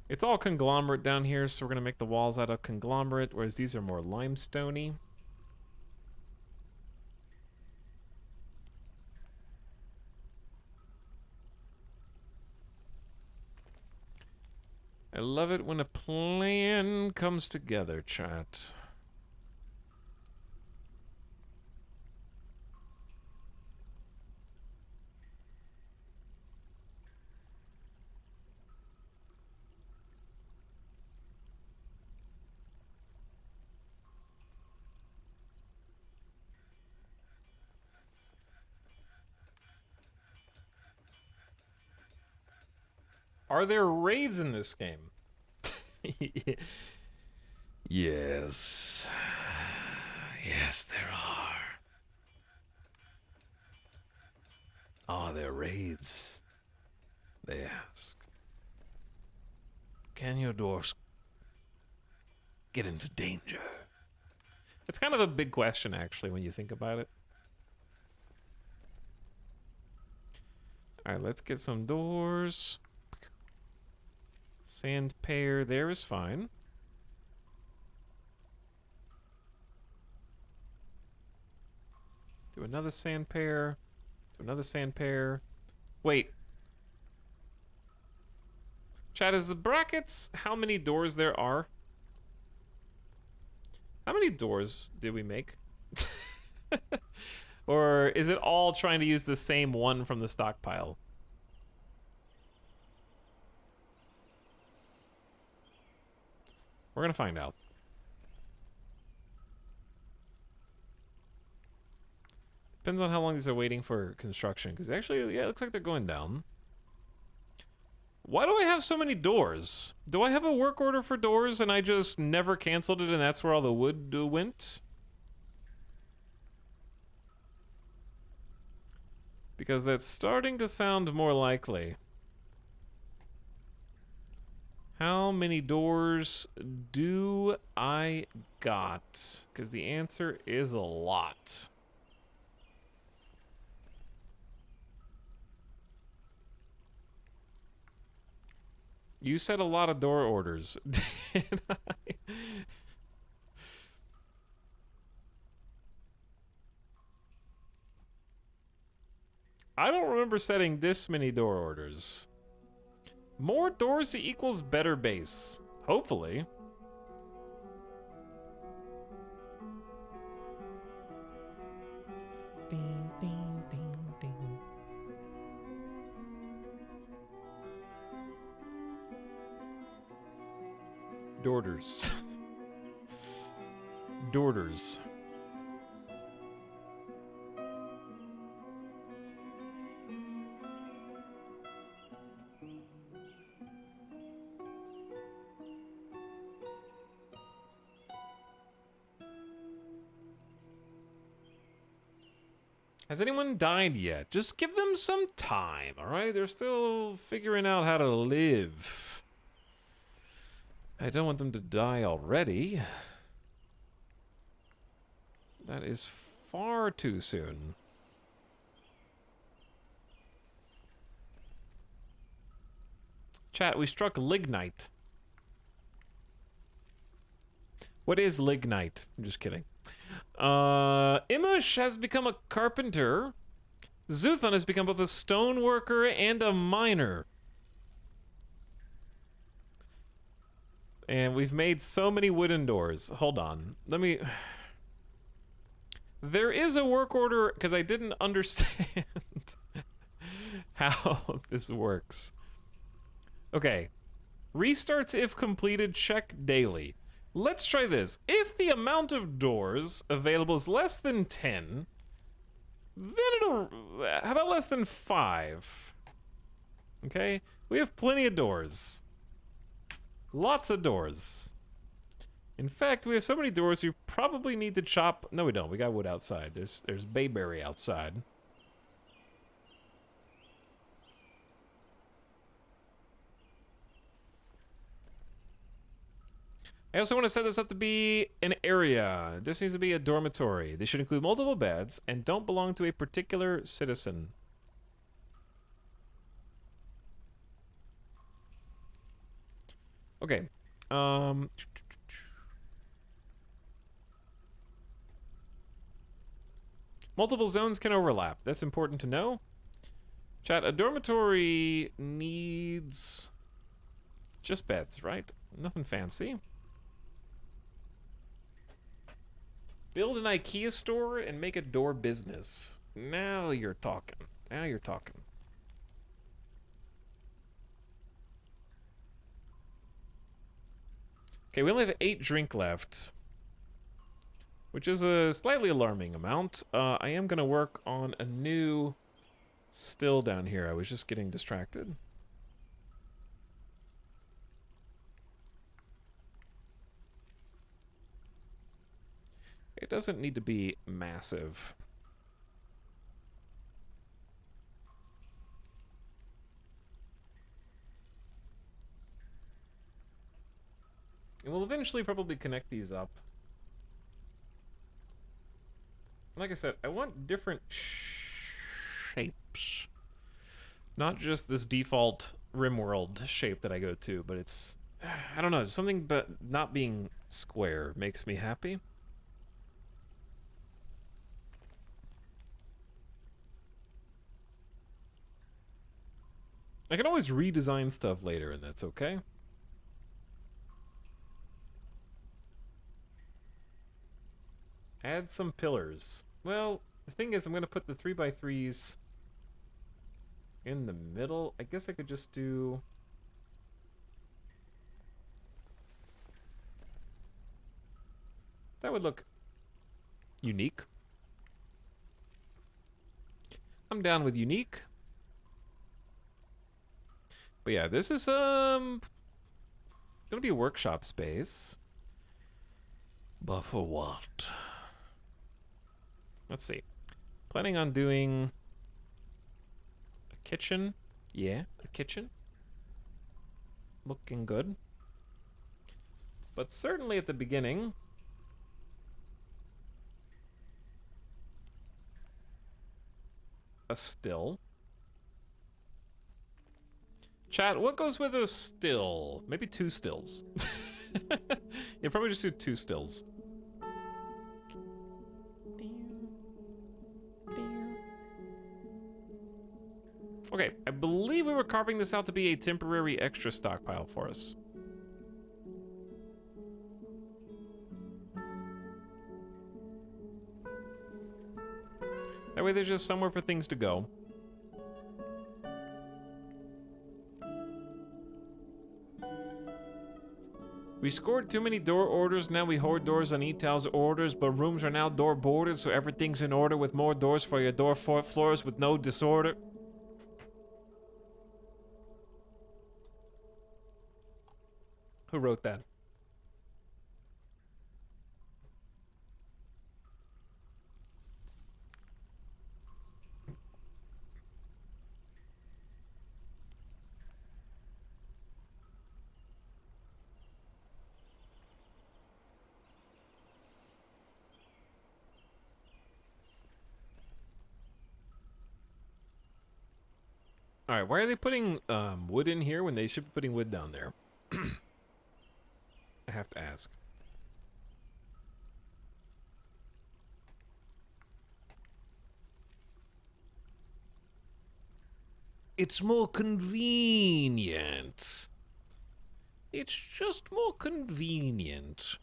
Speaker 1: It's all conglomerate down here, so we're gonna make the walls out of conglomerate, whereas these are more limestoney. I love it when a plan comes together, chat. Are there raids in this game? Yes. Yes, there are. Are there raids? They ask. Can your dwarfs get into danger? It's kind of a big question, actually, when you think about it. Alright, let's get some doors. Sand pair there is fine. Do another sand pair. Do another sand pair. Wait. Chat, is the brackets how many doors there are? How many doors did we make? Or is it all trying to use the same one from the stockpile? We're gonna find out. Depends on how long these are waiting for construction, because actually, yeah, it looks like they're going down. Why do I have so many doors? Do I have a work order for doors and I just never canceled it and that's where all the wood went? Because that's starting to sound more likely. How many doors do I got? Because the answer is a lot. You said a lot of door orders. Did I? I don't remember setting this many door orders. More doors equals better base. Hopefully. Ding, ding, ding, ding. Doorders. Doorders. Has anyone died yet? Just give them some time, alright? They're still figuring out how to live. I don't want them to die already. That is far too soon. Chat, we struck lignite. What is lignite? I'm just kidding. Imush has become a carpenter. Zuthon has become both a stoneworker and a miner. And we've made so many wooden doors. Hold on. Let me... There is a work order, because I didn't understand how this works. Okay. Restarts if completed, check daily. Let's try this. If the amount of doors available is less than 10, then it'll... How about less than 5? Okay? We have plenty of doors. Lots of doors. In fact, we have so many doors we probably need to chop... No, we don't. We got wood outside. There's bayberry outside. I also want to set this up to be an area. This needs to be a dormitory. They should include multiple beds and don't belong to a particular citizen. Okay. Multiple zones can overlap. That's important to know. Chat, a dormitory needs just beds, right? Nothing fancy. Build an IKEA store and make a door business. Now you're talking. Now you're talking. Okay, we only have 8 drink left, which is a slightly alarming amount. I am going to work on a new still down here. I was just getting distracted. It doesn't need to be massive. And we'll eventually probably connect these up. Like I said, I want different shapes. Not just this default RimWorld shape that I go to, but it's... I don't know, something but not being square makes me happy. I can always redesign stuff later, and that's okay. Add some pillars. Well, the thing is, I'm going to put the 3x3s in the middle. I guess I could just do... That would look unique. I'm down with unique. But yeah, this is gonna be a workshop space. But for what? Let's see. Planning on doing a kitchen. Yeah, a kitchen. Looking good. But certainly at the beginning, a still. Chat, what goes with a still? Maybe 2 stills. Yeah, probably just do 2 stills. Okay, I believe we were carving this out to be a temporary extra stockpile for us. That way there's just somewhere for things to go. We scored too many door orders, now we hoard doors on E-Tal's orders, but rooms are now door bordered, so everything's in order with more doors for your door floors with no disorder. Who wrote that? Alright, why are they putting wood in here when they should be putting wood down there? I have to ask. It's more convenient. It's just more convenient.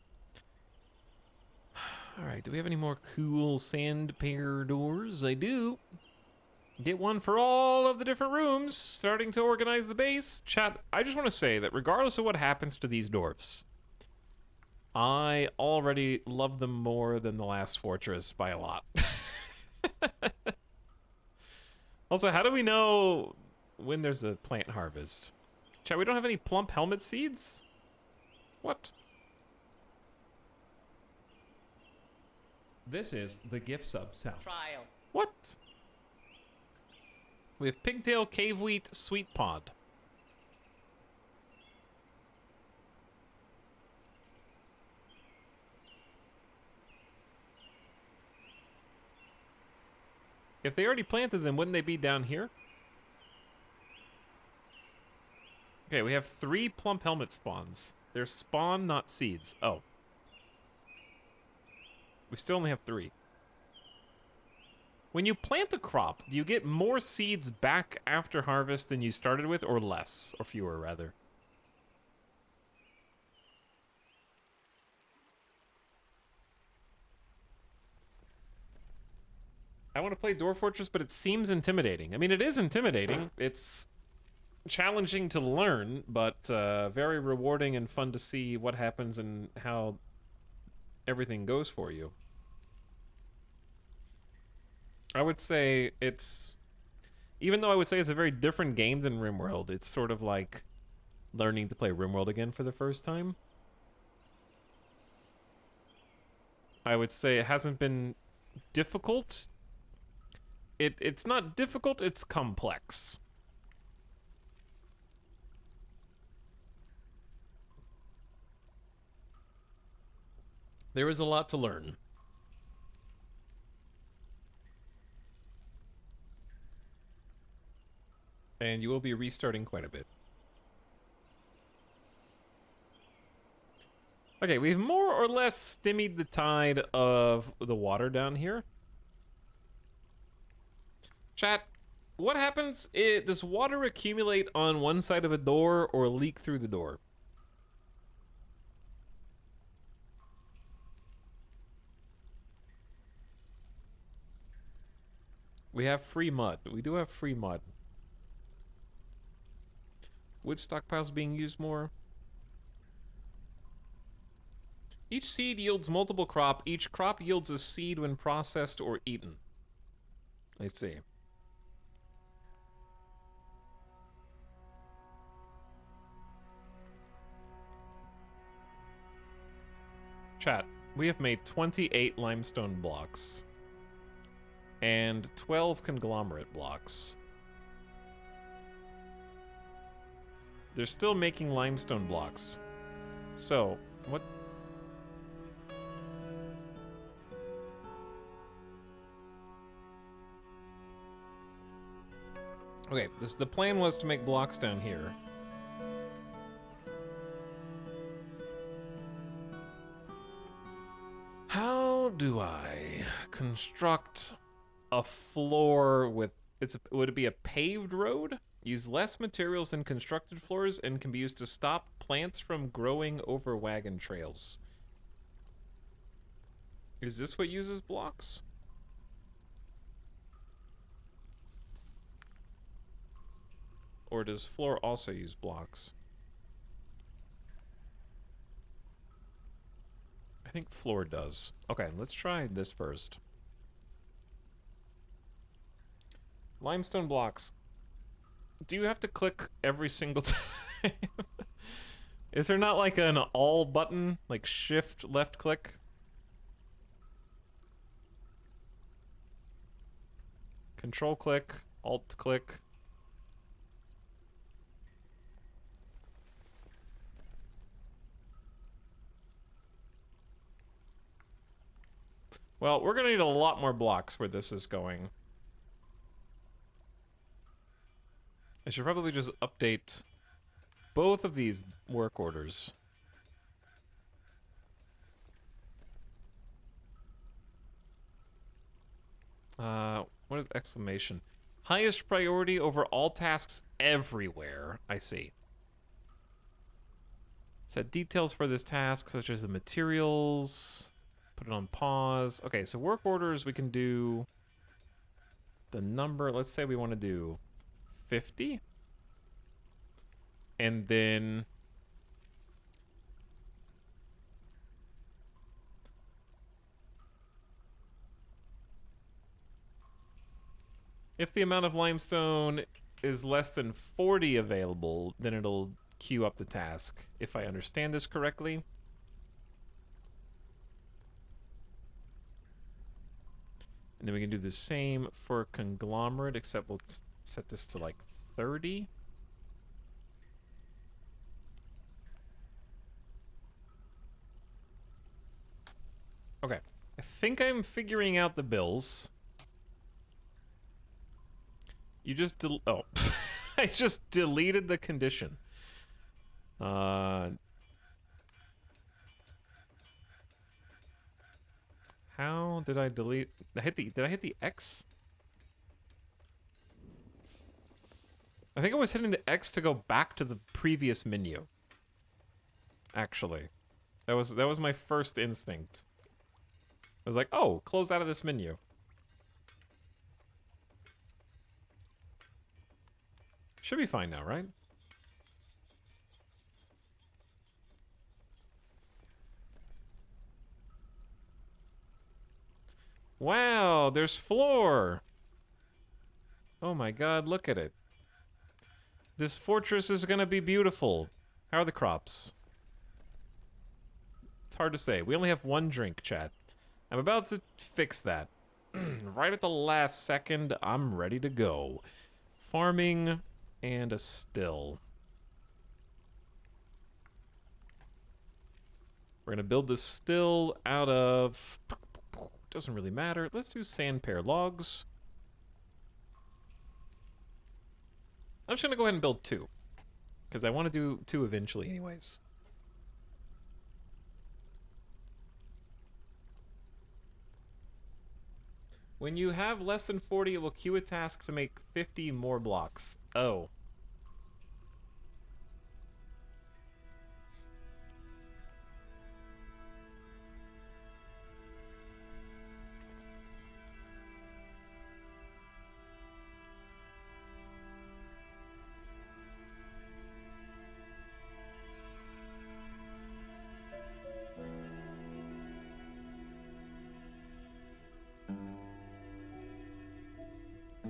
Speaker 1: Alright, do we have any more cool sandpaper doors? I do. Get one for all of the different rooms. Starting to organize the base. Chat, I just want to say that regardless of what happens to these dwarfs, I already love them more than the last fortress by a lot. Also, how do we know when there's a plant harvest? Chat, we don't have any plump helmet seeds? What? This is the gift sub sound.
Speaker 2: Trial.
Speaker 1: What? We have pigtail, cave wheat, sweet pod. If they already planted them, wouldn't they be down here? Okay, we have 3 plump helmet spawns. They're spawn, not seeds. Oh. We still only have 3. When you plant a crop, do you get more seeds back after harvest than you started with, or less? Or fewer, rather? I want to play Dwarf Fortress, but it seems intimidating. I mean, it is intimidating. It's challenging to learn, but very rewarding and fun to see what happens and how everything goes for you. I would say it's... Even though I would say it's a very different game than RimWorld, it's sort of like learning to play RimWorld again for the first time. I would say it hasn't been difficult. It's not difficult, it's complex. There is a lot to learn. And you will be restarting quite a bit. Okay, we've more or less stymied the tide of the water down here. Chat, what happens? Does water accumulate on one side of a door or leak through the door? We have free mud. We do have free mud. Wood stockpiles being used more. Each seed yields multiple crop. Each crop yields a seed when processed or eaten. I see. Chat, we have made 28 limestone blocks and 12 conglomerate blocks. They're still making limestone blocks. So, what? Okay, the plan was to make blocks down here. How do I construct a floor with... would it be a paved road? Use less materials than constructed floors and can be used to stop plants from growing over wagon trails. Is this what uses blocks? Or does floor also use blocks? I think floor does. Okay, let's try this first. Limestone blocks. Do you have to click every single time? Is there not like an all button? Like shift left click? Control click, alt click. Well, we're gonna need a lot more blocks where this is going. I should probably just update both of these work orders. What is exclamation? Highest priority over all tasks everywhere. I see. Set details for this task, such as the materials. Put it on pause. Okay, so work orders, we can do the number. Let's say we want to do 50. And then if the amount of limestone is less than 40 available, then it'll queue up the task, if I understand this correctly. And then we can do the same for conglomerate, except we'll set this to like 30. Okay, I think I'm figuring out the bills. You just oh, I just deleted the condition. How did I delete? Did I hit the X? I think I was hitting the X to go back to the previous menu. Actually, that was my first instinct. I was like, oh, close out of this menu. Should be fine now, right? Wow, there's floor. Oh my god, look at it. This fortress is gonna be beautiful. How are the crops? It's hard to say. We only have one drink, chat. I'm about to fix that. Right at the last second, I'm ready to go. Farming and a still. We're gonna build this still out of... Doesn't really matter. Let's do sand pear logs. I'm just gonna go ahead and build 2. Because I want to do 2 eventually anyways. When you have less than 40, it will queue a task to make 50 more blocks. Oh.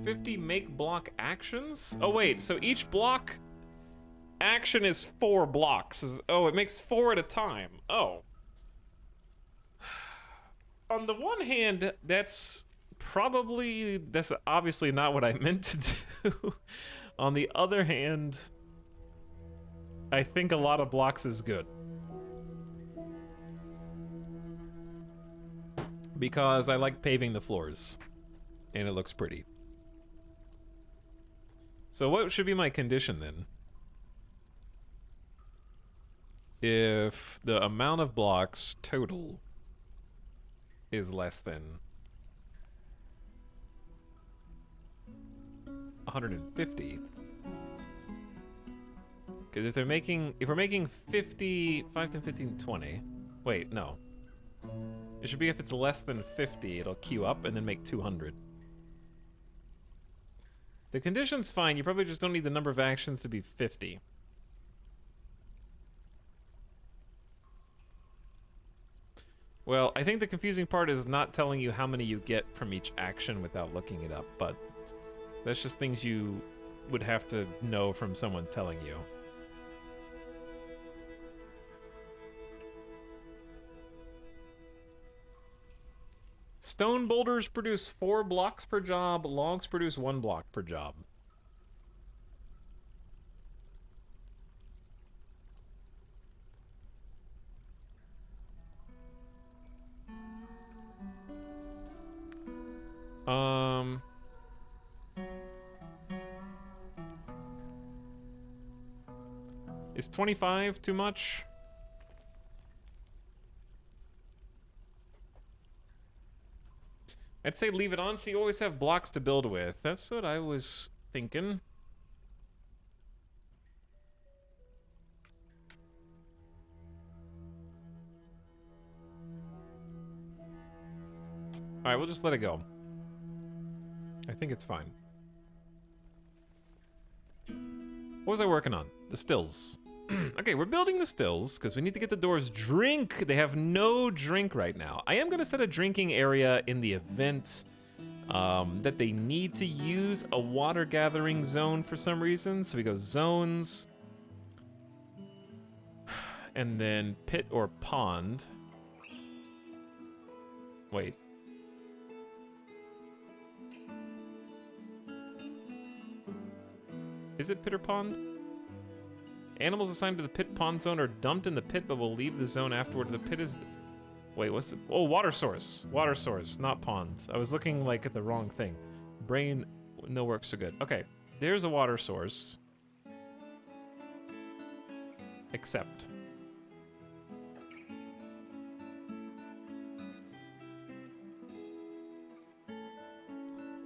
Speaker 1: $50 make block actions? Oh wait, so each block action is 4 blocks. Oh, it makes 4 at a time. Oh. On the one hand, that's obviously not what I meant to do. On the other hand, I think a lot of blocks is good. Because I like paving the floors. And it looks pretty. So what should be my condition then? If the amount of blocks total is less than 150. Because if we're making 50, 5, 10, 15, 20. Wait, no. It should be if it's less than 50, it'll queue up and then make 200. The condition's fine, you probably just don't need the number of actions to be 50. Well, I think the confusing part is not telling you how many you get from each action without looking it up, but that's just things you would have to know from someone telling you. Stone boulders produce 4 blocks per job, logs produce 1 block per job. Is 25 too much? I'd say leave it on so you always have blocks to build with. That's what I was thinking. Alright, we'll just let it go. I think it's fine. What was I working on? The stills. Okay, we're building the stills because we need to get the dwarves drink. They have no drink right now. I am going to set a drinking area in the event that they need to use a water gathering zone for some reason. So we go zones. And then pit or pond. Wait. Is it pit or pond? Animals assigned to the pit pond zone are dumped in the pit but will leave the zone afterward. The pit is... Wait, what's the... Oh, water source. Water source, not ponds. I was looking like at the wrong thing. Brain, no work so good. Okay, there's a water source. Except.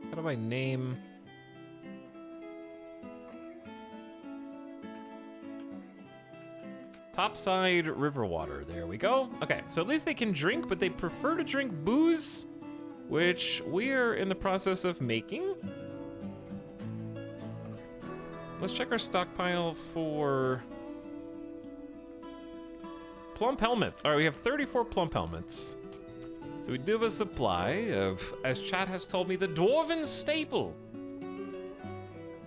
Speaker 1: How do I name... Topside river water. There we go. Okay, so at least they can drink, but they prefer to drink booze, which we're in the process of making. Let's check our stockpile for plump helmets. All right, we have 34 plump helmets. So we do have a supply of, as chat has told me, the dwarven staple.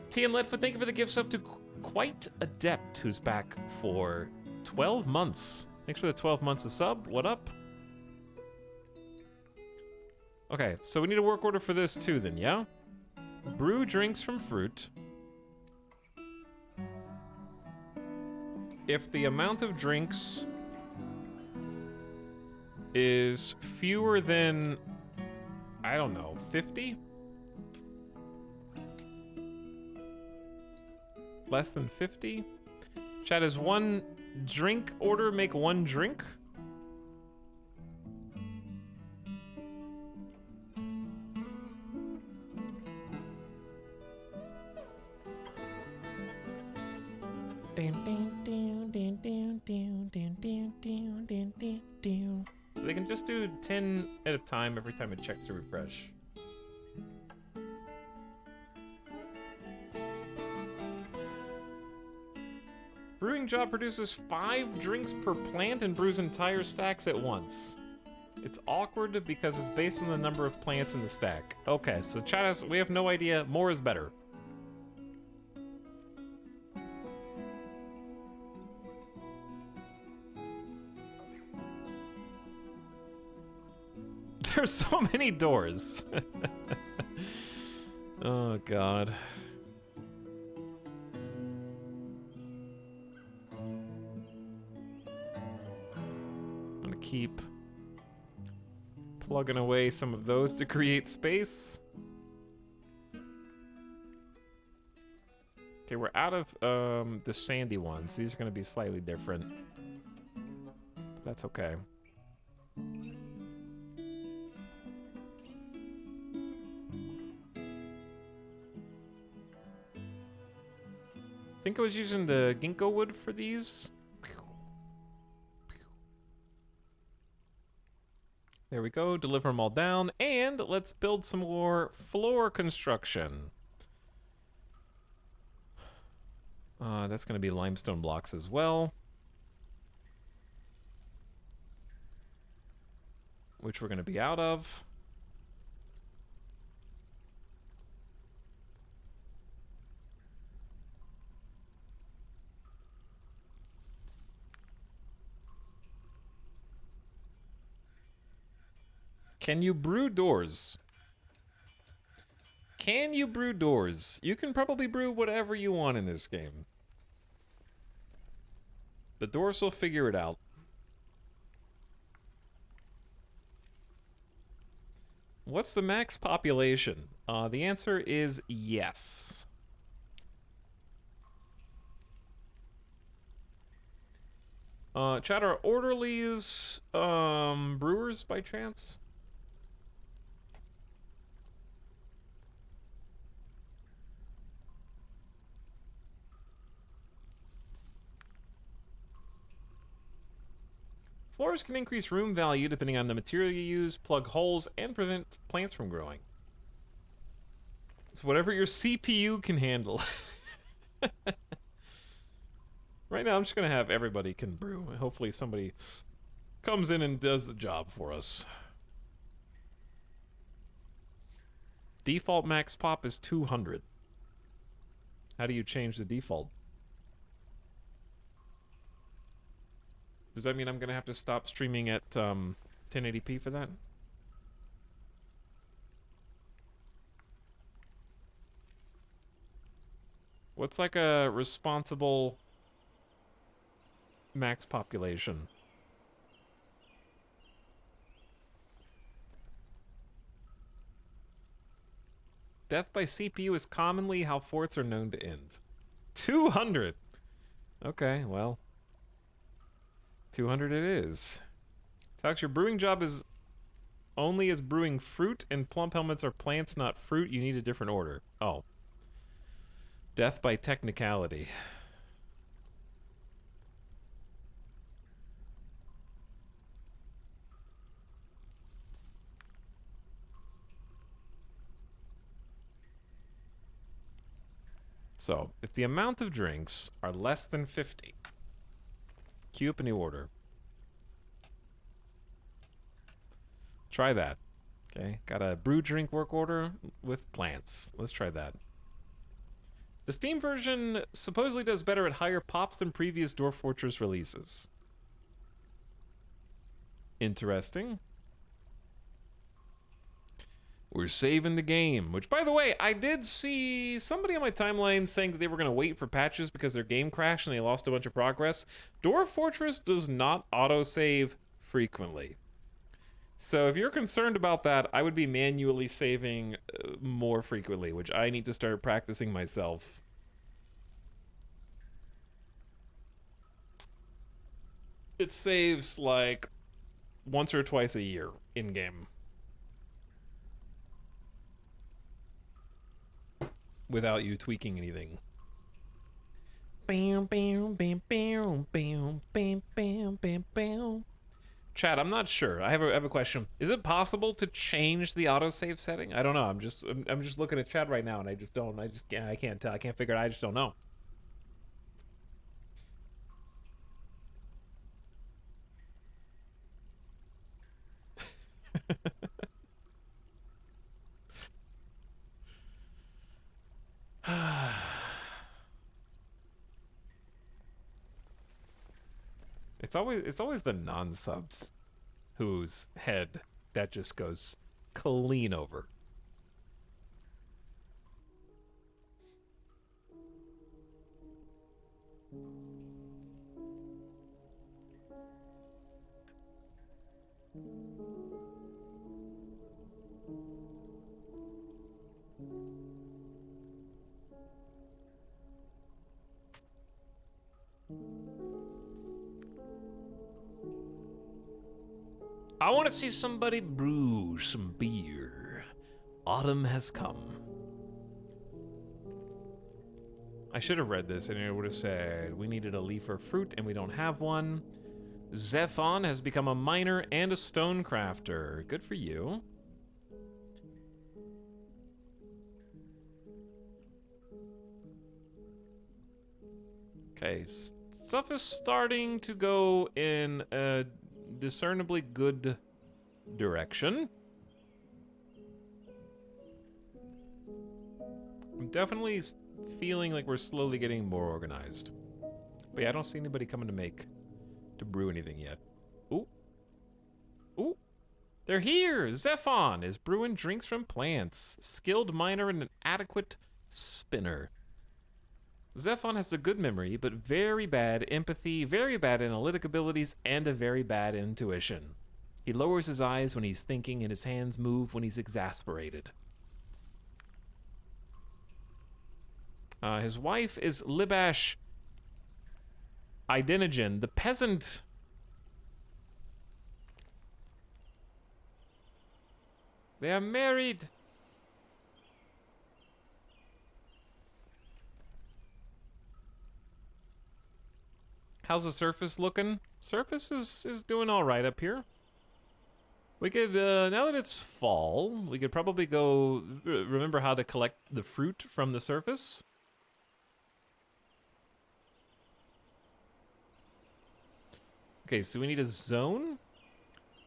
Speaker 1: T and Ledfoot, thank you for the gifts up to Quite Adept, who's back for 12 months. Thanks for the 12 months of sub. What up? Okay, so we need a work order for this too then, yeah? Brew drinks from fruit. If the amount of drinks is fewer than, I don't know, 50? Less than 50? Chat, is one drink order make one drink? So they can just do 10 at a time every time it checks to refresh. Brewing job produces 5 drinks per plant and brews entire stacks at once. It's awkward because it's based on the number of plants in the stack. Okay, so chat, we have no idea. More is better. There's so many doors. Oh, God. I'm gonna keep plugging away some of those to create space. Okay, we're out of the sandy ones. These are gonna be slightly different. But that's okay. I think I was using the ginkgo wood for these. There we go, deliver them all down, and let's build some more floor construction. That's gonna be limestone blocks as well. Which we're gonna be out of. Can you brew doors? Can you brew doors? You can probably brew whatever you want in this game. The doors will figure it out. What's the max population? The answer is yes. Chat, are orderlies brewers by chance? Floors can increase room value depending on the material you use, plug holes, and prevent plants from growing. It's whatever your CPU can handle. Right now, I'm just gonna have everybody can brew. Hopefully somebody comes in and does the job for us. Default max pop is 200. How do you change the default? Does that mean I'm gonna have to stop streaming at 1080p for that? What's like a responsible max population? Death by CPU is commonly how forts are known to end. 200! Okay, well. 200 it is. Talks, your brewing job is only as brewing fruit, and plump helmets are plants, not fruit. You need a different order. Oh. Death by technicality. So, if the amount of drinks are less than 50, queue up a new order. Try that. Okay, got a brew drink work order with plants. Let's try that. The Steam version supposedly does better at higher pops than previous Dwarf Fortress releases. Interesting. We're saving the game, which, by the way, I did see somebody on my timeline saying that they were going to wait for patches because their game crashed and they lost a bunch of progress. Dwarf Fortress does not autosave frequently. So if you're concerned about that, I would be manually saving more frequently, which I need to start practicing myself. It saves like once or twice a year in-game. Without you tweaking anything. Bam, bam, bam, bam, bam, bam, bam, bam, bam. Chat, I'm not sure. I have a question. Is it possible to change the autosave setting? I don't know. I'm just looking at chat right now, and I can't tell. I can't figure it out. I just don't know. It's always the non-subs whose head that just goes clean over. I want to see somebody brew some beer. Autumn has come. I should have read this and it would have said we needed a leaf or fruit and we don't have one. Zephon has become a miner and a stone crafter. Good for you. Okay, stuff is starting to go in a discernibly good direction. I'm definitely feeling like we're slowly getting more organized. But yeah, I don't see anybody coming to brew anything yet. Ooh. Ooh. They're here! Zephon is brewing drinks from plants. Skilled miner and an adequate spinner. Zephon has a good memory, but very bad empathy, very bad analytic abilities, and a very bad intuition. He lowers his eyes when he's thinking, and his hands move when he's exasperated. His wife is Libash Idenogen, the peasant. They are married. How's the surface looking? Surface is doing all right up here. We could, now that it's fall, we could probably go remember how to collect the fruit from the surface. Okay, so we need a zone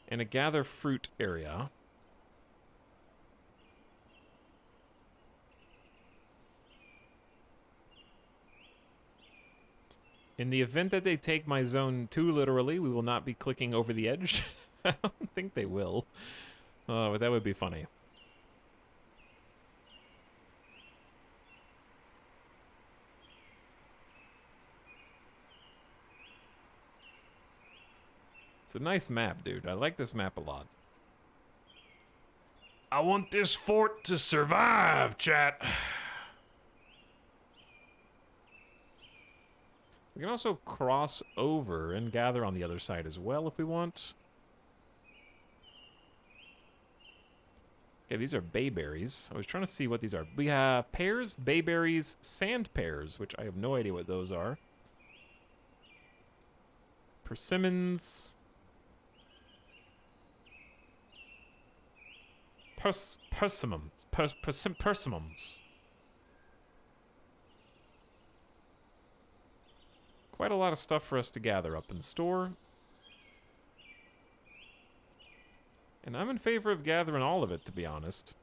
Speaker 1: and a gather fruit area. In the event that they take my zone too literally, we will not be clicking over the edge. I don't think they will. But that would be funny. It's a nice map, dude. I like this map a lot. I want this fort to survive, chat. We can also cross over and gather on the other side as well if we want. Okay, these are bayberries. I was trying to see what these are. We have pears, bayberries, sand pears, which I have no idea what those are. Persimmons. Persimmons. Persimmons. Quite a lot of stuff for us to gather up and store. And I'm in favor of gathering all of it, to be honest.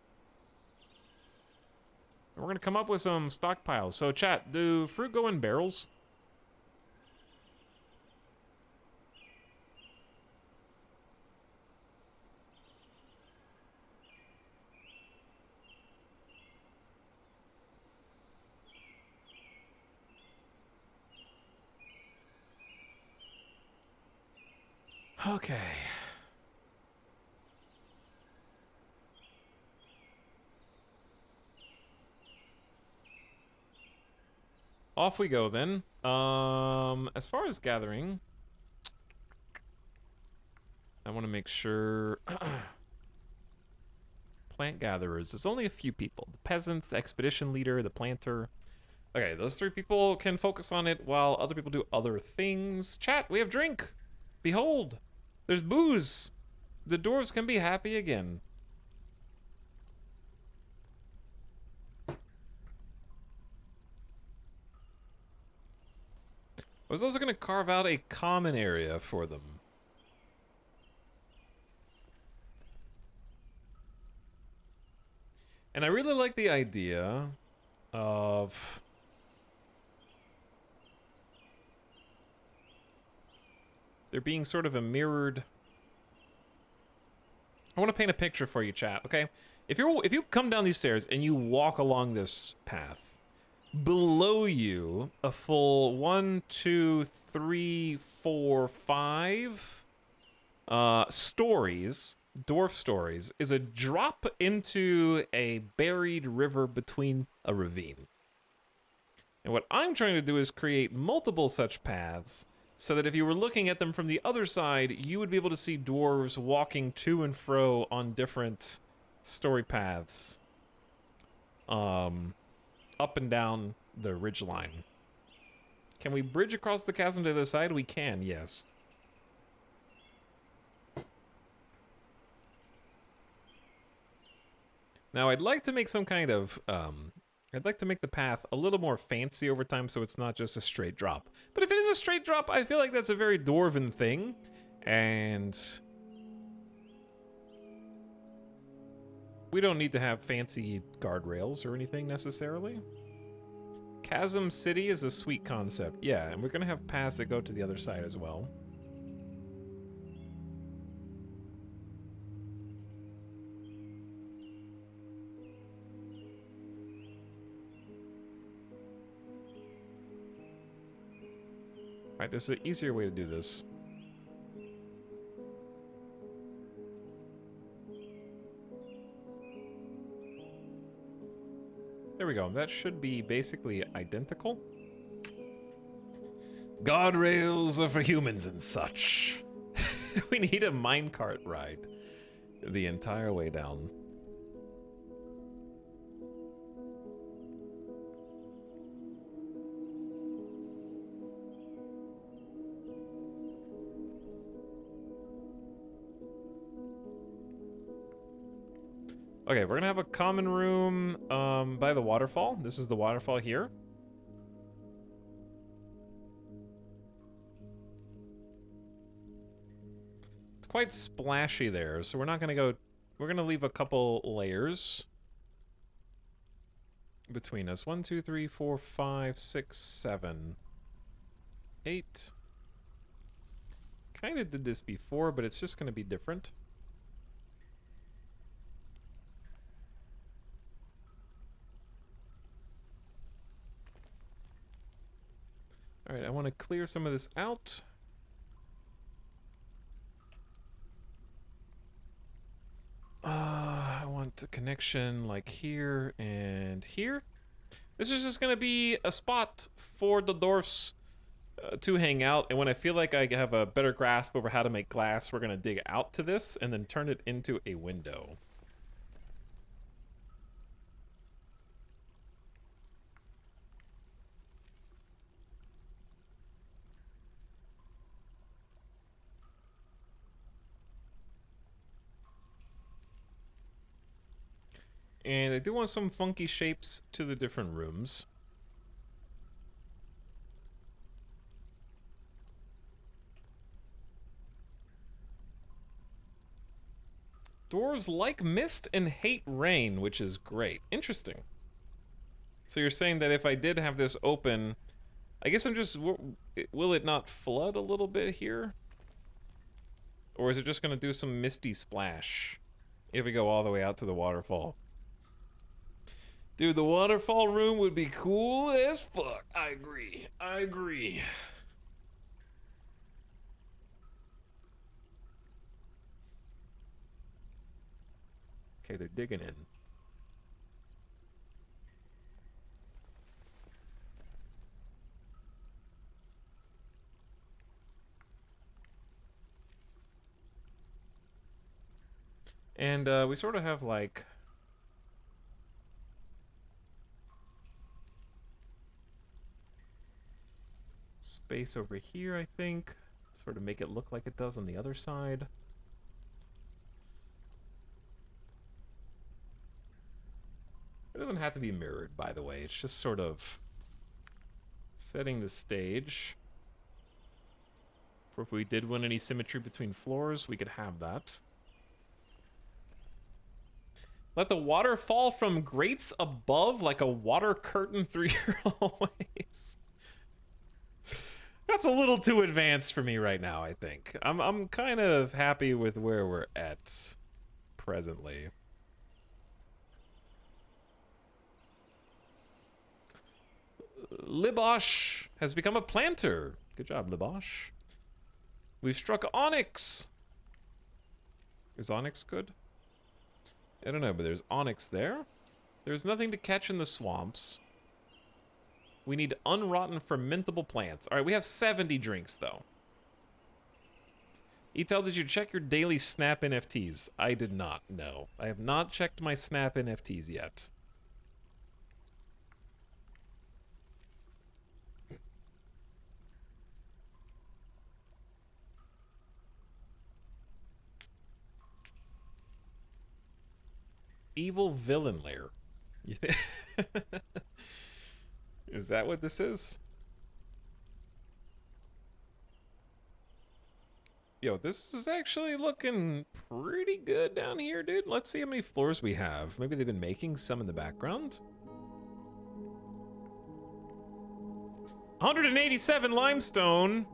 Speaker 1: And we're going to come up with some stockpiles. So, chat, do fruit go in barrels? Okay. Off we go then. As far as gathering, I want to make sure plant gatherers. There's only a few people. The peasants, the expedition leader, the planter. Okay, those three people can focus on it while other people do other things. Chat, we have drink. Behold. There's booze. The dwarves can be happy again. I was also going to carve out a common area for them. And I really like the idea of there being sort of a mirrored I want to paint a picture for you, chat, okay? If you come down these stairs and you walk along this path, below you, a full 1, 2, 3, 4, 5 stories, dwarf stories, is a drop into a buried river between a ravine. And what I'm trying to do is create multiple such paths so that if you were looking at them from the other side, you would be able to see dwarves walking to and fro on different story paths. Up and down the ridgeline. Can we bridge across the chasm to the other side? We can, yes. Now, I'd like to make some kind of, I'd like to make the path a little more fancy over time so it's not just a straight drop. But if it is a straight drop, I feel like that's a very dwarven thing. And we don't need to have fancy guardrails or anything necessarily. Chasm City is a sweet concept. Yeah, and we're going to have paths that go to the other side as well. Alright, there's an easier way to do this. There we go. That should be basically identical. Guardrails are for humans and such. We need a minecart ride the entire way down. Okay, we're gonna have a common room by the waterfall. This is the waterfall here. It's quite splashy there, so we're not gonna go... We're gonna leave a couple layers between us. 1, 2, 3, 4, 5, 6, 7, 8. Kinda did this before, but it's just gonna be different. Alright, I want to clear some of this out. I want a connection like here and here. This is just going to be a spot for the dwarfs to hang out, and when I feel like I have a better grasp over how to make glass, we're going to dig out to this and then turn it into a window. And I do want some funky shapes to the different rooms. Dwarves like mist and hate rain, which is great. Interesting. So you're saying that if I did have this open, I guess I'm just... Will it not flood a little bit here? Or is it just going to do some misty splash if we go all the way out to the waterfall? Dude, the waterfall room would be cool as fuck. I agree. I agree. Okay, they're digging in. And we sort of have like... space over here, I think. Sort of make it look like it does on the other side. It doesn't have to be mirrored, by the way. It's just sort of setting the stage. For if we did want any symmetry between floors, we could have that. Let the water fall from grates above like a water curtain through your hallways. That's a little too advanced for me right now, I think. I'm kind of happy with where we're at. presently. Libosh has become a planter. Good job, Libosh. We've struck onyx. Is onyx good? I don't know, but there's onyx there. There's nothing to catch in the swamps. We need unrotten fermentable plants. All right, we have 70 drinks, though. Etel, did you check your daily Snap NFTs? I did not, no. I have not checked my Snap NFTs yet. Evil villain lair. You think? Is that what this is? Yo, this is actually looking pretty good down here, dude. Let's see how many floors we have. Maybe they've been making some in the background. 187 limestone.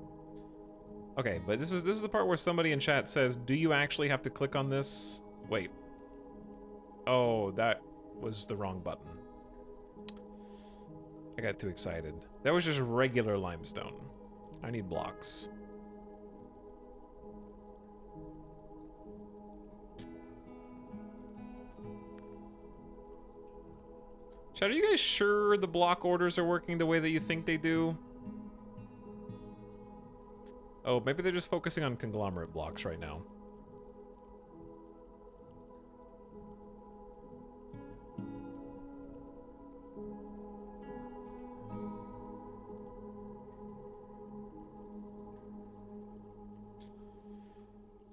Speaker 1: Okay, but this is the part where somebody in chat says, "Do you actually have to click on this?" Wait. Oh, that was the wrong button. I got too excited. That was just regular limestone. I need blocks. Chat, are you guys sure the block orders are working the way that you think they do? Oh, maybe they're just focusing on conglomerate blocks right now.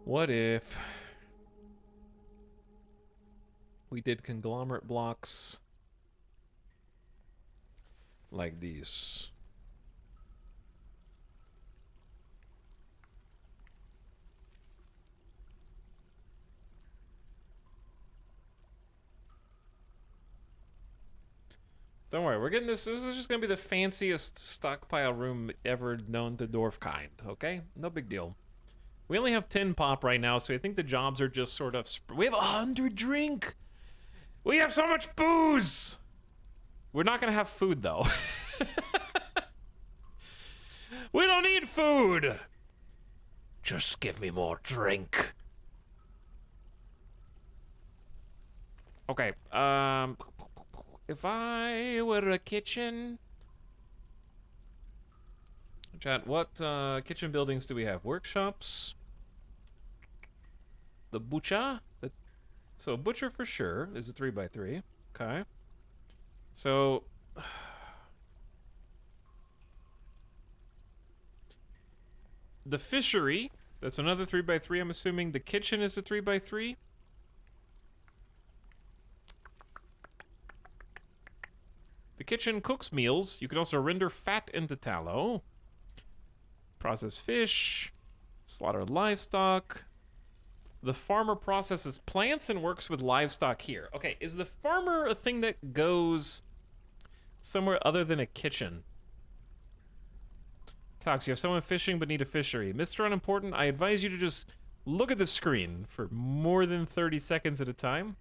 Speaker 1: What if we did conglomerate blocks like these? Don't worry, we're getting this. This is just gonna be the fanciest stockpile room ever known to dwarf kind, okay? No big deal. We only have 10 pop right now, so I think the jobs are just sort of... We have 100 drink! We have so much booze! We're not gonna have food, though. We don't need food! Just give me more drink. Okay, if I were a kitchen... Chat, what kitchen buildings do we have? Workshops? The butcher? So butcher for sure is a 3x3. Okay. So... The fishery, that's another 3x3, I'm assuming. The kitchen is a 3x3. The kitchen cooks meals. You can also render fat into tallow. Process fish. Slaughter livestock. The farmer processes plants and works with livestock here. Okay, is the farmer a thing that goes somewhere other than a kitchen? Tox, you have someone fishing but need a fishery. Mr. Unimportant, I advise you to just look at the screen for more than 30 seconds at a time.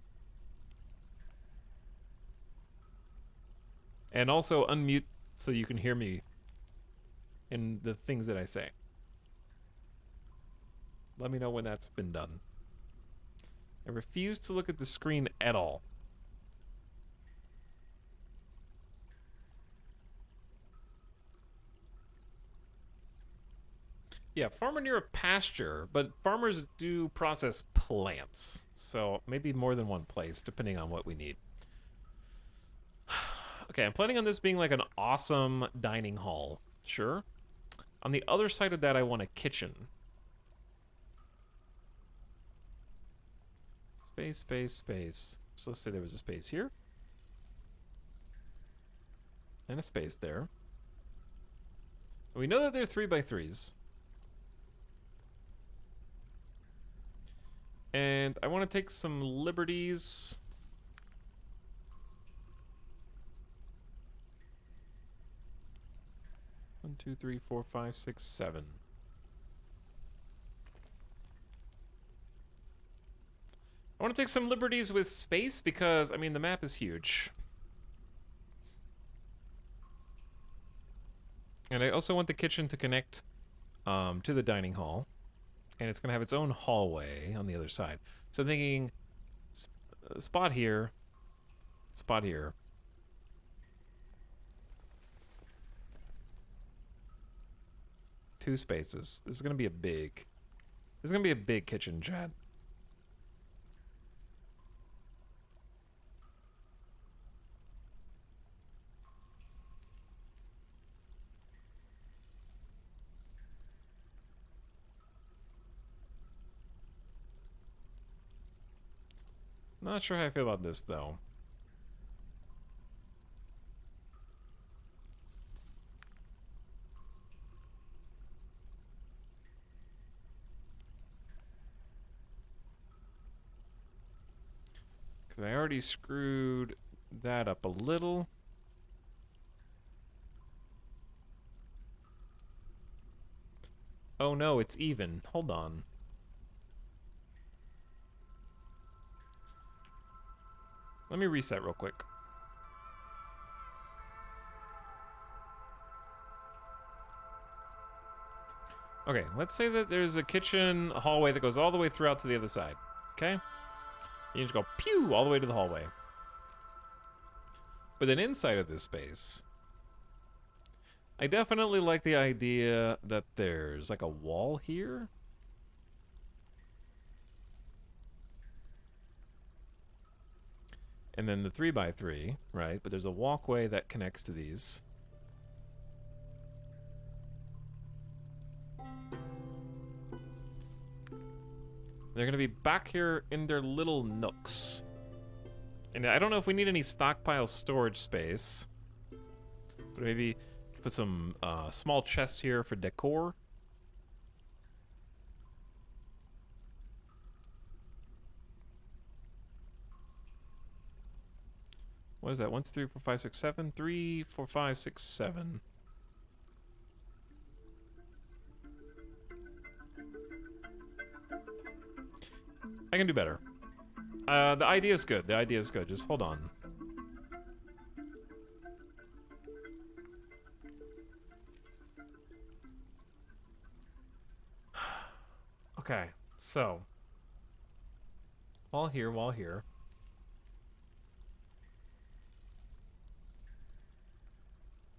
Speaker 1: And also unmute so you can hear me in the things that I say. Let me know when that's been done. I refuse to look at the screen at all. Yeah, farmer near a pasture, but farmers do process plants. So maybe more than one place, depending on what we need. Okay, I'm planning on this being like an awesome dining hall. Sure. On the other side of that, I want a kitchen. Space, space, space. So let's say there was a space here. And a space there. And we know that they're 3x3s. And I want to take some liberties. One, two, three, four, five, six, seven. I want want to take some liberties with space because, I mean, the map is huge. And I also want the kitchen to connect to the dining hall. And it's going to have its own hallway on the other side. So I'm thinking spot here, spot here. Two spaces. This is going to be a big... This is going to be a big kitchen, chat. Not sure how I feel about this, though. Because I already screwed that up a little. Oh no, it's even. Hold on. Let me reset real quick. Okay, let's say that there's a kitchen hallway that goes all the way throughout to the other side. Okay? You just go pew all the way to the hallway. But then inside of this space, I definitely like the idea that there's like a wall here. And then the 3x3, right? But there's a walkway that connects to these. They're gonna be back here in their little nooks. And I don't know if we need any stockpile storage space. But maybe put some small chests here for decor. What is that? 1, 2, 3, 4, 5, 6, 7? 3, 4, 5, 6, 7. I can do better. The idea is good. The idea is good. Just hold on. Okay, so. Wall here, wall here.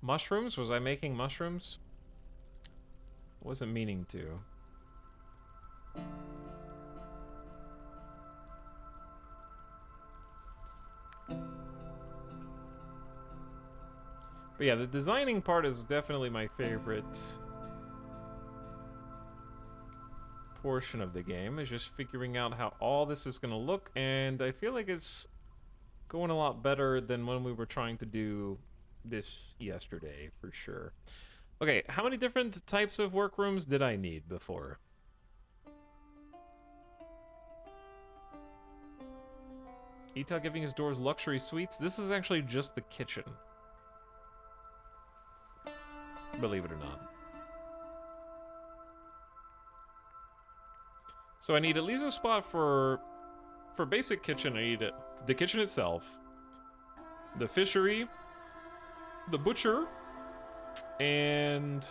Speaker 1: Mushrooms? Was I making mushrooms? Wasn't meaning to. But yeah, the designing part is definitely my favorite portion of the game, is just figuring out how all this is going to look, and I feel like it's going a lot better than when we were trying to do this yesterday, for sure. Okay, how many different types of workrooms did I need before? Ital giving his doors luxury suites. This is actually just the kitchen. Believe it or not. So I need at least a spot for basic kitchen. I need the kitchen itself, the fishery, the butcher, and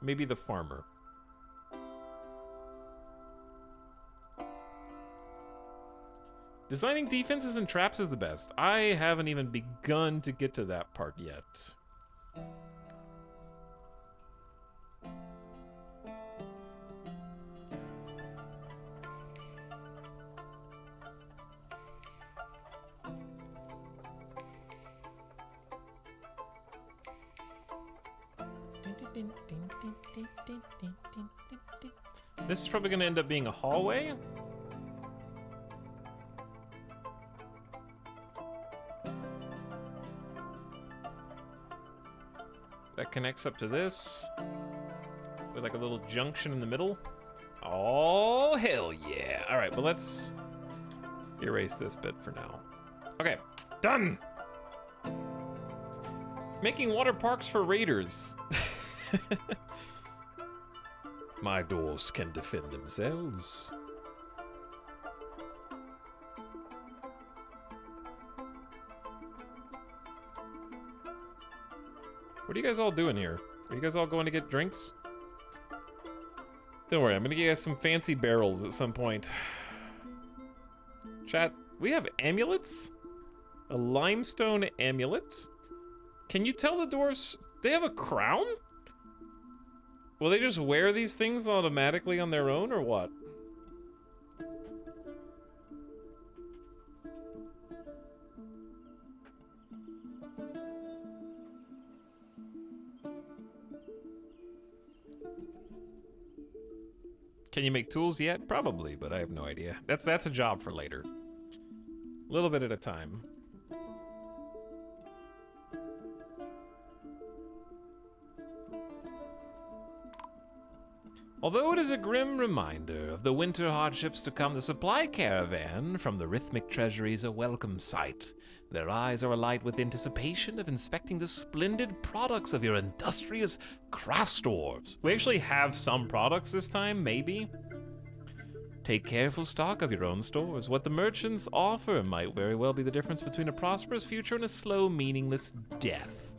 Speaker 1: maybe the farmer. Designing defenses and traps is the best. I haven't even begun to get to that part yet. This is probably going to end up being a hallway. That connects up to this. With like a little junction in the middle. Oh, hell yeah. All right, but let's erase this bit for now. Okay, done. Making water parks for raiders. My dwarves can defend themselves. What are you guys all doing here? Are you guys all going to get drinks? Don't worry, I'm gonna get you guys some fancy barrels at some point. Chat, we have amulets? A limestone amulet? Can you tell the dwarves they have a crown? Will they just wear these things automatically on their own, or what? Can you make tools yet? Probably, but I have no idea. That's a job for later. A little bit at a time. Although it is a grim reminder of the winter hardships to come, the supply caravan from the rhythmic treasury is a welcome sight. Their eyes are alight with anticipation of inspecting the splendid products of your industrious craft dwarves. We actually have some products this time, maybe. Take careful stock of your own stores. What the merchants offer might very well be the difference between a prosperous future and a slow, meaningless death.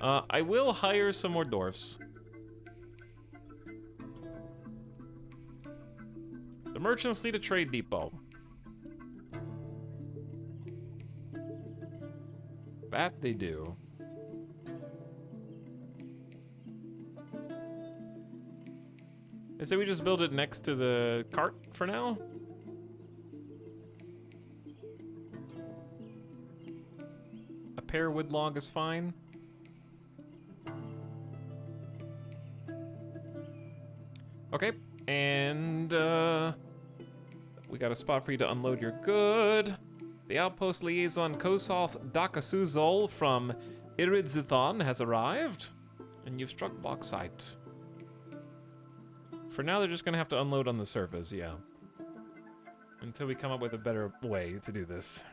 Speaker 1: I will hire some more dwarfs. The merchants need a trade depot. That they do. I say we just build it next to the cart for now. A pear wood log is fine. Okay, and we got a spot for you to unload your good. The outpost liaison Kosoth Dakasuzol from Iridzuthon has arrived, and you've struck bauxite. For now, they're just gonna have to unload on the surface, yeah. Until we come up with a better way to do this.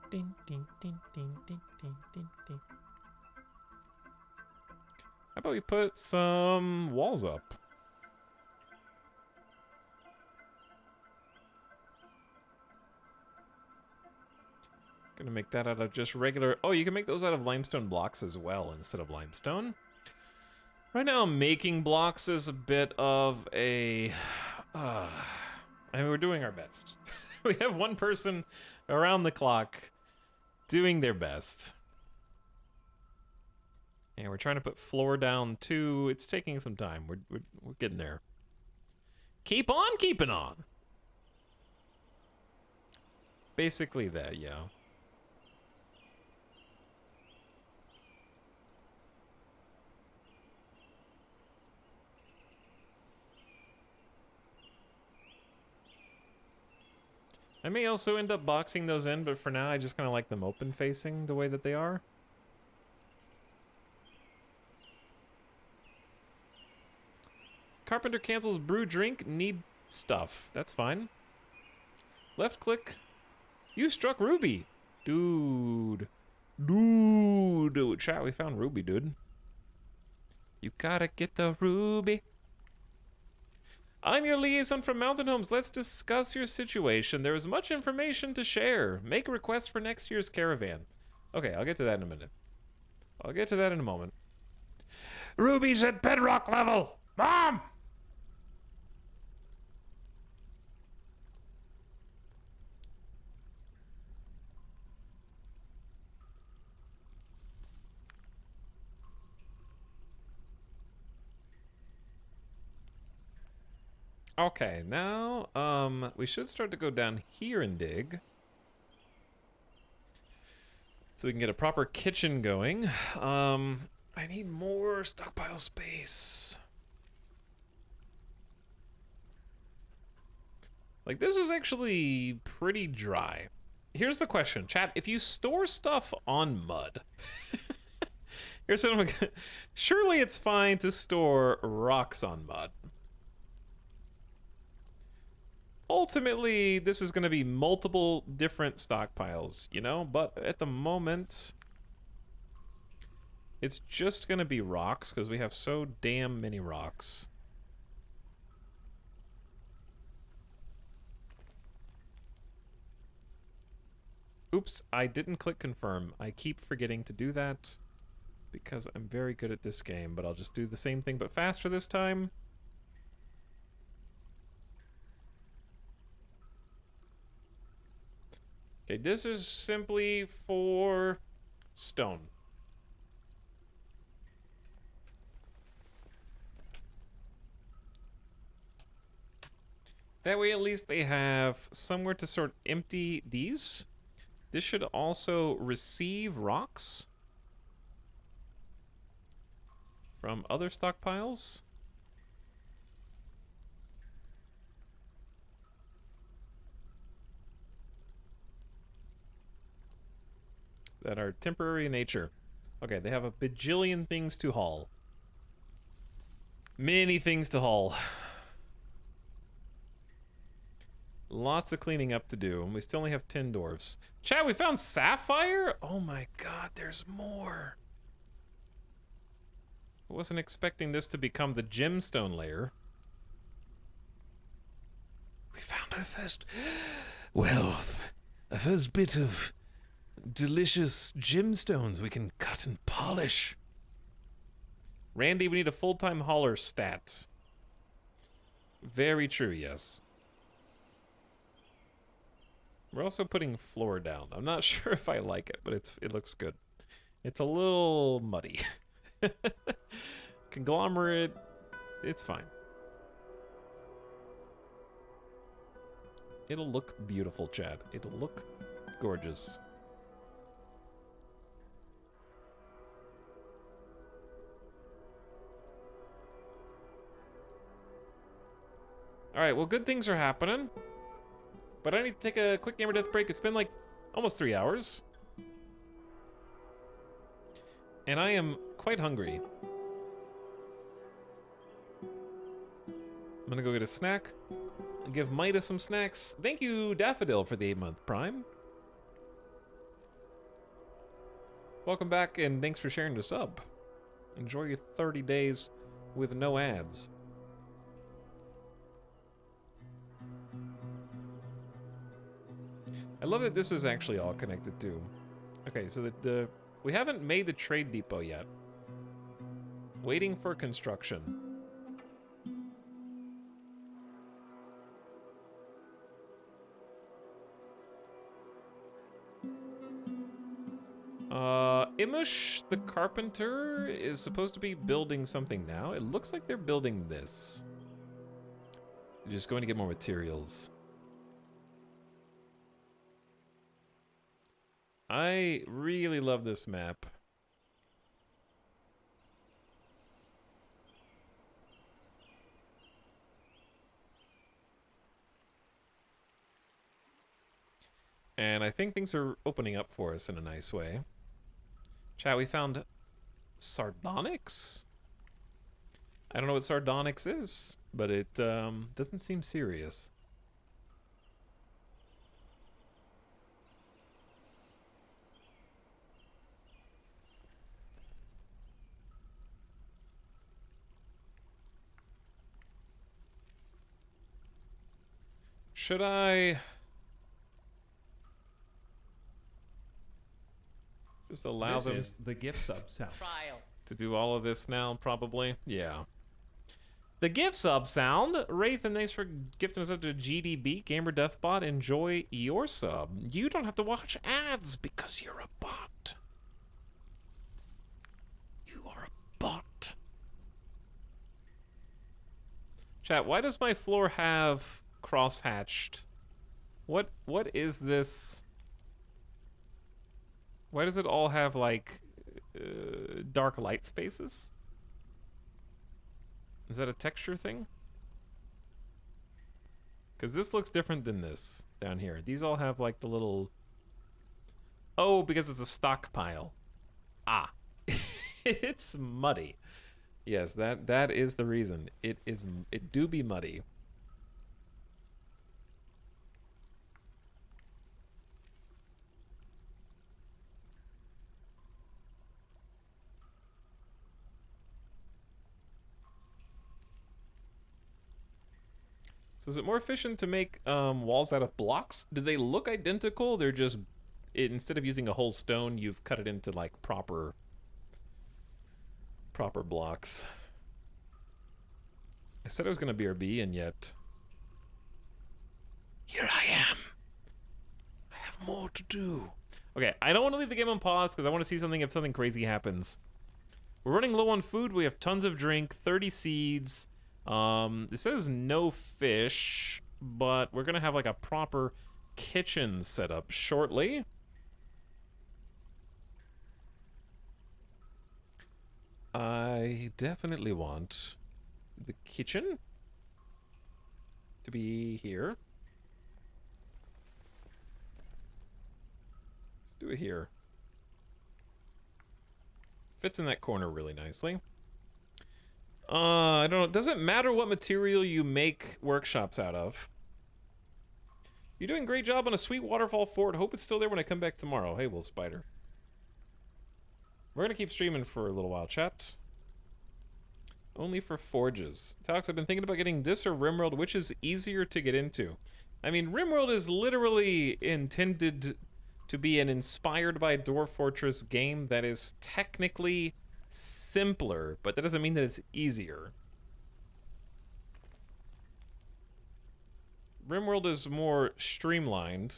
Speaker 1: Ding, ding, ding, ding, ding, ding, ding, ding. How about we put some walls up? Gonna make that out of just regular... Oh, you can make those out of limestone blocks as well instead of limestone. Right now, making blocks is a bit of a... I mean, we're doing our best. We have one person around the clock doing their best. And we're trying to put floor down too. It's taking some time. We're getting there. Keep on keeping on. Basically that, yeah. I may also end up boxing those in, but for now I just kind of like them open facing the way that they are. Carpenter cancels brew drink, need stuff. That's fine. Left click. You struck Ruby. Dude. Chat, we found Ruby, dude. You gotta get the Ruby. I'm your liaison from Mountain Homes. Let's discuss your situation. There is much information to share. Make a request for next year's caravan. Okay, I'll get to that in a minute. I'll get to that in a moment. Ruby's at bedrock level. Mom! Okay, now, we should start to go down here and dig. So we can get a proper kitchen going. I need more stockpile space. Like, this is actually pretty dry. Here's the question, chat. If you store stuff on mud, here's what I'm gonna... Surely it's fine to store rocks on mud. Ultimately, this is going to be multiple different stockpiles, you know? But at the moment, it's just going to be rocks, because we have so damn many rocks. Oops, I didn't click confirm. I keep forgetting to do that because I'm very good at this game, but I'll just do the same thing but faster this time. Okay, this is simply for stone. That way at least they have somewhere to sort of empty these. This should also receive rocks from other stockpiles. That are temporary in nature. Okay, they have a bajillion things to haul. Many things to haul. Lots of cleaning up to do, and we still only have 10 dwarves. Chat, we found sapphire? Oh my god, there's more. I wasn't expecting this to become the gemstone layer. We found our first wealth. A first bit of delicious gemstones we can cut and polish. Randy, we need a full-time hauler stat. Very true, yes. We're also putting floor down. I'm not sure if I like it, but it looks good. It's a little muddy. Conglomerate, it's fine. It'll look beautiful, Chad. It'll look gorgeous. Alright, well, good things are happening. But I need to take a quick gamer death break. It's been like almost 3 hours. And I am quite hungry. I'm gonna go get a snack. And give Mida some snacks. Thank you, Daffodil, for the 8-month Prime. Welcome back, and thanks for sharing the sub. Enjoy your 30 days with no ads. I love that this is actually all connected too. Okay, so we haven't made the trade depot yet. Waiting for construction. Imush the carpenter is supposed to be building something now. It looks like they're building this. They're just going to get more materials. I really love this map. And I think things are opening up for us in a nice way. Chat, we found sardonyx? I don't know what sardonyx is, but it doesn't seem serious. Should I just allow them
Speaker 2: This is the gift sub sound.
Speaker 3: Trial.
Speaker 1: to do all of this now, probably? Yeah. The gift sub sound. Wraithen, thanks for gifting us up to GDB. Gamer Deathbot, enjoy your sub. You don't have to watch ads because you're a bot. You are a bot. Chat, why does my floor have cross-hatched? What is this? Why does it all have, like, dark light spaces? Is that a texture thing? Because this looks different than this down here. These all have, like, the little... Oh, because it's a stockpile. Ah. It's muddy. Yes, that is the reason. It do be muddy. So is it more efficient to make walls out of blocks? Do they look identical? They're just instead of using a whole stone, you've cut it into like proper blocks. I said I was gonna BRB, and yet here I am. I have more to do. Okay, I don't want to leave the game on pause because I want to see something if something crazy happens. We're running low on food. We have tons of drink, 30 seeds. It says no fish, but we're gonna have like a proper kitchen set up shortly. I definitely want the kitchen to be here. Let's do it here. Fits in that corner really nicely. I don't know. It doesn't matter what material you make workshops out of. You're doing a great job on a sweet waterfall fort. Hope it's still there when I come back tomorrow. Hey, Wolf Spider. We're gonna keep streaming for a little while, chat. Only for forges. Tox, I've been thinking about getting this or RimWorld, which is easier to get into. I mean, RimWorld is literally intended to be an inspired by Dwarf Fortress game that is technically simpler, but that doesn't mean that it's easier. RimWorld is more streamlined.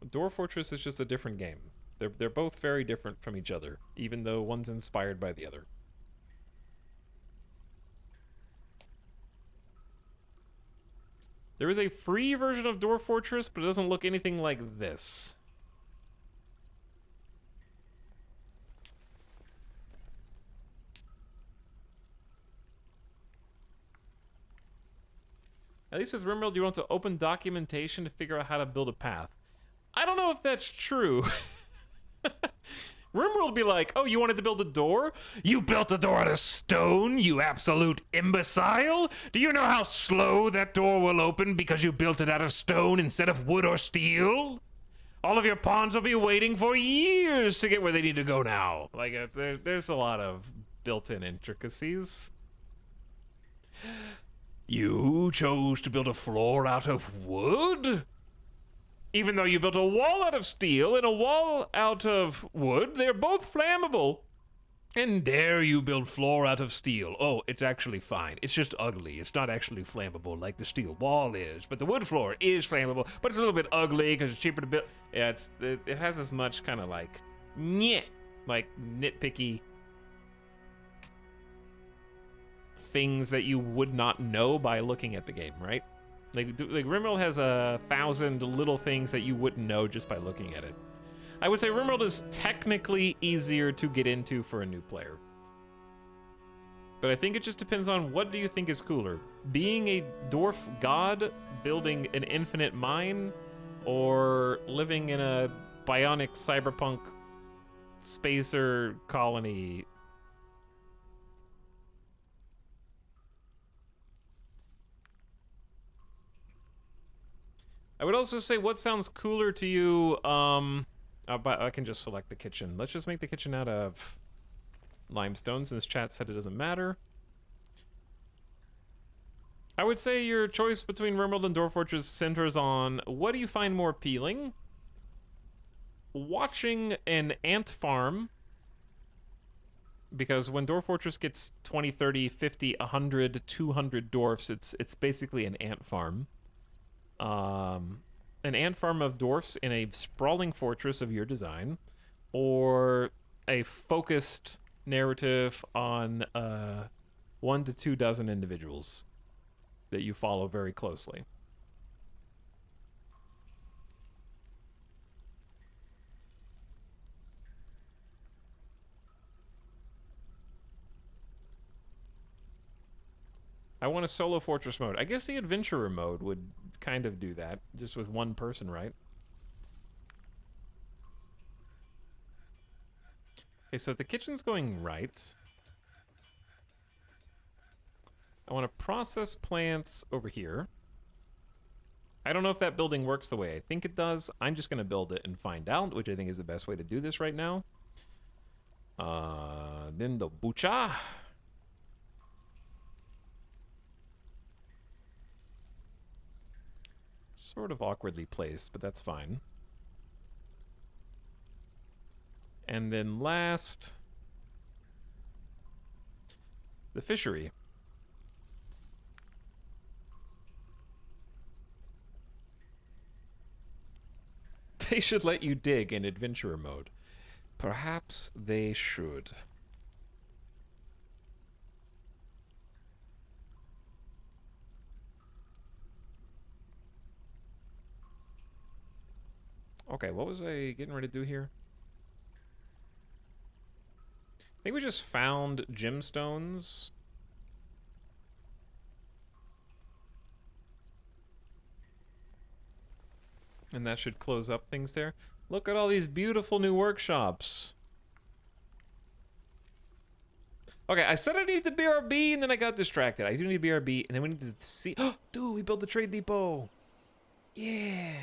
Speaker 1: Dwarf Fortress is just a different game. They're both very different from each other, even though one's inspired by the other. There is a free version of Dwarf Fortress, but it doesn't look anything like this. At least with RimWorld, you want to open documentation to figure out how to build a path. I don't know if that's true. RimWorld would be like, oh, you wanted to build a door? You built a door out of stone, you absolute imbecile? Do you know how slow that door will open because you built it out of stone instead of wood or steel? All of your pawns will be waiting for years to get where they need to go now. Like, there's a lot of built-in intricacies. You chose to build a floor out of wood? Even though you built a wall out of steel and a wall out of wood, they're both flammable. And dare you build floor out of steel. Oh, it's actually fine. It's just ugly. It's not actually flammable like the steel wall is. But the wood floor is flammable, but it's a little bit ugly because it's cheaper to build. Yeah, it has as much kind of like, nyeh, like nitpicky things that you would not know by looking at the game, right? Like RimWorld has 1,000 little things that you wouldn't know just by looking at it. I would say RimWorld is technically easier to get into for a new player. But I think it just depends on what do you think is cooler. Being a dwarf god, building an infinite mine, or living in a bionic cyberpunk spacer colony. I would also say, what sounds cooler to you? I can just select the kitchen. Let's just make the kitchen out of limestone, since chat said it doesn't matter. I would say your choice between RimWorld and Dwarf Fortress centers on what do you find more appealing? Watching an ant farm, because when Dwarf Fortress gets 20, 30, 50, 100, 200 dwarfs, it's basically an ant farm. An ant farm of dwarfs in a sprawling fortress of your design, or a focused narrative on 1 to 2 dozen individuals that you follow very closely. I want a solo fortress mode. I guess the adventurer mode would kind of do that, just with one person, right? Okay, so the kitchen's going right. I want to process plants over here. I don't know if that building works the way I think it does. I'm just going to build it and find out, which I think is the best way to do this right now. Then the bucha. Sort of awkwardly placed, but that's fine. And then last, the fishery. They should let you dig in adventurer mode. Perhaps they should. Okay, what was I getting ready to do here? I think we just found gemstones. And that should close up things there. Look at all these beautiful new workshops. Okay, I said I needed the BRB, and then I got distracted. I do need BRB, and then we need to see... Oh, dude, we built the trade depot. Yeah.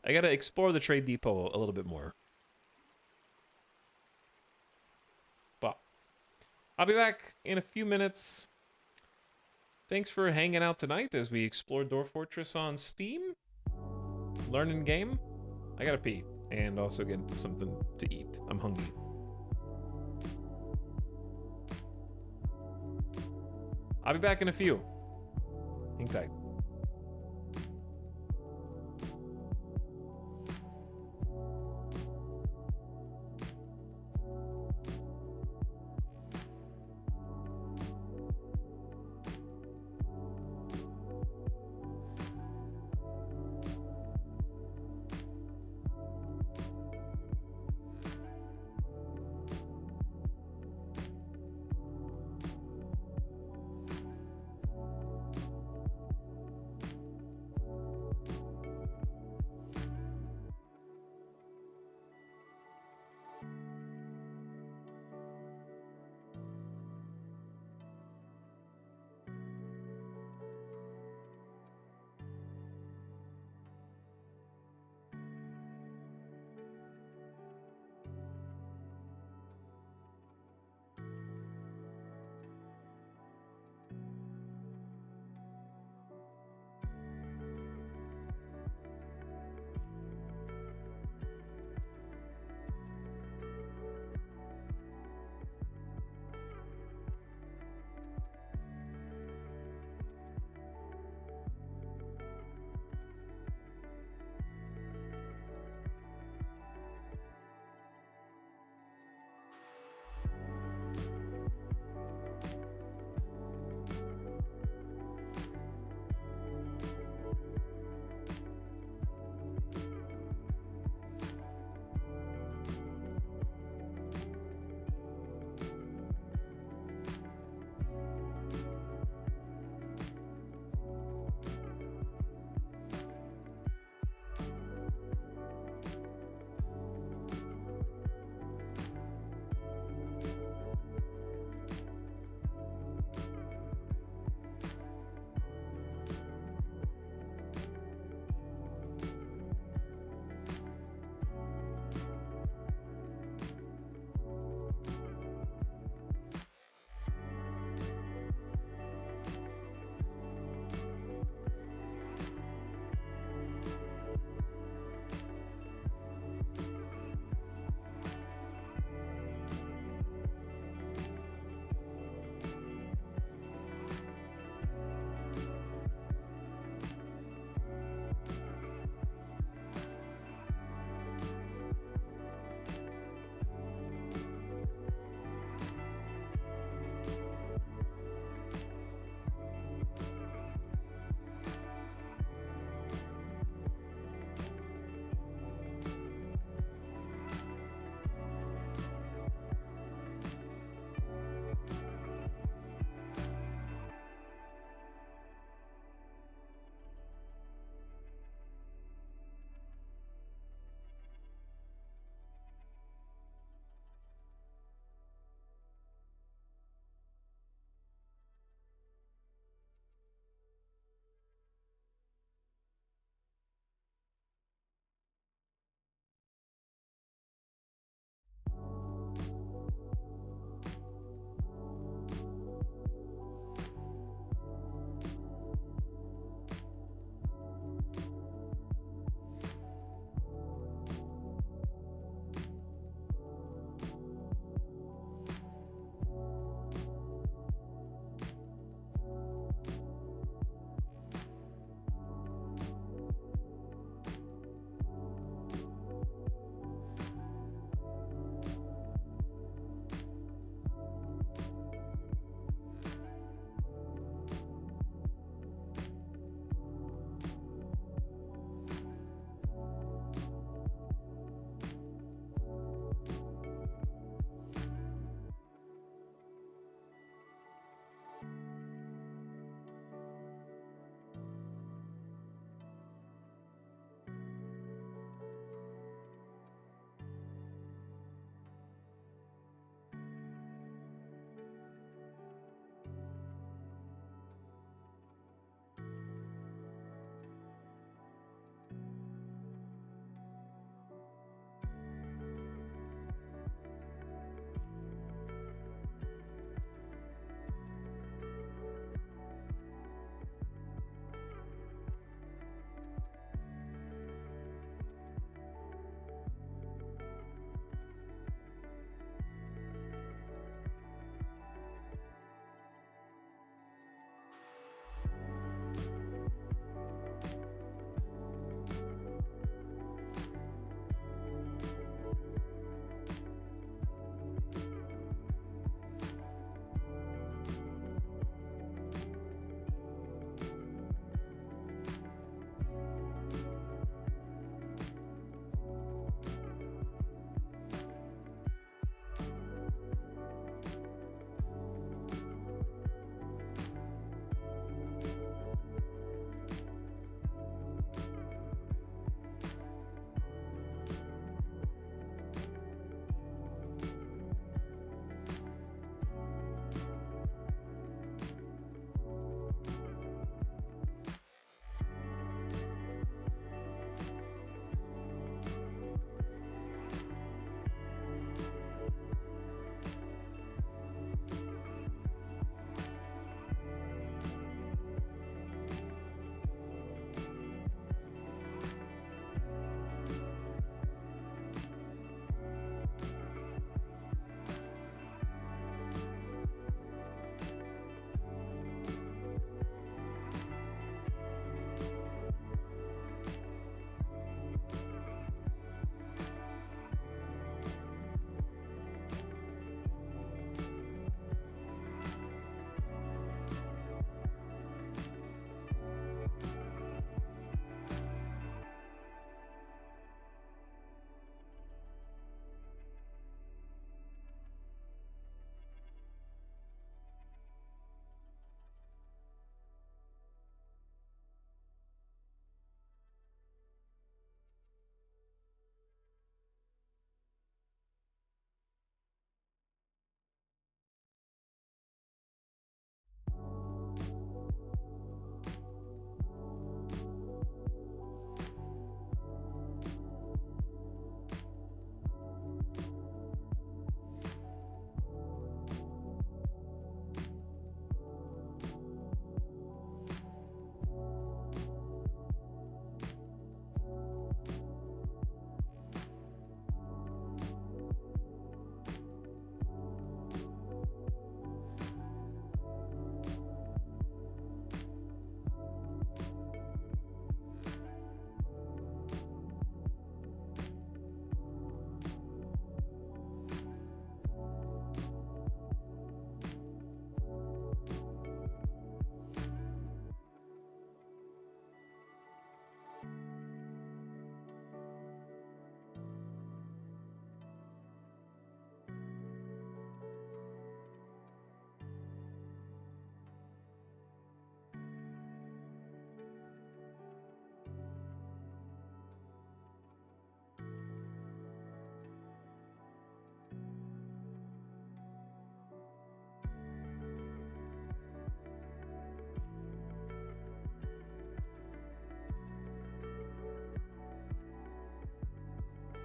Speaker 1: I gotta explore the trade depot a little bit more. But I'll be back in a few minutes. Thanks for hanging out tonight as we explore Dwarf Fortress on Steam. Learning game. I gotta pee and also get something to eat. I'm hungry. I'll be back in a few. Hang tight.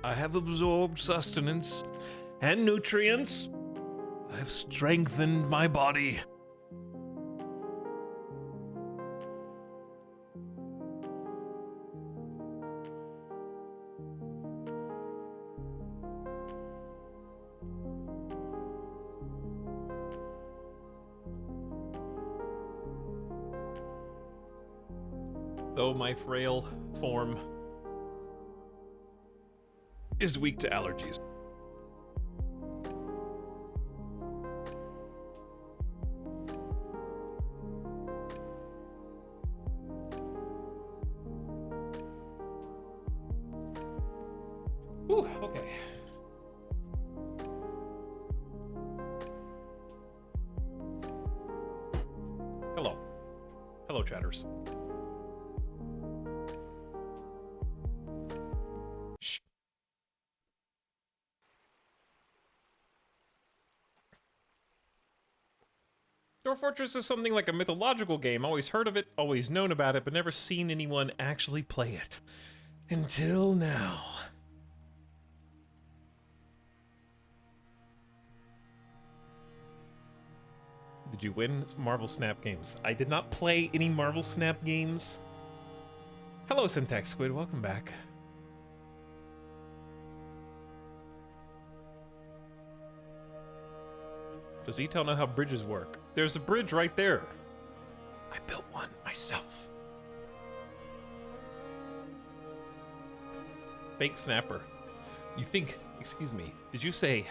Speaker 1: I have absorbed sustenance and nutrients. I've strengthened my body. Though my frail form is weak to allergies. Whew, okay. Hello. Hello, chatters. Shh. Dwarf Fortress is something like a mythological game. Always heard of it, always known about it, but never seen anyone actually play it. Until now. Did you win Marvel Snap games? I did not play any Marvel Snap games. Hello, Syntax Squid. Welcome back. Does Etel know how bridges work? There's a bridge right there. I built one myself. Fake snapper. You think, excuse me, did you say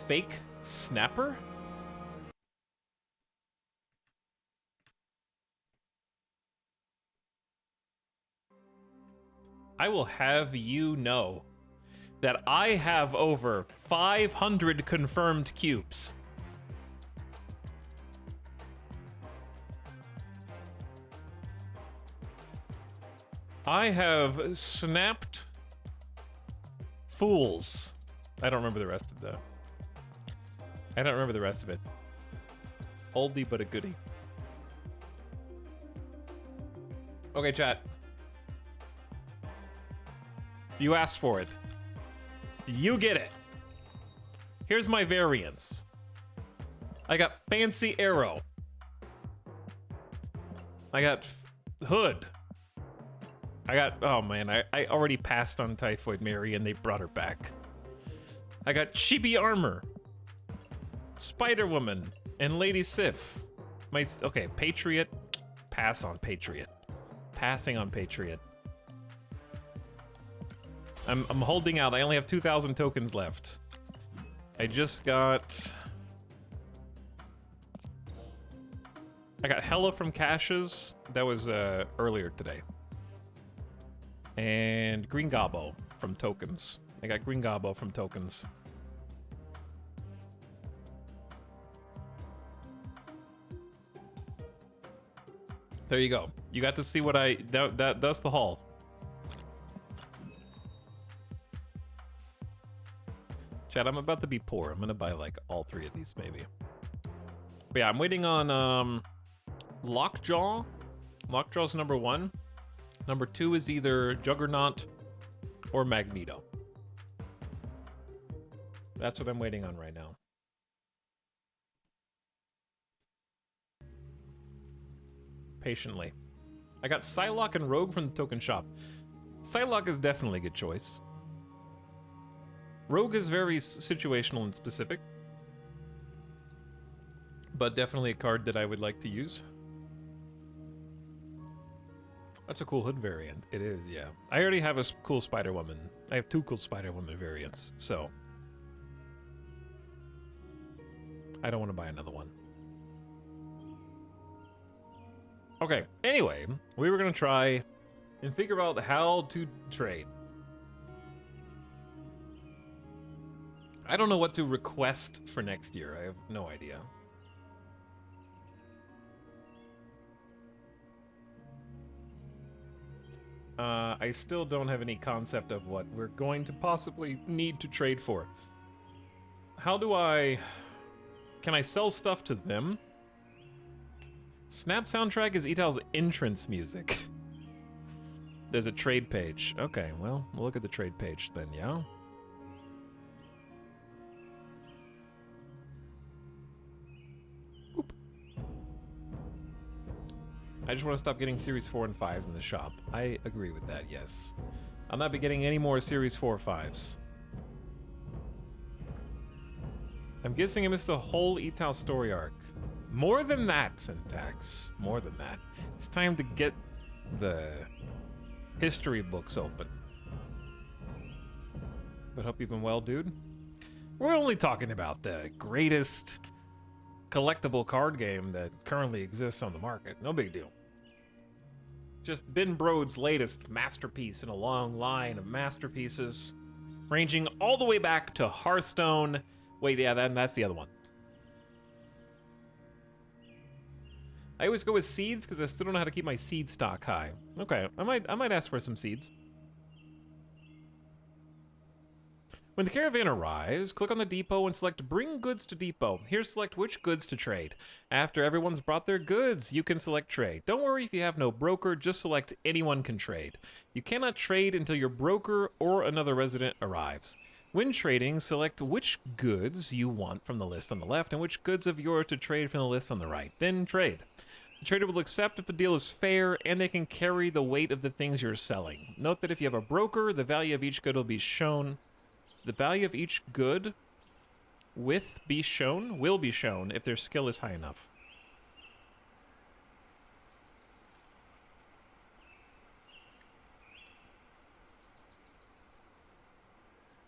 Speaker 1: fake snapper? I will have you know that I have over 500 confirmed cubes. I have snapped fools. I don't remember the rest of that. I don't remember the rest of it. Oldie but a goodie. Okay, chat. You asked for it. You get it. Here's my variants. I got Fancy Arrow. I got Hood. I got, oh man, I already passed on Typhoid Mary and they brought her back. I got Chibi Armor, Spider-Woman, and Lady Sif. Okay, Patriot. Pass on Patriot. Passing on Patriot. I'm holding out. I only have 2,000 tokens left. I just got... I got Hella from Caches. That was earlier today. And Green Gobbo from tokens. I got Green Gobbo from tokens. There you go. You got to see what that's the haul. Chad, I'm about to be poor. I'm gonna buy like all 3 of these maybe. But yeah, I'm waiting on Lockjaw. Lockjaw's number 1. Number 2 is either Juggernaut or Magneto. That's what I'm waiting on right now. Patiently. I got Psylocke and Rogue from the token shop. Psylocke is definitely a good choice. Rogue is very situational and specific, but definitely a card that I would like to use. That's a cool Hood variant. It is, yeah. I already have a cool Spider-Woman. I have 2 cool Spider-Woman variants, so I don't want to buy another one. Okay, anyway, we were going to try and figure out how to trade. I don't know what to request for next year. I have no idea. I still don't have any concept of what we're going to possibly need to trade for. How do I... Can I sell stuff to them? Snap soundtrack is Etal's entrance music. There's a trade page. Okay, well, we'll look at the trade page then, yeah? Oop. I just want to stop getting Series 4 and 5s in the shop. I agree with that, yes. I'll not be getting any more Series 4 5s. I'm guessing I missed the whole Etau story arc. More than that, Syntax. More than that. It's time to get the history books open. But hope you've been well, dude. We're only talking about the greatest collectible card game that currently exists on the market. No big deal. Just Ben Brode's latest masterpiece in a long line of masterpieces, ranging all the way back to Hearthstone. Wait, yeah, that's the other one. I always go with seeds because I still don't know how to keep my seed stock high. Okay, I might ask for some seeds. When the caravan arrives, click on the depot and select Bring Goods to Depot. Here, select which goods to trade. After everyone's brought their goods, you can select Trade. Don't worry if you have no broker, just select Anyone Can Trade. You cannot trade until your broker or another resident arrives. When trading, select which goods you want from the list on the left and which goods of yours to trade from the list on the right. Then trade. The trader will accept if the deal is fair and they can carry the weight of the things you're selling. Note that if you have a broker, the value of each good will be shown. The value of each good will be shown if their skill is high enough.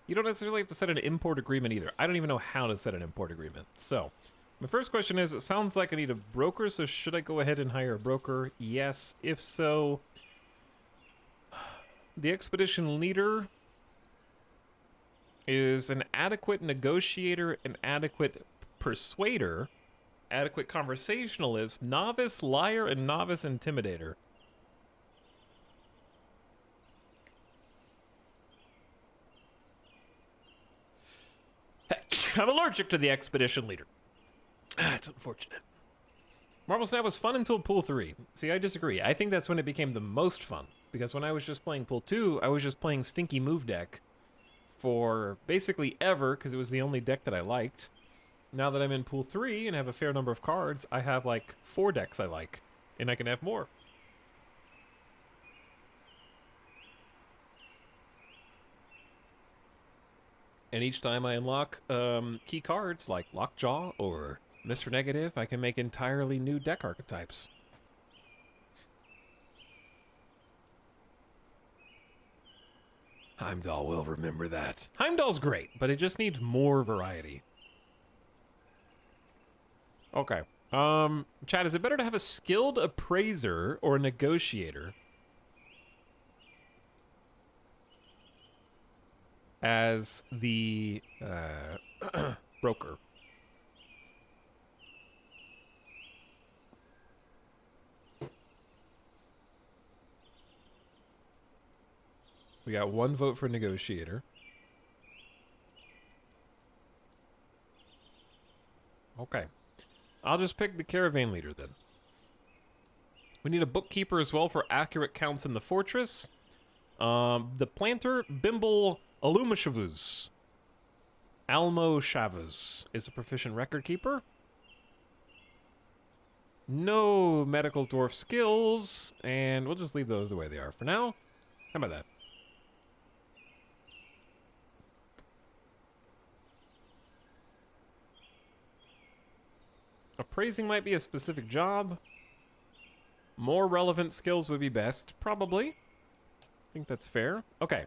Speaker 1: You don't necessarily have to set an import agreement either. I don't even know how to set an import agreement. So, my first question is, it sounds like I need a broker, so should I go ahead and hire a broker? Yes. If so, the expedition leader is an adequate negotiator, an adequate persuader, adequate conversationalist, novice liar, and novice intimidator. I'm allergic to the expedition leader. It's unfortunate. Marvel Snap was fun until Pool 3. See, I disagree. I think that's when it became the most fun. Because when I was just playing Pool 2, I was just playing Stinky Move Deck for basically ever, because it was the only deck that I liked. Now that I'm in Pool 3 and have a fair number of cards, I have like 4 decks I like. And I can have more. And each time I unlock key cards like Lockjaw or Mr. Negative, I can make entirely new deck archetypes. Heimdall will remember that. Heimdall's great, but it just needs more variety. Okay. Chad, is it better to have a skilled appraiser or a negotiator as the broker? We got 1 vote for negotiator. Okay. I'll just pick the caravan leader then. We need a bookkeeper as well for accurate counts in the fortress. The planter, Bimble Alumashavuz. Almo Chavez is a proficient record keeper. No medical dwarf skills, and we'll just leave those the way they are for now. How about that? Appraising might be a specific job. More relevant skills would be best, probably. I think that's fair. Okay.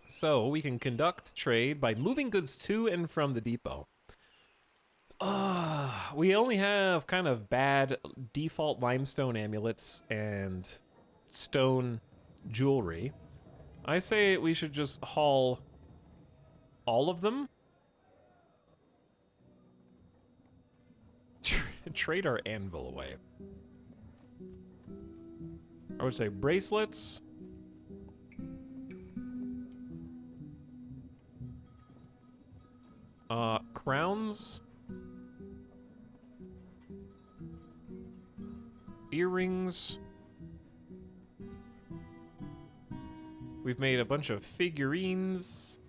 Speaker 1: So we can conduct trade by moving goods to and from the depot. We only have kind of bad default limestone amulets and stone jewelry. I say we should just haul all of them. Trade our anvil away. I would say bracelets. Crowns. Earrings. We've made a bunch of figurines.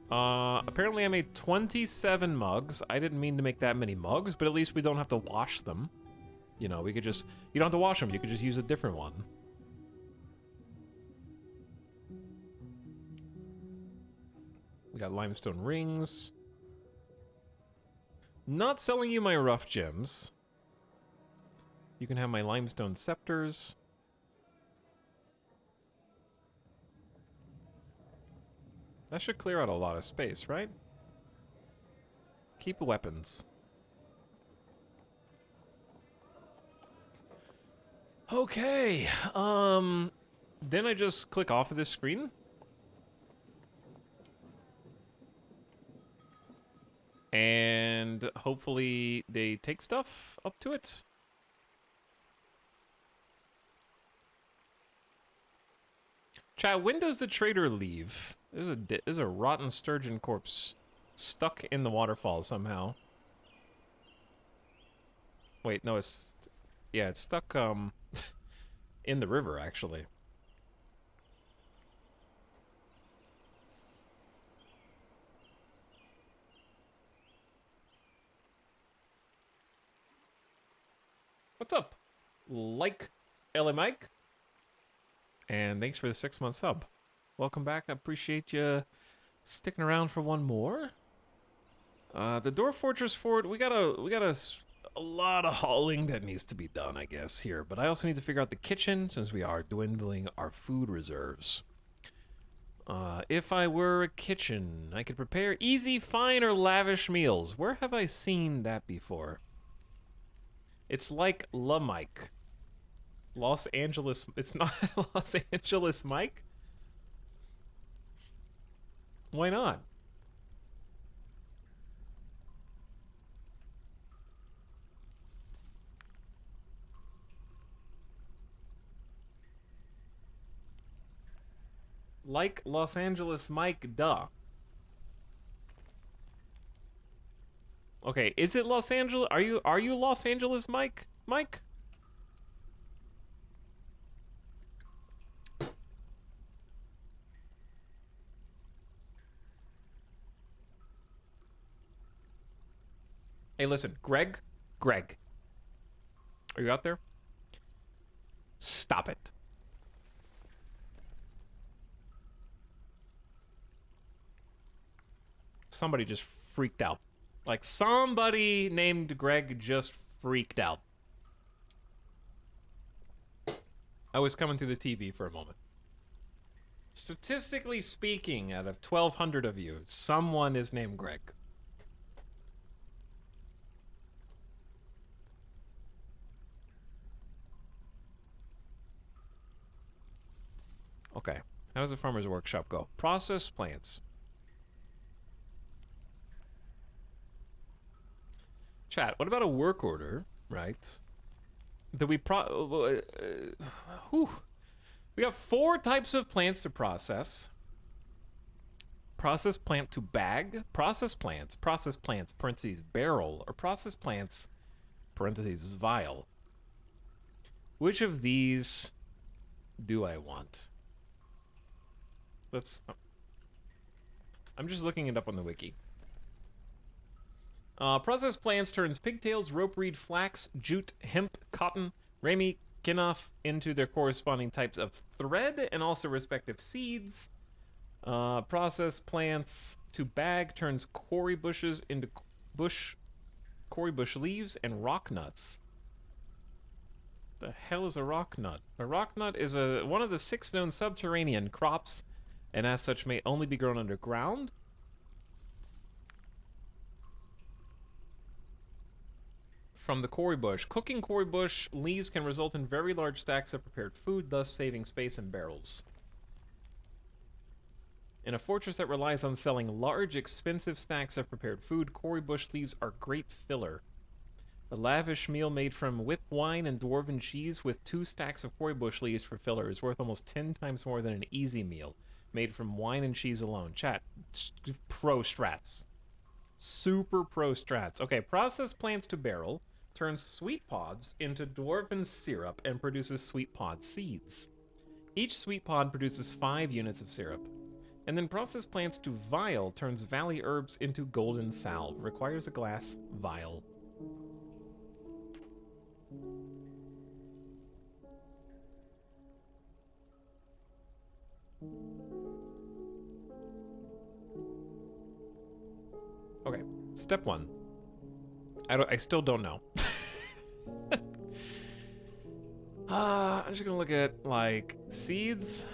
Speaker 1: Apparently I made 27 mugs. I didn't mean to make that many mugs, but at least we don't have to wash them. You know, we could just, you don't have to wash them, you could just use a different one. We got limestone rings. Not selling you my rough gems. You can have my limestone scepters. That should clear out a lot of space, right? Keep weapons. Okay, then I just click off of this screen. And hopefully they take stuff up to it. Chat, when does the trader leave? There's a rotten sturgeon corpse stuck in the waterfall somehow. Wait, no, it's... Yeah, it's stuck, in the river, actually. What's up? Like LA Mike? And thanks for the 6-month sub. Welcome back. I appreciate you sticking around for one more. The Dwarf Fortress fort. We got a lot of hauling that needs to be done, I guess, here. But I also need to figure out the kitchen since we are dwindling our food reserves. If I were a kitchen, I could prepare easy, fine, or lavish meals. Where have I seen that before? It's like La Mike. Los Angeles. It's not Los Angeles Mike? Why not? Like Los Angeles Mike, duh. Okay, is it Los Angeles? Are you Los Angeles Mike? Mike? Hey, listen, Greg? Greg. Are you out there? Stop it. Somebody just freaked out. Like, somebody named Greg just freaked out. I was coming through the TV for a moment. Statistically speaking, out of 1,200 of you, someone is named Greg. Okay, how does a farmer's workshop go? Process plants. Chat, what about a work order, right? That we we got 4 types of plants to process. Process plant to bag, process plants, parentheses, barrel, or process plants, parentheses, vial. Which of these do I want? I'm just looking it up on the wiki. Process plants turns pigtails, rope reed, flax, jute, hemp, cotton, rami, kinnoff into their corresponding types of thread and also respective seeds. Process plants to bag turns quarry bushes into quarry bush leaves and rock nuts. The hell is a rock nut? A rock nut is one of the 6 known subterranean crops, and as such may only be grown underground. From the quarry bush. Cooking quarry bush leaves can result in very large stacks of prepared food, thus saving space in barrels. In a fortress that relies on selling large, expensive stacks of prepared food, quarry bush leaves are great filler. A lavish meal made from whipped wine and dwarven cheese with 2 stacks of quarry bush leaves for filler is worth almost 10 times more than an easy meal made from wine and cheese alone. Chat, pro strats. Super pro strats. Okay, process plants to barrel, turns sweet pods into dwarven syrup, and produces sweet pod seeds. Each sweet pod produces 5 units of syrup. And then process plants to vial turns valley herbs into golden salve. Requires a glass vial. Okay, step 1. I still don't know. I'm just gonna look at, like, seeds.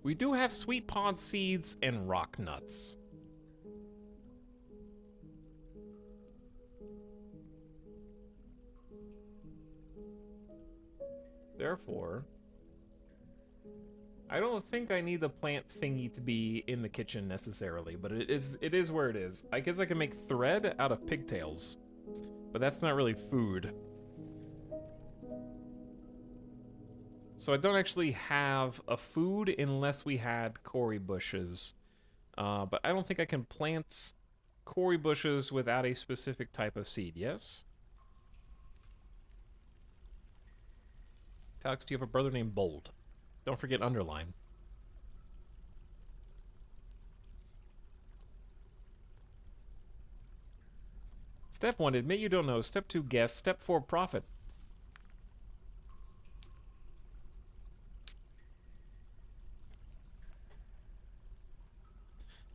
Speaker 1: We do have sweet pod seeds and rock nuts. Therefore, I don't think I need the plant thingy to be in the kitchen necessarily, but it is where it is. I guess I can make thread out of pigtails, but that's not really food. So I don't actually have a food unless we had Cory bushes. But I don't think I can plant Cory bushes without a specific type of seed, yes? Alex, do you have a brother named Bold? Don't forget underline. Step 1, admit you don't know. Step 2, guess. Step 4, profit.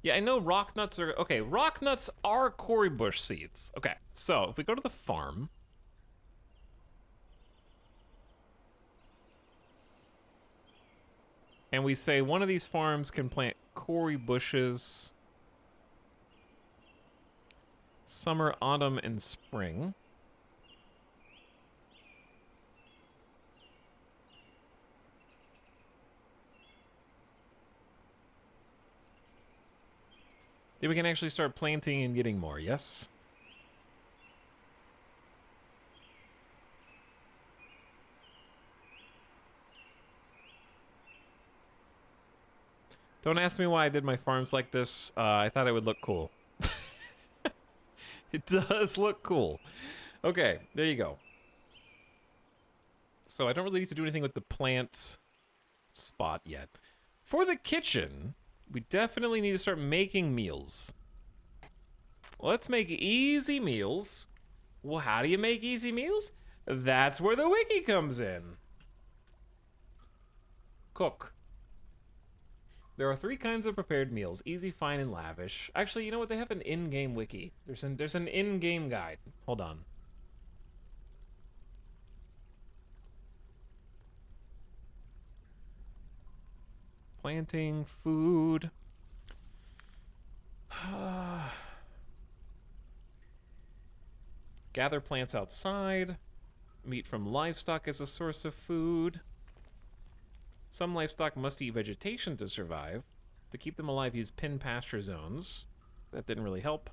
Speaker 1: Yeah, I know rock nuts are... Okay, rock nuts are Cory bush seeds. Okay, so if we go to the farm... and we say one of these farms can plant Cory bushes... summer, autumn, and spring. Then we can actually start planting and getting more, yes? Don't ask me why I did my farms like this. I thought it would look cool. It does look cool. Okay, there you go. So I don't really need to do anything with the plant spot yet. For the kitchen, we definitely need to start making meals. Let's make easy meals. Well, how do you make easy meals? That's where the wiki comes in. Cook. There are 3 kinds of prepared meals: easy, fine, and lavish. Actually, you know what? They have an in-game wiki. There's an in-game guide. Hold on. Planting, food. Gather plants outside. Meat from livestock as a source of food. Some livestock must eat vegetation to survive. To keep them alive, use pin pasture zones. That didn't really help.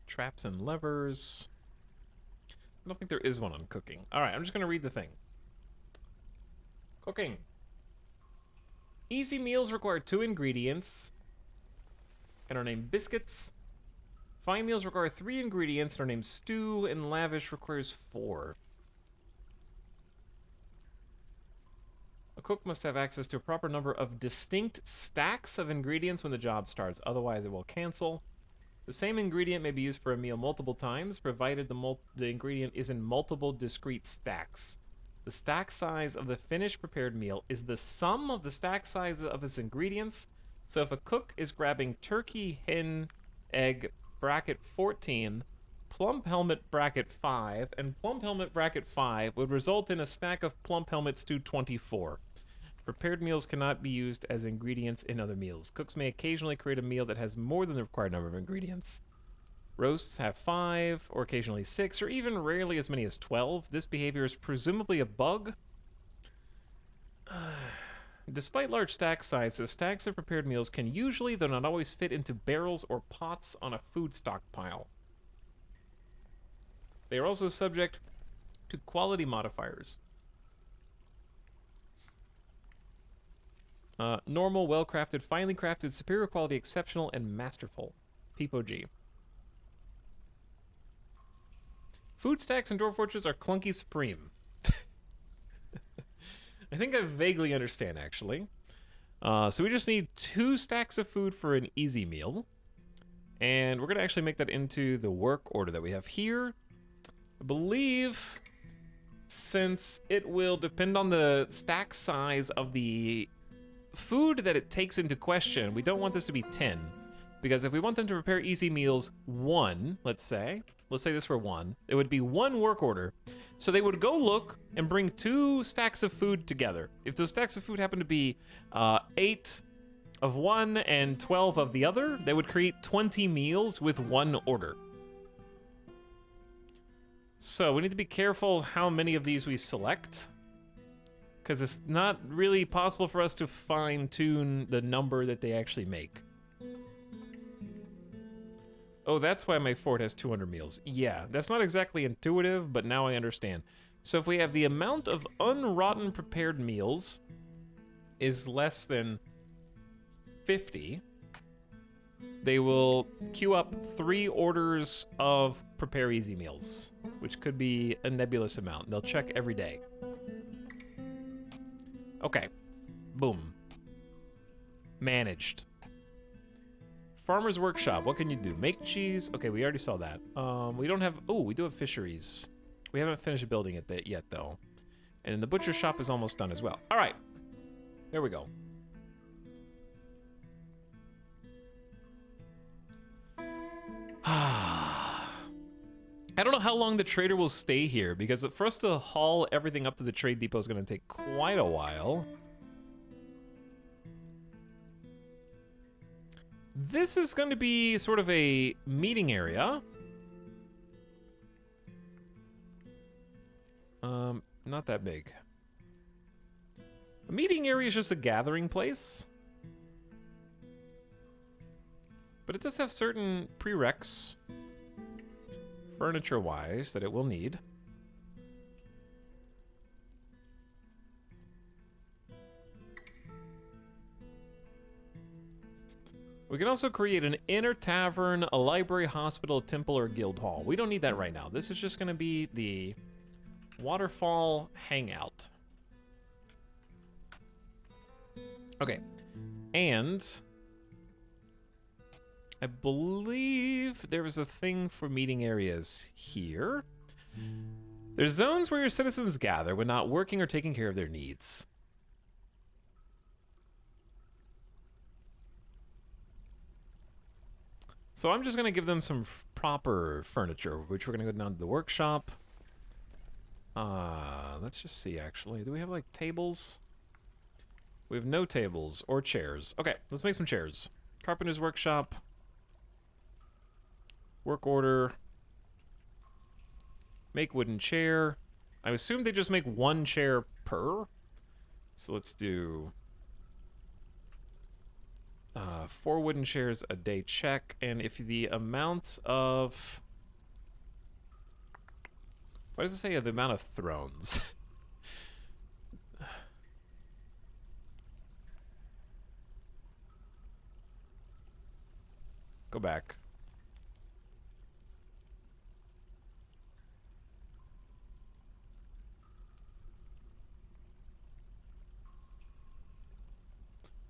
Speaker 1: Traps and levers. I don't think there is one on cooking. Alright, I'm just gonna read the thing. Cooking. Easy meals require 2 ingredients and are named biscuits. Fine meals require 3 ingredients and are named stew, and lavish requires 4. A cook must have access to a proper number of distinct stacks of ingredients when the job starts, otherwise it will cancel. The same ingredient may be used for a meal multiple times, provided the ingredient is in multiple discrete stacks. The stack size of the finished prepared meal is the sum of the stack sizes of its ingredients. So if a cook is grabbing turkey, hen, egg, bracket 14, plump helmet bracket 5, and plump helmet bracket 5 would result in a stack of plump helmet stew 24. Prepared meals cannot be used as ingredients in other meals. Cooks may occasionally create a meal that has more than the required number of ingredients. Roasts have 5, or occasionally 6, or even rarely as many as 12. This behavior is presumably a bug. Despite large stack sizes, stacks of prepared meals can usually, though not always, fit into barrels or pots on a food stockpile. They are also subject to quality modifiers. Normal, well-crafted, finely crafted, superior quality, exceptional, and masterful. Peep OG. Food stacks in Dwarf Fortress are clunky supreme. I think I vaguely understand, actually. So we just need 2 stacks of food for an easy meal. And we're going to actually make that into the work order that we have here. I believe, since it will depend on the stack size of the food that it takes into question, we don't want this to be 10. Because if we want them to prepare easy meals 1, let's say this were 1, it would be 1 work order. So they would go look and bring 2 stacks of food together. If those stacks of food happen to be 8 of one and 12 of the other, they would create 20 meals with 1 order. So we need to be careful how many of these we select, because it's not really possible for us to fine-tune the number that they actually make. Oh, that's why my fort has 200 meals. Yeah, that's not exactly intuitive, but now I understand. So if we have the amount of unrotten prepared meals is less than 50, they will queue up 3 orders of prepare easy meals, which could be a nebulous amount. They'll check every day. Okay, boom. Managed. Farmer's Workshop, what can you do? Make cheese. Okay, we already saw that. We don't have, oh, we do have fisheries. We haven't finished building it yet, though. And then the butcher shop is almost done as well. All right, there we go. I don't know how long the trader will stay here, because for us to haul everything up to the trade depot is going to take quite a while. This is going to be sort of a meeting area. Not that big. A meeting area is just a gathering place. But it does have certain prereqs, furniture-wise, that it will need. We can also create an inner tavern, a library, hospital, temple, or guild hall. We don't need that right now. This is just going to be the waterfall hangout. Okay, and I believe there was a thing for meeting areas here. There's zones where your citizens gather when not working or taking care of their needs. So I'm just going to give them some proper furniture, which we're going to go down to the workshop. Let's just see, actually. Do we have, like, tables? We have no tables or chairs. Okay, let's make some chairs. Carpenter's workshop. Work order. Make wooden chair. I assume they just make 1 chair per. So let's do 4 wooden chairs a day check. And if the amount of... What does it say? The amount of thrones. Go back.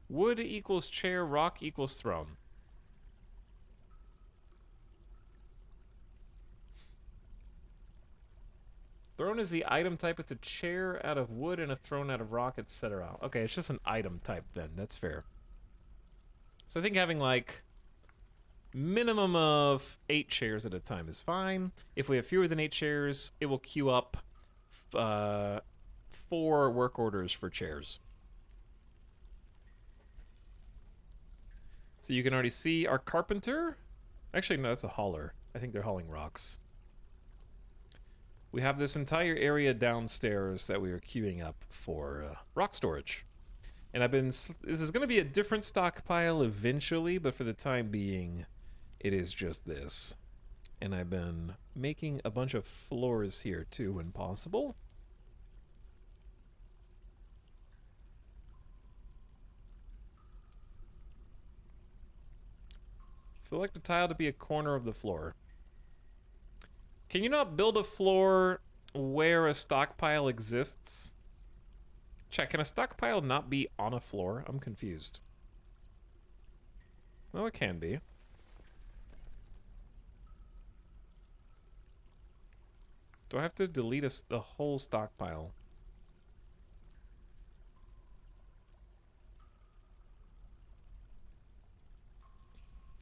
Speaker 1: Wood equals chair, rock equals throne. Throne is the item type. It's a chair out of wood and a throne out of rock, etc. Okay, it's just an item type then. That's fair. So I think having like minimum of 8 chairs at a time is fine. If we have fewer than 8 chairs, it will queue up 4 work orders for chairs. So you can already see our carpenter. Actually, no, that's a hauler. I think they're hauling rocks. We have this entire area downstairs that we are queuing up for rock storage. And this is going to be a different stockpile eventually, but for the time being, it is just this. And I've been making a bunch of floors here too when possible. Select a tile to be a corner of the floor. Can you not build a floor where a stockpile exists? Check, can a stockpile not be on a floor? I'm confused. Oh, it can be. Do I have to delete the whole stockpile?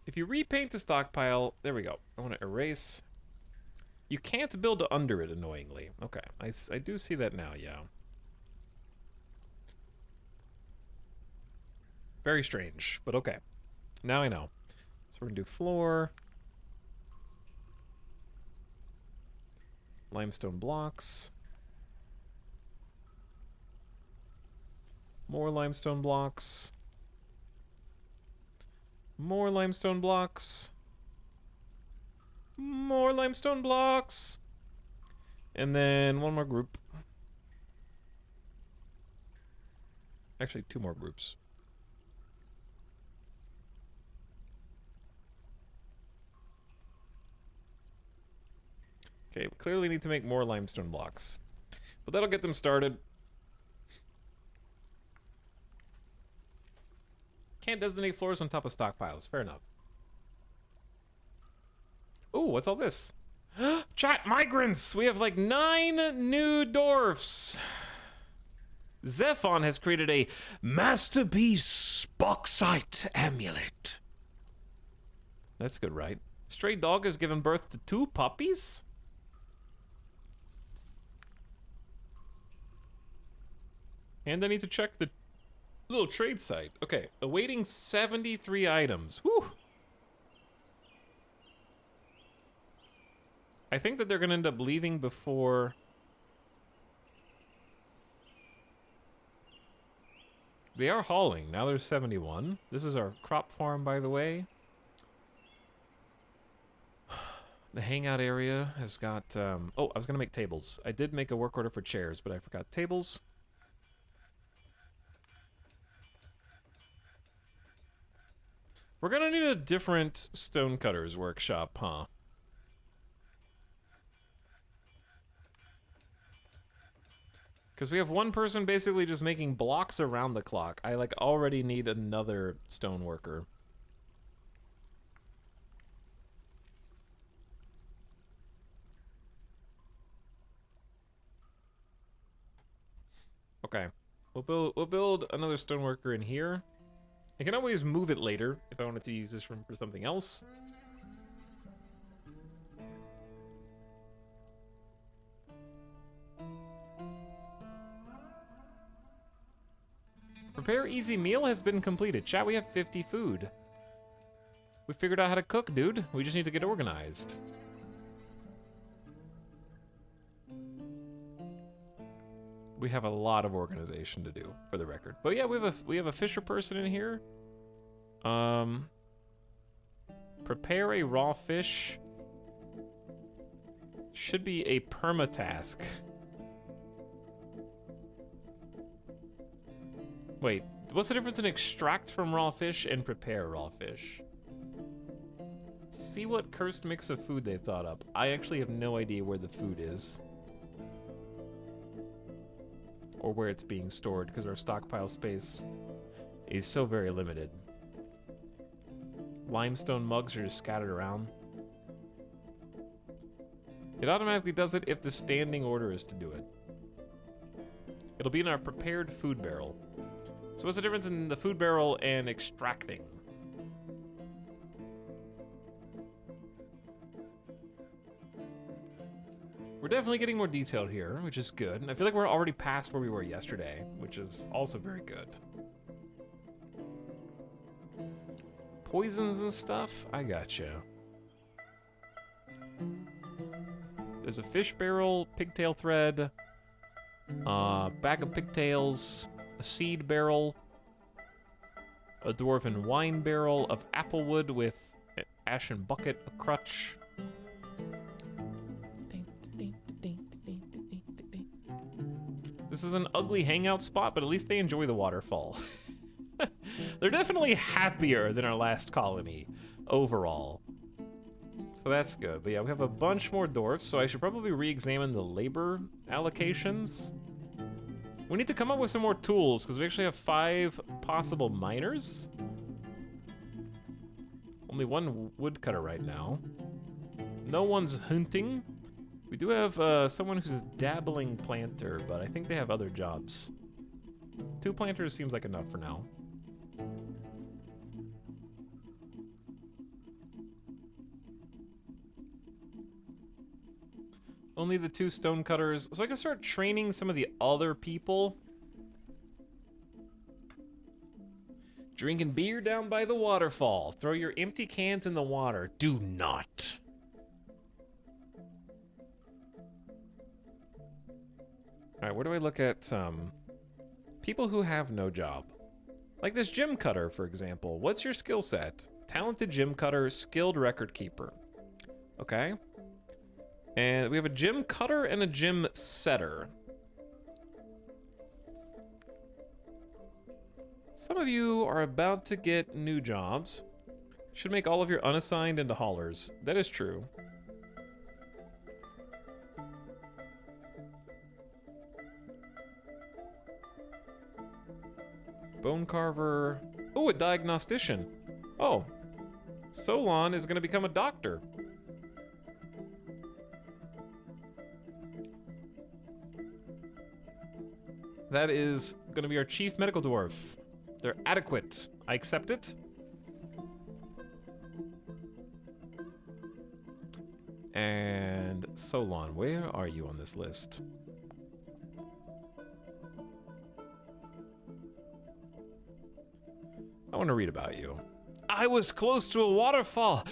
Speaker 1: If you repaint the stockpile, there we go. I want to erase. You can't build under it, annoyingly. Okay, I do see that now, yeah. Very strange, but okay. Now I know. So we're gonna do floor. Limestone blocks. More limestone blocks. More limestone blocks. More limestone blocks. And then one more group. Actually, two more groups. Okay, we clearly need to make more limestone blocks. But that'll get them started. Can't designate floors on top of stockpiles. Fair enough. Ooh, what's all this? Chat, migrants! We have like 9 new dwarfs. Zephon has created a masterpiece bauxite amulet. That's good, right? Stray dog has given birth to 2 puppies? And I need to check the little trade site. Okay, awaiting 73 items. Whew. I think that they're gonna end up leaving before... They are hauling. Now there's 71. This is our crop farm, by the way. The hangout area has got... Oh, I was gonna make tables. I did make a work order for chairs, but I forgot tables. We're gonna need a different stonecutter's workshop, huh? Because we have one person basically just making blocks around the clock. I, like, already need another stone worker. Okay. We'll build another stone worker in here. I can always move it later if I wanted to use this room for something else. Prepare easy meal has been completed. Chat, we have 50 food. We figured out how to cook, dude. We just need to get organized. We have a lot of organization to do, for the record. But yeah, we have a fisher person in here. Prepare a raw fish. Should be a perma task. Wait, what's the difference in extract from raw fish and prepare raw fish? See what cursed mix of food they thought up. I actually have no idea where the food is. Or where it's being stored, because our stockpile space is so very limited. Limestone mugs are just scattered around. It automatically does it if the standing order is to do it. It'll be in our prepared food barrel. So what's the difference in the food barrel and extracting? We're definitely getting more detailed here, which is good. And I feel like we're already past where we were yesterday, which is also very good. Poisons and stuff? I gotcha. There's a fish barrel, pigtail thread, bag of pigtails, a seed barrel, a dwarven wine barrel of applewood with an ashen bucket, a crutch. This is an ugly hangout spot, but at least they enjoy the waterfall. They're definitely happier than our last colony, overall. So that's good. But yeah, we have a bunch more dwarfs, so I should probably re-examine the labor allocations. We need to come up with some more tools, because we actually have 5 possible miners. Only 1 woodcutter right now. No one's hunting. We do have someone who's a dabbling planter, but I think they have other jobs. 2 planters seems like enough for now. Only the 2 stonecutters, so I can start training some of the other people. Drinking beer down by the waterfall. Throw your empty cans in the water. Do not. Alright, where do I look at people who have no job? Like this gym cutter, for example. What's your skill set? Talented gym cutter, skilled record keeper. Okay. And we have a gym cutter and a gym setter. Some of you are about to get new jobs. Should make all of your unassigned into haulers. That is true. Bone carver. Oh, a diagnostician. Oh. Solon is going to become a doctor. That is going to be our chief medical dwarf. They're adequate. I accept it. And Solon, where are you on this list? I want to read about you. I was close to a waterfall.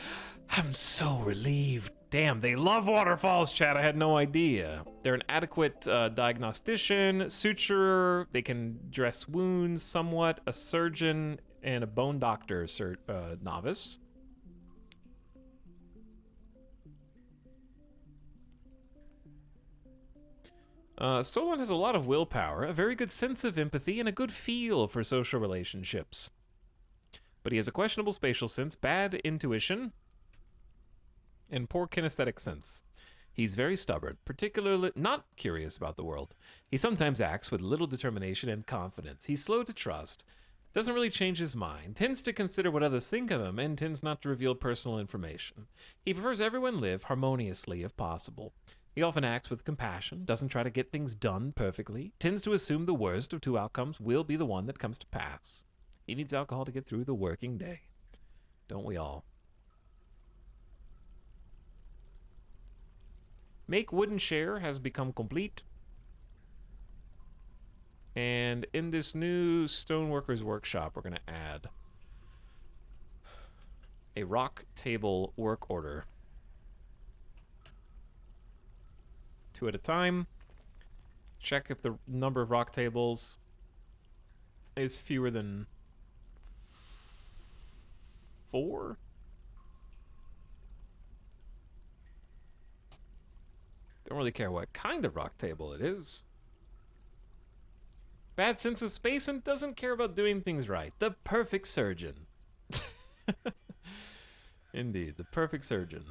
Speaker 1: I'm so relieved. Damn, they love waterfalls, chat. I had no idea. They're an adequate diagnostician, suturer. They can dress wounds somewhat, a surgeon, and a bone doctor novice. Solon has a lot of willpower, a very good sense of empathy, and a good feel for social relationships. But he has a questionable spatial sense, bad intuition, and poor kinesthetic sense. He's very stubborn, particularly not curious about the world. He sometimes acts with little determination and confidence. He's slow to trust, doesn't really change his mind, tends to consider what others think of him, and tends not to reveal personal information. He prefers everyone live harmoniously if possible. He often acts with compassion, doesn't try to get things done perfectly, tends to assume the worst of 2 outcomes will be the one that comes to pass. He needs alcohol to get through the working day. Don't we all? Make wooden chair has become complete. And in this new stoneworkers workshop, we're going to add a rock table work order. 2 at a time. Check if the number of rock tables is fewer than 4. Don't really care what kind of rock table it is. Bad sense of space and doesn't care about doing things right. The perfect surgeon. Indeed, the perfect surgeon.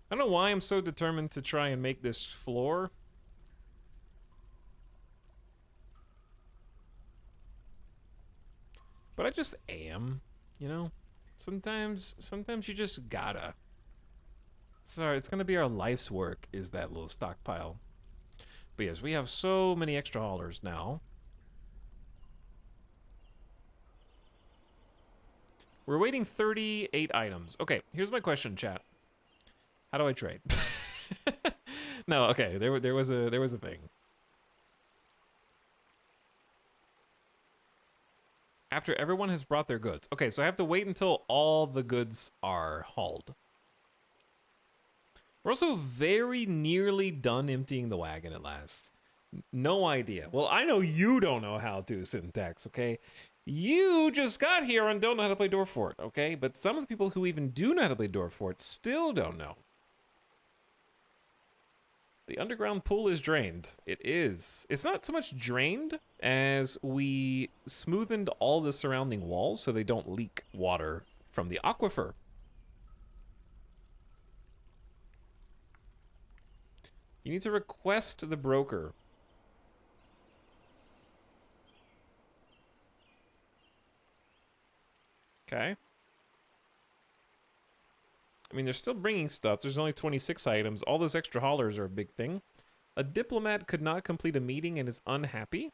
Speaker 1: I don't know why I'm so determined to try and make this floor. But I just am, you know? Sometimes you just gotta. Sorry, it's gonna be our life's work, is that little stockpile. But yes, we have so many extra haulers now. We're waiting 38 items. Okay, here's my question, chat. How do I trade? No, okay, there was a thing. After everyone has brought their goods. Okay, so I have to wait until all the goods are hauled. We're also very nearly done emptying the wagon at last. No idea. Well, I know you don't know how to, Syntax, okay? You just got here and don't know how to play Dwarf Fort, okay? But some of the people who even do know how to play Dwarf Fort still don't know. The underground pool is drained. It is. It's not so much drained as we smoothened all the surrounding walls so they don't leak water from the aquifer. You need to request the broker. Okay. I mean, they're still bringing stuff. There's only 26 items. All those extra haulers are a big thing. A diplomat could not complete a meeting and is unhappy.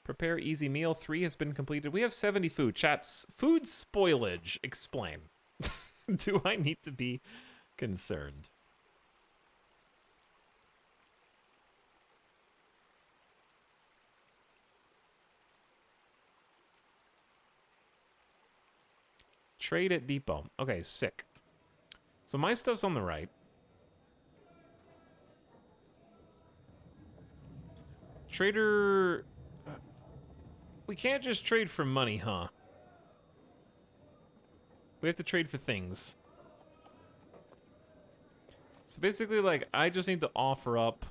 Speaker 1: Prepare easy meal. 3 has been completed. We have 70 food. Chat's food spoilage. Explain. Do I need to be concerned? Trade at depot. Okay, sick. So my stuff's on the right. Trader... We can't just trade for money, huh? We have to trade for things. So basically, like, I just need to offer up...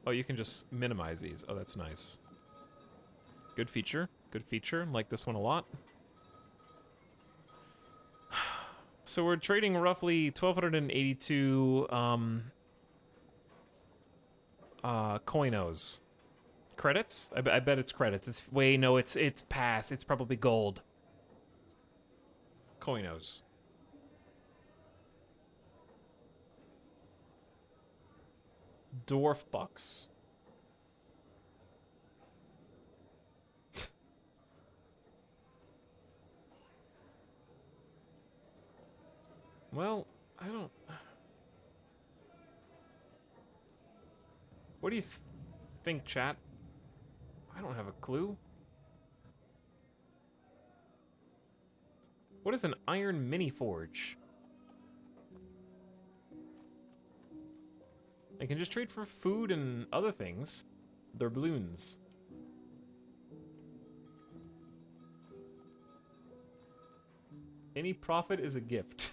Speaker 1: Oh, you can just minimize these. Oh, that's nice. Good feature. Good feature. Like this one a lot. So we're trading roughly 1,282 coinos. Credits? I bet it's credits. It's wait, no, it's pass. It's probably gold. Coinos. Dwarf bucks. Well, I don't... What do you think, chat? I don't have a clue. What is an iron mini forge? I can just trade for food and other things. They're balloons. Any profit is a gift.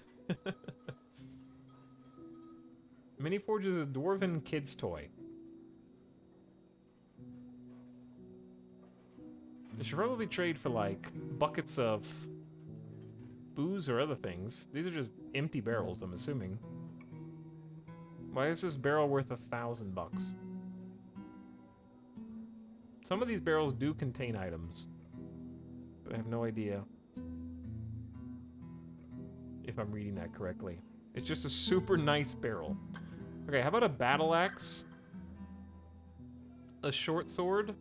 Speaker 1: Mini forge is a dwarven kid's toy. I should probably trade for, like, buckets of booze or other things. These are just empty barrels, I'm assuming. Why is this barrel worth $1,000 bucks? Some of these barrels do contain items, but I have no idea if I'm reading that correctly. It's just a super nice barrel. Okay, how about a battle axe? A short sword?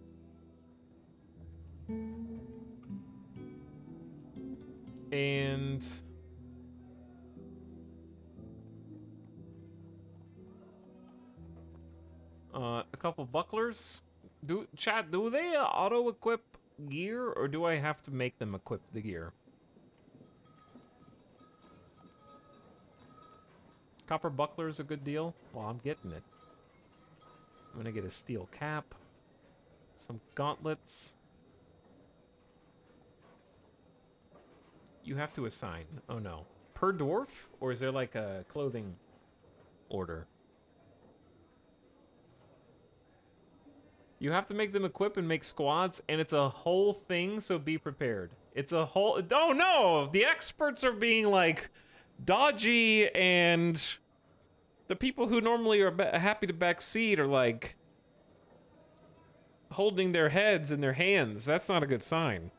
Speaker 1: And... a couple bucklers? Chat, do they auto-equip gear, or do I have to make them equip the gear? Copper buckler is a good deal. Well, I'm getting it. I'm gonna get a steel cap. Some gauntlets. You have to assign. Oh no. Per dwarf? Or is there like a clothing order? You have to make them equip and make squads, and it's a whole thing, so be prepared. It's a whole... Oh no! The experts are being like dodgy, and the people who normally are happy to backseat are like holding their heads in their hands. That's not a good sign.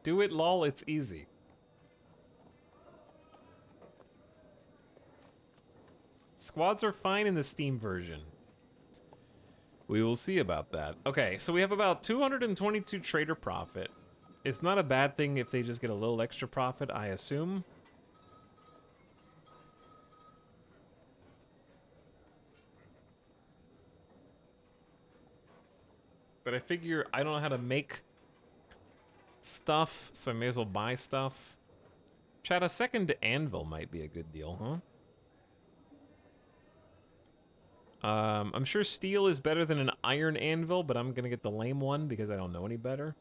Speaker 1: Do it, lol, it's easy. Squads are fine in the Steam version. We will see about that. Okay, so we have about 222 trader profit. It's not a bad thing if they just get a little extra profit, I assume. But I figure I don't know how to make stuff, so I may as well buy stuff. Chat, a second anvil might be a good deal, huh? I'm sure steel is better than an iron anvil, but I'm gonna get the lame one because I don't know any better.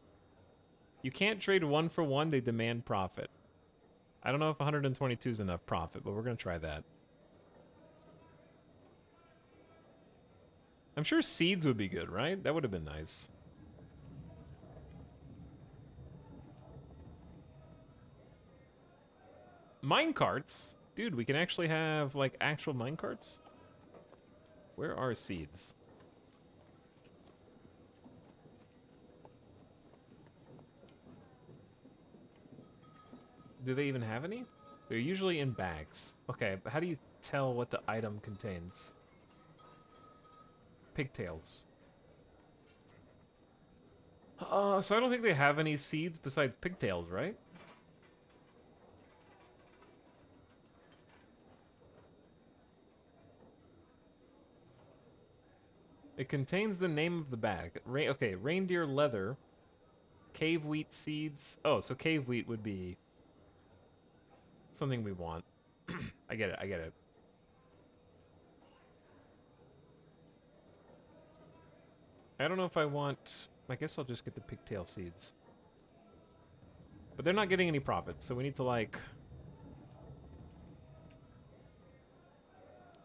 Speaker 1: You can't trade 1 for 1, they demand profit. I don't know if 122 is enough profit, but we're gonna try that. I'm sure seeds would be good, right? That would have been nice. Minecarts? Dude, we can actually have, like, actual minecarts? Where are seeds? Do they even have any? They're usually in bags. Okay, but how do you tell what the item contains? Pigtails. So I don't think they have any seeds besides pigtails, right? It contains the name of the bag. Okay, reindeer leather, cave wheat seeds. Oh, so cave wheat would be something we want. I get it, I get it. I don't know if I want... I guess I'll just get the pigtail seeds. But they're not getting any profit, so we need to, like...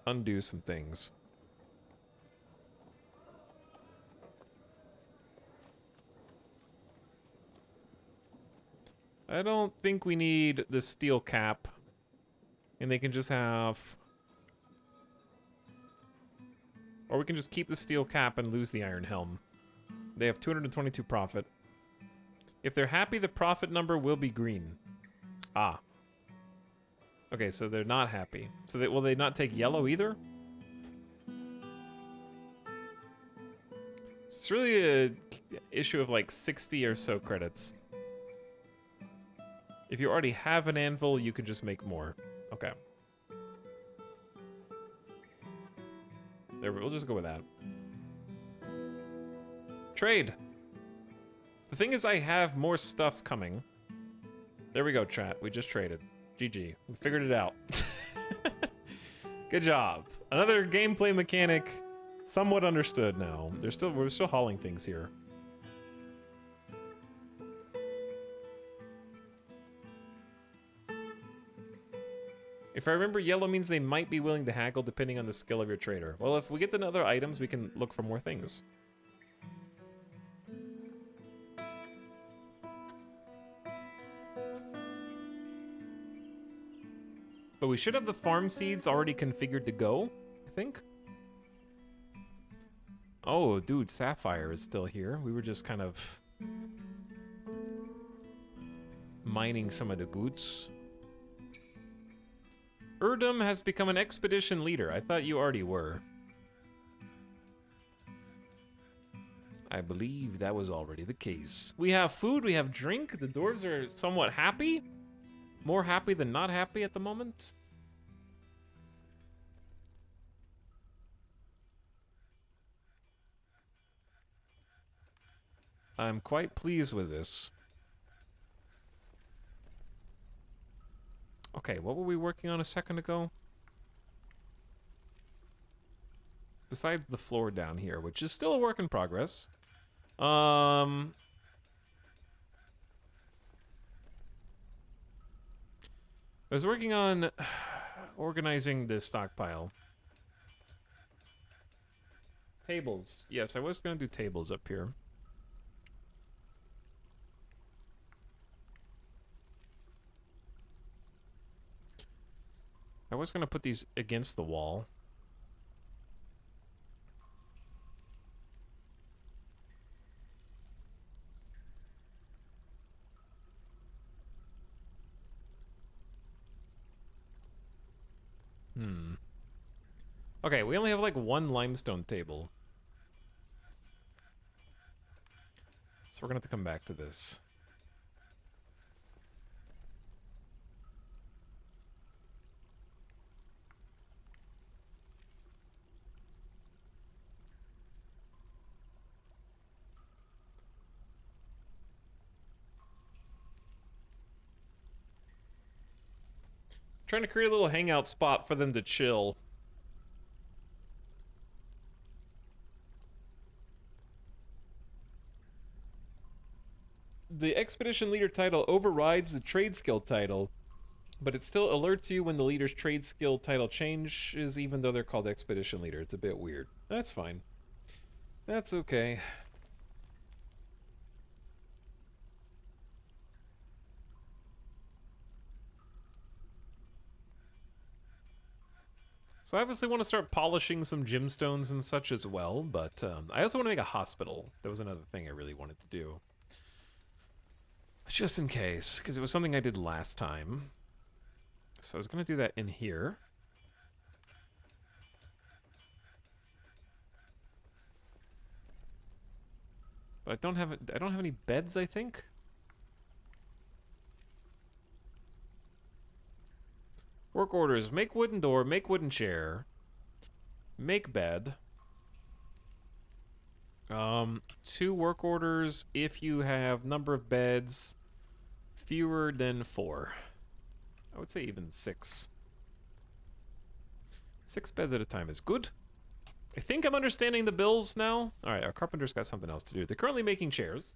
Speaker 1: undo some things. I don't think we need the steel cap. And they can just have... Or we can just keep the steel cap and lose the iron helm. They have 222 profit. If they're happy, the profit number will be green. Ah. Okay, so they're not happy. So will they not take yellow either? It's really a issue of like 60 or so credits. If you already have an anvil, you can just make more. Okay. There, we'll just go with that. Trade. The thing is, I have more stuff coming. There we go, chat. We just traded. GG. We figured it out. Good job. Another gameplay mechanic, somewhat understood now. We're still hauling things here. If I remember, yellow means they might be willing to haggle depending on the skill of your trader. Well, if we get the other items, we can look for more things. But we should have the farm seeds already configured to go, I think. Oh, dude, Sapphire is still here. We were just kind of mining some of the goods. Erdem has become an expedition leader. I thought you already were. I believe that was already the case. We have food, we have drink. The dwarves are somewhat happy. More happy than not happy at the moment. I'm quite pleased with this. Okay, what were we working on a second ago? Besides the floor down here, which is still a work in progress. I was working on organizing the stockpile. Tables. Yes, I was going to do tables up here. I was going to put these against the wall. Okay, we only have like one limestone table. So we're gonna have to come back to this. Trying to create a little hangout spot for them to chill. The expedition leader title overrides the trade skill title, but it still alerts you when the leader's trade skill title changes, even though they're called expedition leader. It's a bit weird. That's fine. That's okay. So I obviously want to start polishing some gemstones and such as well, but I also want to make a hospital. That was another thing I really wanted to do. Just in case, because it was something I did last time. So I was going to do that in here. But I don't have any beds, I think. Work orders: make wooden door, make wooden chair, make bed. 2 work orders if you have number of beds fewer than 4. I would say even 6. 6 beds at a time is good. I think I'm understanding the bills now. Alright, our carpenter's got something else to do. They're currently making chairs.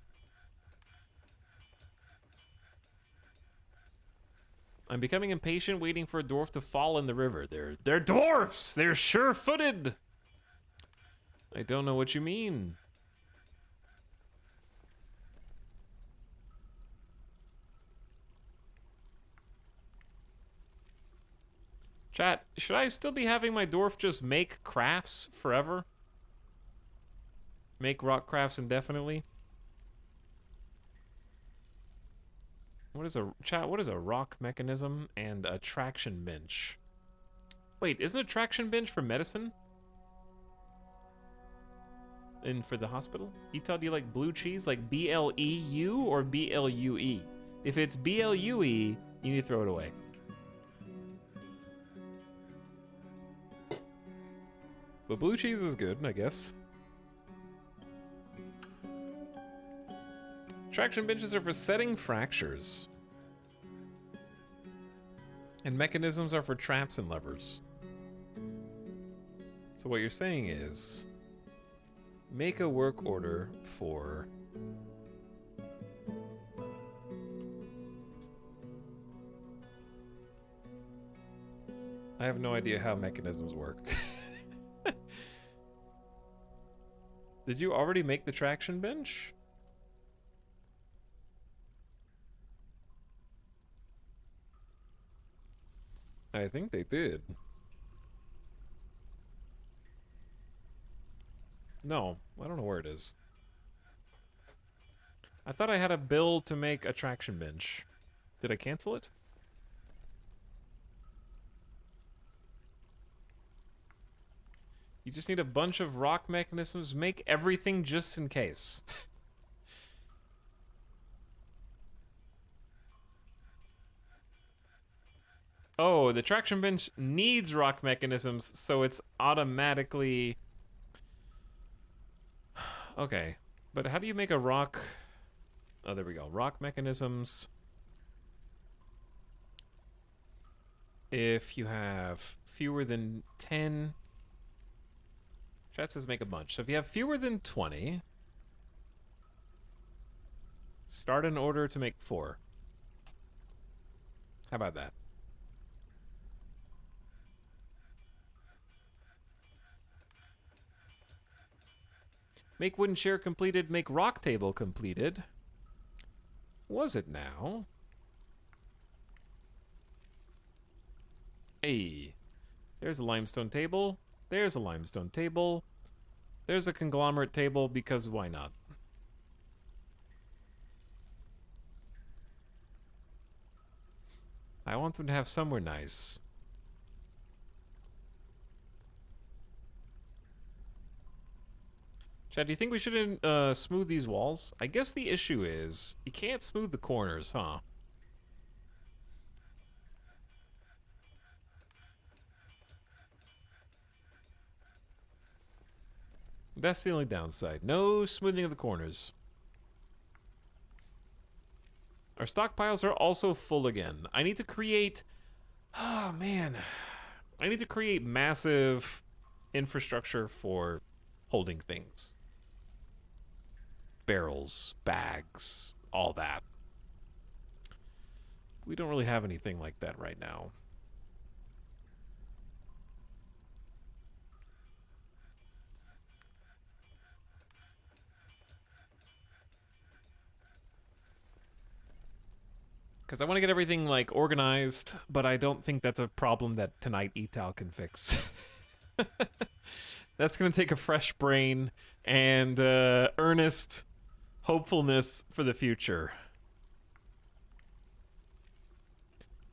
Speaker 1: I'm becoming impatient, waiting for a dwarf to fall in the river. They're dwarfs! They're sure-footed! I don't know what you mean. Chat, should I still be having my dwarf just make crafts forever? Make rock crafts indefinitely? What is a rock mechanism and a traction bench? Wait, isn't a traction bench for medicine? And for the hospital? Etal, do you like blue cheese? Like B-L-E-U or B-L-U-E? If it's B-L-U-E, you need to throw it away. But blue cheese is good, I guess. Traction benches are for setting fractures. And mechanisms are for traps and levers. So what you're saying is, make a work order for... I have no idea how mechanisms work. Did you already make the traction bench? I think they did. No, I don't know where it is. I thought I had a bill to make a traction bench. Did I cancel it? You just need a bunch of rock mechanisms. Make everything just in case. Oh, the traction bench needs rock mechanisms, so it's automatically... Okay, but how do you make a rock... Oh, there we go. Rock mechanisms. If you have fewer than 10... Chat says make a bunch. So if you have fewer than 20... Start an order to make 4. How about that? Make wooden chair completed, make rock table completed. Was it now? Hey, there's a limestone table. There's a limestone table. There's a conglomerate table because why not? I want them to have somewhere nice. Chad, do you think we should smooth these walls? I guess the issue is you can't smooth the corners, huh? That's the only downside. No smoothing of the corners. Our stockpiles are also full again. I need to create... Oh, man. I need to create massive infrastructure for holding things. Barrels, bags, all that. We don't really have anything like that right now. Because I want to get everything, like, organized, but I don't think that's a problem that tonight Etal can fix. That's going to take a fresh brain and earnest hopefulness for the future.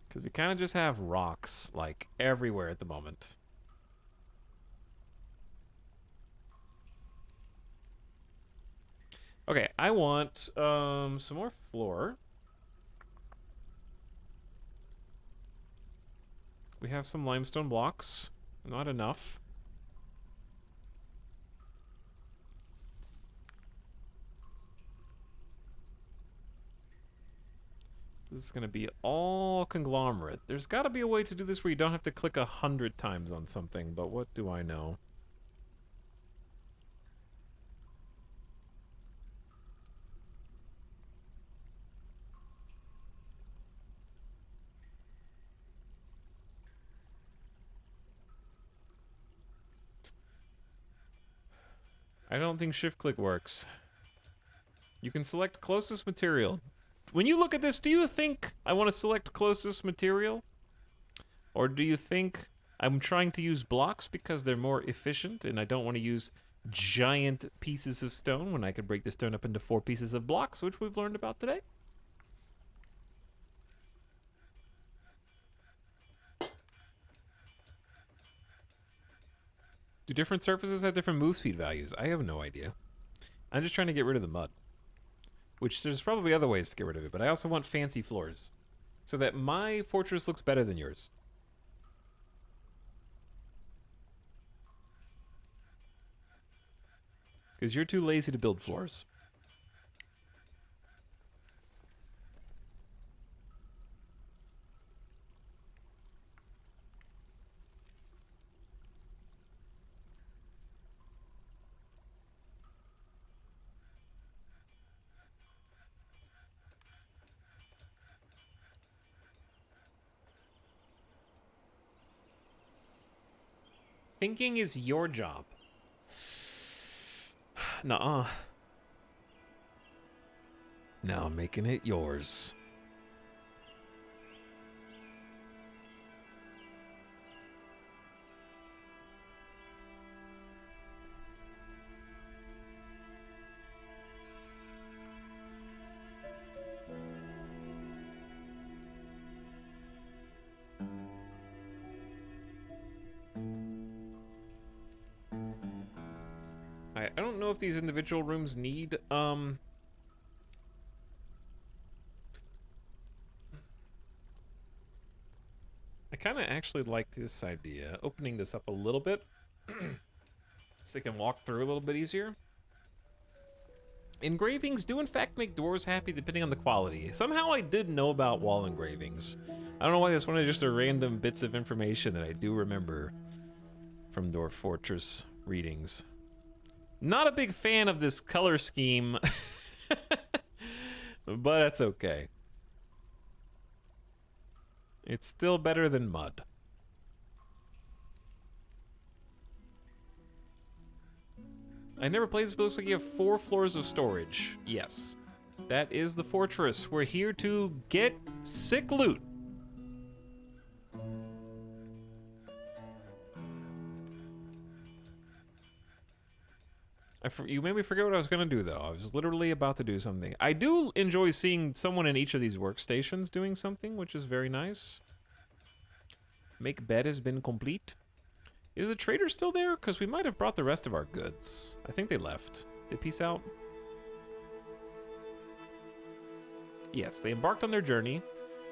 Speaker 1: Because we kind of just have rocks, like, everywhere at the moment. Okay, I want some more floor. We have some limestone blocks. Not enough. This is going to be all conglomerate. There's got to be a way to do this where you don't have to click 100 times on something, but what do I know? I don't think shift click works. You can select closest material. When you look at this, do you think I want to select closest material? Or do you think I'm trying to use blocks because they're more efficient and I don't want to use giant pieces of stone when I could break the stone up into 4 pieces of blocks, which we've learned about today? Do different surfaces have different move speed values? I have no idea. I'm just trying to get rid of the mud. Which there's probably other ways to get rid of it, but I also want fancy floors. So that my fortress looks better than yours. Because you're too lazy to build floors. Thinking is your job. Nuh-uh. Now I'm making it yours. I don't know if these individual rooms need, I kind of actually like this idea, opening this up a little bit, so they can walk through a little bit easier. Engravings do in fact make dwarves happy depending on the quality. Somehow I did know about wall engravings. I don't know why, that's one of just a random bits of information that I do remember from Dwarf Fortress readings. Not a big fan of this color scheme, but that's okay. It's still better than mud. I never played this, but it looks like you have 4 floors of storage. Yes, that is the fortress. We're here to get sick loot. You made me forget what I was going to do, though. I was literally about to do something. I do enjoy seeing someone in each of these workstations doing something, which is very nice. Make bed has been complete. Is the trader still there? Because we might have brought the rest of our goods. I think they left. They peace out? Yes, they embarked on their journey.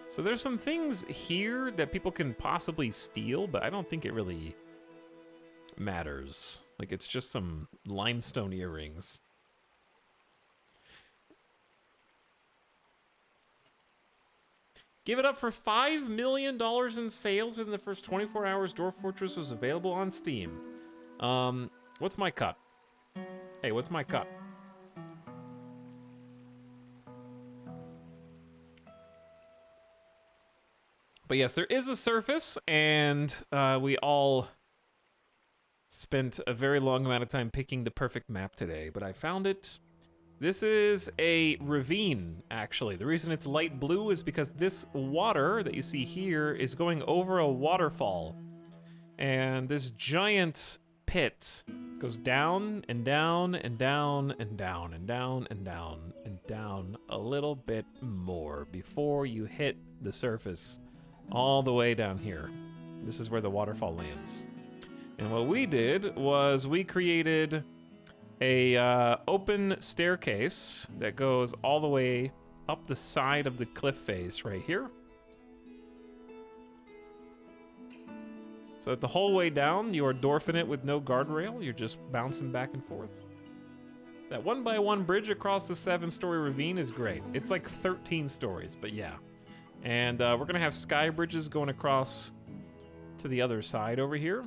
Speaker 1: So there's some things here that people can possibly steal, but I don't think it really matters. Like, it's just some limestone earrings. Give it up for $5 million in sales within the first 24 hours. Dwarf Fortress was available on Steam. What's my cut? Hey, what's my cut? But yes, there is a surface, and we all spent a very long amount of time picking the perfect map today, but I found it. This is a ravine, actually. The reason it's light blue is because this water that you see here is going over a waterfall. And this giant pit goes down and down and down and down and down and down and down a little bit more before you hit the surface all the way down here. This is where the waterfall lands. And what we did was we created a open staircase that goes all the way up the side of the cliff face right here. So that the whole way down, you are dwarfing it with no guardrail. You're just bouncing back and forth. That 1x1 bridge across the 7-story ravine is great. It's like 13 stories, but yeah. And we're gonna have sky bridges going across to the other side over here.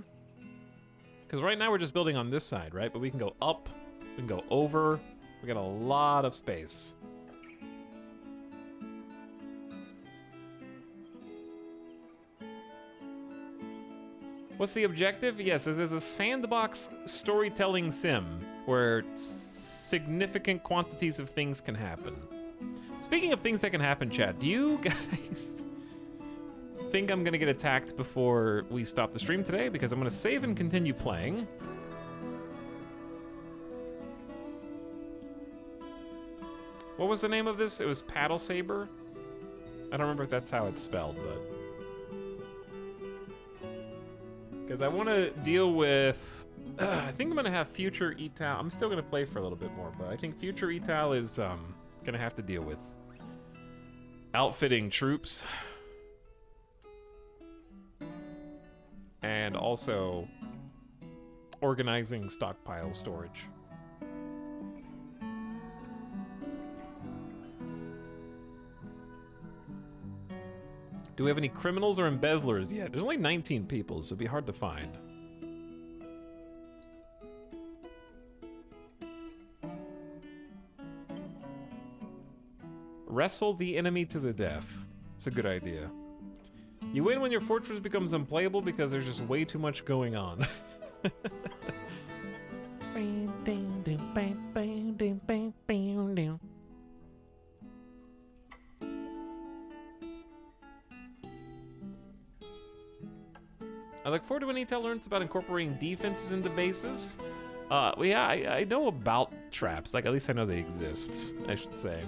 Speaker 1: Because right now we're just building on this side, right? But we can go up, we can go over. We got a lot of space. What's the objective? Yes, it is a sandbox storytelling sim where significant quantities of things can happen. Speaking of things that can happen, chat, do you guys think I'm gonna get attacked before we stop the stream today? Because I'm gonna save and continue playing. What was the name of this? It was Paddle Saber? I don't remember if that's how it's spelled, but... Because I want to deal with... I think I'm going to have future etal. I'm still going to play for a little bit more, but I think future etal is going to have to deal with outfitting troops. And also organizing stockpile storage. Do we have any criminals or embezzlers yet? There's only 19 people, so it'd be hard to find. Wrestle the enemy to the death. It's a good idea. You win when your fortress becomes unplayable because there's just way too much going on. I look forward to when Etel learns about incorporating defenses into bases. Well, yeah, I know about traps. Like, at least I know they exist, I should say.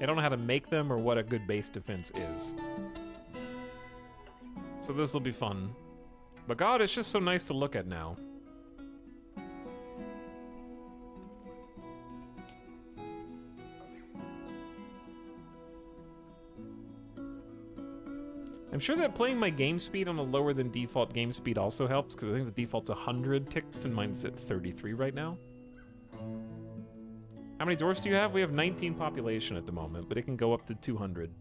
Speaker 1: I don't know how to make them or what a good base defense is. So this will be fun. But God, it's just so nice to look at now. I'm sure that playing my game speed on a lower than default game speed also helps, because I think the default's 100 ticks and mine's at 33 right now. How many dwarfs do you have? We have 19 population at the moment, but it can go up to 200.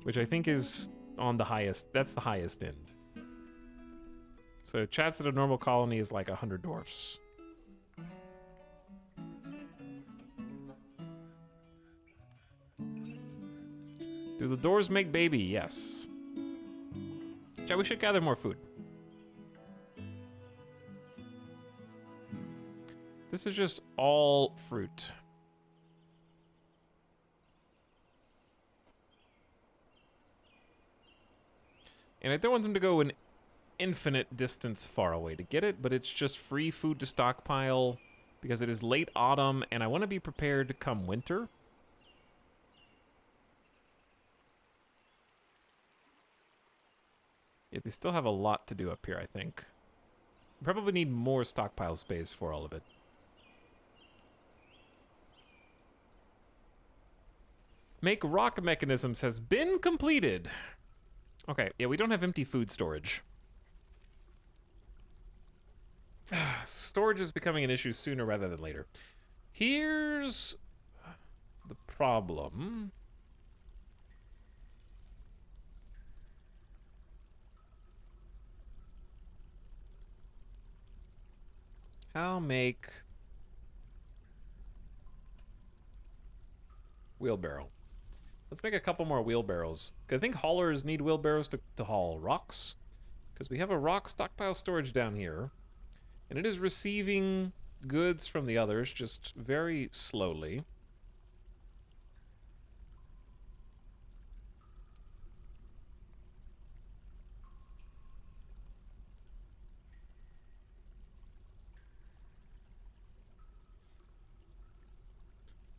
Speaker 1: Which I think is on the highest, that's the highest end. So chat said a normal colony is like 100 dwarfs. Do the doors make baby? Yes. Yeah, we should gather more food. This is just all fruit. And I don't want them to go an infinite distance far away to get it, but it's just free food to stockpile because it is late autumn and I want to be prepared to come winter. Yeah, they still have a lot to do up here, I think. Probably need more stockpile space for all of it. Make rock mechanisms has been completed. Okay, yeah, we don't have empty food storage. Storage is becoming an issue sooner rather than later. Here's the problem. I'll make wheelbarrow. Let's make a couple more wheelbarrows. I think haulers need wheelbarrows to haul rocks. Because we have a rock stockpile storage down here. And it is receiving goods from the others, just very slowly.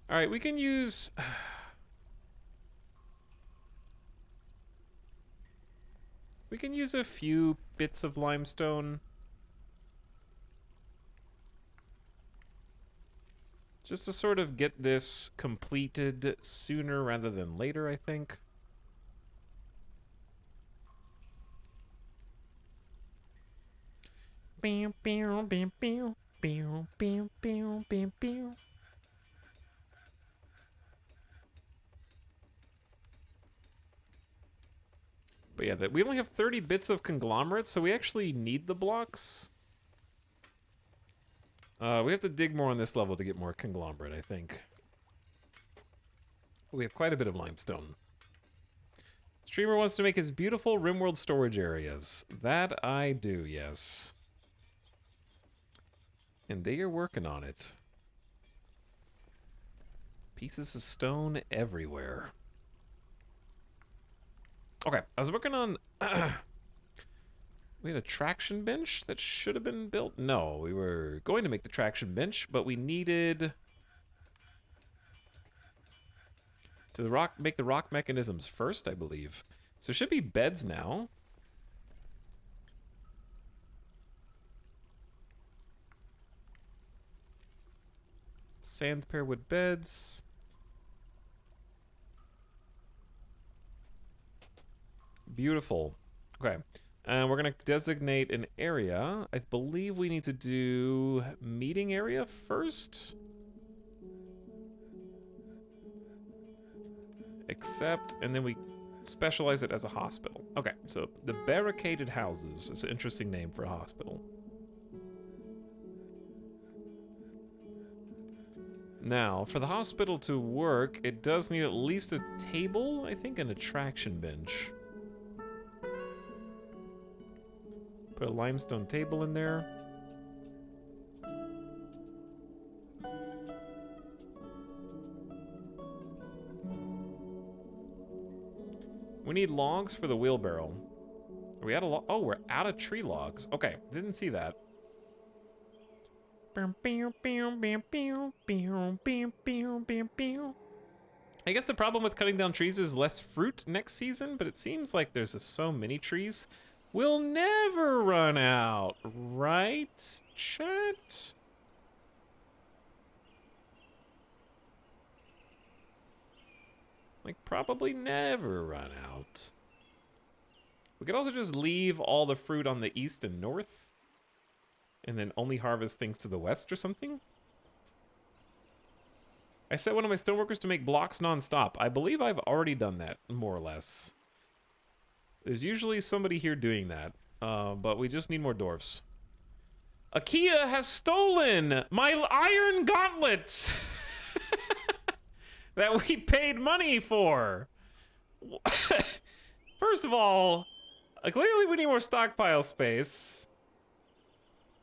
Speaker 1: Alright, we can use... we can use a few bits of limestone. Just to sort of get this completed sooner rather than later, I think. Bam, bam, bam, bam, bam, bam, bam, bam, bam. But yeah, we only have 30 bits of conglomerate, so we actually need the blocks. We have to dig more on this level to get more conglomerate, I think. We have quite a bit of limestone. Streamer wants to make his beautiful RimWorld storage areas. That I do, yes. And they are working on it. Pieces of stone everywhere. Okay, I was working on... we had a traction bench that should have been built? No, we were going to make the traction bench, but we needed... to make the rock mechanisms first, I believe. So there should be beds now. Sand pearwood beds. Beautiful. Okay. And we're going to designate an area. I believe we need to do meeting area first. Accept, and then we specialize it as a hospital. Okay, so the barricaded houses is an interesting name for a hospital. Now, for the hospital to work, it does need at least a table, I think, and a traction bench. Put a limestone table in there. We need logs for the wheelbarrow. Are we out of oh, we're out of tree logs. Okay, didn't see that. I guess the problem with cutting down trees is less fruit next season, but it seems like there's so many trees. We'll never run out, right, chat? Like, probably never run out. We could also just leave all the fruit on the east and north, and then only harvest things to the west or something. I set one of my stoneworkers to make blocks non-stop. I believe I've already done that, more or less. There's usually somebody here doing that, but we just need more dwarfs. Akia has stolen my iron gauntlet that we paid money for. First of all, clearly we need more stockpile space.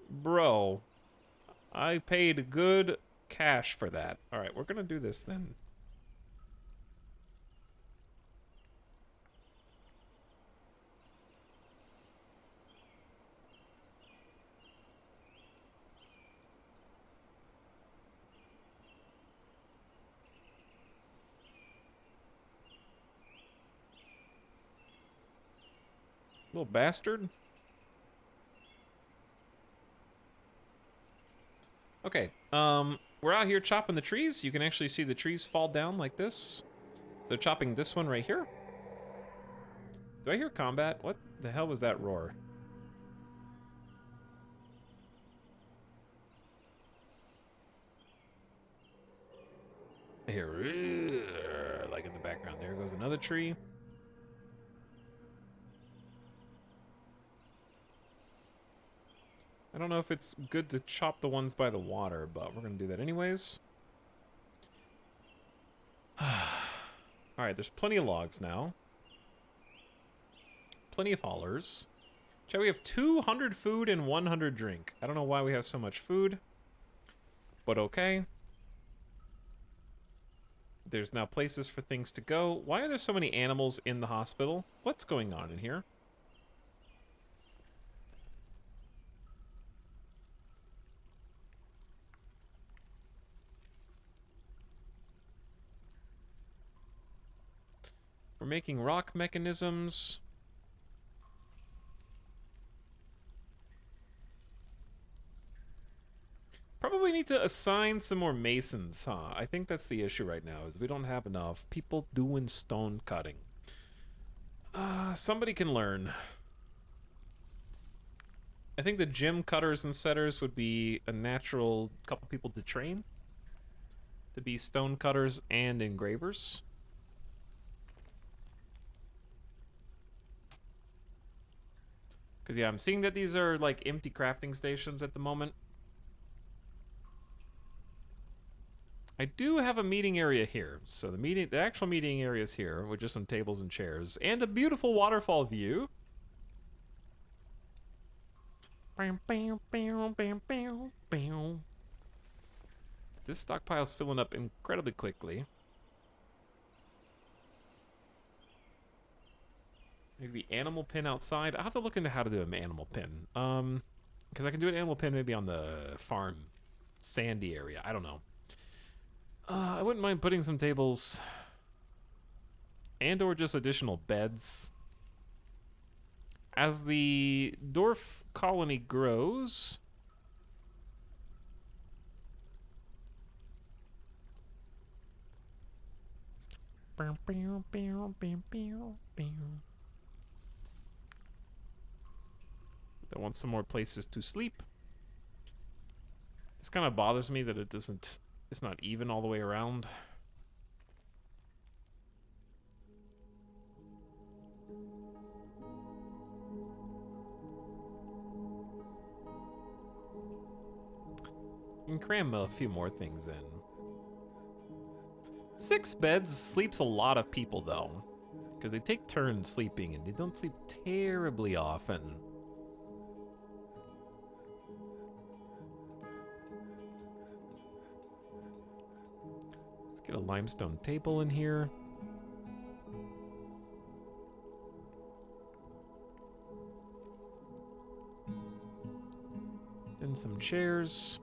Speaker 1: Bro, I paid good cash for that. All right, we're gonna do this then. Little bastard. Okay, we're out here chopping the trees. You can actually see the trees fall down like this. They're chopping this one right here. Do I hear combat? What the hell was that roar? I hear, like in the background. There goes another tree. I don't know if it's good to chop the ones by the water, but we're gonna do that anyways. Alright, there's plenty of logs now. Plenty of haulers. Chat, we have 200 food and 100 drink. I don't know why we have so much food, but okay. There's now places for things to go. Why are there so many animals in the hospital? What's going on in here? We're making rock mechanisms. Probably need to assign some more masons, huh? I think that's the issue right now, is we don't have enough people doing stone cutting. Somebody can learn. I think the gem cutters and setters would be a natural couple people to train. To be stone cutters and engravers. Because, yeah, I'm seeing that these are, like, empty crafting stations at the moment. I do have a meeting area here. So the actual meeting area is here, with just some tables and chairs. And a beautiful waterfall view. This stockpile's filling up incredibly quickly. Maybe animal pin outside. I'll have to look into how to do an animal pin. Because I can do an animal pin maybe on the farm sandy area. I don't know. I wouldn't mind putting some tables and or just additional beds. As the dwarf colony grows, I want some more places to sleep. This kind of bothers me that it's not even all the way around. You can cram a few more things in. 6 beds sleeps a lot of people though, because they take turns sleeping and they don't sleep terribly often. Let's get a limestone table in here. Then some chairs.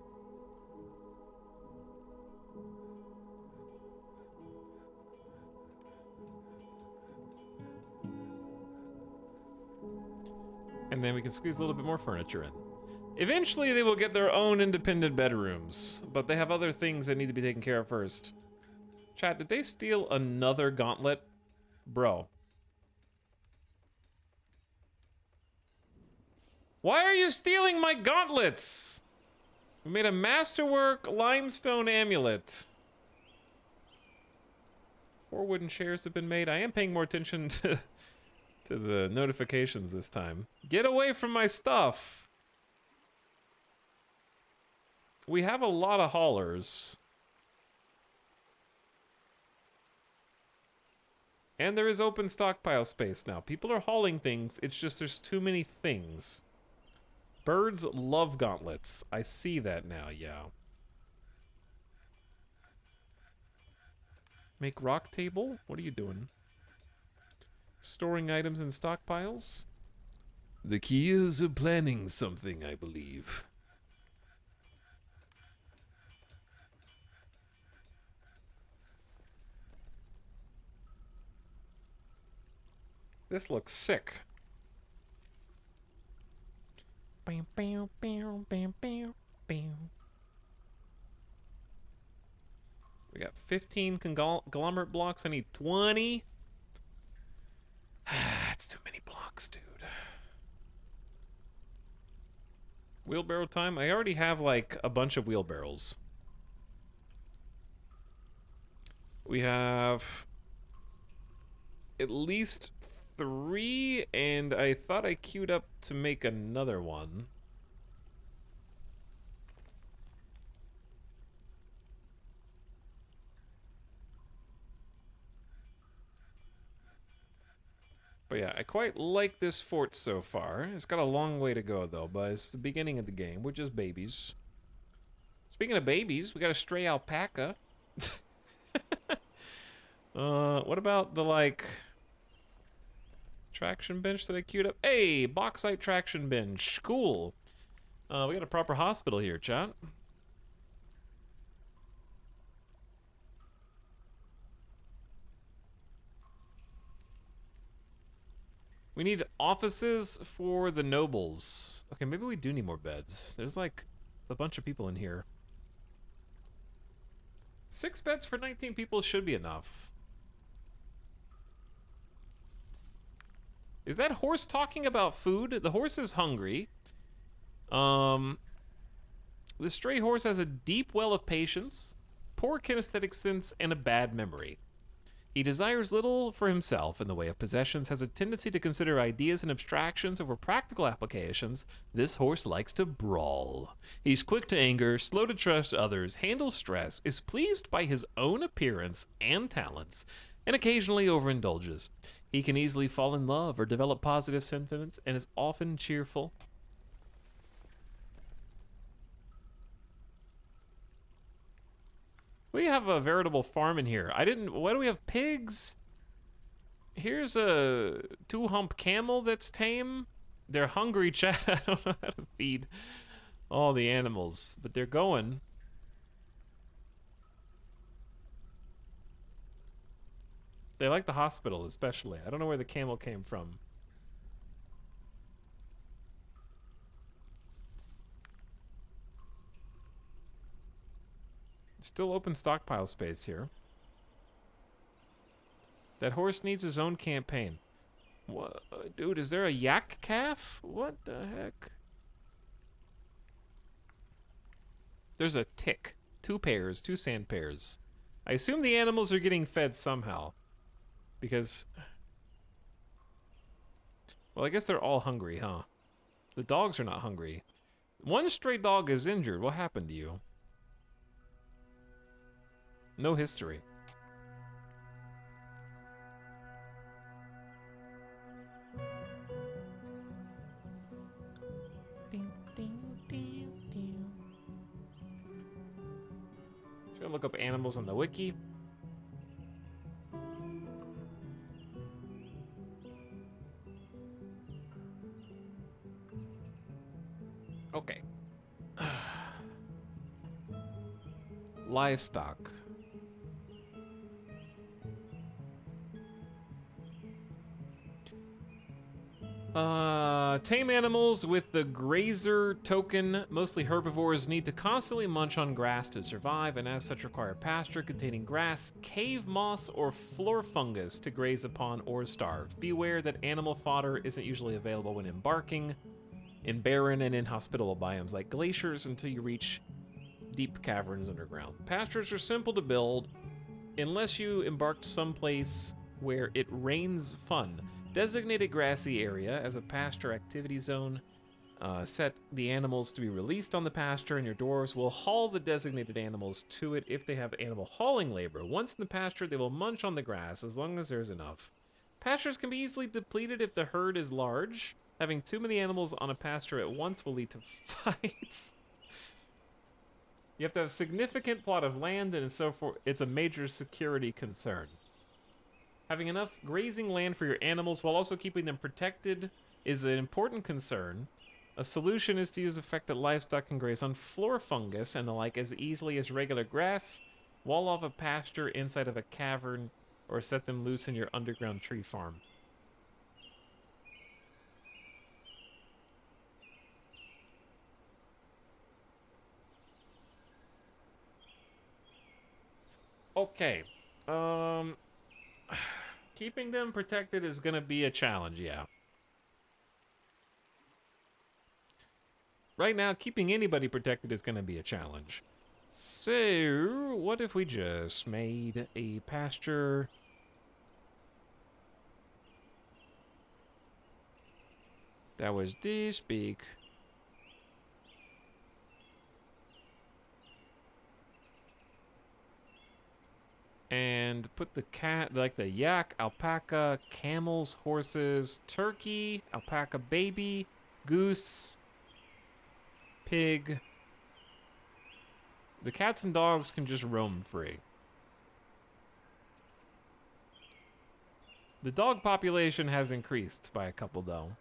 Speaker 1: And then we can squeeze a little bit more furniture in. Eventually they will get their own independent bedrooms, but they have other things that need to be taken care of first. Chat, did they steal another gauntlet? Bro. Why are you stealing my gauntlets? We made a masterwork limestone amulet. 4 wooden chairs have been made. I am paying more attention to the notifications this time. Get away from my stuff. We have a lot of haulers. And there is open stockpile space now. People are hauling things, it's just there's too many things. Birds love gauntlets. I see that now, yeah. Make rock table? What are you doing? Storing items in stockpiles? The key is planning something, I believe. This looks sick. Bam, bam, bam, bam, bam, bam. We got 15 conglomerate blocks. I need 20. That's too many blocks, dude. Wheelbarrow time? I already have, like, a bunch of wheelbarrows. We have at least 3, and I thought I queued up to make another one. But yeah, I quite like this fort so far. It's got a long way to go, though, but it's the beginning of the game. We're just babies. Speaking of babies, we got a stray alpaca. What about the, like, traction bench that I queued up? Hey, bauxite traction bench. Cool. We got a proper hospital here, chat. We need offices for the nobles. Okay, maybe we do need more beds. There's like a bunch of people in here. 6 beds for 19 people should be enough. Is that horse talking about food? The horse is hungry. The stray horse has a deep well of patience, poor kinesthetic sense, and a bad memory. He desires little for himself in the way of possessions, has a tendency to consider ideas and abstractions over practical applications. This horse likes to brawl. He's quick to anger, slow to trust others, handles stress, is pleased by his own appearance and talents, and occasionally overindulges. He can easily fall in love or develop positive sentiments and is often cheerful. We have a veritable farm in here. Why do we have pigs? Here's a 2-hump camel that's tame. They're hungry, chat. I don't know how to feed all the animals, but they're going. They like the hospital, especially. I don't know where the camel came from. Still open stockpile space here. That horse needs his own campaign. What, dude, is there a yak calf? What the heck? There's a tick. 2 pairs, 2 sand pairs. I assume the animals are getting fed somehow. Because... well, I guess they're all hungry, huh? The dogs are not hungry. One stray dog is injured. What happened to you? No history. Should I look up animals on the wiki? Okay. Livestock. Tame animals with the grazer token, mostly herbivores, need to constantly munch on grass to survive, and as such require pasture containing grass, cave moss, or floor fungus to graze upon or starve. Beware that animal fodder isn't usually available when embarking in barren and inhospitable biomes like glaciers until you reach deep caverns underground. Pastures are simple to build unless you embarked someplace where it rains fun. Designate a grassy area as a pasture activity zone. Set the animals to be released on the pasture, and your dwarves will haul the designated animals to it if they have animal hauling labor. Once in the pasture, they will munch on the grass as long as there's enough. Pastures can be easily depleted if the herd is large. Having too many animals on a pasture at once will lead to fights. You have to have a significant plot of land, and so forth. It's a major security concern. Having enough grazing land for your animals while also keeping them protected is an important concern. A solution is to use the fact that livestock can graze on floor fungus and the like as easily as regular grass, wall off a pasture inside of a cavern, or set them loose in your underground tree farm. Okay. Keeping them protected is gonna be a challenge, yeah. Right now, keeping anybody protected is gonna be a challenge. So, what if we just made a pasture? That was this big. And put the cat, like the yak, alpaca, camels, horses, turkey, alpaca baby, goose, pig. The cats and dogs can just roam free. The dog population has increased by a couple, though.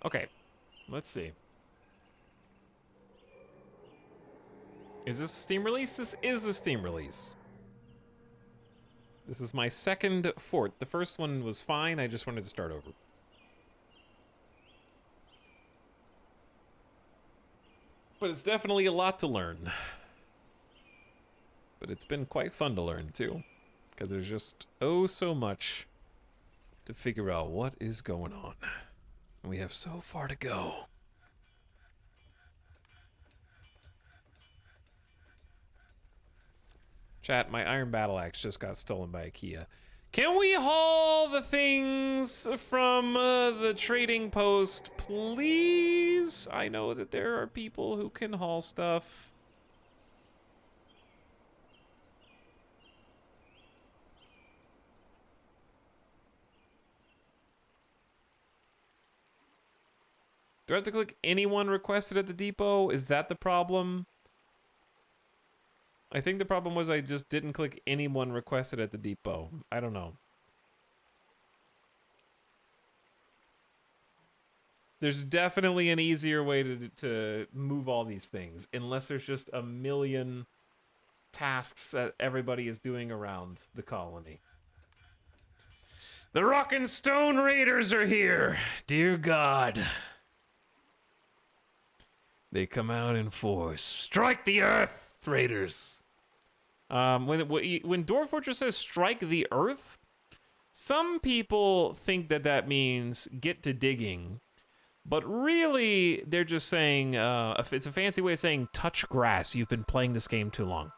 Speaker 1: Okay, let's see. Is this a Steam release? This is a Steam release. This is my second fort. The first one was fine, I just wanted to start over. But it's definitely a lot to learn. But it's been quite fun to learn, too. Because there's just, oh, so much to figure out what is going on. We have so far to go. Chat, my iron battle axe just got stolen by IKEA. Can we haul the things from the trading post, please? I know that there are people who can haul stuff. Do I have to click anyone requested at the depot? Is that the problem? I think the problem was I just didn't click anyone requested at the depot. I don't know. There's definitely an easier way to move all these things, unless there's just a million tasks that everybody is doing around the colony. The Rock and Stone Raiders are here! Dear God. They come out in force. Strike the earth, raiders! When Dwarf Fortress says strike the earth, some people think that that means get to digging. But really, they're just saying, it's a fancy way of saying touch grass. You've been playing this game too long.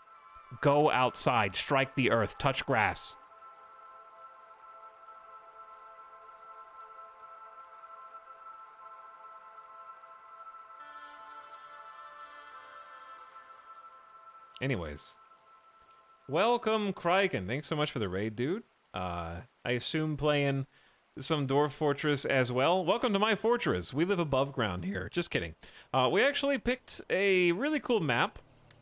Speaker 1: Go outside, strike the earth, touch grass. Anyways. Welcome, Kraken. Thanks so much for the raid, dude. I assume playing some Dwarf Fortress as well. Welcome to my fortress. We live above ground here. Just kidding. We actually picked a really cool map.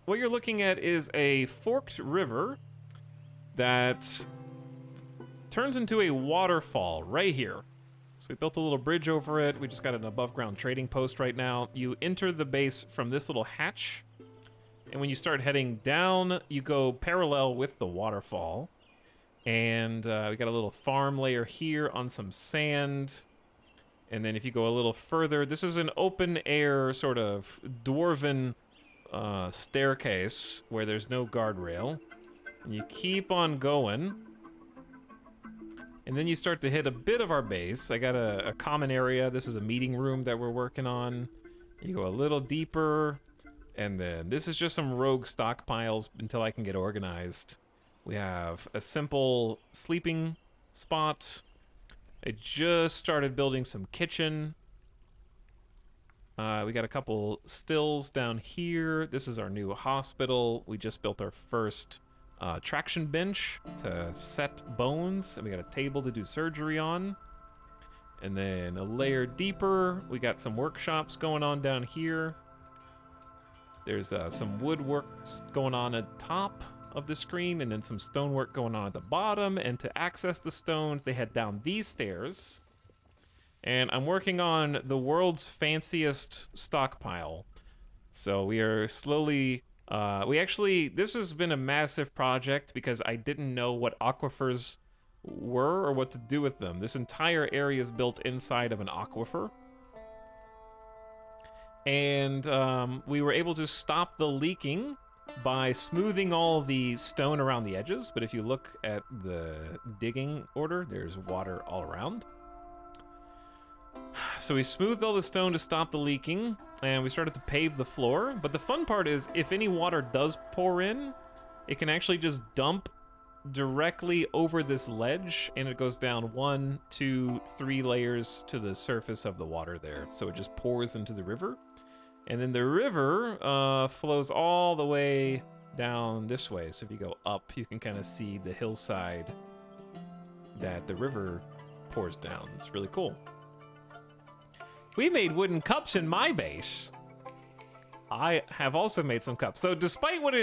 Speaker 1: What you're looking at is a forked river that turns into a waterfall right here. So we built a little bridge over it. We just got an above ground trading post right now. You enter the base from this little hatch. And when you start heading down, you go parallel with the waterfall. And we got a little farm layer here on some sand. And then if you go a little further, this is an open air sort of dwarven staircase where there's no guardrail. And you keep on going. And then you start to hit a bit of our base. I got a common area. This is a meeting room that we're working on. You go a little deeper. And then this is just some rogue stockpiles until I can get organized. We have a simple sleeping spot. I just started building some kitchen. We got a couple stills down here. This is our new hospital. We just built our first traction bench to set bones. And we got a table to do surgery on. And then a layer deeper, we got some workshops going on down here. There's some woodwork going on at the top of the screen, and then some stonework going on at the bottom. And to access the stones, they head down these stairs. And I'm working on the world's fanciest stockpile. So we are slowly... this has been a massive project because I didn't know what aquifers were or what to do with them. This entire area is built inside of an aquifer. And we were able to stop the leaking by smoothing all the stone around the edges. But if you look at the digging order, there's water all around. So we smoothed all the stone to stop the leaking, and we started to pave the floor. But the fun part is, if any water does pour in, it can actually just dump directly over this ledge, and it goes down 1, 2, 3 layers to the surface of the water there. So it just pours into the river. And then the river flows all the way down this way. So if you go up, you can kind of see the hillside that the river pours down. It's really cool. We made wooden cups in my base. I have also made some cups. So despite what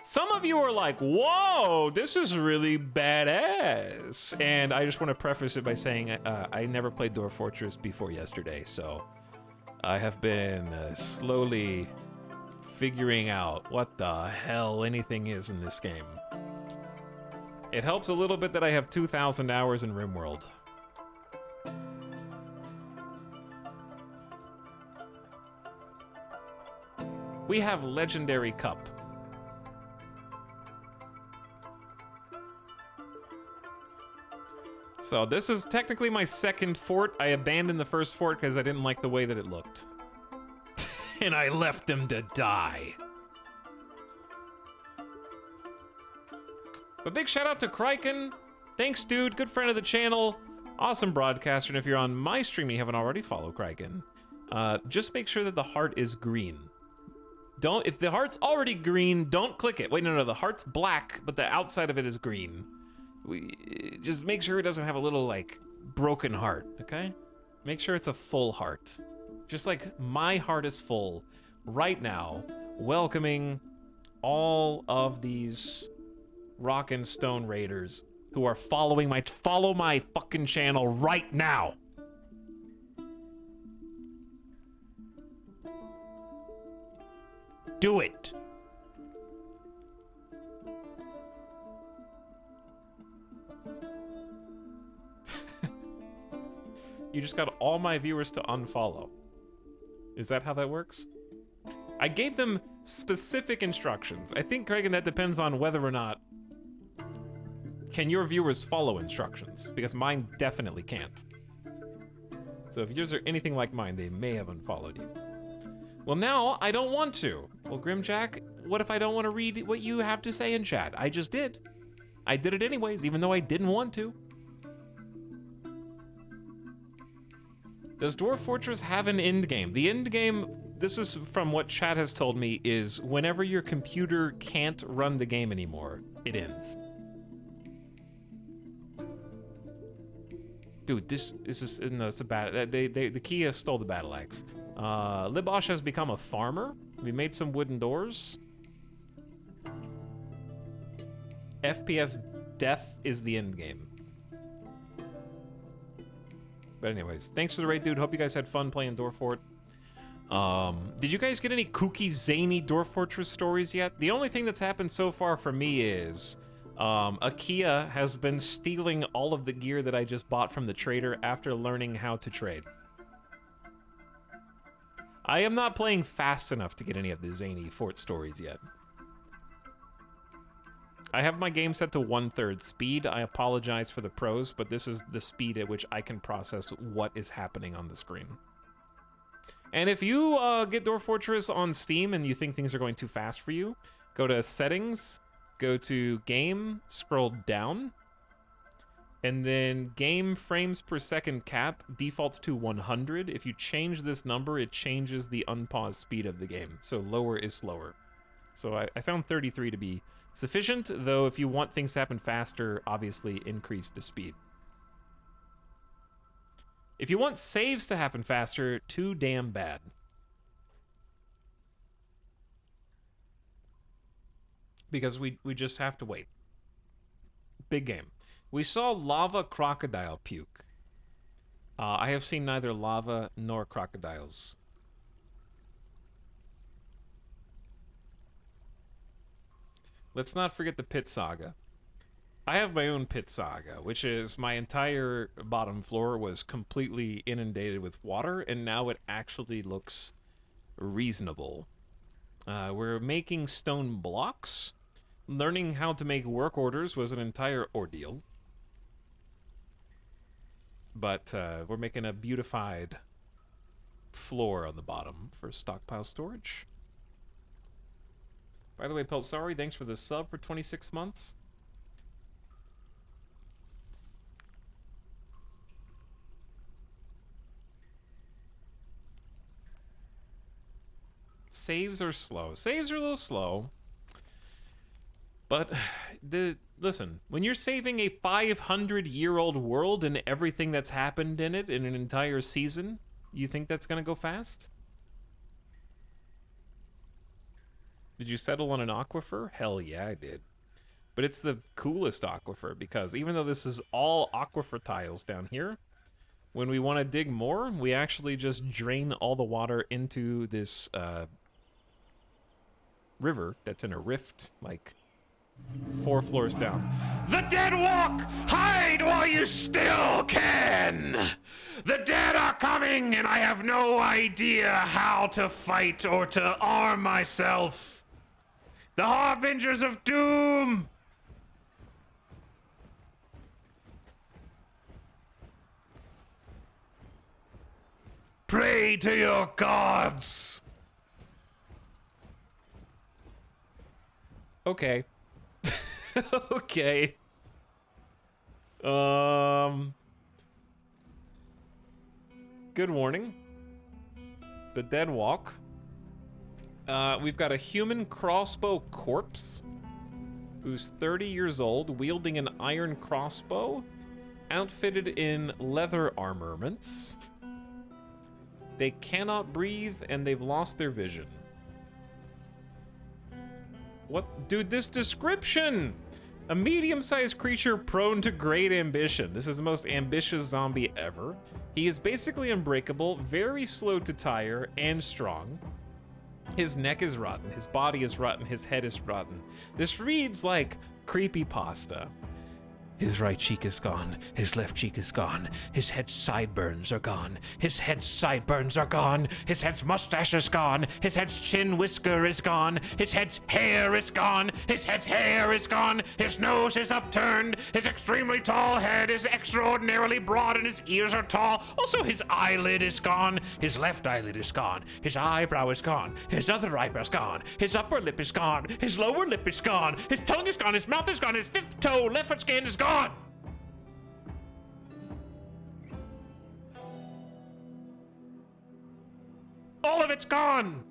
Speaker 1: some of you are like, whoa, this is really badass. And I just want to preface it by saying I never played Dwarf Fortress before yesterday, so I have been slowly figuring out what the hell anything is in this game. It helps a little bit that I have 2,000 hours in RimWorld. We have Legendary Cup. So this is technically my second fort. I abandoned the first fort because I didn't like the way that it looked. And I left them to die. But big shout out to Kryken. Thanks, dude. Good friend of the channel. Awesome broadcaster. And if you're on my stream, you haven't already followed Kryken. Just make sure that the heart is green. If the heart's already green, don't click it. Wait, no, the heart's black, but the outside of it is green. Just make sure it doesn't have a little, like, broken heart, okay? Make sure it's a full heart. Just like my heart is full right now, welcoming all of these rock and stone raiders who are follow my fucking channel right now. Do it. You just got all my viewers to unfollow. Is that how that works? I gave them specific instructions. I think, Craig, and that depends on whether or not can your viewers follow instructions, because mine definitely can't. So if yours are anything like mine, they may have unfollowed you. Well, now I don't want to. Well, Grimjack, what if I don't want to read what you have to say in chat? I just did. I did it anyways, even though I didn't want to. Does Dwarf Fortress have an end game? The end game, this is from what chat has told me, is whenever your computer can't run the game anymore, it ends. Dude, this is just, no, it's a bad, the Kia stole the battle axe. Libosh has become a farmer. We made some wooden doors. FPS death is the end game. But anyways, thanks for the raid, dude. Hope you guys had fun playing Dwarf Fort. Did you guys get any kooky, zany Dwarf Fortress stories yet? The only thing that's happened so far for me is Akia has been stealing all of the gear that I just bought from the trader after learning how to trade. I am not playing fast enough to get any of the zany fort stories yet. I have my game set to 1/3 speed. I apologize for the pros, but this is the speed at which I can process what is happening on the screen. And if you get Dwarf Fortress on Steam and you think things are going too fast for you, go to Settings, go to Game, scroll down, and then Game Frames Per Second cap defaults to 100. If you change this number, it changes the unpaused speed of the game. So lower is slower. So I found 33 to be sufficient, though if you want things to happen faster, obviously increase the speed. If you want saves to happen faster, too damn bad. Because we just have to wait. Big game. We saw lava crocodile puke. I have seen neither lava nor crocodiles. Let's not forget the pit saga. I have my own pit saga, which is my entire bottom floor was completely inundated with water, and now it actually looks reasonable. We're making stone blocks. Learning how to make work orders was an entire ordeal. But we're making a beautified floor on the bottom for stockpile storage. By the way, Peltsari, thanks for the sub for 26 months. Saves are slow. Saves are a little slow. But listen, when you're saving a 500-year-old world and everything that's happened in it in an entire season, you think that's gonna go fast? Did you settle on an aquifer? Hell yeah, I did. But it's the coolest aquifer because even though this is all aquifer tiles down here, when we want to dig more, we actually just drain all the water into this river that's in a rift, like 4 floors down. The dead walk! Hide while you still can! The dead are coming, and I have no idea how to fight or to arm myself. The Harbingers of Doom! Pray to your gods! Okay. Okay. Good warning. The dead walk. We've got a human crossbow corpse who's 30 years old, wielding an iron crossbow, outfitted in leather armaments. They cannot breathe, and they've lost their vision. What? Dude, this description! A medium-sized creature prone to great ambition. This is the most ambitious zombie ever. He is basically unbreakable, very slow to tire, and strong. His neck is rotten, his body is rotten, his head is rotten. This reads like creepypasta. His right cheek is gone, his left cheek is gone, his head's sideburns are gone, his head's sideburns are gone, his head's mustache is gone, his head's chin whisker is gone, his head's hair is gone, his head's hair is gone, his nose is upturned, his extremely tall head is extraordinarily broad and his ears are tall. Also, his eyelid is gone, his left eyelid is gone, his eyebrow is gone, his other eyebrow's gone, his upper lip is gone, his lower lip is gone, his tongue is gone, his mouth is gone, his fifth toe, left foot skin is gone. All of it's gone.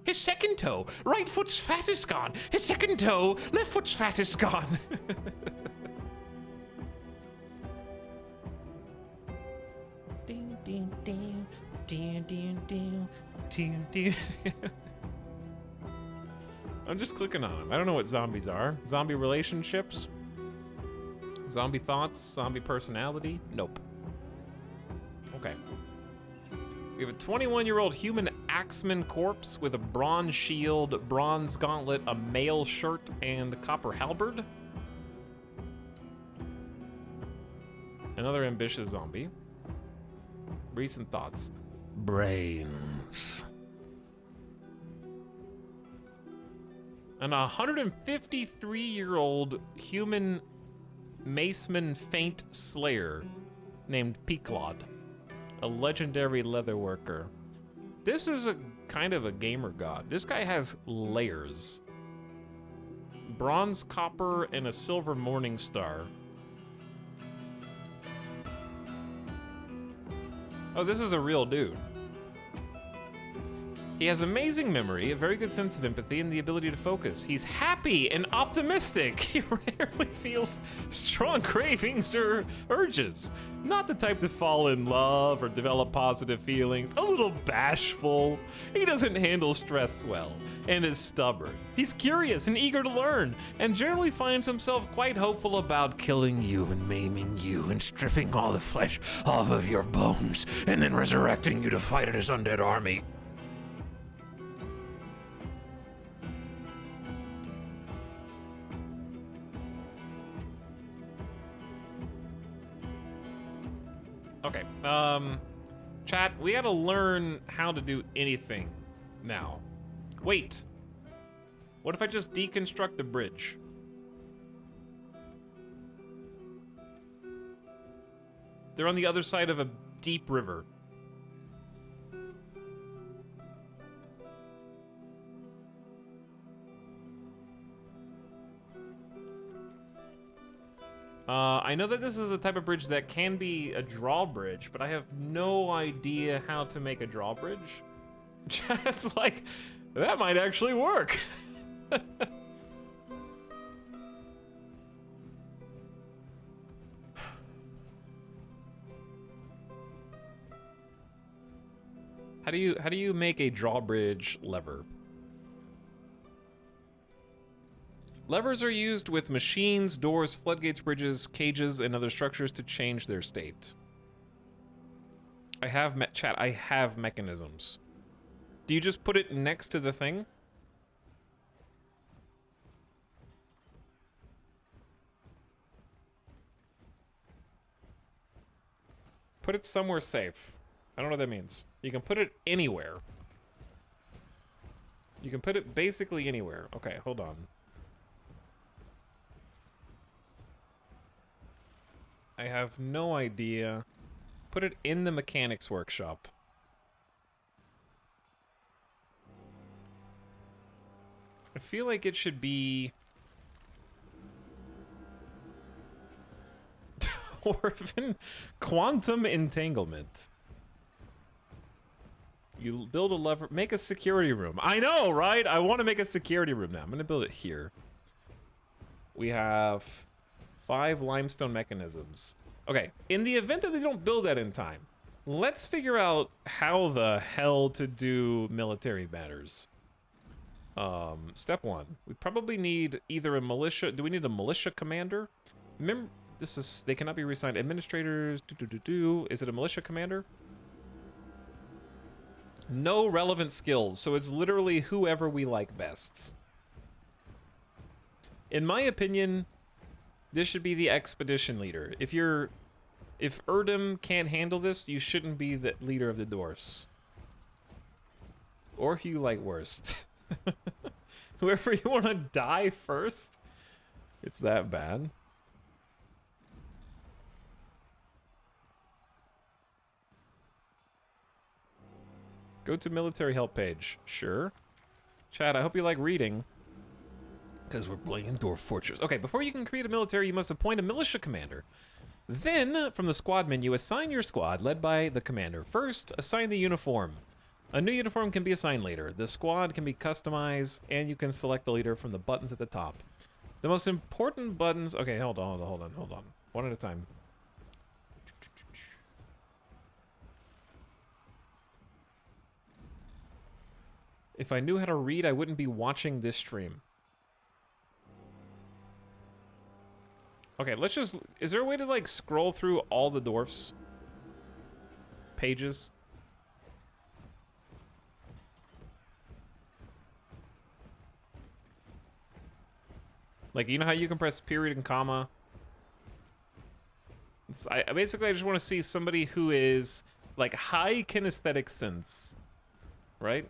Speaker 1: His second toe, right foot's fat is gone. His second toe, left foot's fat is gone. Ding, ding, ding, ding, ding, ding, ding, ding. I'm just clicking on them. I don't know what zombies are. Zombie relationships? Zombie thoughts? Zombie personality? Nope. Okay. We have a 21-year-old human axeman corpse with a bronze shield, bronze gauntlet, a mail shirt, and copper halberd. Another ambitious zombie. Recent thoughts. Brains. And a 153-year-old human maceman feint slayer named Peaklod, a legendary leatherworker. This is a kind of a gamer god. This guy has layers. Bronze, copper, and a silver morning star. Oh, this is a real dude. He has amazing memory, a very good sense of empathy, and the ability to focus. He's happy and optimistic. He rarely feels strong cravings or urges. Not the type to fall in love or develop positive feelings. A little bashful. He doesn't handle stress well and is stubborn. He's curious and eager to learn, and generally finds himself quite hopeful about killing you and maiming you and stripping all the flesh off of your bones and then resurrecting you to fight at his undead army. Okay, chat, we gotta learn how to do anything now. Wait, what if I just deconstruct the bridge? They're on the other side of a deep river. I know that this is a type of bridge that can be a drawbridge, but I have no idea how to make a drawbridge. Chat's like, that might actually work. How do you make a drawbridge lever? Levers are used with machines, doors, floodgates, bridges, cages, and other structures to change their state. I have chat. I have mechanisms. Do you just put it next to the thing? Put it somewhere safe. I don't know what that means. You can put it anywhere. You can put it basically anywhere. Okay, hold on. I have no idea. Put it in the mechanics workshop. I feel like it should be... Orphan quantum entanglement. You build a lever, make a security room. I know, right? I want to make a security room now. I'm gonna build it here. We have 5 limestone mechanisms. Okay, in the event that they don't build that in time, let's figure out how the hell to do military matters. Step 1, we probably need either a militia. Do we need a militia commander? Remember, this is, they cannot be reassigned. Administrators, Is it a militia commander? No relevant skills, so it's literally whoever we like best. In my opinion, this should be the expedition leader. If Erdem can't handle this, you shouldn't be the leader of the dwarfs. Or who you like worst. Whoever you want to die first. It's that bad. Go to military help page. Sure. Chat, I hope you like reading. Because we're playing Dwarf Fortress. Okay, before you can create a military, you must appoint a militia commander. Then, from the squad menu, assign your squad, led by the commander. First, assign the uniform. A new uniform can be assigned later. The squad can be customized, and you can select the leader from the buttons at the top. The most important buttons... Okay, hold on. One at a time. If I knew how to read, I wouldn't be watching this stream. Okay, let's just... Is there a way to, like, scroll through all the dwarfs' pages? Like, you know how you can press period and comma? Basically, I just want to see somebody who is, like, high kinesthetic sense. Right?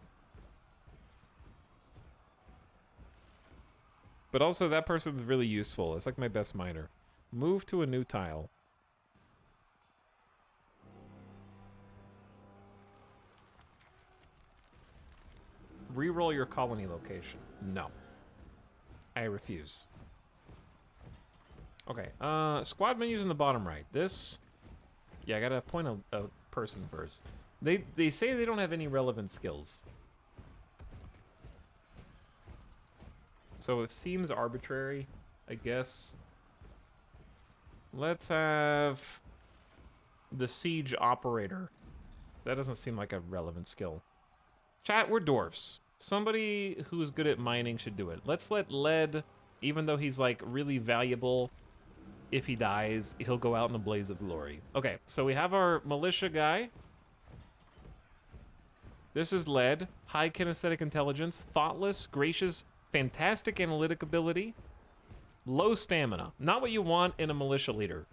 Speaker 1: But also, that person's really useful. It's like my best miner. Move to a new tile. Reroll your colony location. No. I refuse. Okay, squad menu's in the bottom right. This... Yeah, I gotta appoint a person first. They say they don't have any relevant skills. So it seems arbitrary, I guess. Let's have the siege operator. That doesn't seem like a relevant skill. Chat, we're dwarfs. Somebody who's good at mining should do it. Let's let Led, even though he's like really valuable, if he dies, he'll go out in a blaze of glory. Okay, so we have our militia guy. This is Led. High kinesthetic intelligence, thoughtless, gracious, fantastic analytic ability, low stamina. Not what you want in a militia leader.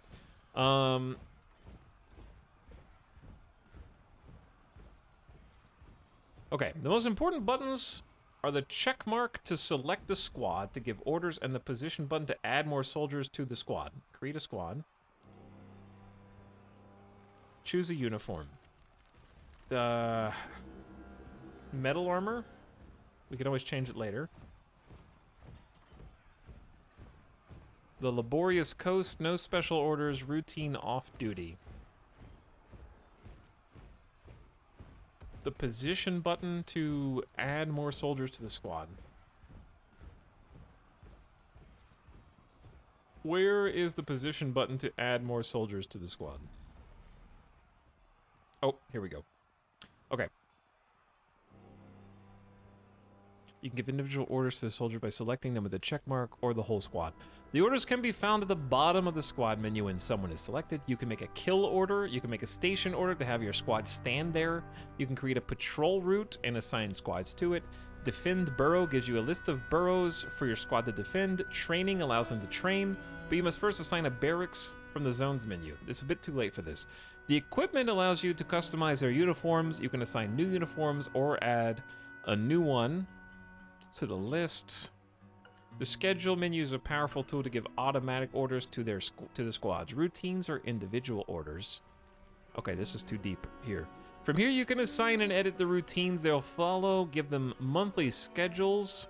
Speaker 1: Okay, the most important buttons are the check mark to select a squad, to give orders, and the position button to add more soldiers to the squad. Create a squad. Choose a uniform. Metal armor? We can always change it later. The laborious coast, no special orders, routine off-duty. The position button to add more soldiers to the squad. Where is the position button to add more soldiers to the squad? Oh, here we go. Okay. You can give individual orders to the soldier by selecting them with a check mark or the whole squad. The orders can be found at the bottom of the squad menu when someone is selected. You can make a kill order. You can make a station order to have your squad stand there. You can create a patrol route and assign squads to it. Defend burrow gives you a list of burrows for your squad to defend. Training allows them to train, but you must first assign a barracks from the zones menu. It's a bit too late for this. The equipment allows you to customize their uniforms. You can assign new uniforms or add a new one to the list. The schedule menu is a powerful tool to give automatic orders to the squads. Routines are individual orders. Okay, this is too deep here. From here, you can assign and edit the routines they'll follow, give them monthly schedules.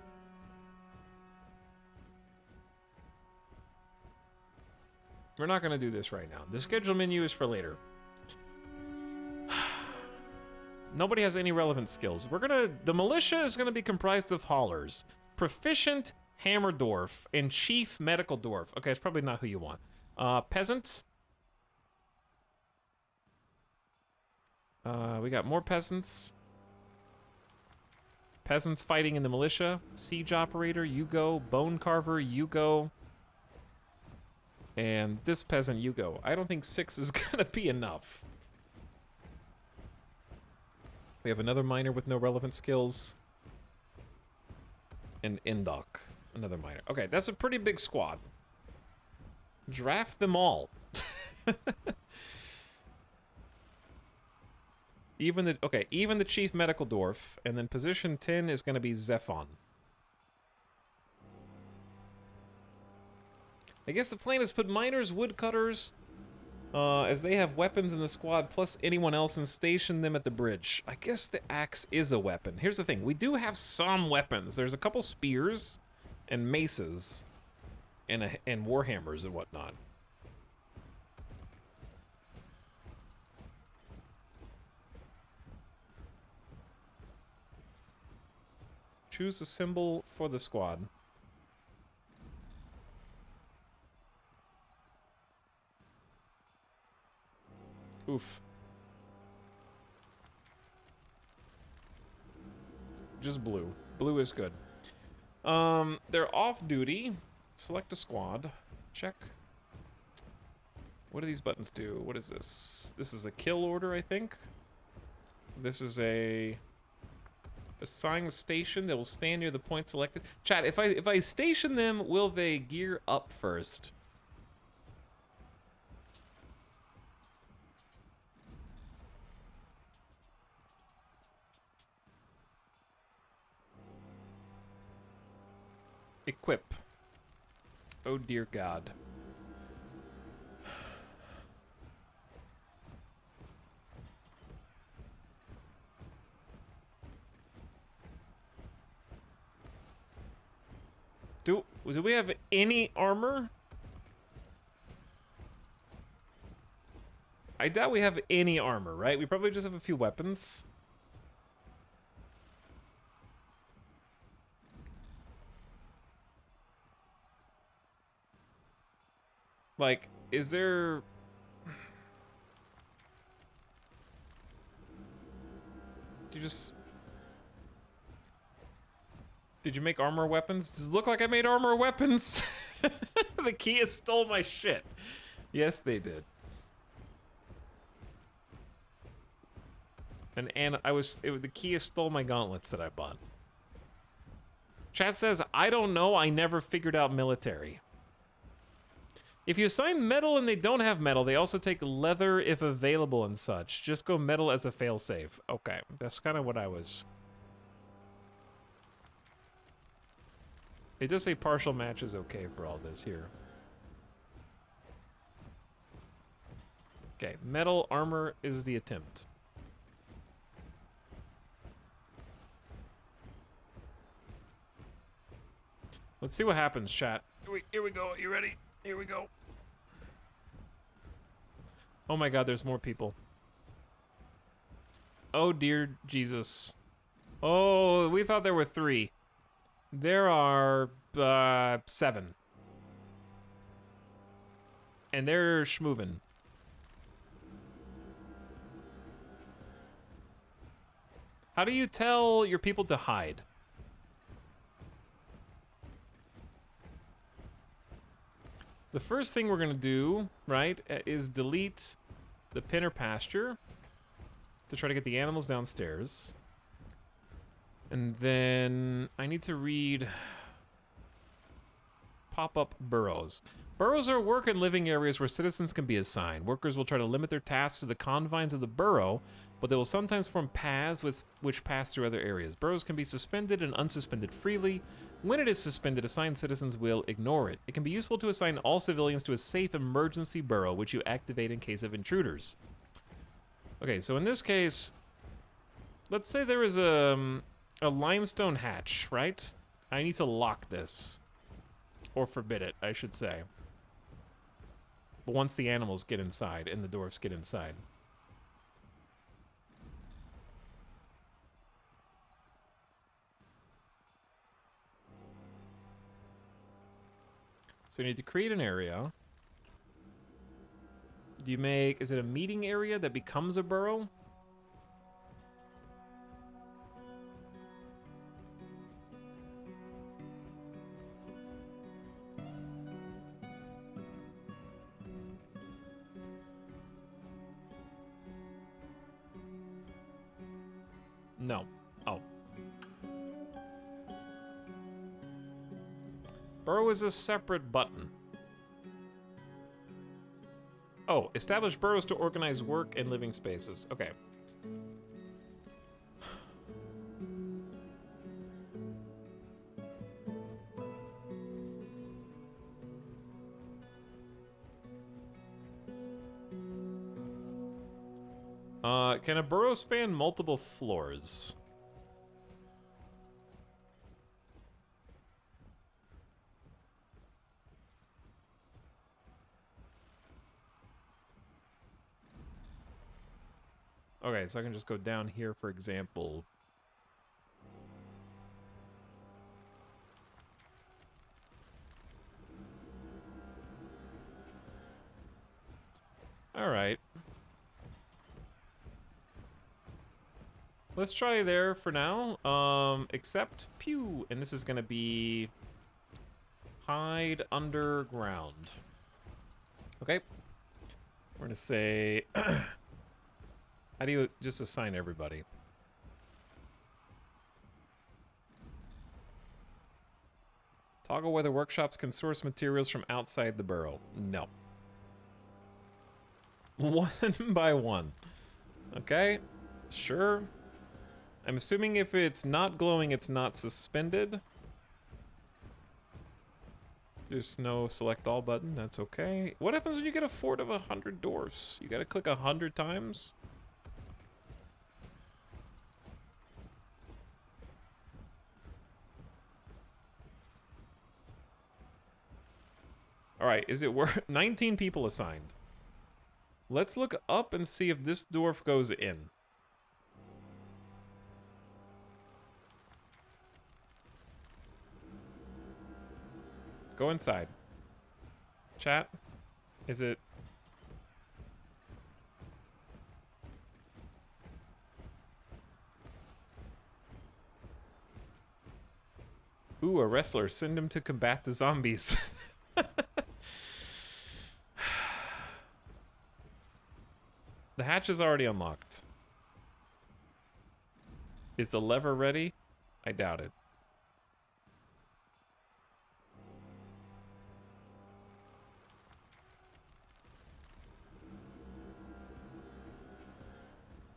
Speaker 1: We're not going to do this right now. The schedule menu is for later. Nobody has any relevant skills. The militia is gonna be comprised of haulers, proficient hammer dwarf, and chief medical dwarf. Okay, it's probably not who you want. Peasants. We got more peasants. Peasants fighting in the militia. Siege operator, you go. Bone carver, you go. And this peasant, you go. I don't think 6 is gonna be enough. We have another miner with no relevant skills. And Indok, another miner. Okay, that's a pretty big squad. Draft them all. Even the chief medical dwarf, and then position 10 is going to be Zephon. I guess the plan is put miners, woodcutters, as they have weapons in the squad, plus anyone else, and station them at the bridge. I guess the axe is a weapon. Here's the thing. We do have some weapons. There's a couple spears and maces and warhammers and whatnot. Choose a symbol for the squad. Oof. Just blue. Blue is good. They're off duty. Select a squad. Check. What do these buttons do? What is this? This is a kill order, I think. This is a assign a station that will stand near the point selected. Chat, if I station them, will they gear up first? Equip. Oh dear God. Do we have any armor? I doubt we have any armor, right? We probably just have a few weapons. Like, is there... Did you make armor weapons? Does it look like I made armor weapons? The Kia stole my shit. Yes, they did. And the Kia stole my gauntlets that I bought. Chat says, I don't know, I never figured out military. If you assign metal and they don't have metal, they also take leather if available and such. Just go metal as a failsafe. Okay, that's kind of what I was... It does say partial match is okay for all this here. Okay, metal armor is the attempt. Let's see what happens, chat. Here we go. You ready? Here we go. Oh my god, there's more people. Oh dear Jesus. Oh, we thought there were 3. There are 7. And they're schmovin'. How do you tell your people to hide? The first thing we're gonna do, right, is delete the pen or pasture to try to get the animals downstairs. And then I need to read pop-up burrows. Burrows are work and living areas where citizens can be assigned. Workers will try to limit their tasks to the confines of the burrow, but they will sometimes form paths which pass through other areas. Burrows can be suspended and unsuspended freely. When it is suspended, assigned citizens will ignore it. It can be useful to assign all civilians to a safe emergency burrow, which you activate in case of intruders. Okay, so in this case, let's say there is a limestone hatch, right? I need to lock this. Or forbid it, I should say. But once the animals get inside and the dwarfs get inside. So you need to create an area. Do you make, is it a meeting area that becomes a burrow? No. Oh. Burrow is a separate button. Oh, establish burrows to organize work and living spaces. Okay. Can a burrow span multiple floors? Okay, so I can just go down here, for example. Alright. Let's try there for now. Except, pew, and this is gonna be hide underground. Okay. We're gonna say, how do you just assign everybody? Toggle whether workshops can source materials from outside the burrow. No. One by one. Okay, sure. I'm assuming if it's not glowing, it's not suspended. There's no select all button, that's okay. What happens when you get a fort of 100 dwarfs? You gotta click 100 times? Alright, is it worth 19 people assigned? Let's look up and see if this dwarf goes in. Go inside. Chat, is it... Ooh, a wrestler. Send him to combat the zombies. The hatch is already unlocked. Is the lever ready? I doubt it.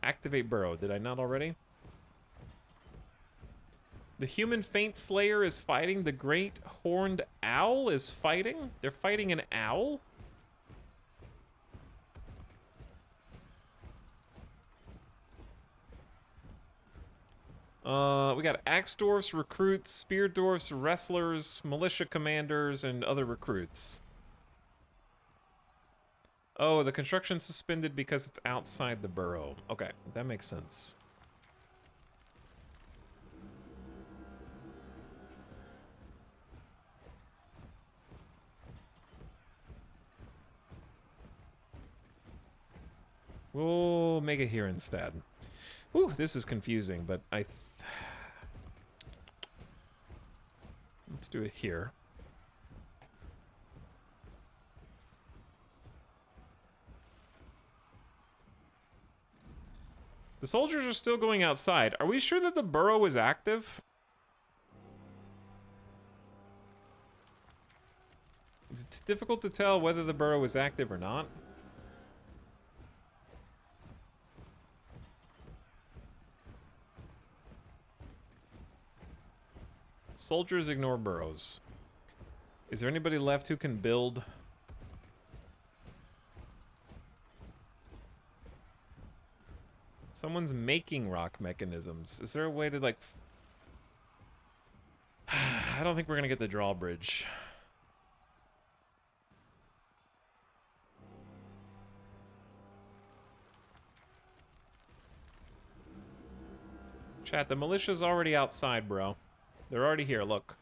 Speaker 1: Activate burrow. Did I not already? The human faint slayer is fighting. The great horned owl is fighting. They're fighting an owl? We got axe dwarfs, recruits, spear dwarfs, wrestlers, militia commanders, and other recruits. Oh, the construction's suspended because it's outside the burrow. Okay, that makes sense. We'll make it here instead. Ooh, this is confusing, but let's do it here. The soldiers are still going outside. Are we sure that the burrow is active? It's difficult to tell whether the burrow is active or not. Soldiers ignore burrows. Is there anybody left who can build? Someone's making rock mechanisms. Is there a way to, like... I don't think we're gonna get the drawbridge. Chat, the militia's already outside, bro. They're already here, look.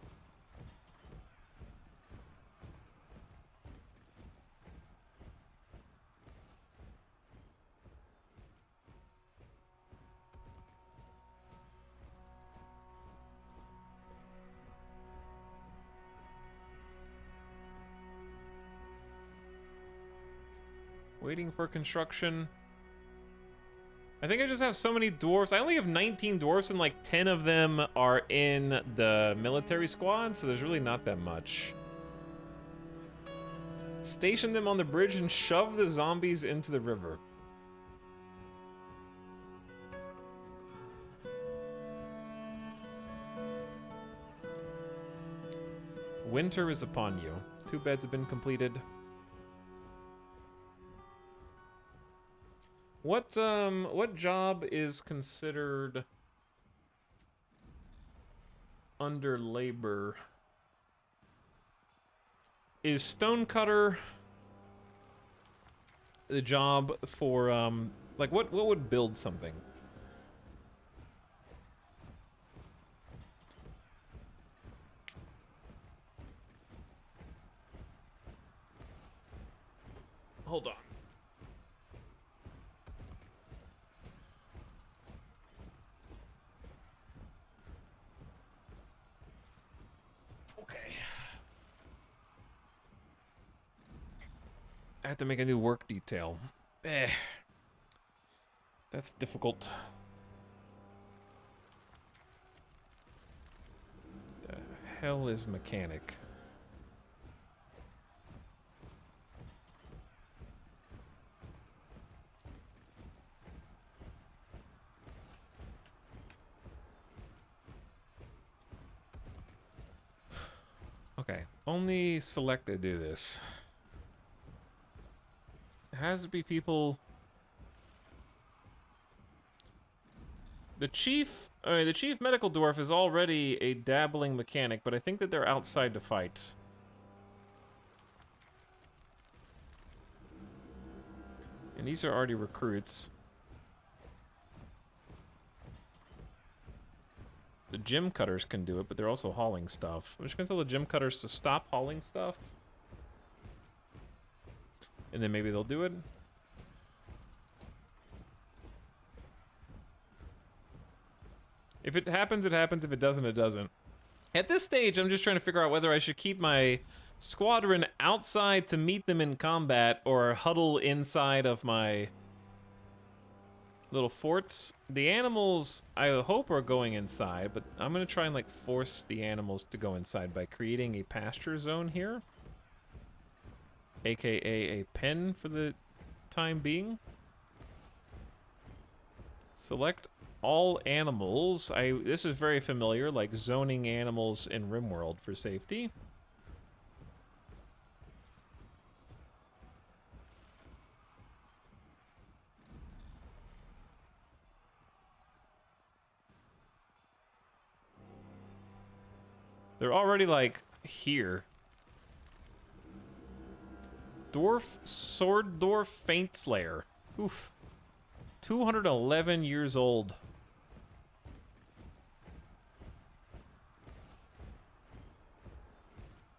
Speaker 1: Waiting for construction. I think I just have so many dwarfs. I only have 19 dwarfs and like 10 of them are in the military squad, so there's really not that much. Station them on the bridge and shove the zombies into the river. Winter is upon you. 2 beds have been completed. What job is considered under labor? Is stonecutter the job for like what would build something? Hold on. I have to make a new work detail. That's difficult. The hell is mechanic? Okay, only selected do this. It has to be people. The chief medical dwarf is already a dabbling mechanic, but I think that they're outside to fight. And these are already recruits. The gym cutters can do it, but they're also hauling stuff. I'm just gonna tell the gym cutters to stop hauling stuff. And then maybe they'll do it. If it happens, it happens. If it doesn't, it doesn't. At this stage, I'm just trying to figure out whether I should keep my squadron outside to meet them in combat or huddle inside of my little forts. The animals, I hope, are going inside, but I'm gonna try and like force the animals to go inside by creating a pasture zone here. AKA a pen for the time being. Select all animals. This is very familiar, like zoning animals in RimWorld for safety. They're already like here. Dwarf Faint Slayer. Oof. 211 years old.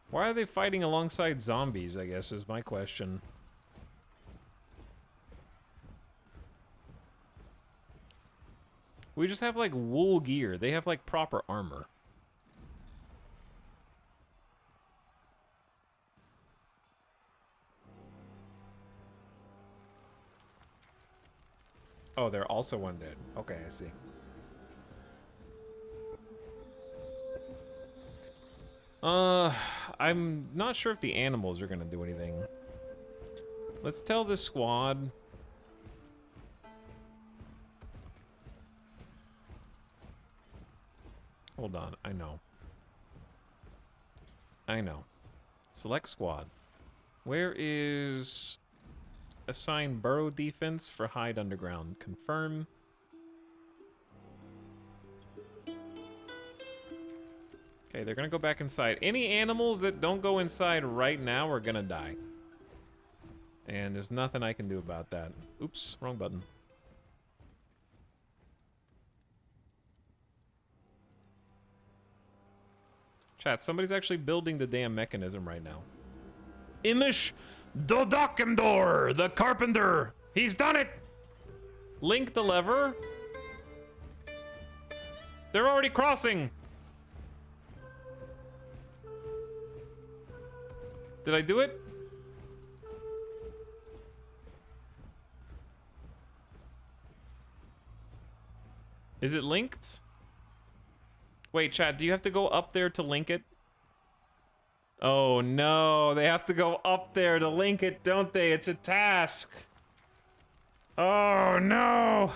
Speaker 1: Why are they fighting alongside zombies, I guess, is my question. We just have, like, wool gear. They have, like, proper armor. Oh, they're also undead. Okay, I see. I'm not sure if the animals are gonna do anything. Let's tell this squad. Hold on, I know. I know. Select squad. Where is... Assign burrow defense for hide underground. Confirm. Okay, they're gonna go back inside. Any animals that don't go inside right now are gonna die. And there's nothing I can do about that. Oops, wrong button. Chat, somebody's actually building the damn mechanism right now. Imish Dodokimdor, the carpenter. He's done it. Link the lever. They're already crossing. Did I do it? Is it linked? Wait, chat, do you have to go up there to link it? Oh no, they have to go up there to link it, don't they? It's a task. Oh no.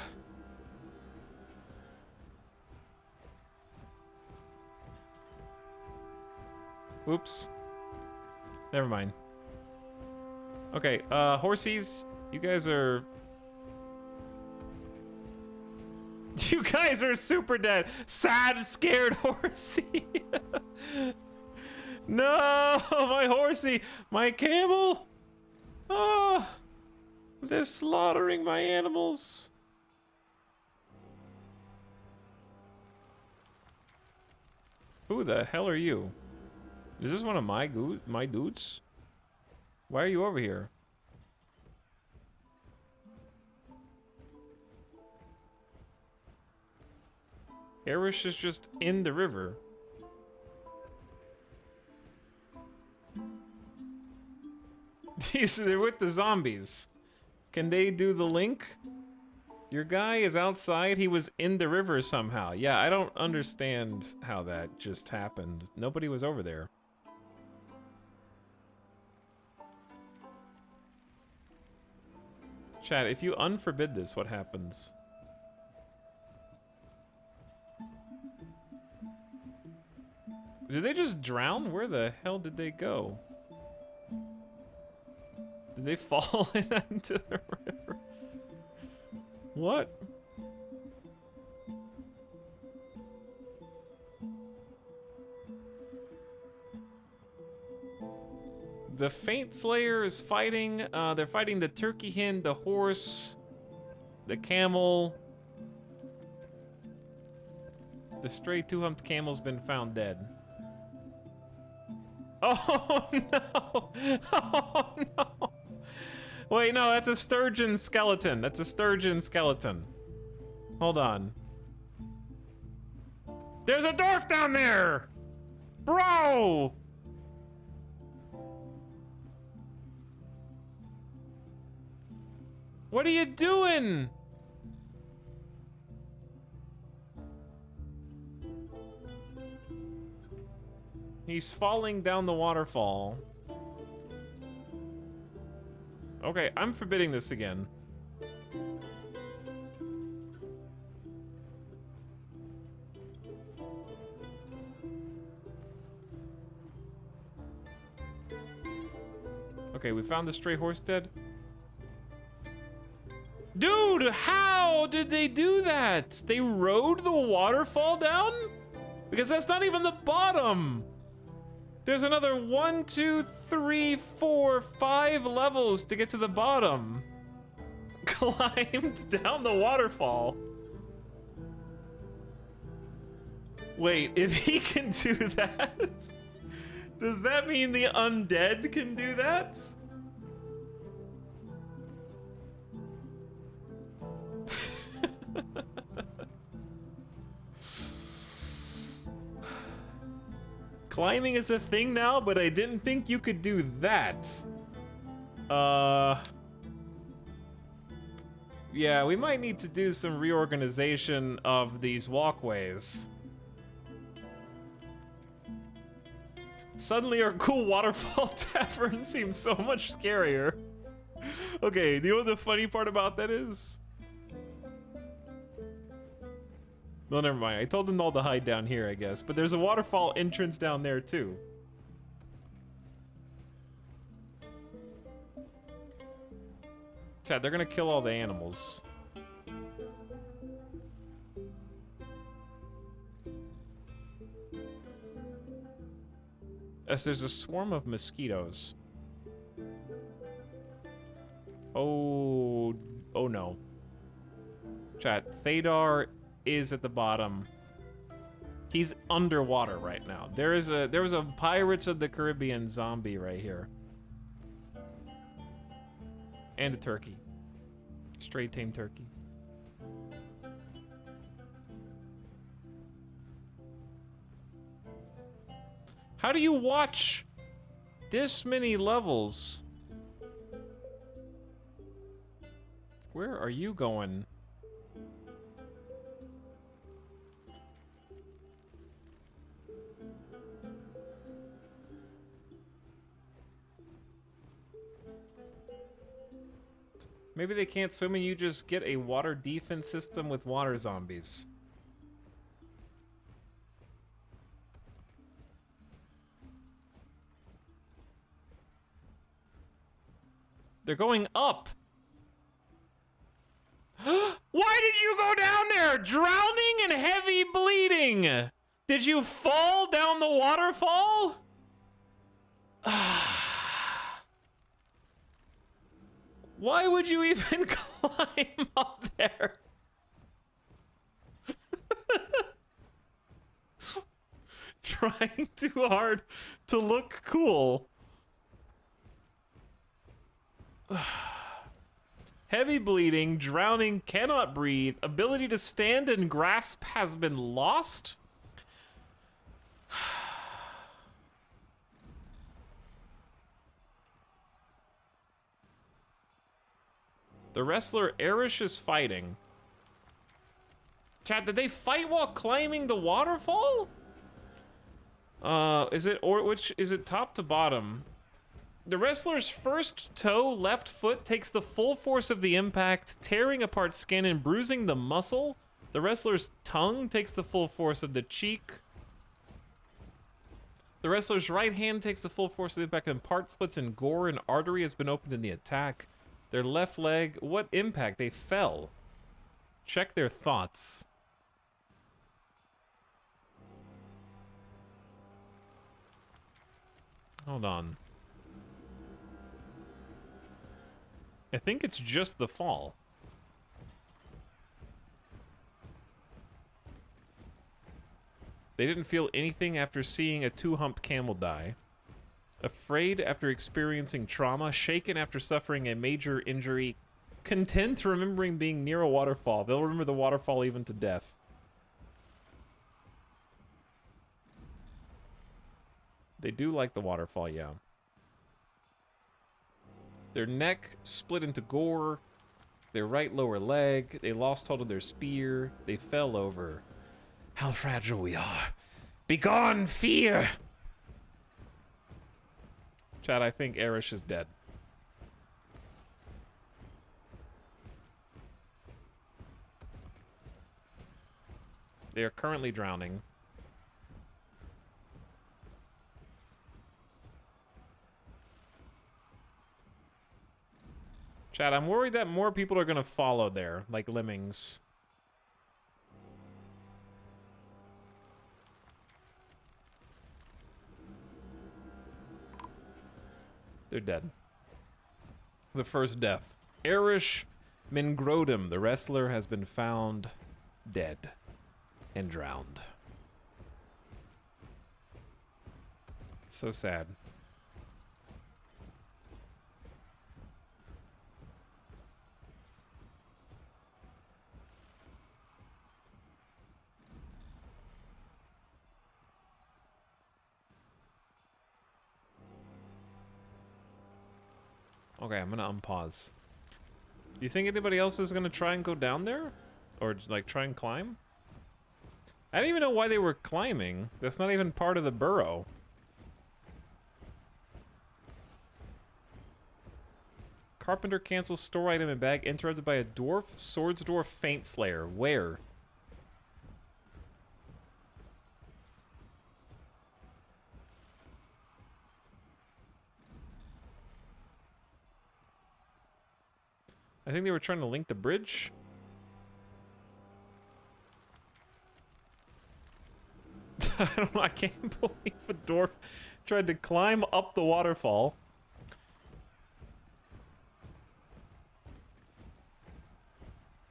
Speaker 1: Whoops. Never mind. Okay, horsies, you guys are... You guys are super dead. Sad, scared horsey. No, my horsey, my camel. Oh, they're slaughtering my animals. Who the hell are you? Is this one of my dudes? Why are you over here? Erish is just in the river. They're with the zombies. Can they do the link? Your guy is outside. He was in the river somehow. Yeah, I don't understand how that just happened. Nobody was over there. Chat, if you unforbid this, what happens? Did they just drown? Where the hell did they go? Did they fall into the river? What? The Faint Slayer is fighting. They're fighting the turkey hen, the horse, the camel. The stray two-humped camel's been found dead. Oh no! Oh no! Wait, no, that's a sturgeon skeleton. That's a sturgeon skeleton. Hold on. There's a dwarf down there! Bro! What are you doing? He's falling down the waterfall. Okay, I'm forbidding this again. Okay, we found the stray horse dead. Dude, how did they do that? They rode the waterfall down? Because that's not even the bottom. There's another 1, 2, 3, 4, 5 levels to get to the bottom. Climbed down the waterfall. Wait, if he can do that, does that mean the undead can do that? Climbing is a thing now, but I didn't think you could do that. Yeah, we might need to do some reorganization of these walkways. Suddenly our cool waterfall tavern seems so much scarier. Okay, do you know what the funny part about that is? No, never mind. I told them all to hide down here, I guess. But there's a waterfall entrance down there, too. Chad, they're gonna kill all the animals. As there's a swarm of mosquitoes. Oh no. Chat, Thadar is at the bottom. He's underwater right now. There was a Pirates of the Caribbean zombie right here. And a turkey. Straight tame turkey. How do you watch this many levels? Where are you going? Maybe they can't swim and you just get a water defense system with water zombies. They're going up. Why did you go down there? Drowning and heavy bleeding. Did you fall down the waterfall? Why would you even climb up there? Trying too hard to look cool. Heavy bleeding, drowning, cannot breathe, ability to stand and grasp has been lost? The wrestler Erish is fighting. Chat, did they fight while climbing the waterfall? Is it top to bottom? The wrestler's first toe, left foot, takes the full force of the impact, tearing apart skin and bruising the muscle. The wrestler's tongue takes the full force of the cheek. The wrestler's right hand takes the full force of the impact and part splits and gore and artery has been opened in the attack. Their left leg, what impact? They fell. Check their thoughts. Hold on. I think it's just the fall. They didn't feel anything after seeing a two-humped camel die. Afraid after experiencing trauma, shaken after suffering a major injury, content remembering being near a waterfall. They'll remember the waterfall even to death. They do like the waterfall, yeah. Their neck split into gore. Their right lower leg. They lost hold of their spear. They fell over. How fragile we are. Begone, fear! Chad, I think Erish is dead. They are currently drowning. Chad, I'm worried that more people are gonna follow there, like lemmings. They're dead. The first death. Erish Mingrodum, the wrestler, has been found dead and drowned. So sad. Okay, I'm gonna unpause. Do you think anybody else is gonna try and go down there? Or, like, try and climb? I don't even know why they were climbing. That's not even part of the burrow. Carpenter cancels store item and bag interrupted by a dwarf, swords dwarf faint slayer. Where? I think they were trying to link the bridge. I don't know, I can't believe a dwarf tried to climb up the waterfall.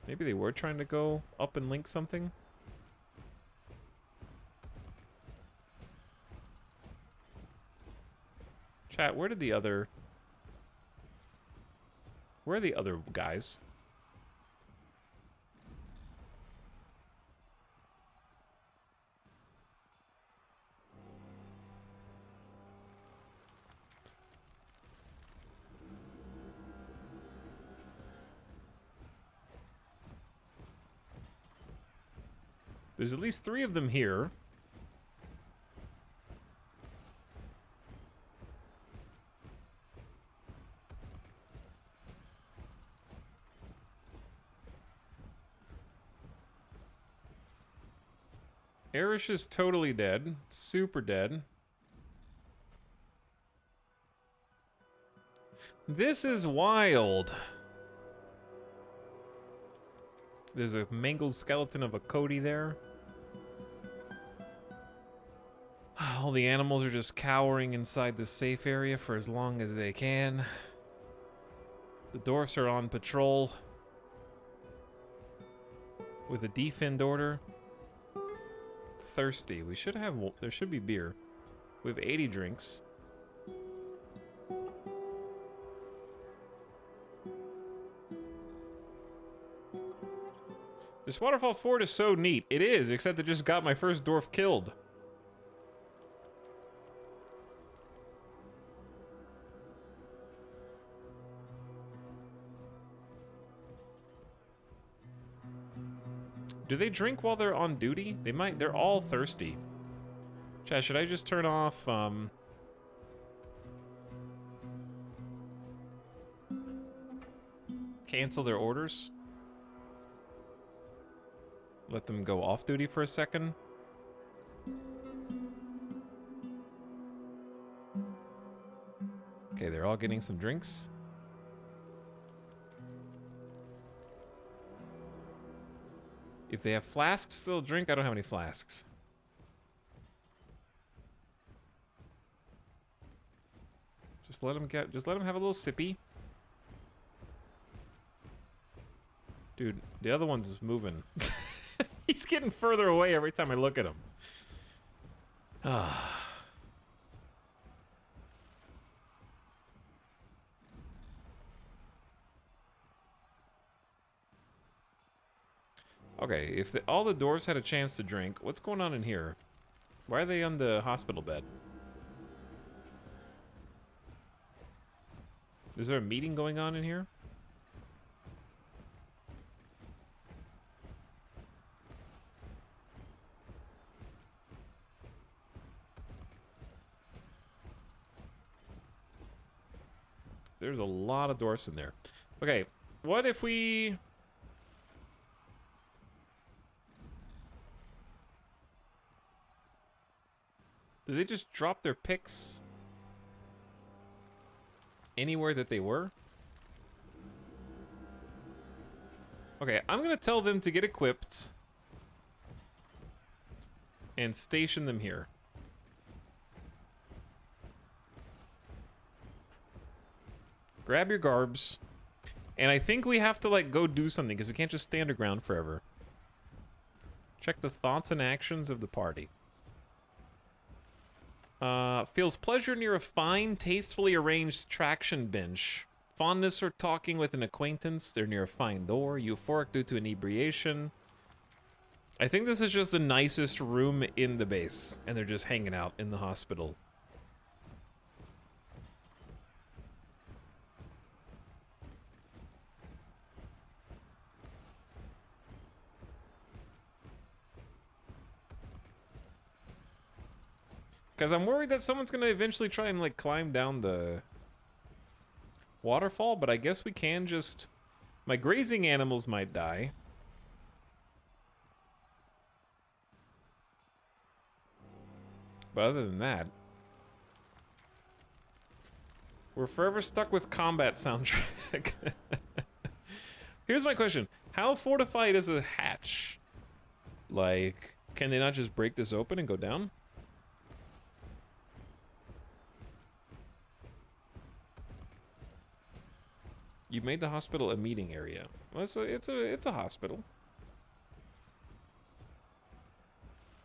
Speaker 1: Maybe they were trying to go up and link something. Chat, where are the other guys? There's at least 3 of them here. Erish is totally dead. Super dead. This is wild. There's a mangled skeleton of a Cody there. All the animals are just cowering inside the safe area for as long as they can. The dwarfs are on patrol with a defend order. Thirsty. We should have, there should be beer. We have 80 drinks. This waterfall fort is so neat. It is, except it just got my first dwarf killed. Do they drink while they're on duty? They might. They're all thirsty. Chat, should I just turn off, cancel their orders? Let them go off duty for a second? Okay, they're all getting some drinks. If they have flasks they'll drink, I don't have any flasks. Just let them have a little sippy. Dude, the other one's moving. He's getting further away every time I look at him. Okay, if all the dwarves had a chance to drink, what's going on in here? Why are they on the hospital bed? Is there a meeting going on in here? There's a lot of dwarfs in there. Okay, what if we... Did they just drop their picks anywhere that they were? Okay, I'm gonna tell them to get equipped and station them here. Grab your garbs. And I think we have to, like, go do something, because we can't just stay underground forever. Check the thoughts and actions of the party. Feels pleasure near a fine, tastefully arranged traction bench. Fondness or talking with an acquaintance. They're near a fine door. Euphoric due to inebriation. I think this is just the nicest room in the base, and they're just hanging out in the hospital. Because I'm worried that someone's going to eventually try and, like, climb down the waterfall, but I guess we can just... My grazing animals might die. But other than that... We're forever stuck with combat soundtrack. Here's my question. How fortified is a hatch? Like, can they not just break this open and go down? You made the hospital a meeting area. Well, it's a hospital.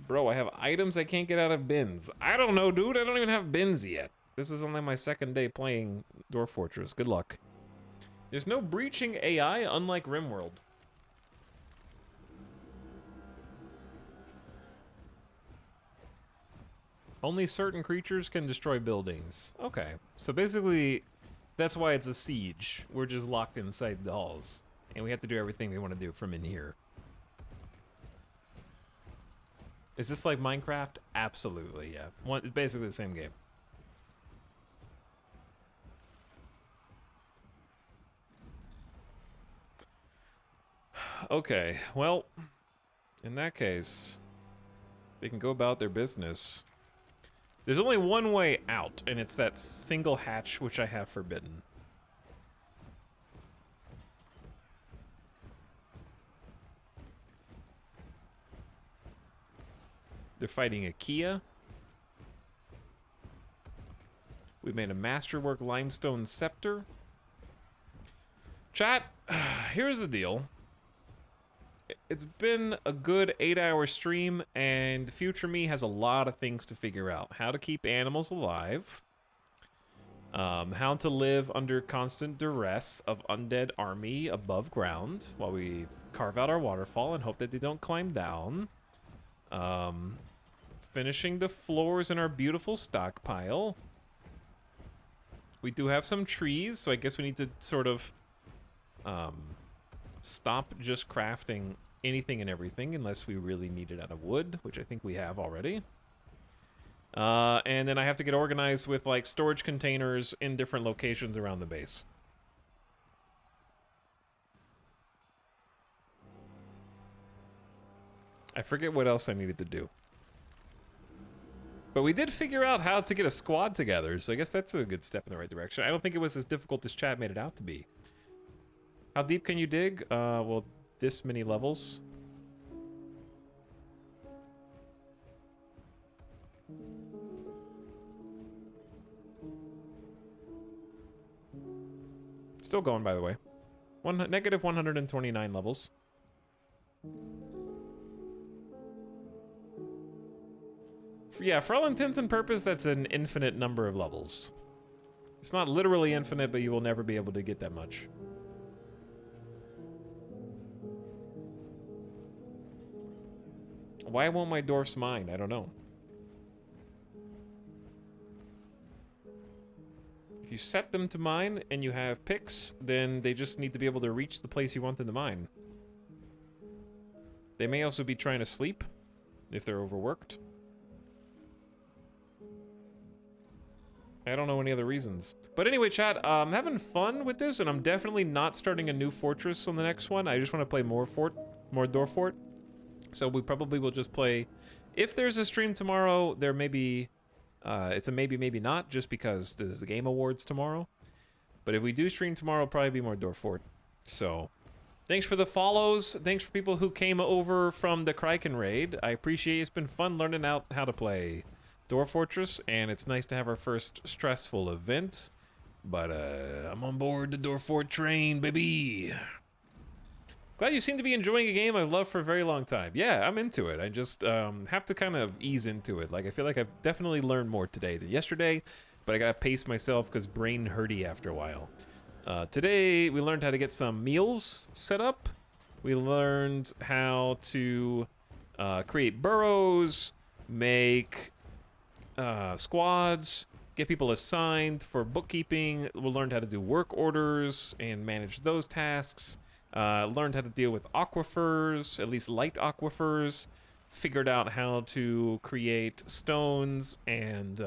Speaker 1: Bro, I have items I can't get out of bins. I don't know, dude. I don't even have bins yet. This is only my second day playing Dwarf Fortress. Good luck. There's no breaching AI, unlike RimWorld. Only certain creatures can destroy buildings. Okay, so basically... That's why it's a siege. We're just locked inside the halls. And we have to do everything we want to do from in here. Is this like Minecraft? Absolutely, yeah. It's basically the same game. Okay, well, in that case, they can go about their business. There's only one way out, and it's that single hatch which I have forbidden. They're fighting a Kia. We made a masterwork limestone scepter. Chat, here's the deal. It's been a good 8-hour stream, and future me has a lot of things to figure out. How to keep animals alive. How to live under constant duress of undead army above ground while we carve out our waterfall and hope that they don't climb down. Finishing the floors in our beautiful stockpile. We do have some trees, so I guess we need to sort of stop just crafting anything and everything unless we really need it out of wood, which I think we have already. And then I have to get organized with like storage containers in different locations around the base. I forget what else I needed to do. But we did figure out how to get a squad together, so I guess that's a good step in the right direction. I don't think it was as difficult as chat made it out to be. How deep can you dig? Well, this many levels. Still going, by the way. Negative 129 levels. Yeah, for all intents and purposes, that's an infinite number of levels. It's not literally infinite, but you will never be able to get that much. Why won't my dwarfs mine? I don't know. If you set them to mine and you have picks, then they just need to be able to reach the place you want them to mine. They may also be trying to sleep if they're overworked. I don't know any other reasons. But anyway, chat, I'm having fun with this, and I'm definitely not starting a new fortress on the next one. I just want to play more Dwarf Fort. So we probably will just play... If there's a stream tomorrow, there may be... it's a maybe, maybe not, just because there's the Game Awards tomorrow. But if we do stream tomorrow, it'll probably be more Dwarf Fort. So, thanks for the follows. Thanks for people who came over from the Kraken raid. I appreciate it. It's been fun learning out how to play Dwarf Fortress, and it's nice to have our first stressful event. But I'm on board the Dwarf Fort train, baby. Glad you seem to be enjoying a game I've loved for a very long time. Yeah, I'm into it. I just have to kind of ease into it. Like, I feel like I've definitely learned more today than yesterday, but I gotta pace myself because brain hurty after a while. Today, we learned how to get some meals set up. We learned how to create burrows, make squads, get people assigned for bookkeeping. We learned how to do work orders and manage those tasks. Learned how to deal with aquifers, at least light aquifers. Figured out how to create stones and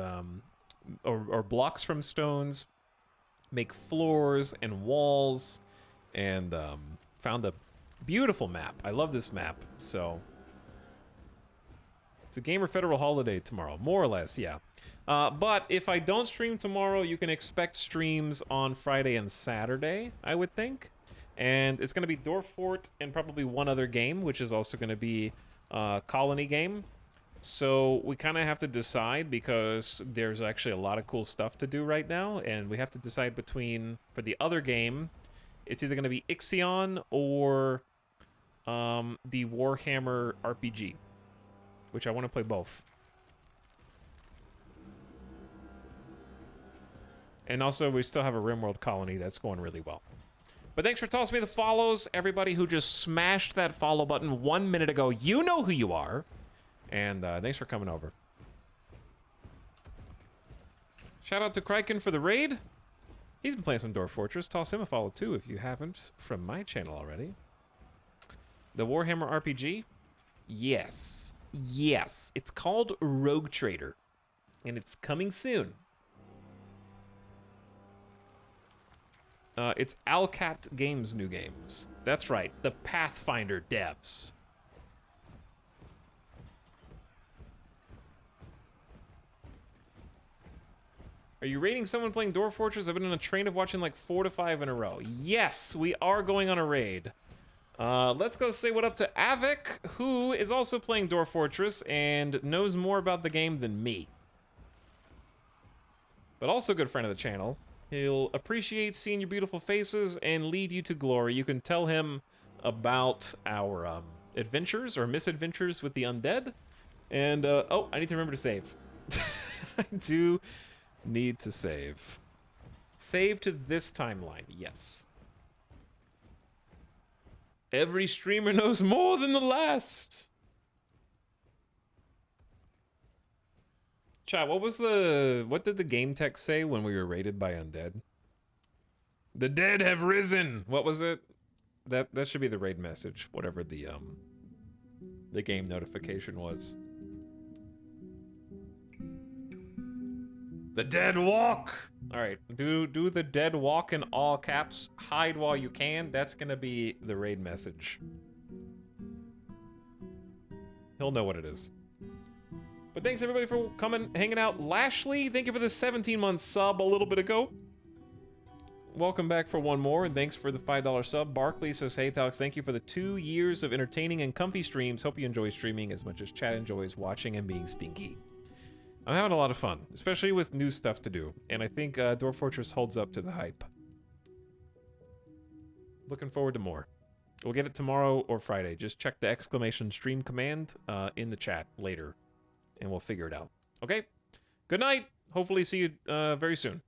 Speaker 1: or blocks from stones. Make floors and walls, and found a beautiful map. I love this map. So it's a Gamer Federal holiday tomorrow, more or less, yeah. But if I don't stream tomorrow, you can expect streams on Friday and Saturday, I would think. And it's going to be Dwarf Fort and probably one other game, which is also going to be a colony game. So we kind of have to decide because there's actually a lot of cool stuff to do right now. And we have to decide between, for the other game, it's either going to be Ixion or the Warhammer RPG, which I want to play both. And also, we still have a RimWorld colony that's going really well. But thanks for tossing me the follows. Everybody who just smashed that follow button 1 minute ago, you know who you are. And thanks for coming over. Shout out to Kryken for the raid. He's been playing some Dwarf Fortress. Toss him a follow too if you haven't from my channel already. The Warhammer RPG? Yes. Yes. It's called Rogue Trader. And it's coming soon. It's Alcat Games' new games. That's right, the Pathfinder devs. Are you raiding someone playing Dwarf Fortress? I've been on a train of watching like 4 to 5 in a row. Yes, we are going on a raid. Let's go say what up to Avik, who is also playing Dwarf Fortress and knows more about the game than me. But also a good friend of the channel. He'll appreciate seeing your beautiful faces and lead you to glory. You can tell him about our adventures or misadventures with the undead. And, oh, I need to remember to save. I do need to save. Save to this timeline, yes. Every streamer knows more than the last. Chat, what did the game text say when we were raided by undead? The dead have risen. What was it? That should be the raid message, whatever the game notification was. The dead walk. All right, do the dead walk in all caps. Hide while you can. That's gonna be the raid message. He'll know what it is. But thanks everybody for coming, hanging out. Lashley, thank you for the 17-month sub a little bit ago. Welcome back for one more, and thanks for the $5 sub. Barkley says, hey Talks, thank you for the 2 years of entertaining and comfy streams. Hope you enjoy streaming as much as chat enjoys watching and being stinky. I'm having a lot of fun, especially with new stuff to do, and I think Dwarf Fortress holds up to the hype. Looking forward to more. We'll get it tomorrow or Friday. Just check the exclamation stream command in the chat later. And we'll figure it out. Okay? Good night. Hopefully see you very soon.